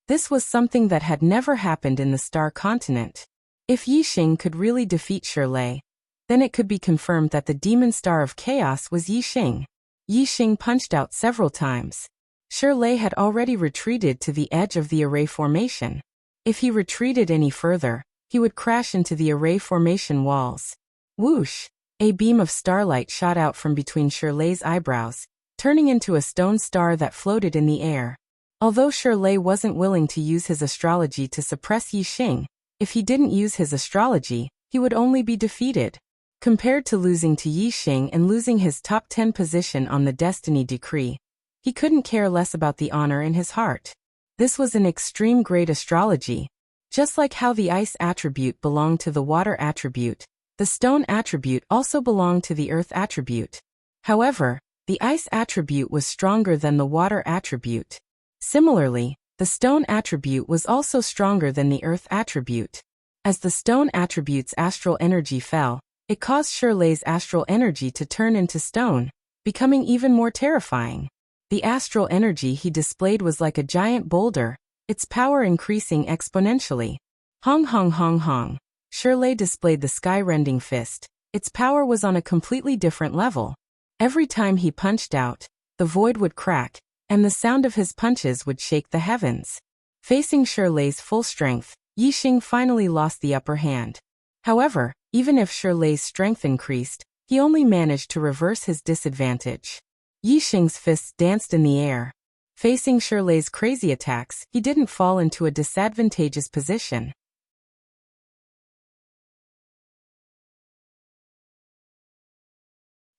This was something that had never happened in the star continent. If Yixing could really defeat Shirley, then it could be confirmed that the demon star of chaos was Yixing. Yixing punched out several times. Shirley had already retreated to the edge of the array formation. If he retreated any further, he would crash into the array formation walls. Whoosh! A beam of starlight shot out from between Shirley's eyebrows, turning into a stone star that floated in the air. Although Shirley wasn't willing to use his astrology to suppress Yixing, if he didn't use his astrology, he would only be defeated. Compared to losing to Yixing and losing his top 10 position on the destiny decree, he couldn't care less about the honor in his heart. This was an extreme grade astrology. Just like how the ice attribute belonged to the water attribute, the stone attribute also belonged to the earth attribute. However, the ice attribute was stronger than the water attribute. Similarly, the stone attribute was also stronger than the earth attribute. As the stone attribute's astral energy fell, it caused Shirley's astral energy to turn into stone, becoming even more terrifying. The astral energy he displayed was like a giant boulder, its power increasing exponentially. Hong hong hong hong. Shirley displayed the sky-rending fist. Its power was on a completely different level. Every time he punched out, the void would crack, and the sound of his punches would shake the heavens. Facing Shirley's full strength, Yixing finally lost the upper hand. However, even if Shirley's strength increased, he only managed to reverse his disadvantage. Yixing's fists danced in the air. Facing Shirley's crazy attacks, he didn't fall into a disadvantageous position.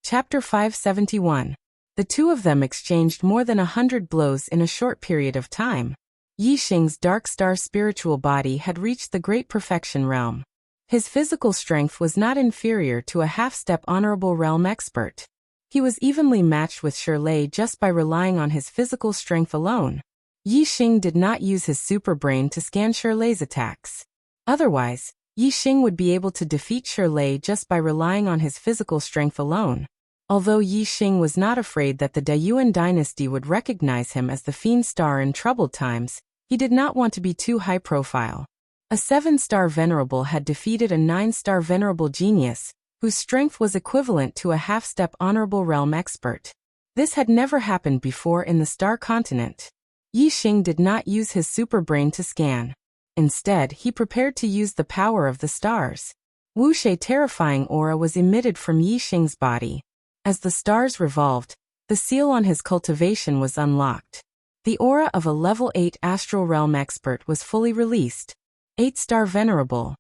Chapter 571. The two of them exchanged more than 100 blows in a short period of time. Yixing's dark star spiritual body had reached the great perfection realm. His physical strength was not inferior to a half-step honorable realm expert. He was evenly matched with Shirley just by relying on his physical strength alone. Yi Xing did not use his superbrain to scan Shirley's attacks. Otherwise, Yi Xing would be able to defeat Shirley just by relying on his physical strength alone. Although Yi Xing was not afraid that the Daiyuan dynasty would recognize him as the Fiend Star in troubled times, he did not want to be too high profile. A 7-star venerable had defeated a 9-star venerable genius, whose strength was equivalent to a half-step honorable realm expert. This had never happened before in the Star Continent. Yi Xing did not use his superbrain to scan. Instead, he prepared to use the power of the stars. Wuxie's terrifying aura was emitted from Yi Xing's body. As the stars revolved, the seal on his cultivation was unlocked. The aura of a level 8 astral realm expert was fully released. 8-star venerable.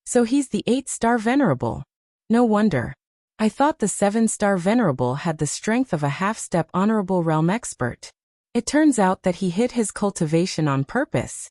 So he's the 8-star venerable. No wonder. I thought the 7-star venerable had the strength of a half-step honorable realm expert. It turns out that he hid his cultivation on purpose.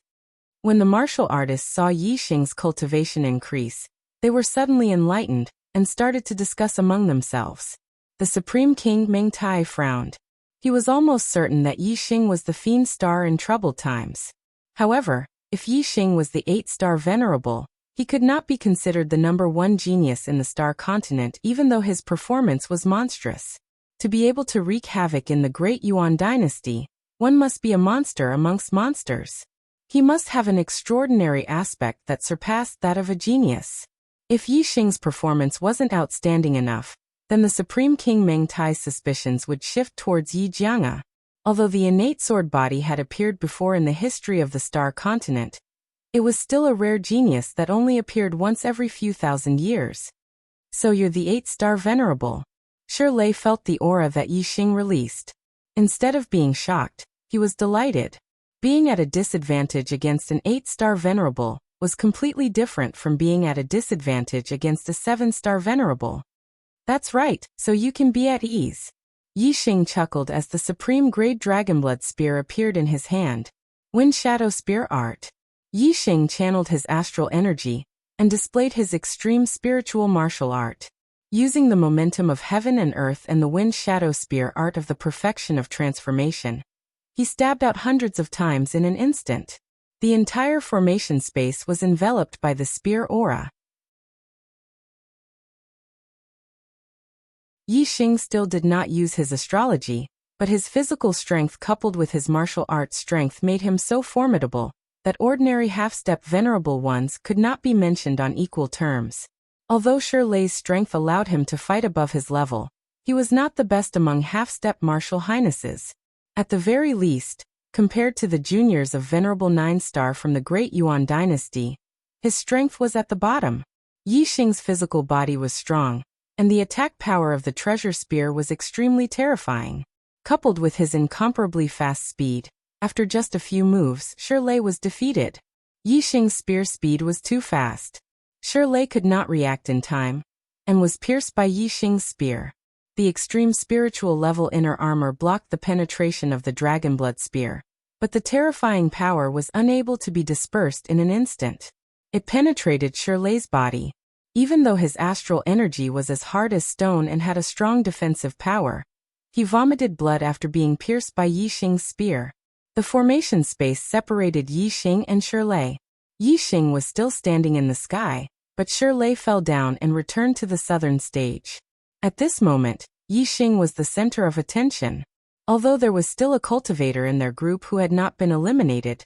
When the martial artists saw Yi Xing's cultivation increase, they were suddenly enlightened and started to discuss among themselves. The Supreme King Meng Tai frowned. He was almost certain that Yi Xing was the Fiend Star in troubled times. However, if Yi Xing was the 8-star venerable, he could not be considered the number 1 genius in the Star Continent even though his performance was monstrous. To be able to wreak havoc in the Great Yuan dynasty, one must be a monster amongst monsters. He must have an extraordinary aspect that surpassed that of a genius. If Yi Xing's performance wasn't outstanding enough, then the Supreme King Meng Tai's suspicions would shift towards Yi Jianga. Although the innate sword body had appeared before in the history of the Star Continent, it was still a rare genius that only appeared once every few thousand years. So you're the 8-star venerable. Shirley felt the aura that Yi Xing released. Instead of being shocked, he was delighted. Being at a disadvantage against an 8-star venerable was completely different from being at a disadvantage against a 7-star venerable. That's right, so you can be at ease. Yi Xing chuckled as the supreme grade Dragonblood spear appeared in his hand. Wind Shadow Spear Art. Yi Xing channeled his astral energy and displayed his extreme spiritual martial art. Using the momentum of heaven and earth and the Wind Shadow Spear Art of the perfection of transformation, he stabbed out hundreds of times in an instant. The entire formation space was enveloped by the spear aura. Yi Xing still did not use his astrology, but his physical strength coupled with his martial arts strength made him so formidable that ordinary half-step venerable ones could not be mentioned on equal terms. Although Shirley's strength allowed him to fight above his level, he was not the best among half-step martial highnesses. At the very least, compared to the juniors of Venerable 9-star from the Great Yuan dynasty, his strength was at the bottom. Yi Xing's physical body was strong, and the attack power of the treasure spear was extremely terrifying. Coupled with his incomparably fast speed, after just a few moves, Shirley was defeated. Yi Xing's spear speed was too fast. Shirley could not react in time, and was pierced by Yi Xing's spear. The extreme spiritual level inner armor blocked the penetration of the Dragonblood spear, but the terrifying power was unable to be dispersed in an instant. It penetrated Shirley's body. Even though his astral energy was as hard as stone and had a strong defensive power, he vomited blood after being pierced by Yi Xing's spear. The formation space separated Yi Xing and Shirley. Yi Xing was still standing in the sky, but Shirley fell down and returned to the southern stage. At this moment, Yi Xing was the center of attention. Although there was still a cultivator in their group who had not been eliminated,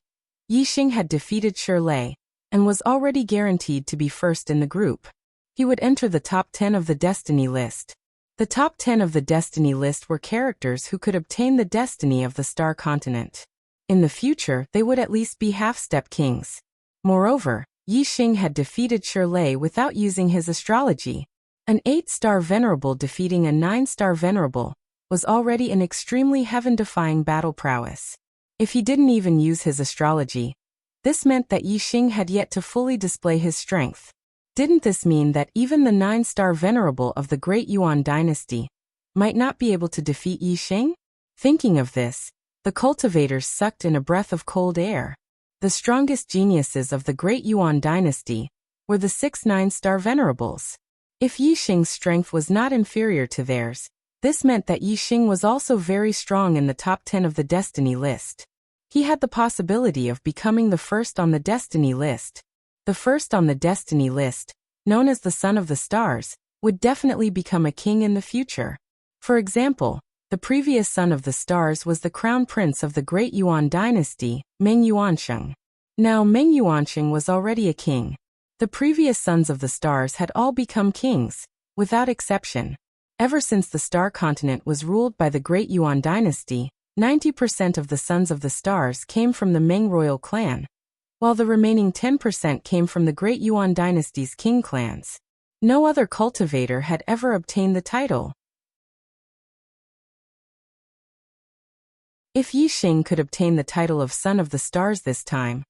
Yi Xing had defeated Shirley and was already guaranteed to be first in the group. He would enter the top 10 of the destiny list. The top 10 of the destiny list were characters who could obtain the destiny of the Star Continent. In the future, they would at least be half-step kings. Moreover, Yi Xing had defeated Shirley without using his astrology. An 8-star venerable defeating a 9-star venerable was already an extremely heaven-defying battle prowess. If he didn't even use his astrology, this meant that Yi Xing had yet to fully display his strength. Didn't this mean that even the 9-star venerable of the Great Yuan dynasty might not be able to defeat Yi Xing? Thinking of this, the cultivators sucked in a breath of cold air. The strongest geniuses of the Great Yuan dynasty were the 6 9-star venerables. If Yi Xing's strength was not inferior to theirs, This meant that Yi Xing was also very strong in the top 10 of the destiny list. He had the possibility of becoming the first on the destiny list. The first on the destiny list, known as the Son of the Stars, would definitely become a king in the future. For example, the previous Son of the Stars was the crown prince of the Great Yuan dynasty, Meng Yuansheng. Now Meng Yuansheng was already a king. The previous Sons of the Stars had all become kings, without exception. Ever since the Star Continent was ruled by the Great Yuan dynasty, 90% of the Sons of the Stars came from the Meng royal clan, while the remaining 10% came from the Great Yuan dynasty's king clans. No other cultivator had ever obtained the title. If Yi Xing could obtain the title of Son of the Stars this time,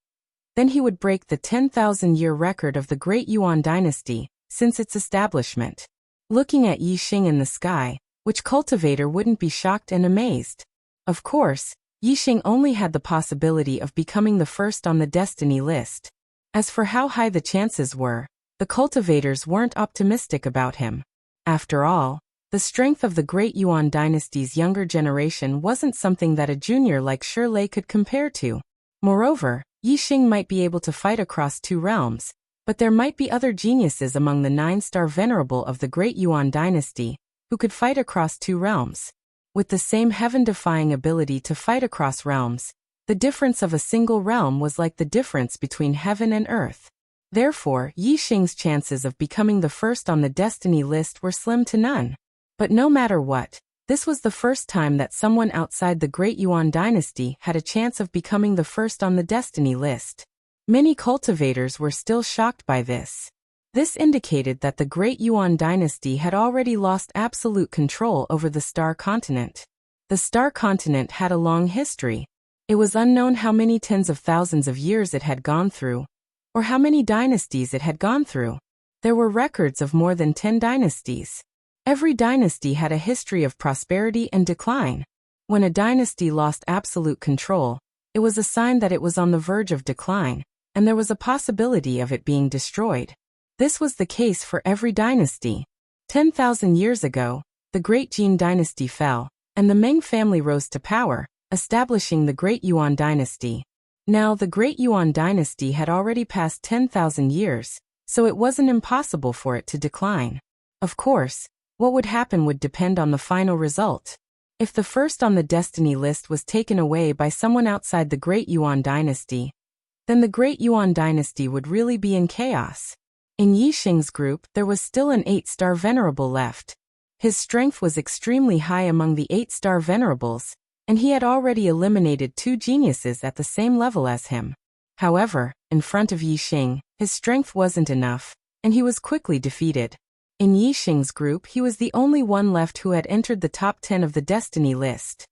then he would break the 10,000-year record of the Great Yuan dynasty since its establishment. Looking at Yi Xing in the sky, which cultivator wouldn't be shocked and amazed? Of course, Yi Xing only had the possibility of becoming the first on the destiny list. As for how high the chances were, the cultivators weren't optimistic about him. After all, the strength of the Great Yuan dynasty's younger generation wasn't something that a junior like Shirley could compare to. Moreover, Yi Xing might be able to fight across 2 realms, but there might be other geniuses among the 9-star venerable of the Great Yuan dynasty who could fight across 2 realms. With the same heaven-defying ability to fight across realms, the difference of a single realm was like the difference between heaven and earth. Therefore, Yi Xing's chances of becoming the first on the destiny list were slim to none. But no matter what, this was the first time that someone outside the Great Yuan dynasty had a chance of becoming the first on the destiny list. Many cultivators were still shocked by this. This indicated that the Great Yuan dynasty had already lost absolute control over the Star Continent. The Star Continent had a long history. It was unknown how many tens of thousands of years it had gone through, or how many dynasties it had gone through. There were records of more than 10 dynasties. Every dynasty had a history of prosperity and decline. When a dynasty lost absolute control, it was a sign that it was on the verge of decline, and there was a possibility of it being destroyed. This was the case for every dynasty. 10,000 years ago, the Great Jin dynasty fell, and the Meng family rose to power, establishing the Great Yuan dynasty. Now the Great Yuan dynasty had already passed 10,000 years, so it wasn't impossible for it to decline. Of course, what would happen would depend on the final result. If the first on the destiny list was taken away by someone outside the Great Yuan dynasty, then the Great Yuan dynasty would really be in chaos. In Yi Xing's group, there was still an 8-star venerable left. His strength was extremely high among the 8-star venerables, and he had already eliminated 2 geniuses at the same level as him. However, in front of Yi Xing, his strength wasn't enough, and he was quickly defeated. In Yi Xing's group, he was the only one left who had entered the top 10 of the destiny list.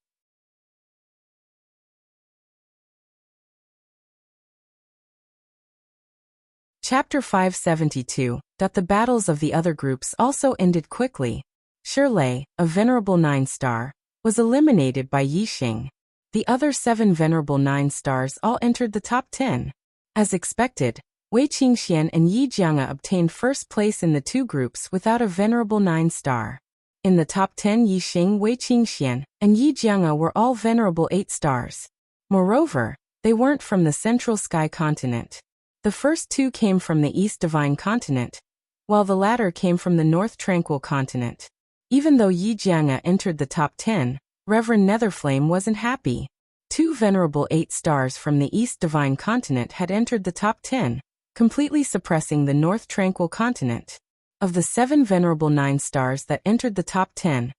Chapter 572. The battles of the other groups also ended quickly. Shirley, a venerable 9-star, was eliminated by Yi Xing. The other 7 venerable 9-stars all entered the top 10. As expected, Wei Qingxian and Yi Jianga obtained first place in the 2 groups without a venerable 9-star. In the top 10, Yi Xing, Wei Qingxian, and Yi Jianga were all venerable 8-stars. Moreover, they weren't from the Central Sky Continent. The first 2 came from the East Divine Continent, while the latter came from the North Tranquil Continent. Even though Yi Jianga entered the top 10, Reverend Netherflame wasn't happy. 2 venerable 8-stars from the East Divine Continent had entered the top 10, completely suppressing the North Tranquil Continent. Of the 7 venerable 9-stars that entered the top 10,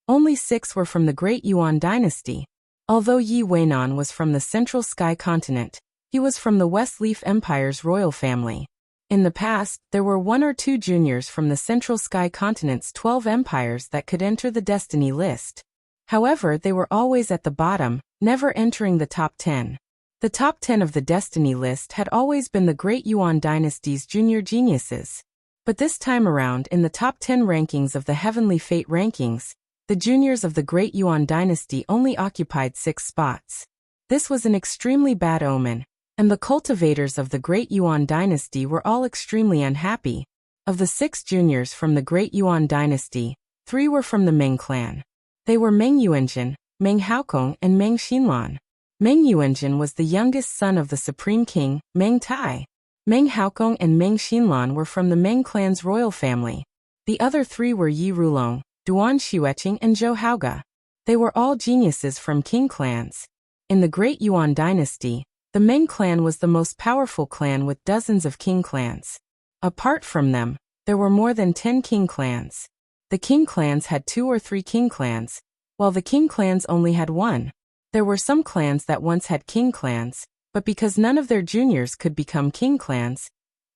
only 6 were from the Great Yuan dynasty. Although Yi Weinan was from the Central Sky Continent, he was from the West Leaf Empire's royal family. In the past, there were 1 or 2 juniors from the Central Sky Continent's 12 empires that could enter the destiny list. However, they were always at the bottom, never entering the top 10. The top 10 of the destiny list had always been the Great Yuan dynasty's junior geniuses. But this time around, in the top 10 rankings of the Heavenly Fate rankings, the juniors of the Great Yuan dynasty only occupied 6 spots. This was an extremely bad omen, and the cultivators of the Great Yuan dynasty were all extremely unhappy. Of the 6 juniors from the Great Yuan dynasty, 3 were from the Ming clan. They were Meng Yuanjun, Meng Haokong, and Meng Xinlan. Meng Yuanjun was the youngest son of the Supreme King, Meng Tai. Meng Haokong and Meng Xinlan were from the Meng clan's royal family. The other three were Yi Rulong, Duan Xueqing, and Zhou Haoga. They were all geniuses from king clans. In the Great Yuan dynasty, the Meng clan was the most powerful clan with dozens of king clans. Apart from them, there were more than 10 king clans. The king clans had 2 or 3 king clans, while the king clans only had 1. There were some clans that once had king clans, but because none of their juniors could become king clans,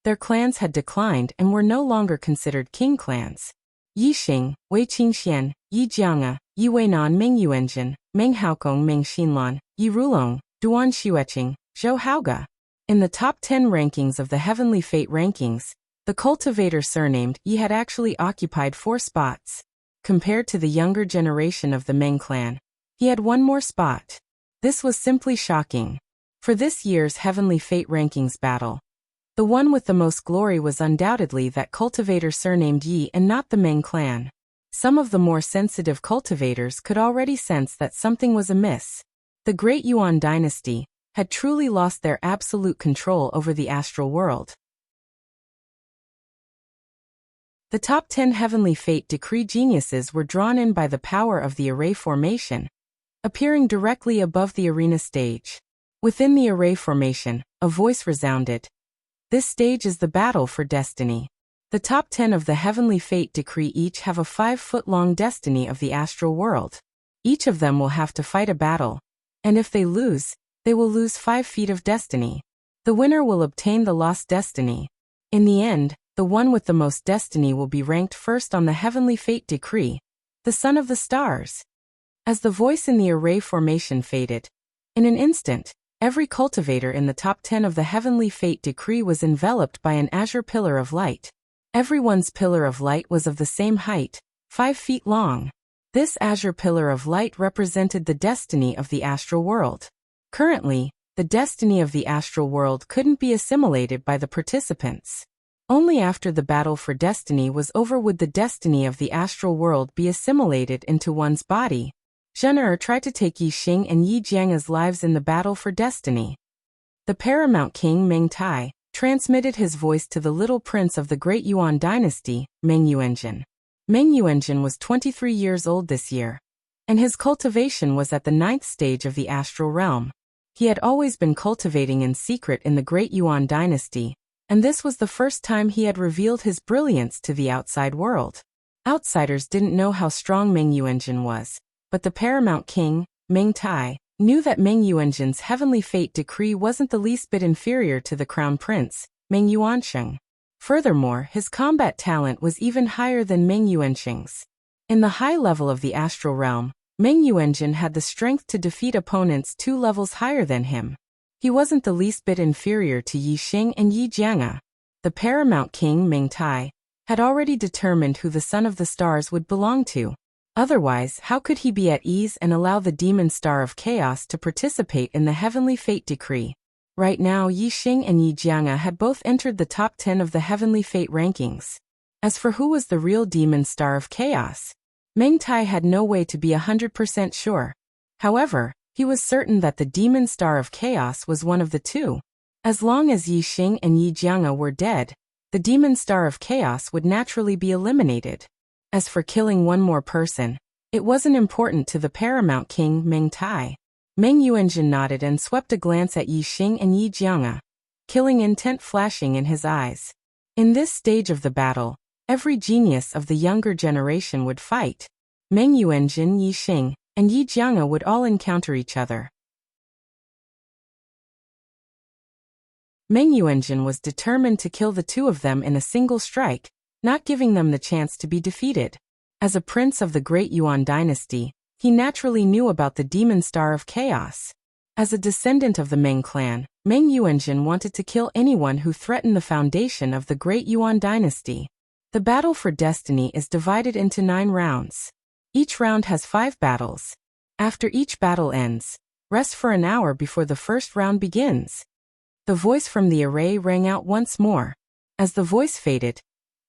their clans had declined and were no longer considered king clans. Yixing, Wei Qingxian, Yi Jianga, Yi Weinan, Meng Yuanjun, Meng Haokong, Meng Xinlan, Yi Rulong, Duan Xueqing, Zhou Haoga. In the top 10 rankings of the Heavenly Fate rankings, the cultivator surnamed Yi had actually occupied 4 spots. Compared to the younger generation of the Meng clan, he had 1 more spot. This was simply shocking. For this year's Heavenly Fate rankings battle, the one with the most glory was undoubtedly that cultivator surnamed Yi and not the Meng clan. Some of the more sensitive cultivators could already sense that something was amiss. The Great Yuan dynasty had truly lost their absolute control over the astral world. The top 10 Heavenly Fate decree geniuses were drawn in by the power of the array formation, appearing directly above the arena stage. Within the array formation, a voice resounded. This stage is the battle for destiny. The top 10 of the Heavenly Fate decree each have a 5-foot-long destiny of the astral world. Each of them will have to fight a battle, and if they lose, they will lose 5 feet of destiny. The winner will obtain the lost destiny. In the end, the one with the most destiny will be ranked first on the Heavenly Fate decree, the Son of the Stars. As the voice in the array formation faded, in an instant, every cultivator in the top 10 of the Heavenly Fate decree was enveloped by an azure pillar of light. Everyone's pillar of light was of the same height, 5 feet long. This azure pillar of light represented the destiny of the astral world. Currently, the destiny of the astral world couldn't be assimilated by the participants. Only after the battle for destiny was over would the destiny of the astral world be assimilated into one's body. Zheng tried to take Yi Xing and Yi Jianga's lives in the battle for destiny. The paramount king Meng Tai transmitted his voice to the little prince of the Great Yuan dynasty, Meng Yuanjun. Meng Yuanjun was 23 years old this year, and his cultivation was at the 9th stage of the astral realm. He had always been cultivating in secret in the Great Yuan dynasty, and this was the first time he had revealed his brilliance to the outside world. Outsiders didn't know how strong Meng Yuanjun was, but the paramount king, Meng Tai, knew that Meng Yuanjun's Heavenly Fate decree wasn't the least bit inferior to the crown prince, Meng Yuansheng. Furthermore, his combat talent was even higher than Meng Yuansheng's. In the high level of the astral realm, Meng Yuanjun had the strength to defeat opponents 2 levels higher than him. He wasn't the least bit inferior to Yi Xing and Yi Jianga. The paramount king, Meng Tai, had already determined who the Son of the Stars would belong to. Otherwise, how could he be at ease and allow the Demon Star of Chaos to participate in the Heavenly Fate decree? Right now, Yi Xing and Yi Jianga had both entered the top 10 of the Heavenly Fate rankings. As for who was the real Demon Star of Chaos, Meng Tai had no way to be 100% sure. However, he was certain that the Demon Star of Chaos was one of the two. As long as Yi Xing and Yi Jianga were dead, the Demon Star of Chaos would naturally be eliminated. As for killing one more person, it wasn't important to the paramount king, Meng Tai. Meng Yuanjun nodded and swept a glance at Yi Xing and Yi Jianga, killing intent flashing in his eyes. In this stage of the battle, every genius of the younger generation would fight. Meng Yuanjun, Yi Xing, and Yi Jianga would all encounter each other. Meng Yuanjun was determined to kill the 2 of them in a single strike, not giving them the chance to be defeated. As a prince of the Great Yuan dynasty, he naturally knew about the Demon Star of Chaos. As a descendant of the Meng clan, Meng Yuanjun wanted to kill anyone who threatened the foundation of the Great Yuan dynasty. The battle for destiny is divided into 9 rounds. Each round has 5 battles. After each battle ends, rest for an hour before the first round begins. The voice from the array rang out once more. As the voice faded,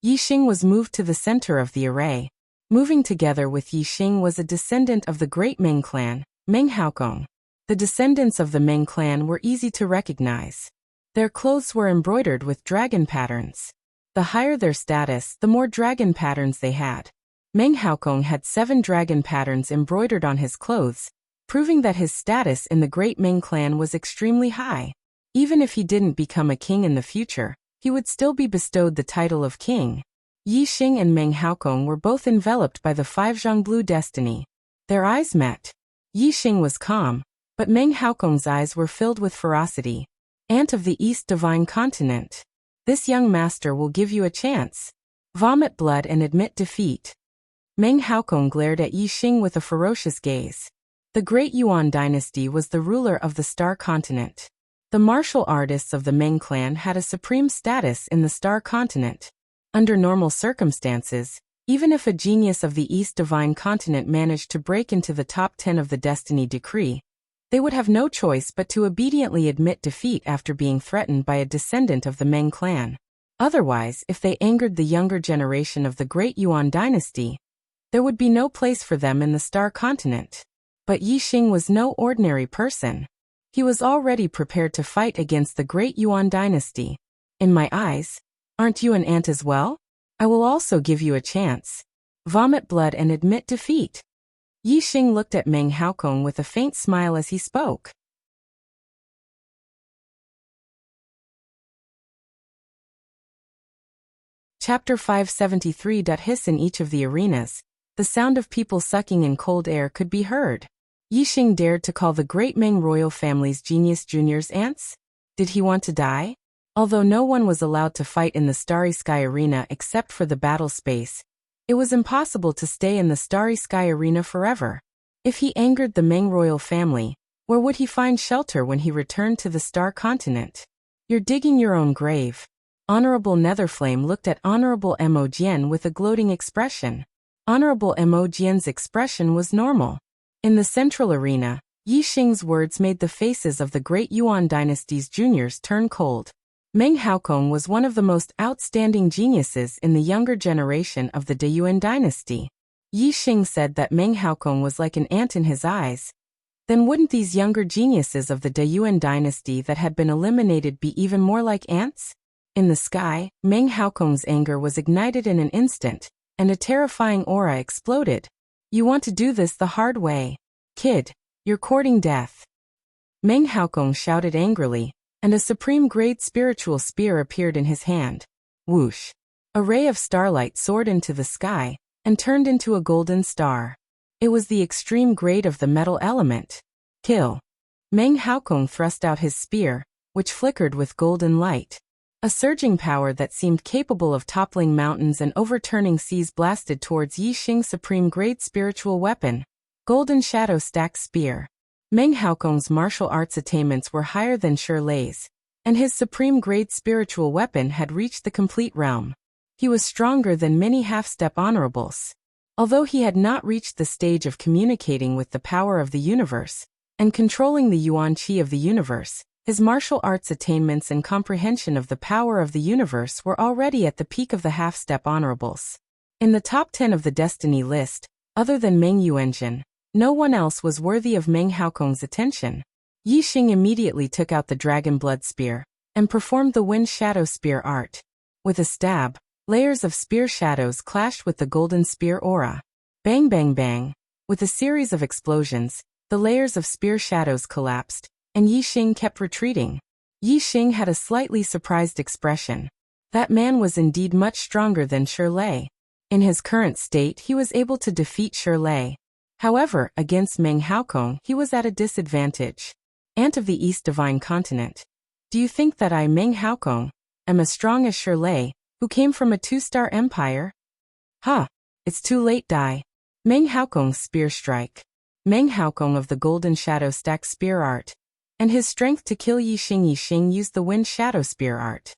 Yi Xing was moved to the center of the array. Moving together with Yi Xing was a descendant of the great Meng clan, Meng Haokong. The descendants of the Meng clan were easy to recognize. Their clothes were embroidered with dragon patterns. The higher their status, the more dragon patterns they had. Meng Haokong had 7 dragon patterns embroidered on his clothes, proving that his status in the great Meng clan was extremely high. Even if he didn't become a king in the future, he would still be bestowed the title of king. Yi Xing and Meng Haokong were both enveloped by the 5 Zhongblue destiny. Their eyes met. Yi Xing was calm, but Meng Haokong's eyes were filled with ferocity. Ant of the East Divine Continent. This young master will give you a chance. Vomit blood and admit defeat. Meng Haokong glared at Yi Xing with a ferocious gaze. The Great Yuan dynasty was the ruler of the Star Continent. The martial artists of the Meng clan had a supreme status in the Star Continent. Under normal circumstances, even if a genius of the East Divine Continent managed to break into the top 10 of the Destiny Decree, they would have no choice but to obediently admit defeat after being threatened by a descendant of the Meng clan. Otherwise, if they angered the younger generation of the Great Yuan dynasty, there would be no place for them in the Star Continent. But Yi Xing was no ordinary person. He was already prepared to fight against the Great Yuan dynasty. In my eyes, aren't you an ant as well? I will also give you a chance. Vomit blood and admit defeat. Yi Xing looked at Meng Haokong with a faint smile as he spoke. Chapter 573. Hiss in each of the arenas. The sound of people sucking in cold air could be heard. Yi Xing dared to call the great Meng royal family's genius juniors ants? Did he want to die? Although no one was allowed to fight in the Starry Sky Arena except for the battle space, it was impossible to stay in the Starry Sky Arena forever. If he angered the Meng royal family, where would he find shelter when he returned to the Star Continent? You're digging your own grave. Honorable Netherflame looked at Honorable Mo Jian with a gloating expression. Honorable Mo Jian's expression was normal. In the central arena, Yi Xing's words made the faces of the Great Yuan dynasty's juniors turn cold. Meng Haokong was one of the most outstanding geniuses in the younger generation of the Deyuan dynasty. Yi Xing said that Meng Haokong was like an ant in his eyes. Then wouldn't these younger geniuses of the Deyuan dynasty that had been eliminated be even more like ants? In the sky, Meng Haokong's anger was ignited in an instant, and a terrifying aura exploded. You want to do this the hard way. Kid, you're courting death. Meng Haokong shouted angrily, and a supreme-grade spiritual spear appeared in his hand. Whoosh! A ray of starlight soared into the sky, and turned into a golden star. It was the extreme grade of the metal element. Kill! Meng Haokong thrust out his spear, which flickered with golden light. A surging power that seemed capable of toppling mountains and overturning seas blasted towards Yi Xing's supreme-grade spiritual weapon. Golden Shadow Stack Spear. Meng Haokong's martial arts attainments were higher than Shirley's, and his supreme-grade spiritual weapon had reached the complete realm. He was stronger than many half-step honorables. Although he had not reached the stage of communicating with the power of the universe, and controlling the Yuan Qi of the universe, his martial arts attainments and comprehension of the power of the universe were already at the peak of the half-step honorables. In the top 10 of the destiny list, other than Meng Yuanjin, no one else was worthy of Meng Haokong's attention. Yi Xing immediately took out the Dragon Blood Spear, and performed the Wind Shadow Spear art. With a stab, layers of spear shadows clashed with the golden spear aura. Bang bang bang! With a series of explosions, the layers of spear shadows collapsed, and Yi Xing kept retreating. Yi Xing had a slightly surprised expression. That man was indeed much stronger than Shirley. In his current state he was able to defeat Shirley. However, against Meng Haokong he was at a disadvantage. Ant of the East Divine Continent. Do you think that I, Meng Haokong, am as strong as Shirley, who came from a 2-star empire? Ha! It's too late, die. Meng Haokong's spear strike. Meng Haokong of the Golden Shadow Stack Spear art. And his strength to kill Yi Xing. Yi Xing used the Wind Shadow Spear art.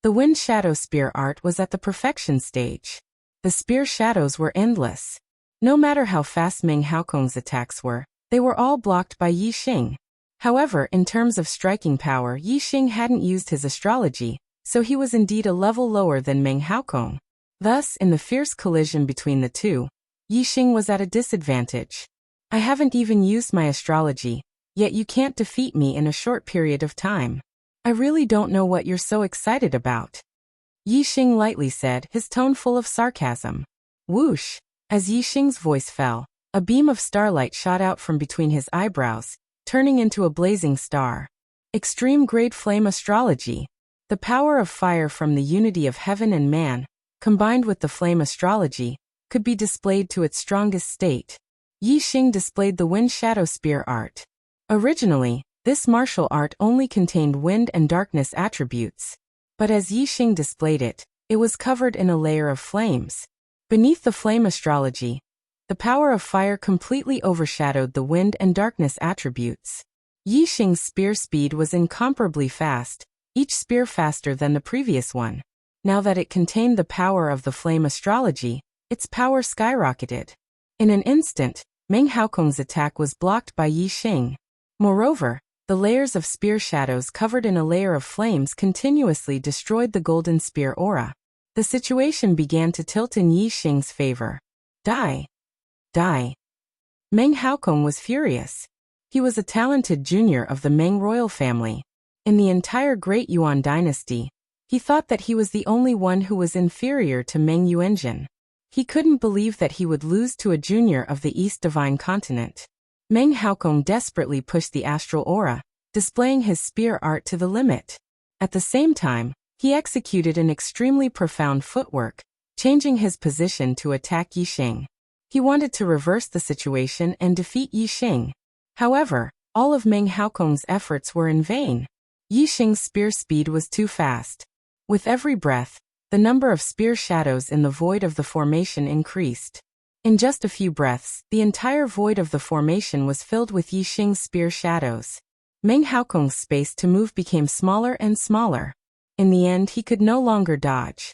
The Wind Shadow Spear art was at the perfection stage. The spear shadows were endless. No matter how fast Meng Haokong's attacks were, they were all blocked by Yi Xing. However, in terms of striking power, Yi Xing hadn't used his astrology, so he was indeed a level lower than Meng Haokong. Thus, in the fierce collision between the two, Yixing was at a disadvantage. I haven't even used my astrology, yet you can't defeat me in a short period of time. I really don't know what you're so excited about. Yixing lightly said, his tone full of sarcasm. Whoosh! As Yixing's voice fell, a beam of starlight shot out from between his eyebrows, turning into a blazing star. Extreme Grade Flame Astrology. The power of fire from the unity of heaven and man, combined with the flame astrology, could be displayed to its strongest state. Yixing displayed the Wind Shadow Spear art. Originally, this martial art only contained wind and darkness attributes. But as Yixing displayed it, it was covered in a layer of flames. Beneath the flame astrology, the power of fire completely overshadowed the wind and darkness attributes. Yixing's spear speed was incomparably fast, each spear faster than the previous one. Now that it contained the power of the flame astrology, its power skyrocketed. In an instant, Meng Haokong's attack was blocked by Yixing. Moreover, the layers of spear shadows covered in a layer of flames continuously destroyed the golden spear aura. The situation began to tilt in Yixing's favor. Die! Die! Meng Haokong was furious. He was a talented junior of the Meng royal family. In the entire Great Yuan dynasty, he thought that he was the only one who was inferior to Meng Yuanjin. He couldn't believe that he would lose to a junior of the East Divine Continent. Meng Haokong desperately pushed the astral aura, displaying his spear art to the limit. At the same time, he executed an extremely profound footwork, changing his position to attack Yixing. He wanted to reverse the situation and defeat Yixing. However, all of Meng Haokong's efforts were in vain. Yixing's spear speed was too fast. With every breath, the number of spear shadows in the void of the formation increased. In just a few breaths, the entire void of the formation was filled with Yixing's spear shadows. Meng Haokong's space to move became smaller and smaller. In the end, he could no longer dodge.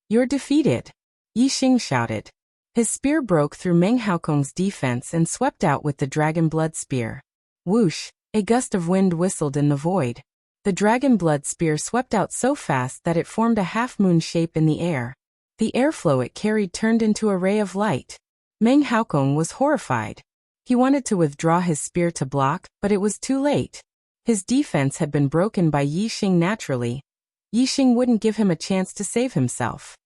You're defeated, Yixing shouted. His spear broke through Meng Haokong's defense and swept out with the dragon blood spear. Whoosh! A gust of wind whistled in the void. The dragon blood spear swept out so fast that it formed a half-moon shape in the air. The airflow it carried turned into a ray of light. Meng Haokong was horrified. He wanted to withdraw his spear to block, but it was too late. His defense had been broken by Yixing naturally. Yixing wouldn't give him a chance to save himself.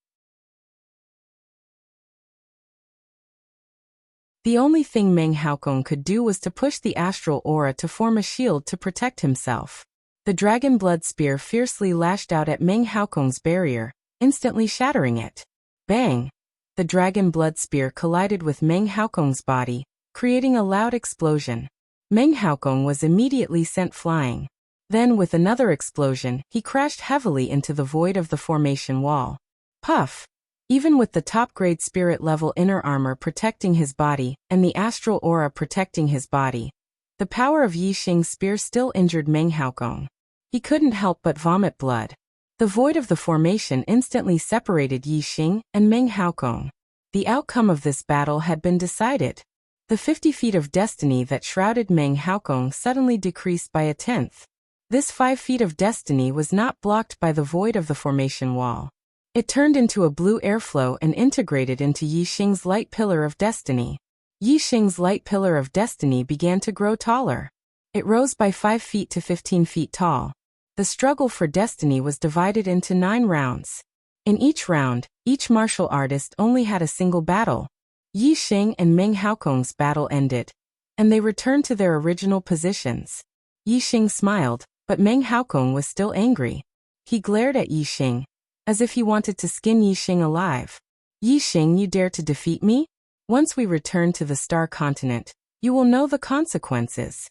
The only thing Meng Haokong could do was to push the astral aura to form a shield to protect himself. The dragon blood spear fiercely lashed out at Meng Haokong's barrier, instantly shattering it. Bang! The dragon blood spear collided with Meng Haokong's body, creating a loud explosion. Meng Haokong was immediately sent flying. Then, with another explosion, he crashed heavily into the void of the formation wall. Puff! Even with the top-grade spirit-level inner armor protecting his body, and the astral aura protecting his body, the power of Yixing's spear still injured Meng Haokong. He couldn't help but vomit blood. The void of the formation instantly separated Yixing and Meng Haokong. The outcome of this battle had been decided. The 50 feet of destiny that shrouded Meng Haokong suddenly decreased by a tenth. This 5 feet of destiny was not blocked by the void of the formation wall. It turned into a blue airflow and integrated into Yixing's light pillar of destiny. Yixing's light pillar of destiny began to grow taller. It rose by 5 feet to 15 feet tall. The struggle for destiny was divided into 9 rounds. In each round, each martial artist only had a single battle. Yixing and Meng Haokong's battle ended, and they returned to their original positions. Yixing smiled, but Meng Haokong was still angry. He glared at Yixing, as if he wanted to skin Yixing alive. Yixing, you dare to defeat me? Once we return to the Star Continent, you will know the consequences.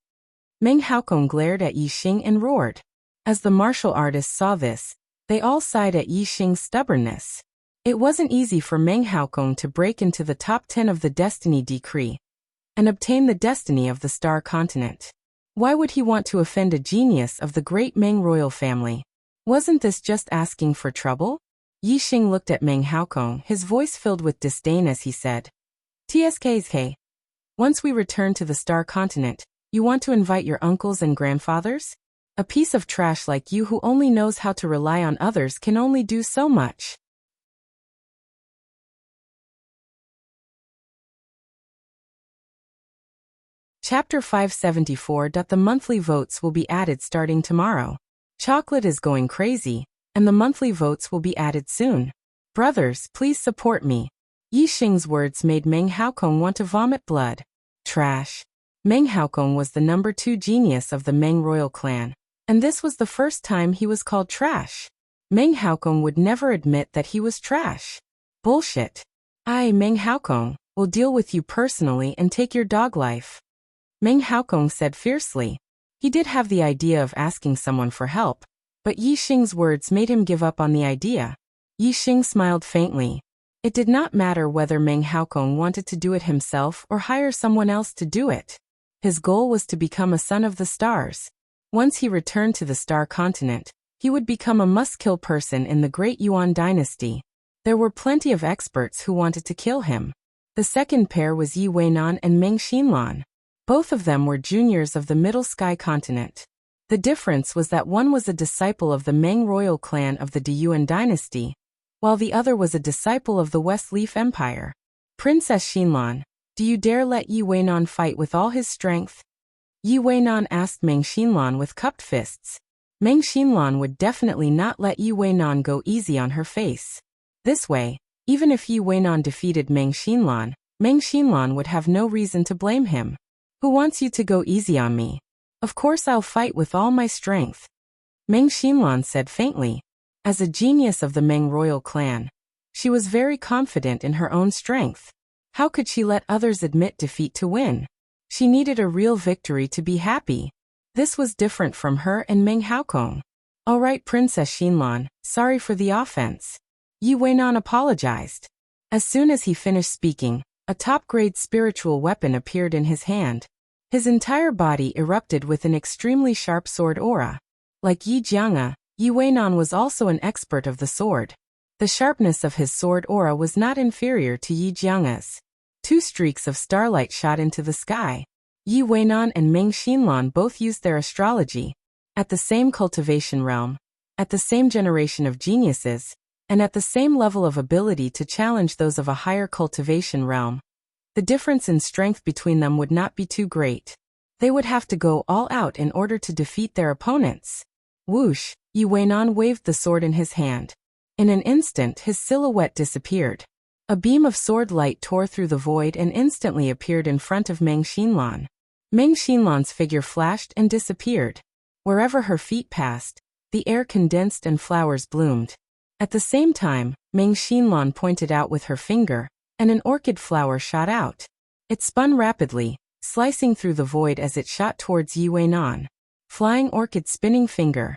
Meng Haokong glared at Yixing and roared. As the martial artists saw this, they all sighed at Yixing's stubbornness. It wasn't easy for Meng Haokong to break into the top 10 of the Destiny Decree and obtain the destiny of the Star Continent. Why would he want to offend a genius of the great Meng royal family? Wasn't this just asking for trouble? Yixing looked at Meng Haokong, his voice filled with disdain as he said, "TSKSK. Once we return to the Star Continent, you want to invite your uncles and grandfathers? A piece of trash like you who only knows how to rely on others can only do so much. Chapter 574. The monthly votes will be added starting tomorrow. Chocolate is going crazy, and the monthly votes will be added soon. Brothers, please support me. Yi Xing's words made Meng Haokong want to vomit blood. Trash. Meng Haokong was the number 2 genius of the Meng royal clan, and this was the first time he was called trash. Meng Haokong would never admit that he was trash. Bullshit. I, Meng Haokong, will deal with you personally and take your dog life. Meng Haokong said fiercely. He did have the idea of asking someone for help, but Yi Xing's words made him give up on the idea. Yi Xing smiled faintly. It did not matter whether Meng Haokong wanted to do it himself or hire someone else to do it. His goal was to become a son of the stars. Once he returned to the Star Continent, he would become a must-kill person in the Great Yuan dynasty. There were plenty of experts who wanted to kill him. The second pair was Yi Weinan and Meng Xinlan. Both of them were juniors of the Middle Sky Continent. The difference was that one was a disciple of the Meng royal clan of the Deyuan dynasty, while the other was a disciple of the West Leaf Empire. Princess Xinlan, do you dare let Yi Weinan fight with all his strength? Yi Weinan asked Meng Xinlan with cupped fists. Meng Xinlan would definitely not let Yi Weinan go easy on her face. This way, even if Yi Weinan defeated Meng Xinlan would have no reason to blame him. Who wants you to go easy on me? Of course I'll fight with all my strength. Meng Xinlan said faintly. As a genius of the Meng royal clan, she was very confident in her own strength. How could she let others admit defeat to win? She needed a real victory to be happy. This was different from her and Meng Haokong. All right, Princess Xinlan, sorry for the offense. Yi Weinan apologized. As soon as he finished speaking, a top-grade spiritual weapon appeared in his hand. His entire body erupted with an extremely sharp sword aura. Like Yi Jianga, Yi Weinan was also an expert of the sword. The sharpness of his sword aura was not inferior to Yi Jianga's. 2 streaks of starlight shot into the sky. Yi Weinan and Meng Xinlan both used their astrology. At the same cultivation realm, at the same generation of geniuses, and at the same level of ability to challenge those of a higher cultivation realm. The difference in strength between them would not be too great. They would have to go all out in order to defeat their opponents. Whoosh, Yi Weinan waved the sword in his hand. In an instant his silhouette disappeared. A beam of sword light tore through the void and instantly appeared in front of Meng Xinlan. Meng Xinlan's figure flashed and disappeared. Wherever her feet passed, the air condensed and flowers bloomed. At the same time, Meng Xinlan pointed out with her finger, and an orchid flower shot out. It spun rapidly, slicing through the void as it shot towards Yi Weinan. Flying orchid spinning finger.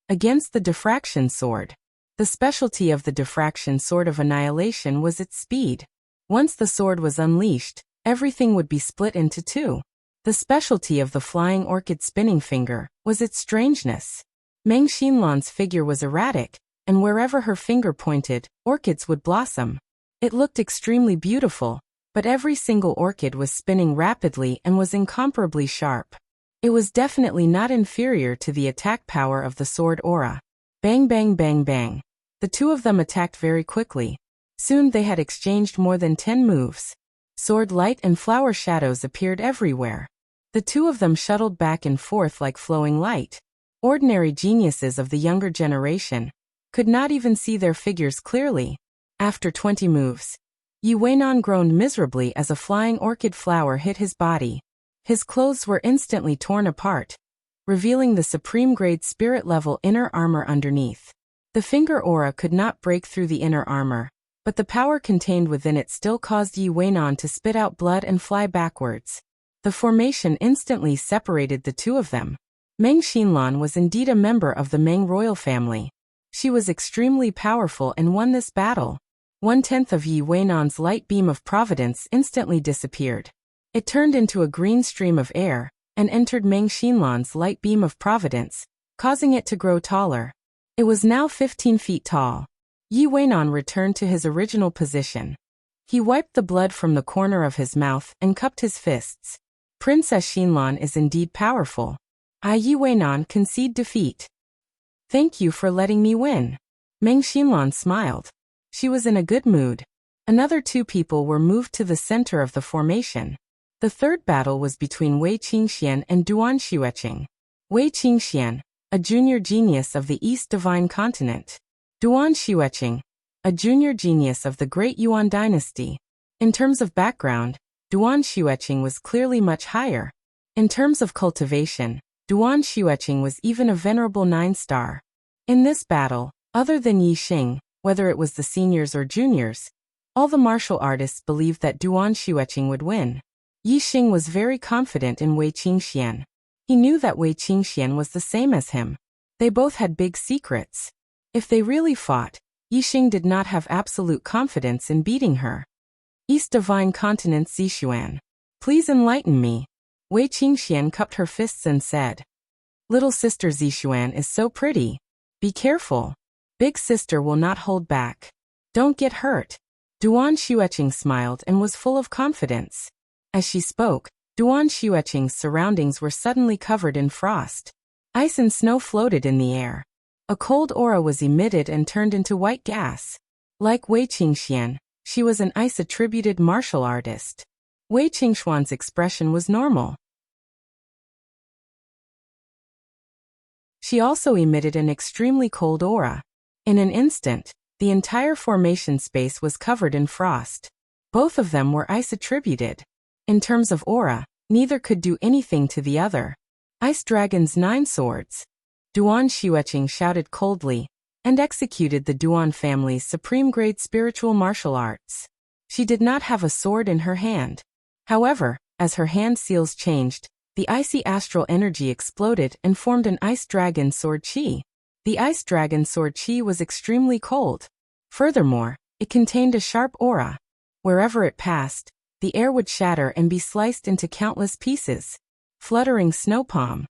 Against the diffraction sword. The specialty of the diffraction sword of annihilation was its speed. Once the sword was unleashed, everything would be split into 2. The specialty of the flying orchid spinning finger was its strangeness. Meng Xinlan's figure was erratic, and wherever her finger pointed, orchids would blossom. It looked extremely beautiful, but every single orchid was spinning rapidly and was incomparably sharp. It was definitely not inferior to the attack power of the sword aura. Bang bang bang bang. The 2 of them attacked very quickly. Soon they had exchanged more than 10 moves. Sword light and flower shadows appeared everywhere. The 2 of them shuttled back and forth like flowing light. Ordinary geniuses of the younger generation could not even see their figures clearly. After 20 moves, Yi Weinan groaned miserably as a flying orchid flower hit his body. His clothes were instantly torn apart, revealing the supreme-grade spirit-level inner armor underneath. The finger aura could not break through the inner armor, but the power contained within it still caused Yi Weinan to spit out blood and fly backwards. The formation instantly separated the 2 of them. Meng Xinlan was indeed a member of the Meng royal family. She was extremely powerful and won this battle. 1/10 of Yi Weinan's light beam of providence instantly disappeared. It turned into a green stream of air, and entered Meng Xinlan's light beam of providence, causing it to grow taller. It was now 15 feet tall. Yi Weinan returned to his original position. He wiped the blood from the corner of his mouth and cupped his fists. Princess Xinlan is indeed powerful. I Yi Weinan concede defeat. Thank you for letting me win. Meng Xinlan smiled. She was in a good mood. Another 2 people were moved to the center of the formation. The third battle was between Wei Qingxian and Duan Xueqing. Wei Qingxian, a junior genius of the East Divine Continent. Duan Xueqing, a junior genius of the Great Yuan Dynasty. In terms of background, Duan Xueqing was clearly much higher. In terms of cultivation, Duan Xueqing was even a venerable 9-star. In this battle, other than Yi Xing, whether it was the seniors or juniors, all the martial artists believed that Duan Xueqing would win. Yi Xing was very confident in Wei Qingxian. He knew that Wei Qingxian was the same as him. They both had big secrets. If they really fought, Yi Xing did not have absolute confidence in beating her. East Divine Continent Zixuan. Please enlighten me. Wei Qingxian cupped her fists and said. Little sister Zixuan is so pretty. Be careful. Big sister will not hold back. Don't get hurt. Duan Xueqing smiled and was full of confidence. As she spoke, Duan Xueqing's surroundings were suddenly covered in frost. Ice and snow floated in the air. A cold aura was emitted and turned into white gas. Like Wei Qingxian, she was an ice-attributed martial artist. Wei Qingxuan's expression was normal. She also emitted an extremely cold aura. In an instant, the entire formation space was covered in frost. Both of them were ice-attributed. In terms of aura, neither could do anything to the other. Ice Dragon's 9 swords. Duan Xueqing shouted coldly, and executed the Duan family's supreme-grade spiritual martial arts. She did not have a sword in her hand. However, as her hand seals changed, the icy astral energy exploded and formed an Ice Dragon Sword Chi. The Ice Dragon Sword Chi was extremely cold. Furthermore, it contained a sharp aura. Wherever it passed, the air would shatter and be sliced into countless pieces. Fluttering snow palm.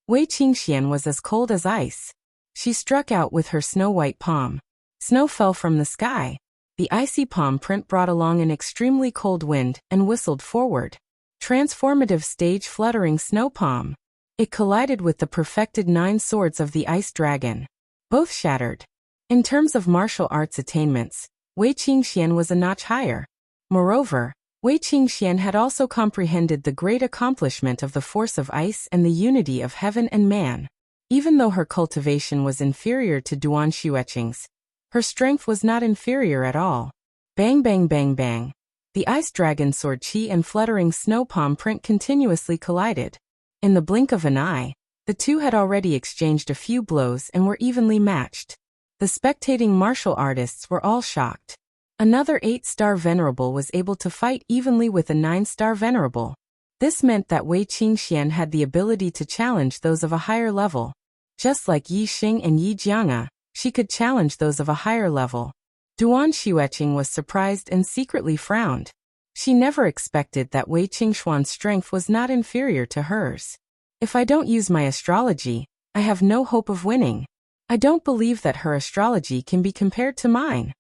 Wei Qingxian was as cold as ice. She struck out with her snow-white palm. Snow fell from the sky. The icy palm print brought along an extremely cold wind and whistled forward. Transformative stage fluttering snow palm. It collided with the perfected 9 swords of the Ice Dragon. Both shattered. In terms of martial arts attainments, Wei Qingxian was a notch higher. Moreover, Wei Qingxian had also comprehended the great accomplishment of the force of ice and the unity of heaven and man. Even though her cultivation was inferior to Duan Xueqing's, her strength was not inferior at all. Bang bang bang bang. The Ice Dragon Sword Chi and fluttering snow palm print continuously collided. In the blink of an eye, the two had already exchanged a few blows and were evenly matched. The spectating martial artists were all shocked. Another 8-star venerable was able to fight evenly with a 9-star venerable. This meant that Wei Qingxian had the ability to challenge those of a higher level. Just like Yi Xing and Yi Jianga, she could challenge those of a higher level. Duan Xueqing was surprised and secretly frowned. She never expected that Wei Qingxuan's strength was not inferior to hers. If I don't use my astrology, I have no hope of winning. I don't believe that her astrology can be compared to mine.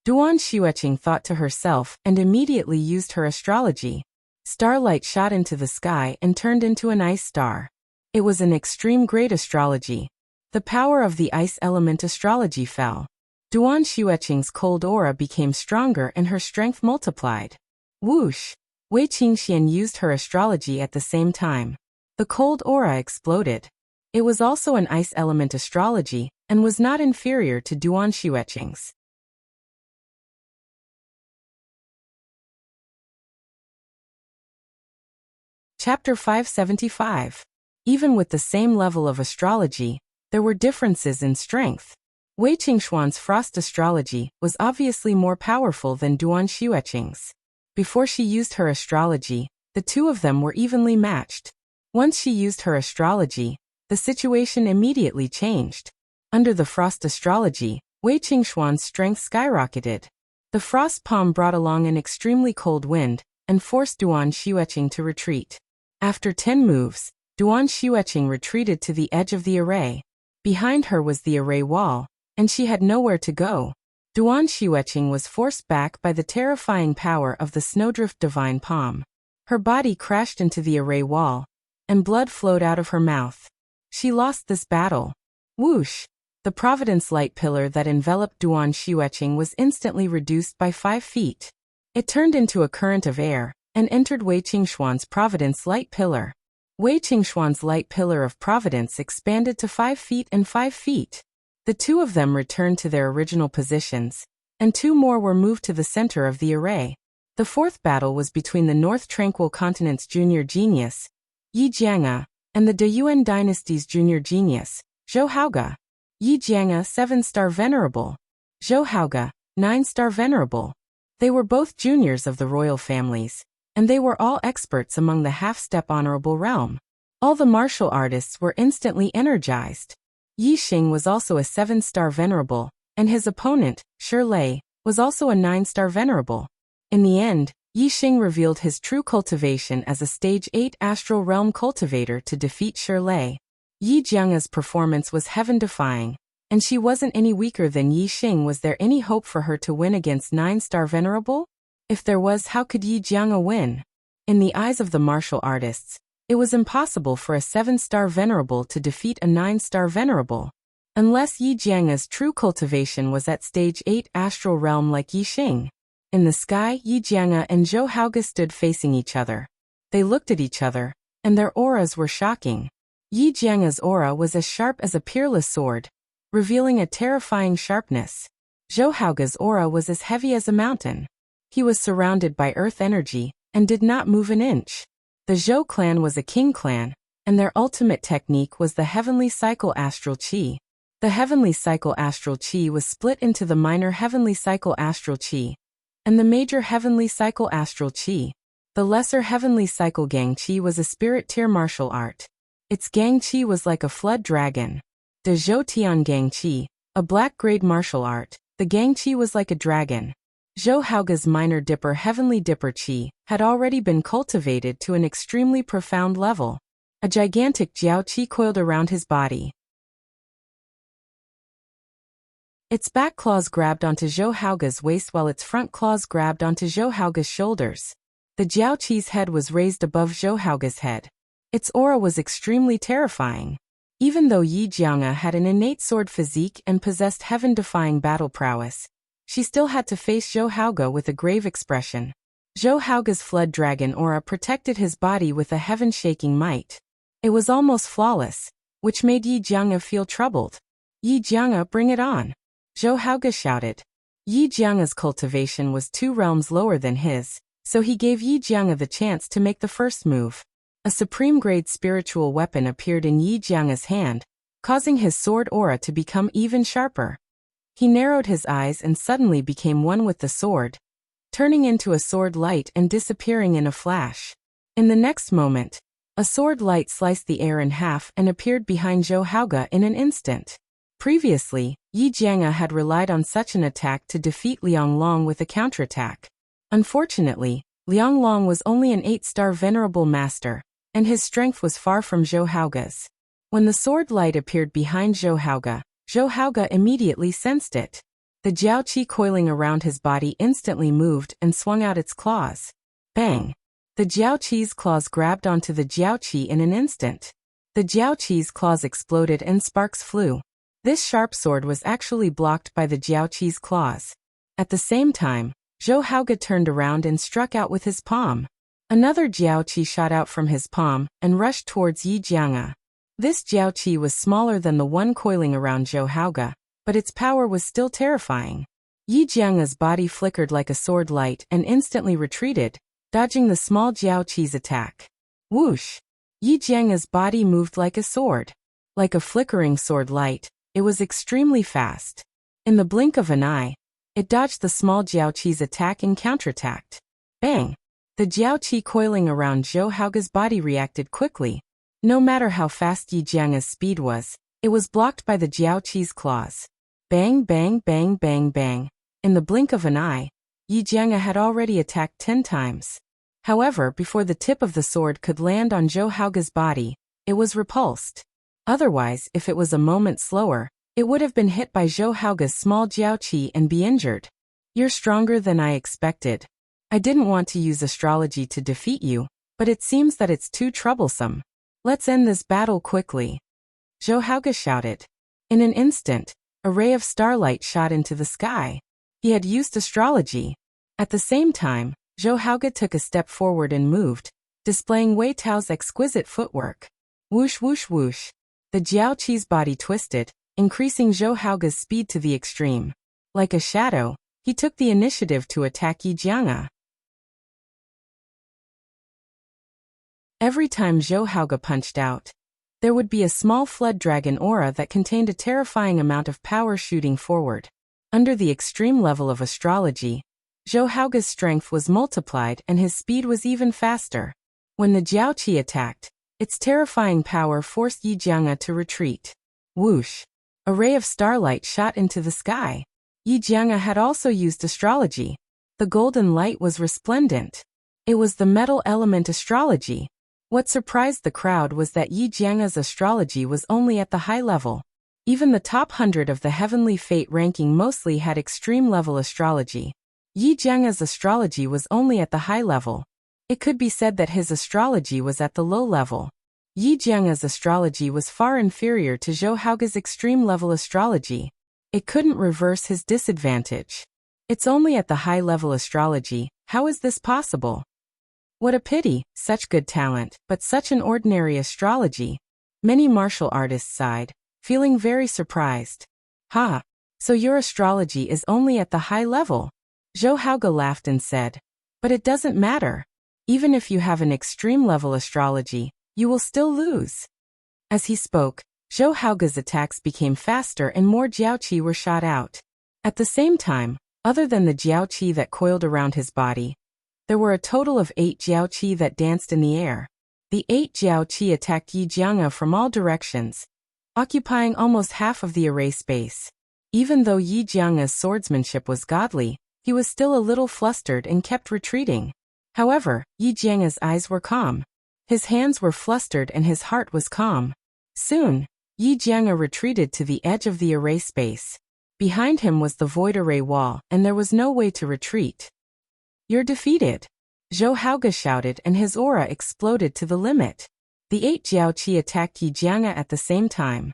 Duan Xueqing thought to herself and immediately used her astrology. Starlight shot into the sky and turned into an ice star. It was an extreme great astrology. The power of the ice element astrology fell. Duan Xueqing's cold aura became stronger and her strength multiplied. Whoosh! Wei Qingxian used her astrology at the same time. The cold aura exploded. It was also an ice element astrology and was not inferior to Duan Xueqing's. Chapter 575. Even with the same level of astrology, there were differences in strength. Wei Qingxuan's frost astrology was obviously more powerful than Duan Xueqing's. Before she used her astrology, the two of them were evenly matched. Once she used her astrology, the situation immediately changed. Under the frost astrology, Wei Qingxuan's strength skyrocketed. The frost palm brought along an extremely cold wind and forced Duan Xueqing to retreat. After 10 moves, Duan Xueqing retreated to the edge of the array. Behind her was the array wall, and she had nowhere to go. Duan Xueqing was forced back by the terrifying power of the Snowdrift Divine Palm. Her body crashed into the array wall, and blood flowed out of her mouth. She lost this battle. Whoosh! The Providence light pillar that enveloped Duan Xueqing was instantly reduced by 5 feet. It turned into a current of air, and entered Wei Qingshuan's Providence light pillar. Wei Qingshuan's light pillar of Providence expanded to 5 feet and 5 feet. The 2 of them returned to their original positions, and 2 more were moved to the center of the array. The 4th battle was between the North Tranquil Continent's junior genius, Yi Jianga, and the Deyuan dynasty's junior genius, Zhou Haoge. Yi Jianga 7-star venerable, Zhou Haoge 9-star venerable. They were both juniors of the royal families, and they were all experts among the half-step honorable realm. All the martial artists were instantly energized. Yi Xing was also a 7-star venerable, and his opponent, Shi Lei, was also a 9-star venerable. In the end, Yi Xing revealed his true cultivation as a Stage 8 Astral Realm cultivator to defeat Shi Lei. Yi Jianga's performance was heaven-defying, and she wasn't any weaker than Yi Xing. Was there any hope for her to win against 9-star venerable? If there was, how could Yi Jianga win? In the eyes of the martial artists, it was impossible for a 7-star venerable to defeat a 9-star venerable. Unless Yi Jianga's true cultivation was at Stage 8 Astral Realm like Yi Xing. In the sky, Yi Jianga and Zhou Haoge stood facing each other. They looked at each other, and their auras were shocking. Yi Jianga's aura was as sharp as a peerless sword, revealing a terrifying sharpness. Zhou Haoge's aura was as heavy as a mountain. He was surrounded by earth energy, and did not move an inch. The Zhou clan was a king clan, and their ultimate technique was the Heavenly Cycle Astral Qi. The Heavenly Cycle Astral Qi was split into the Minor Heavenly Cycle Astral Qi, and the Major Heavenly Cycle Astral Qi. The Lesser Heavenly Cycle Gang Qi was a spirit tier martial art. Its Gang Qi was like a flood dragon. The Zhou Tian Gang Qi, a black grade martial art, the Gang Qi was like a dragon. Zhou Haoge's Minor Dipper Heavenly Dipper Qi had already been cultivated to an extremely profound level. A gigantic Jiao Qi coiled around his body. Its back claws grabbed onto Zhou Haoge's waist while its front claws grabbed onto Zhou Haoge's shoulders. The Jiao Qi's head was raised above Zhou Haoge's head. Its aura was extremely terrifying. Even though Yi Jianga had an innate sword physique and possessed heaven-defying battle prowess, she still had to face Zhou Haoge with a grave expression. Zhou Haoge's flood dragon aura protected his body with a heaven-shaking might. It was almost flawless, which made Yi Jianga feel troubled. Yi Jianga, bring it on! Zhou Haoge shouted. Yi Jianga's cultivation was 2 realms lower than his, so he gave Yi Jianga the chance to make the first move. A supreme-grade spiritual weapon appeared in Yi Jianga's hand, causing his sword aura to become even sharper. He narrowed his eyes and suddenly became one with the sword, turning into a sword light and disappearing in a flash. In the next moment, a sword light sliced the air in half and appeared behind Zhou Haoge in an instant. Previously, Yi Jianga had relied on such an attack to defeat Liang Long with a counterattack. Unfortunately, Liang Long was only an 8-star venerable master, and his strength was far from Zhou Haoge's. When the sword light appeared behind Zhou Haoge immediately sensed it. The Jiao Qi coiling around his body instantly moved and swung out its claws. Bang! The Jiao Qi's claws grabbed onto the Jiao Qi in an instant. The Jiao Qi's claws exploded and sparks flew. This sharp sword was actually blocked by the Jiao Qi's claws. At the same time, Zhou Haoge turned around and struck out with his palm. Another Jiao Qi shot out from his palm and rushed towards Yi Jianga. This Jiao Qi was smaller than the one coiling around Zhou Haoge, but its power was still terrifying. Yi Jianga's body flickered like a sword light and instantly retreated, dodging the small Jiao Qi's attack. Whoosh! Yi Jianga's body moved like a sword. Like a flickering sword light, it was extremely fast. In the blink of an eye, it dodged the small Jiao Qi's attack and counterattacked. Bang! The Jiao Qi coiling around Zhou Haoge's body reacted quickly. No matter how fast Yi Jianga's speed was, it was blocked by the Jiao Qi's claws. Bang, bang, bang, bang, bang. In the blink of an eye, Yi Jianga had already attacked 10 times. However, before the tip of the sword could land on Zhou Haoge's body, it was repulsed. Otherwise, if it was a moment slower, it would have been hit by Zhou Haoge's small Jiao Qi and be injured. You're stronger than I expected. I didn't want to use astrology to defeat you, But it seems that it's too troublesome. Let's end this battle quickly. Zhou Haoge shouted. In an instant, a ray of starlight shot into the sky. He had used astrology. At the same time, Zhou Haoge took a step forward and moved, displaying Wei Tao's exquisite footwork. Whoosh whoosh whoosh. The Jiaoqi's body twisted, increasing Zhou Haoge's speed to the extreme. Like a shadow, he took the initiative to attack Yi Jianga. Every time Zhou Haoge punched out, there would be a small flood dragon aura that contained a terrifying amount of power shooting forward. Under the extreme level of astrology, Zhou Haoge's strength was multiplied and his speed was even faster. When the Jiaoqi attacked, its terrifying power forced Yi Jianga to retreat. Whoosh! A ray of starlight shot into the sky. Yi Jianga had also used astrology. The golden light was resplendent. It was the metal element astrology. What surprised the crowd was that Yi Jianga's astrology was only at the high level. Even the top 100 of the heavenly fate ranking mostly had extreme level astrology. Yi Jianga's astrology was only at the high level. It could be said that his astrology was at the low level. Yi Jianga's astrology was far inferior to Zhou Haoge's extreme level astrology. It couldn't reverse his disadvantage. It's only at the high level astrology. How is this possible? What a pity, such good talent, but such an ordinary astrology. Many martial artists sighed, feeling very surprised. Ha! So your astrology is only at the high level? Zhou Haoge laughed and said. But it doesn't matter. Even if you have an extreme level astrology, you will still lose. As he spoke, Zhou Haoge's attacks became faster and more Jiaoqi were shot out. At the same time, other than the Jiaoqi that coiled around his body, there were a total of 8 Jiaoqi that danced in the air. The 8 Jiaoqi attacked Yi Jianga from all directions, occupying almost half of the array space. Even though Yi Jianga's swordsmanship was godly, he was still a little flustered and kept retreating. However, Yi Jianga's eyes were calm. His hands were flustered and his heart was calm. Soon, Yi Jianga retreated to the edge of the array space. Behind him was the void array wall, and there was no way to retreat. You're defeated. Zhou Haoge shouted and his aura exploded to the limit. The 8 Jiaoqi attacked Yi Jianga at the same time.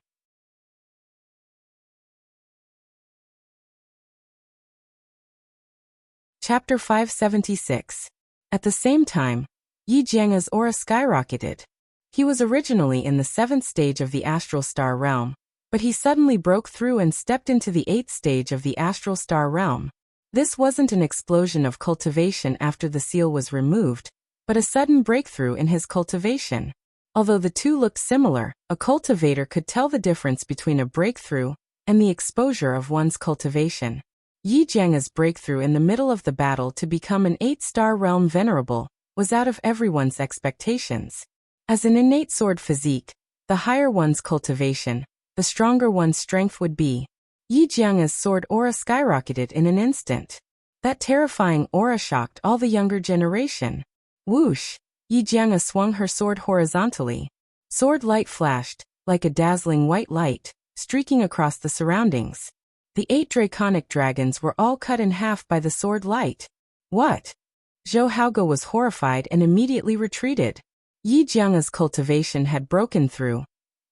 Chapter 576. At the same time, Yi Jianga's aura skyrocketed. He was originally in the 7th stage of the astral star realm, but he suddenly broke through and stepped into the 8th stage of the astral star realm. This wasn't an explosion of cultivation after the seal was removed, but a sudden breakthrough in his cultivation. Although the two looked similar, a cultivator could tell the difference between a breakthrough and the exposure of one's cultivation. Yi Jianga's breakthrough in the middle of the battle to become an 8-star realm venerable was out of everyone's expectations. As an innate sword physique, the higher one's cultivation, the stronger one's strength would be. Yi Jianga's sword aura skyrocketed in an instant. That terrifying aura shocked all the younger generation. Whoosh! Yi Jianga swung her sword horizontally. Sword light flashed, like a dazzling white light, streaking across the surroundings. The 8 draconic dragons were all cut in half by the sword light. What? Zhou Haoge was horrified and immediately retreated. Yi Jianga's cultivation had broken through,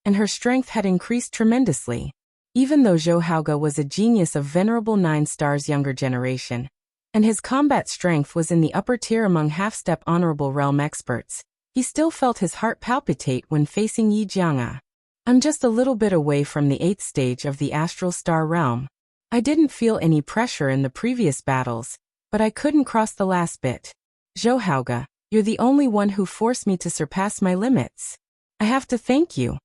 and her strength had increased tremendously. Even though Zhou Haoge was a genius of venerable 9 stars younger generation, and his combat strength was in the upper tier among half-step honorable realm experts, he still felt his heart palpitate when facing Yi Jianga. I'm just a little bit away from the 8th stage of the astral star realm. I didn't feel any pressure in the previous battles, but I couldn't cross the last bit. Zhou Haoge, you're the only one who forced me to surpass my limits. I have to thank you.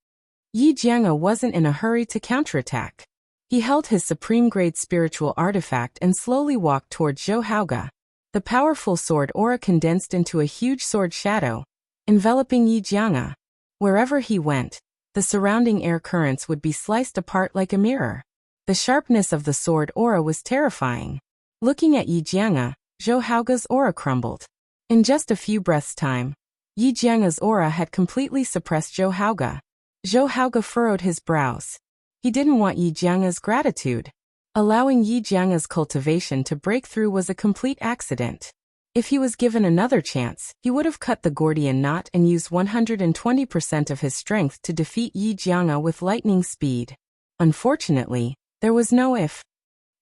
Yi Jianga wasn't in a hurry to counterattack. He held his supreme-grade spiritual artifact and slowly walked towards Zhou Haoge. The powerful sword aura condensed into a huge sword shadow, enveloping Yi Jianga. Wherever he went, the surrounding air currents would be sliced apart like a mirror. The sharpness of the sword aura was terrifying. Looking at Yi Jianga, Zhou Haoge's aura crumbled. In just a few breaths' time, Yi Jianga's aura had completely suppressed Zhou Haoge. Zhou Haoge furrowed his brows. He didn't want Yi Jianga's gratitude. Allowing Yi Jianga's cultivation to break through was a complete accident. If he was given another chance, he would have cut the Gordian knot and used 120% of his strength to defeat Yi Jianga with lightning speed. Unfortunately, there was no if.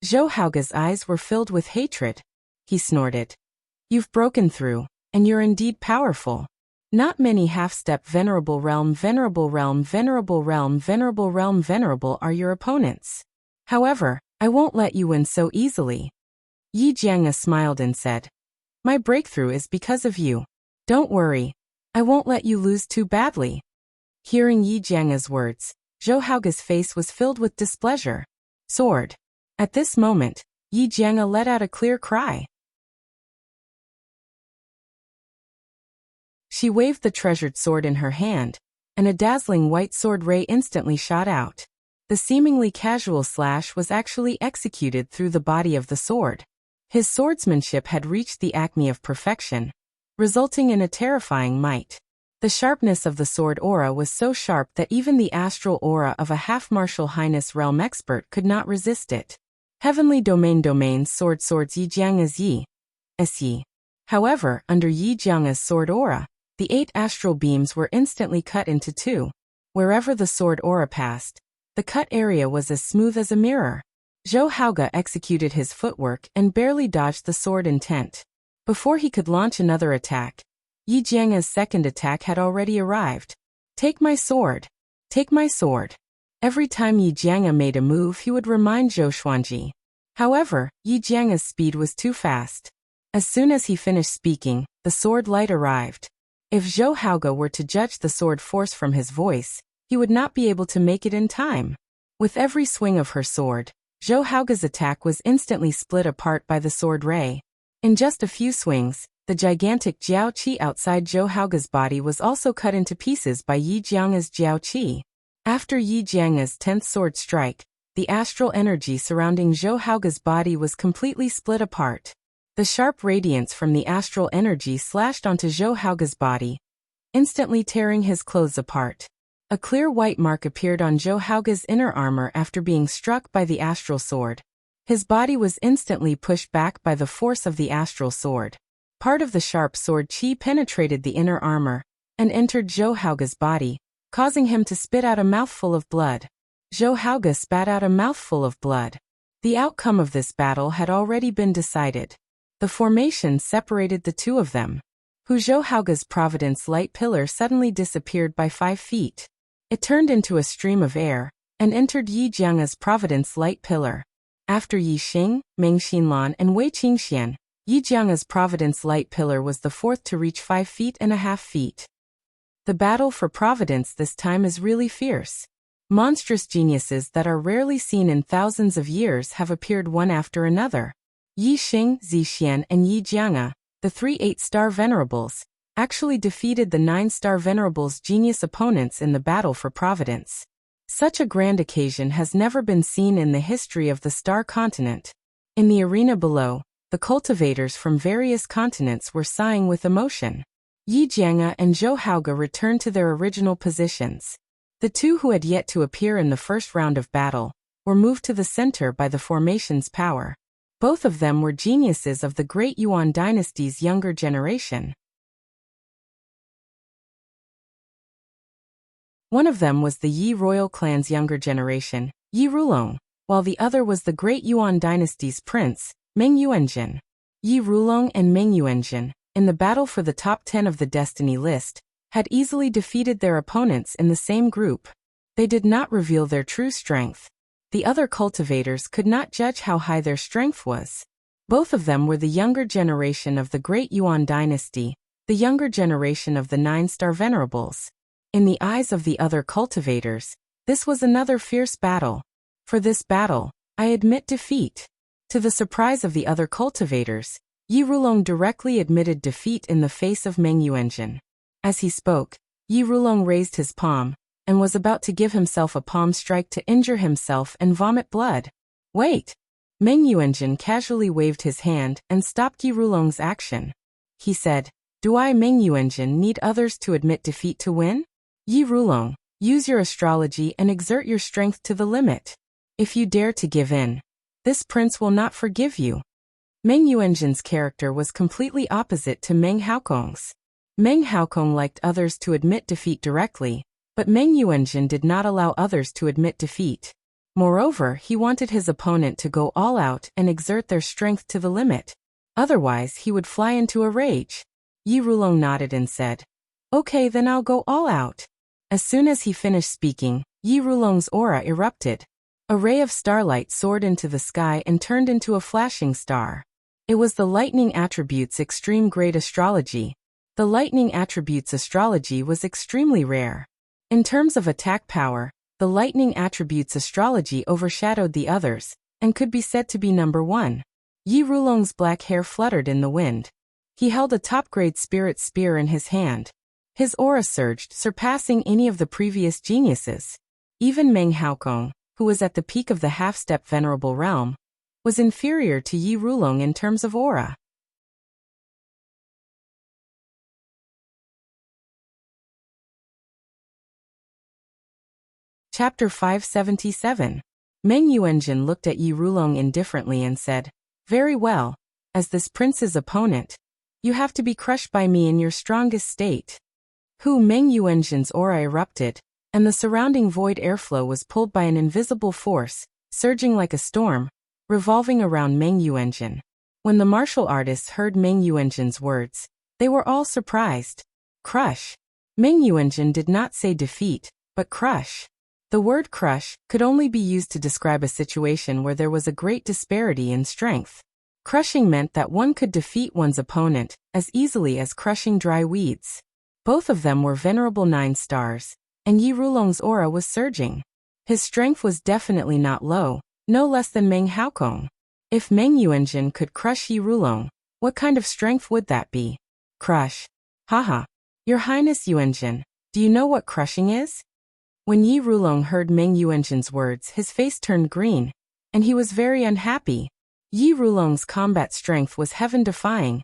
Zhou Haoge's eyes were filled with hatred. He snorted. You've broken through, and you're indeed powerful. Not many half-step venerable realm are your opponents. However, I won't let you win so easily. Yi Jianga smiled and said, my breakthrough is because of you. Don't worry, I won't let you lose too badly. Hearing Yi Jianga's words, Zhou Haoge's face was filled with displeasure. Sword. At this moment, Yi Jianga let out a clear cry. She waved the treasured sword in her hand, and a dazzling white sword ray instantly shot out. The seemingly casual slash was actually executed through the body of the sword. His swordsmanship had reached the acme of perfection, resulting in a terrifying might. The sharpness of the sword aura was so sharp that even the astral aura of a half-martial highness realm expert could not resist it. Heavenly domain swords Yi Jianga's Yi. Yi. However, under Yi Jianga's sword aura, the 8 astral beams were instantly cut into 2. Wherever the sword aura passed, the cut area was as smooth as a mirror. Zhou Haoge executed his footwork and barely dodged the sword intent. Before he could launch another attack, Yi Jianga's second attack had already arrived. Take my sword. Take my sword. Every time Yi Jianga made a move, he would remind Zhou Xuanji. However, Yi Jianga's speed was too fast. As soon as he finished speaking, the sword light arrived. If Zhou Haoge were to judge the sword force from his voice, he would not be able to make it in time. With every swing of her sword, Zhou Haoge's attack was instantly split apart by the sword ray. In just a few swings, the gigantic Jiao Qi outside Zhou Haoge's body was also cut into pieces by Yi Jianga's Jiao Qi. After Yi Jianga's 10th sword strike, the astral energy surrounding Zhou Haoge's body was completely split apart. The sharp radiance from the astral energy slashed onto Zhou Haoge's body, instantly tearing his clothes apart. A clear white mark appeared on Zhou Haoge's inner armor after being struck by the astral sword. His body was instantly pushed back by the force of the astral sword. Part of the sharp sword qi penetrated the inner armor and entered Zhou Haoge's body, causing him to spit out a mouthful of blood. Zhou Haoge spat out a mouthful of blood. The outcome of this battle had already been decided. The formation separated the two of them. Zhou Haoge's Providence light pillar suddenly disappeared by 5 feet. It turned into a stream of air and entered Yi Jianga's Providence light pillar. After Yi Xing, Meng Xinlan and Wei Qingxian, Yi Jianga's Providence light pillar was the 4th to reach 5.5 feet. The battle for Providence this time is really fierce. Monstrous geniuses that are rarely seen in thousands of years have appeared one after another. Yi Xing, Zixian and Yi Jianga, the 3 8-star venerables, actually defeated the 9-star venerables' genius opponents in the battle for Providence. Such a grand occasion has never been seen in the history of the star continent. In the arena below, the cultivators from various continents were sighing with emotion. Yi Jianga and Zhou Haoge returned to their original positions. The two who had yet to appear in the first round of battle were moved to the center by the formation's power. Both of them were geniuses of the Great Yuan dynasty's younger generation. One of them was the Yi royal clan's younger generation, Yi Rulong, while the other was the Great Yuan dynasty's prince, Meng Yuanjin. Yi Rulong and Meng Yuanjin, in the battle for the top 10 of the destiny list, had easily defeated their opponents in the same group. They did not reveal their true strength. The other cultivators could not judge how high their strength was. Both of them were the younger generation of the Great Yuan dynasty, the younger generation of the 9-star venerables. In the eyes of the other cultivators, this was another fierce battle. For this battle, I admit defeat. To the surprise of the other cultivators, Yi Rulong directly admitted defeat in the face of Meng Yuanjin. As he spoke, Yi Rulong raised his palm, and was about to give himself a palm strike to injure himself and vomit blood. Wait! Meng Yuanjin casually waved his hand and stopped Yi Rulong's action. He said, "Do I, Meng Yuanjin, need others to admit defeat to win? Yi Rulong, use your astrology and exert your strength to the limit. If you dare to give in, this prince will not forgive you." Meng Yuanjin's character was completely opposite to Meng Haokong's. Meng Haokong liked others to admit defeat directly, but Meng Yuanjin did not allow others to admit defeat. Moreover, he wanted his opponent to go all out and exert their strength to the limit. Otherwise, he would fly into a rage. Yi Rulong nodded and said, "Okay, then I'll go all out." As soon as he finished speaking, Yi Rulong's aura erupted. A ray of starlight soared into the sky and turned into a flashing star. It was the lightning attributes extreme grade astrology. The lightning attributes astrology was extremely rare. In terms of attack power, the lightning attributes astrology overshadowed the others, and could be said to be number one. Yi Rulong's black hair fluttered in the wind. He held a top-grade spirit spear in his hand. His aura surged, surpassing any of the previous geniuses. Even Meng Haokong, who was at the peak of the half-step venerable realm, was inferior to Yi Rulong in terms of aura. Chapter 577. Meng Yuanjin looked at Yi Rulong indifferently and said, "Very well. As this prince's opponent, you have to be crushed by me in your strongest state." Meng Yuanjin's aura erupted, and the surrounding void airflow was pulled by an invisible force, surging like a storm, revolving around Meng Yuanjin. When the martial artists heard Meng Yuanjin's words, they were all surprised. Crush. Meng Yuanjin did not say defeat, but crush. The word crush could only be used to describe a situation where there was a great disparity in strength. Crushing meant that one could defeat one's opponent as easily as crushing dry weeds. Both of them were venerable 9 stars, and Yi Rulong's aura was surging. His strength was definitely not low, no less than Meng Haokong. If Meng Yuanjin could crush Yi Rulong, what kind of strength would that be? Crush. Haha. Your Highness Yuanjin, do you know what crushing is? When Yi Rulong heard Meng Yuanjin's words, his face turned green, and he was very unhappy. Yi Rulong's combat strength was heaven-defying,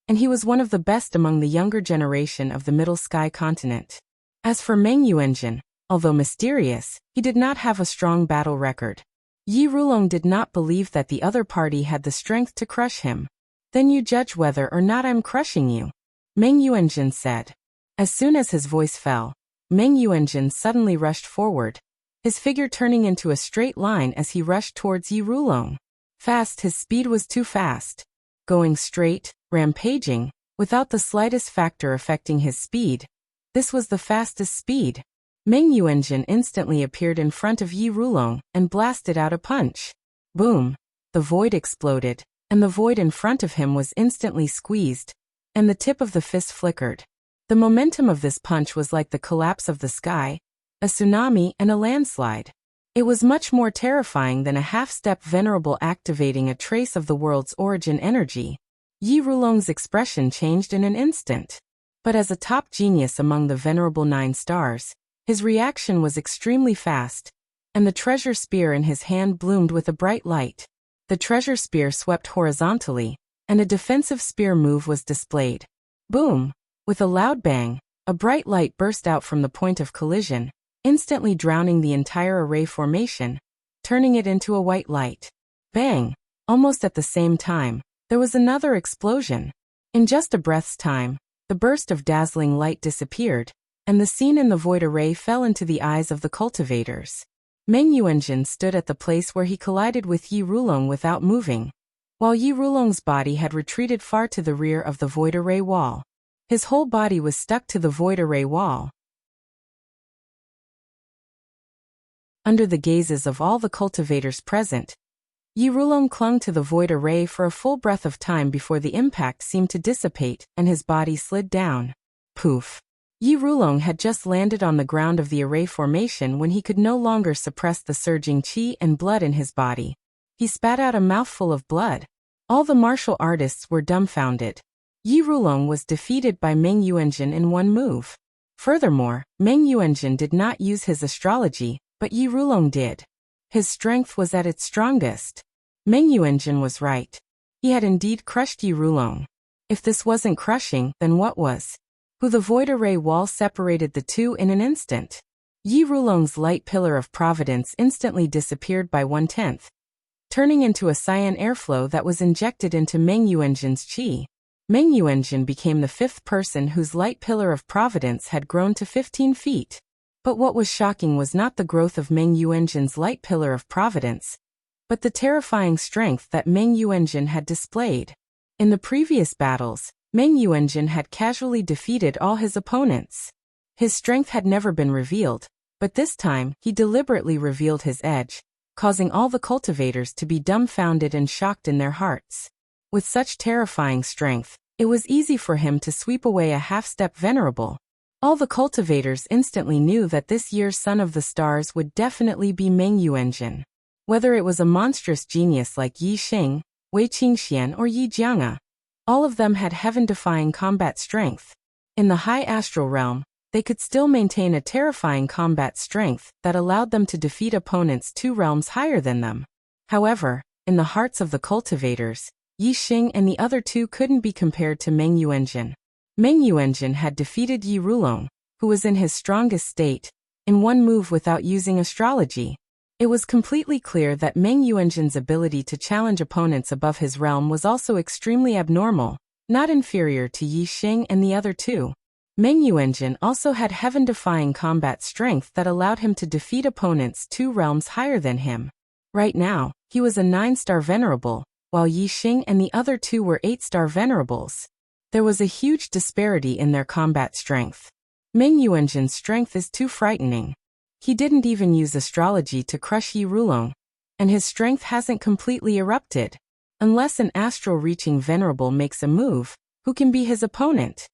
and he was one of the best among the younger generation of the Middle Sky continent. As for Meng Yuanjin, although mysterious, he did not have a strong battle record. Yi Rulong did not believe that the other party had the strength to crush him. "Then you judge whether or not I'm crushing you," Meng Yuanjin said. As soon as his voice fell, Meng Yuanjin suddenly rushed forward, his figure turning into a straight line as he rushed towards Yi Rulong. Fast, his speed was too fast. Going straight, rampaging, without the slightest factor affecting his speed. This was the fastest speed. Meng Yuanjin instantly appeared in front of Yi Rulong and blasted out a punch. Boom! The void exploded, and the void in front of him was instantly squeezed, and the tip of the fist flickered. The momentum of this punch was like the collapse of the sky, a tsunami and a landslide. It was much more terrifying than a half-step venerable activating a trace of the world's origin energy. Yi Rulong's expression changed in an instant. But as a top genius among the venerable 9 stars, his reaction was extremely fast, and the treasure spear in his hand bloomed with a bright light. The treasure spear swept horizontally, and a defensive spear move was displayed. Boom! With a loud bang, a bright light burst out from the point of collision, instantly drowning the entire array formation, turning it into a white light. Bang! Almost at the same time, there was another explosion. In just a breath's time, the burst of dazzling light disappeared, and the scene in the void array fell into the eyes of the cultivators. Meng Yuanjin stood at the place where he collided with Yi Rulong without moving, while Yi Rulong's body had retreated far to the rear of the void array wall. His whole body was stuck to the void array wall. Under the gazes of all the cultivators present, Yi Rulong clung to the void array for a full breath of time before the impact seemed to dissipate and his body slid down. Poof! Yi Rulong had just landed on the ground of the array formation when he could no longer suppress the surging qi and blood in his body. He spat out a mouthful of blood. All the martial artists were dumbfounded. Yi Rulong was defeated by Meng Yuanjin in one move. Furthermore, Meng Yuanjin did not use his astrology, but Yi Rulong did. His strength was at its strongest. Meng Yuanjin was right. He had indeed crushed Yi Rulong. If this wasn't crushing, then what was? The void array wall separated the two in an instant. Yi Rulong's light pillar of providence instantly disappeared by 1/10. turning into a cyan airflow that was injected into Meng Yuanjin's qi. Meng Yuanjin became the fifth person whose light pillar of providence had grown to 15 feet. But what was shocking was not the growth of Meng Yuanjin's light pillar of providence, but the terrifying strength that Meng Yuanjin had displayed. In the previous battles, Meng Yuanjin had casually defeated all his opponents. His strength had never been revealed, but this time he deliberately revealed his edge, causing all the cultivators to be dumbfounded and shocked in their hearts. With such terrifying strength, it was easy for him to sweep away a half-step venerable. All the cultivators instantly knew that this year's Son of the Stars would definitely be Meng Yuanjin. Whether it was a monstrous genius like Yi Xing, Wei Qingxian or Yi Jianga, all of them had heaven-defying combat strength. In the high astral realm, they could still maintain a terrifying combat strength that allowed them to defeat opponents 2 realms higher than them. However, in the hearts of the cultivators, Yi Xing and the other 2 couldn't be compared to Meng Yuanjin. Meng Yuanjin had defeated Yi Rulong, who was in his strongest state, in one move without using astrology. It was completely clear that Meng Yuanjin's ability to challenge opponents above his realm was also extremely abnormal, not inferior to Yi Xing and the other 2. Meng Yuanjin also had heaven-defying combat strength that allowed him to defeat opponents 2 realms higher than him. Right now, he was a 9-star venerable, while Yi Xing and the other 2 were 8-star venerables. There was a huge disparity in their combat strength. Meng Yuanjin's strength is too frightening. He didn't even use astrology to crush Yi Rulong, and his strength hasn't completely erupted. Unless an astral-reaching venerable makes a move, who can be his opponent?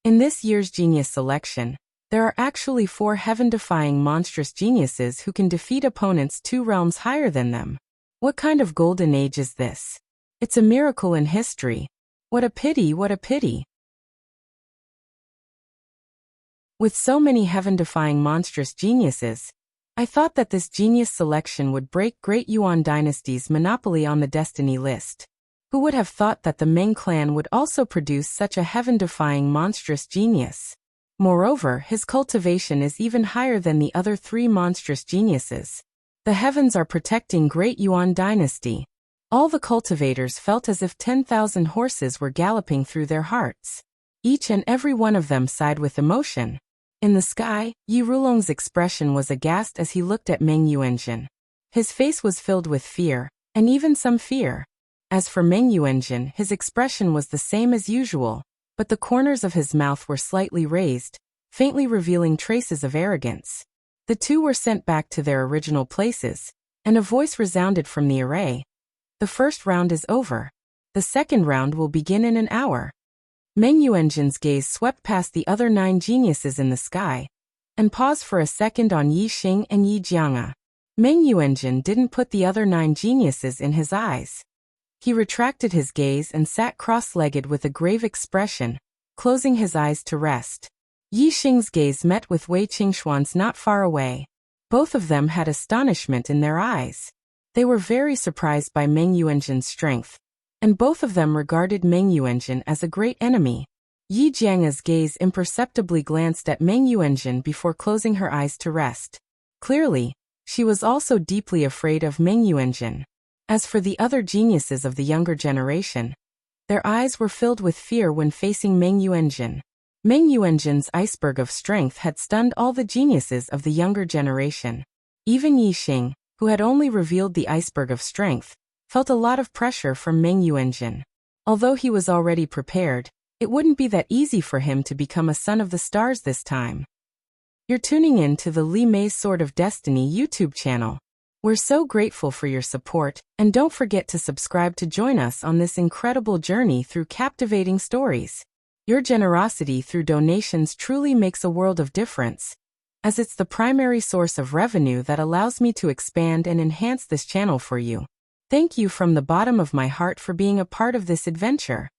In this year's genius selection, there are actually 4 heaven-defying monstrous geniuses who can defeat opponents 2 realms higher than them. What kind of golden age is this? It's a miracle in history. What a pity, what a pity. With so many heaven-defying monstrous geniuses, I thought that this genius selection would break Great Yuan Dynasty's monopoly on the destiny list. Who would have thought that the Meng clan would also produce such a heaven-defying monstrous genius? Moreover, his cultivation is even higher than the other 3 monstrous geniuses. The heavens are protecting Great Yuan Dynasty. All the cultivators felt as if 10,000 horses were galloping through their hearts. Each and every one of them sighed with emotion. In the sky, Yi Rulong's expression was aghast as he looked at Meng Yuanjin. His face was filled with fear, and even some fear. As for Meng Yuanjin, his expression was the same as usual, but the corners of his mouth were slightly raised, faintly revealing traces of arrogance. The 2 were sent back to their original places, and a voice resounded from the array. The first round is over. The second round will begin in an hour. Meng Yuanjin's gaze swept past the other 9 geniuses in the sky, and paused for a second on Yi Xing and Yi Jianga. Meng Yuanjin didn't put the other 9 geniuses in his eyes. He retracted his gaze and sat cross-legged with a grave expression, closing his eyes to rest. Yi Xing's gaze met with Wei Qingxuan's not far away. Both of them had astonishment in their eyes. They were very surprised by Meng Yuanjin's strength, and both of them regarded Meng Yuanjin as a great enemy. Yi Jianga's gaze imperceptibly glanced at Meng Yuanjin before closing her eyes to rest. Clearly, she was also deeply afraid of Meng Yuanjin. As for the other geniuses of the younger generation, their eyes were filled with fear when facing Meng Yuanjin. Meng Yuanjin's iceberg of strength had stunned all the geniuses of the younger generation. Even Yi Xing, who had only revealed the iceberg of strength, felt a lot of pressure from Meng Yuanjin. Although he was already prepared, it wouldn't be that easy for him to become a Son of the Stars this time. You're tuning in to the Li Mei's Sword of Destiny YouTube channel. We're so grateful for your support, and don't forget to subscribe to join us on this incredible journey through captivating stories. Your generosity through donations truly makes a world of difference, as it's the primary source of revenue that allows me to expand and enhance this channel for you. Thank you from the bottom of my heart for being a part of this adventure.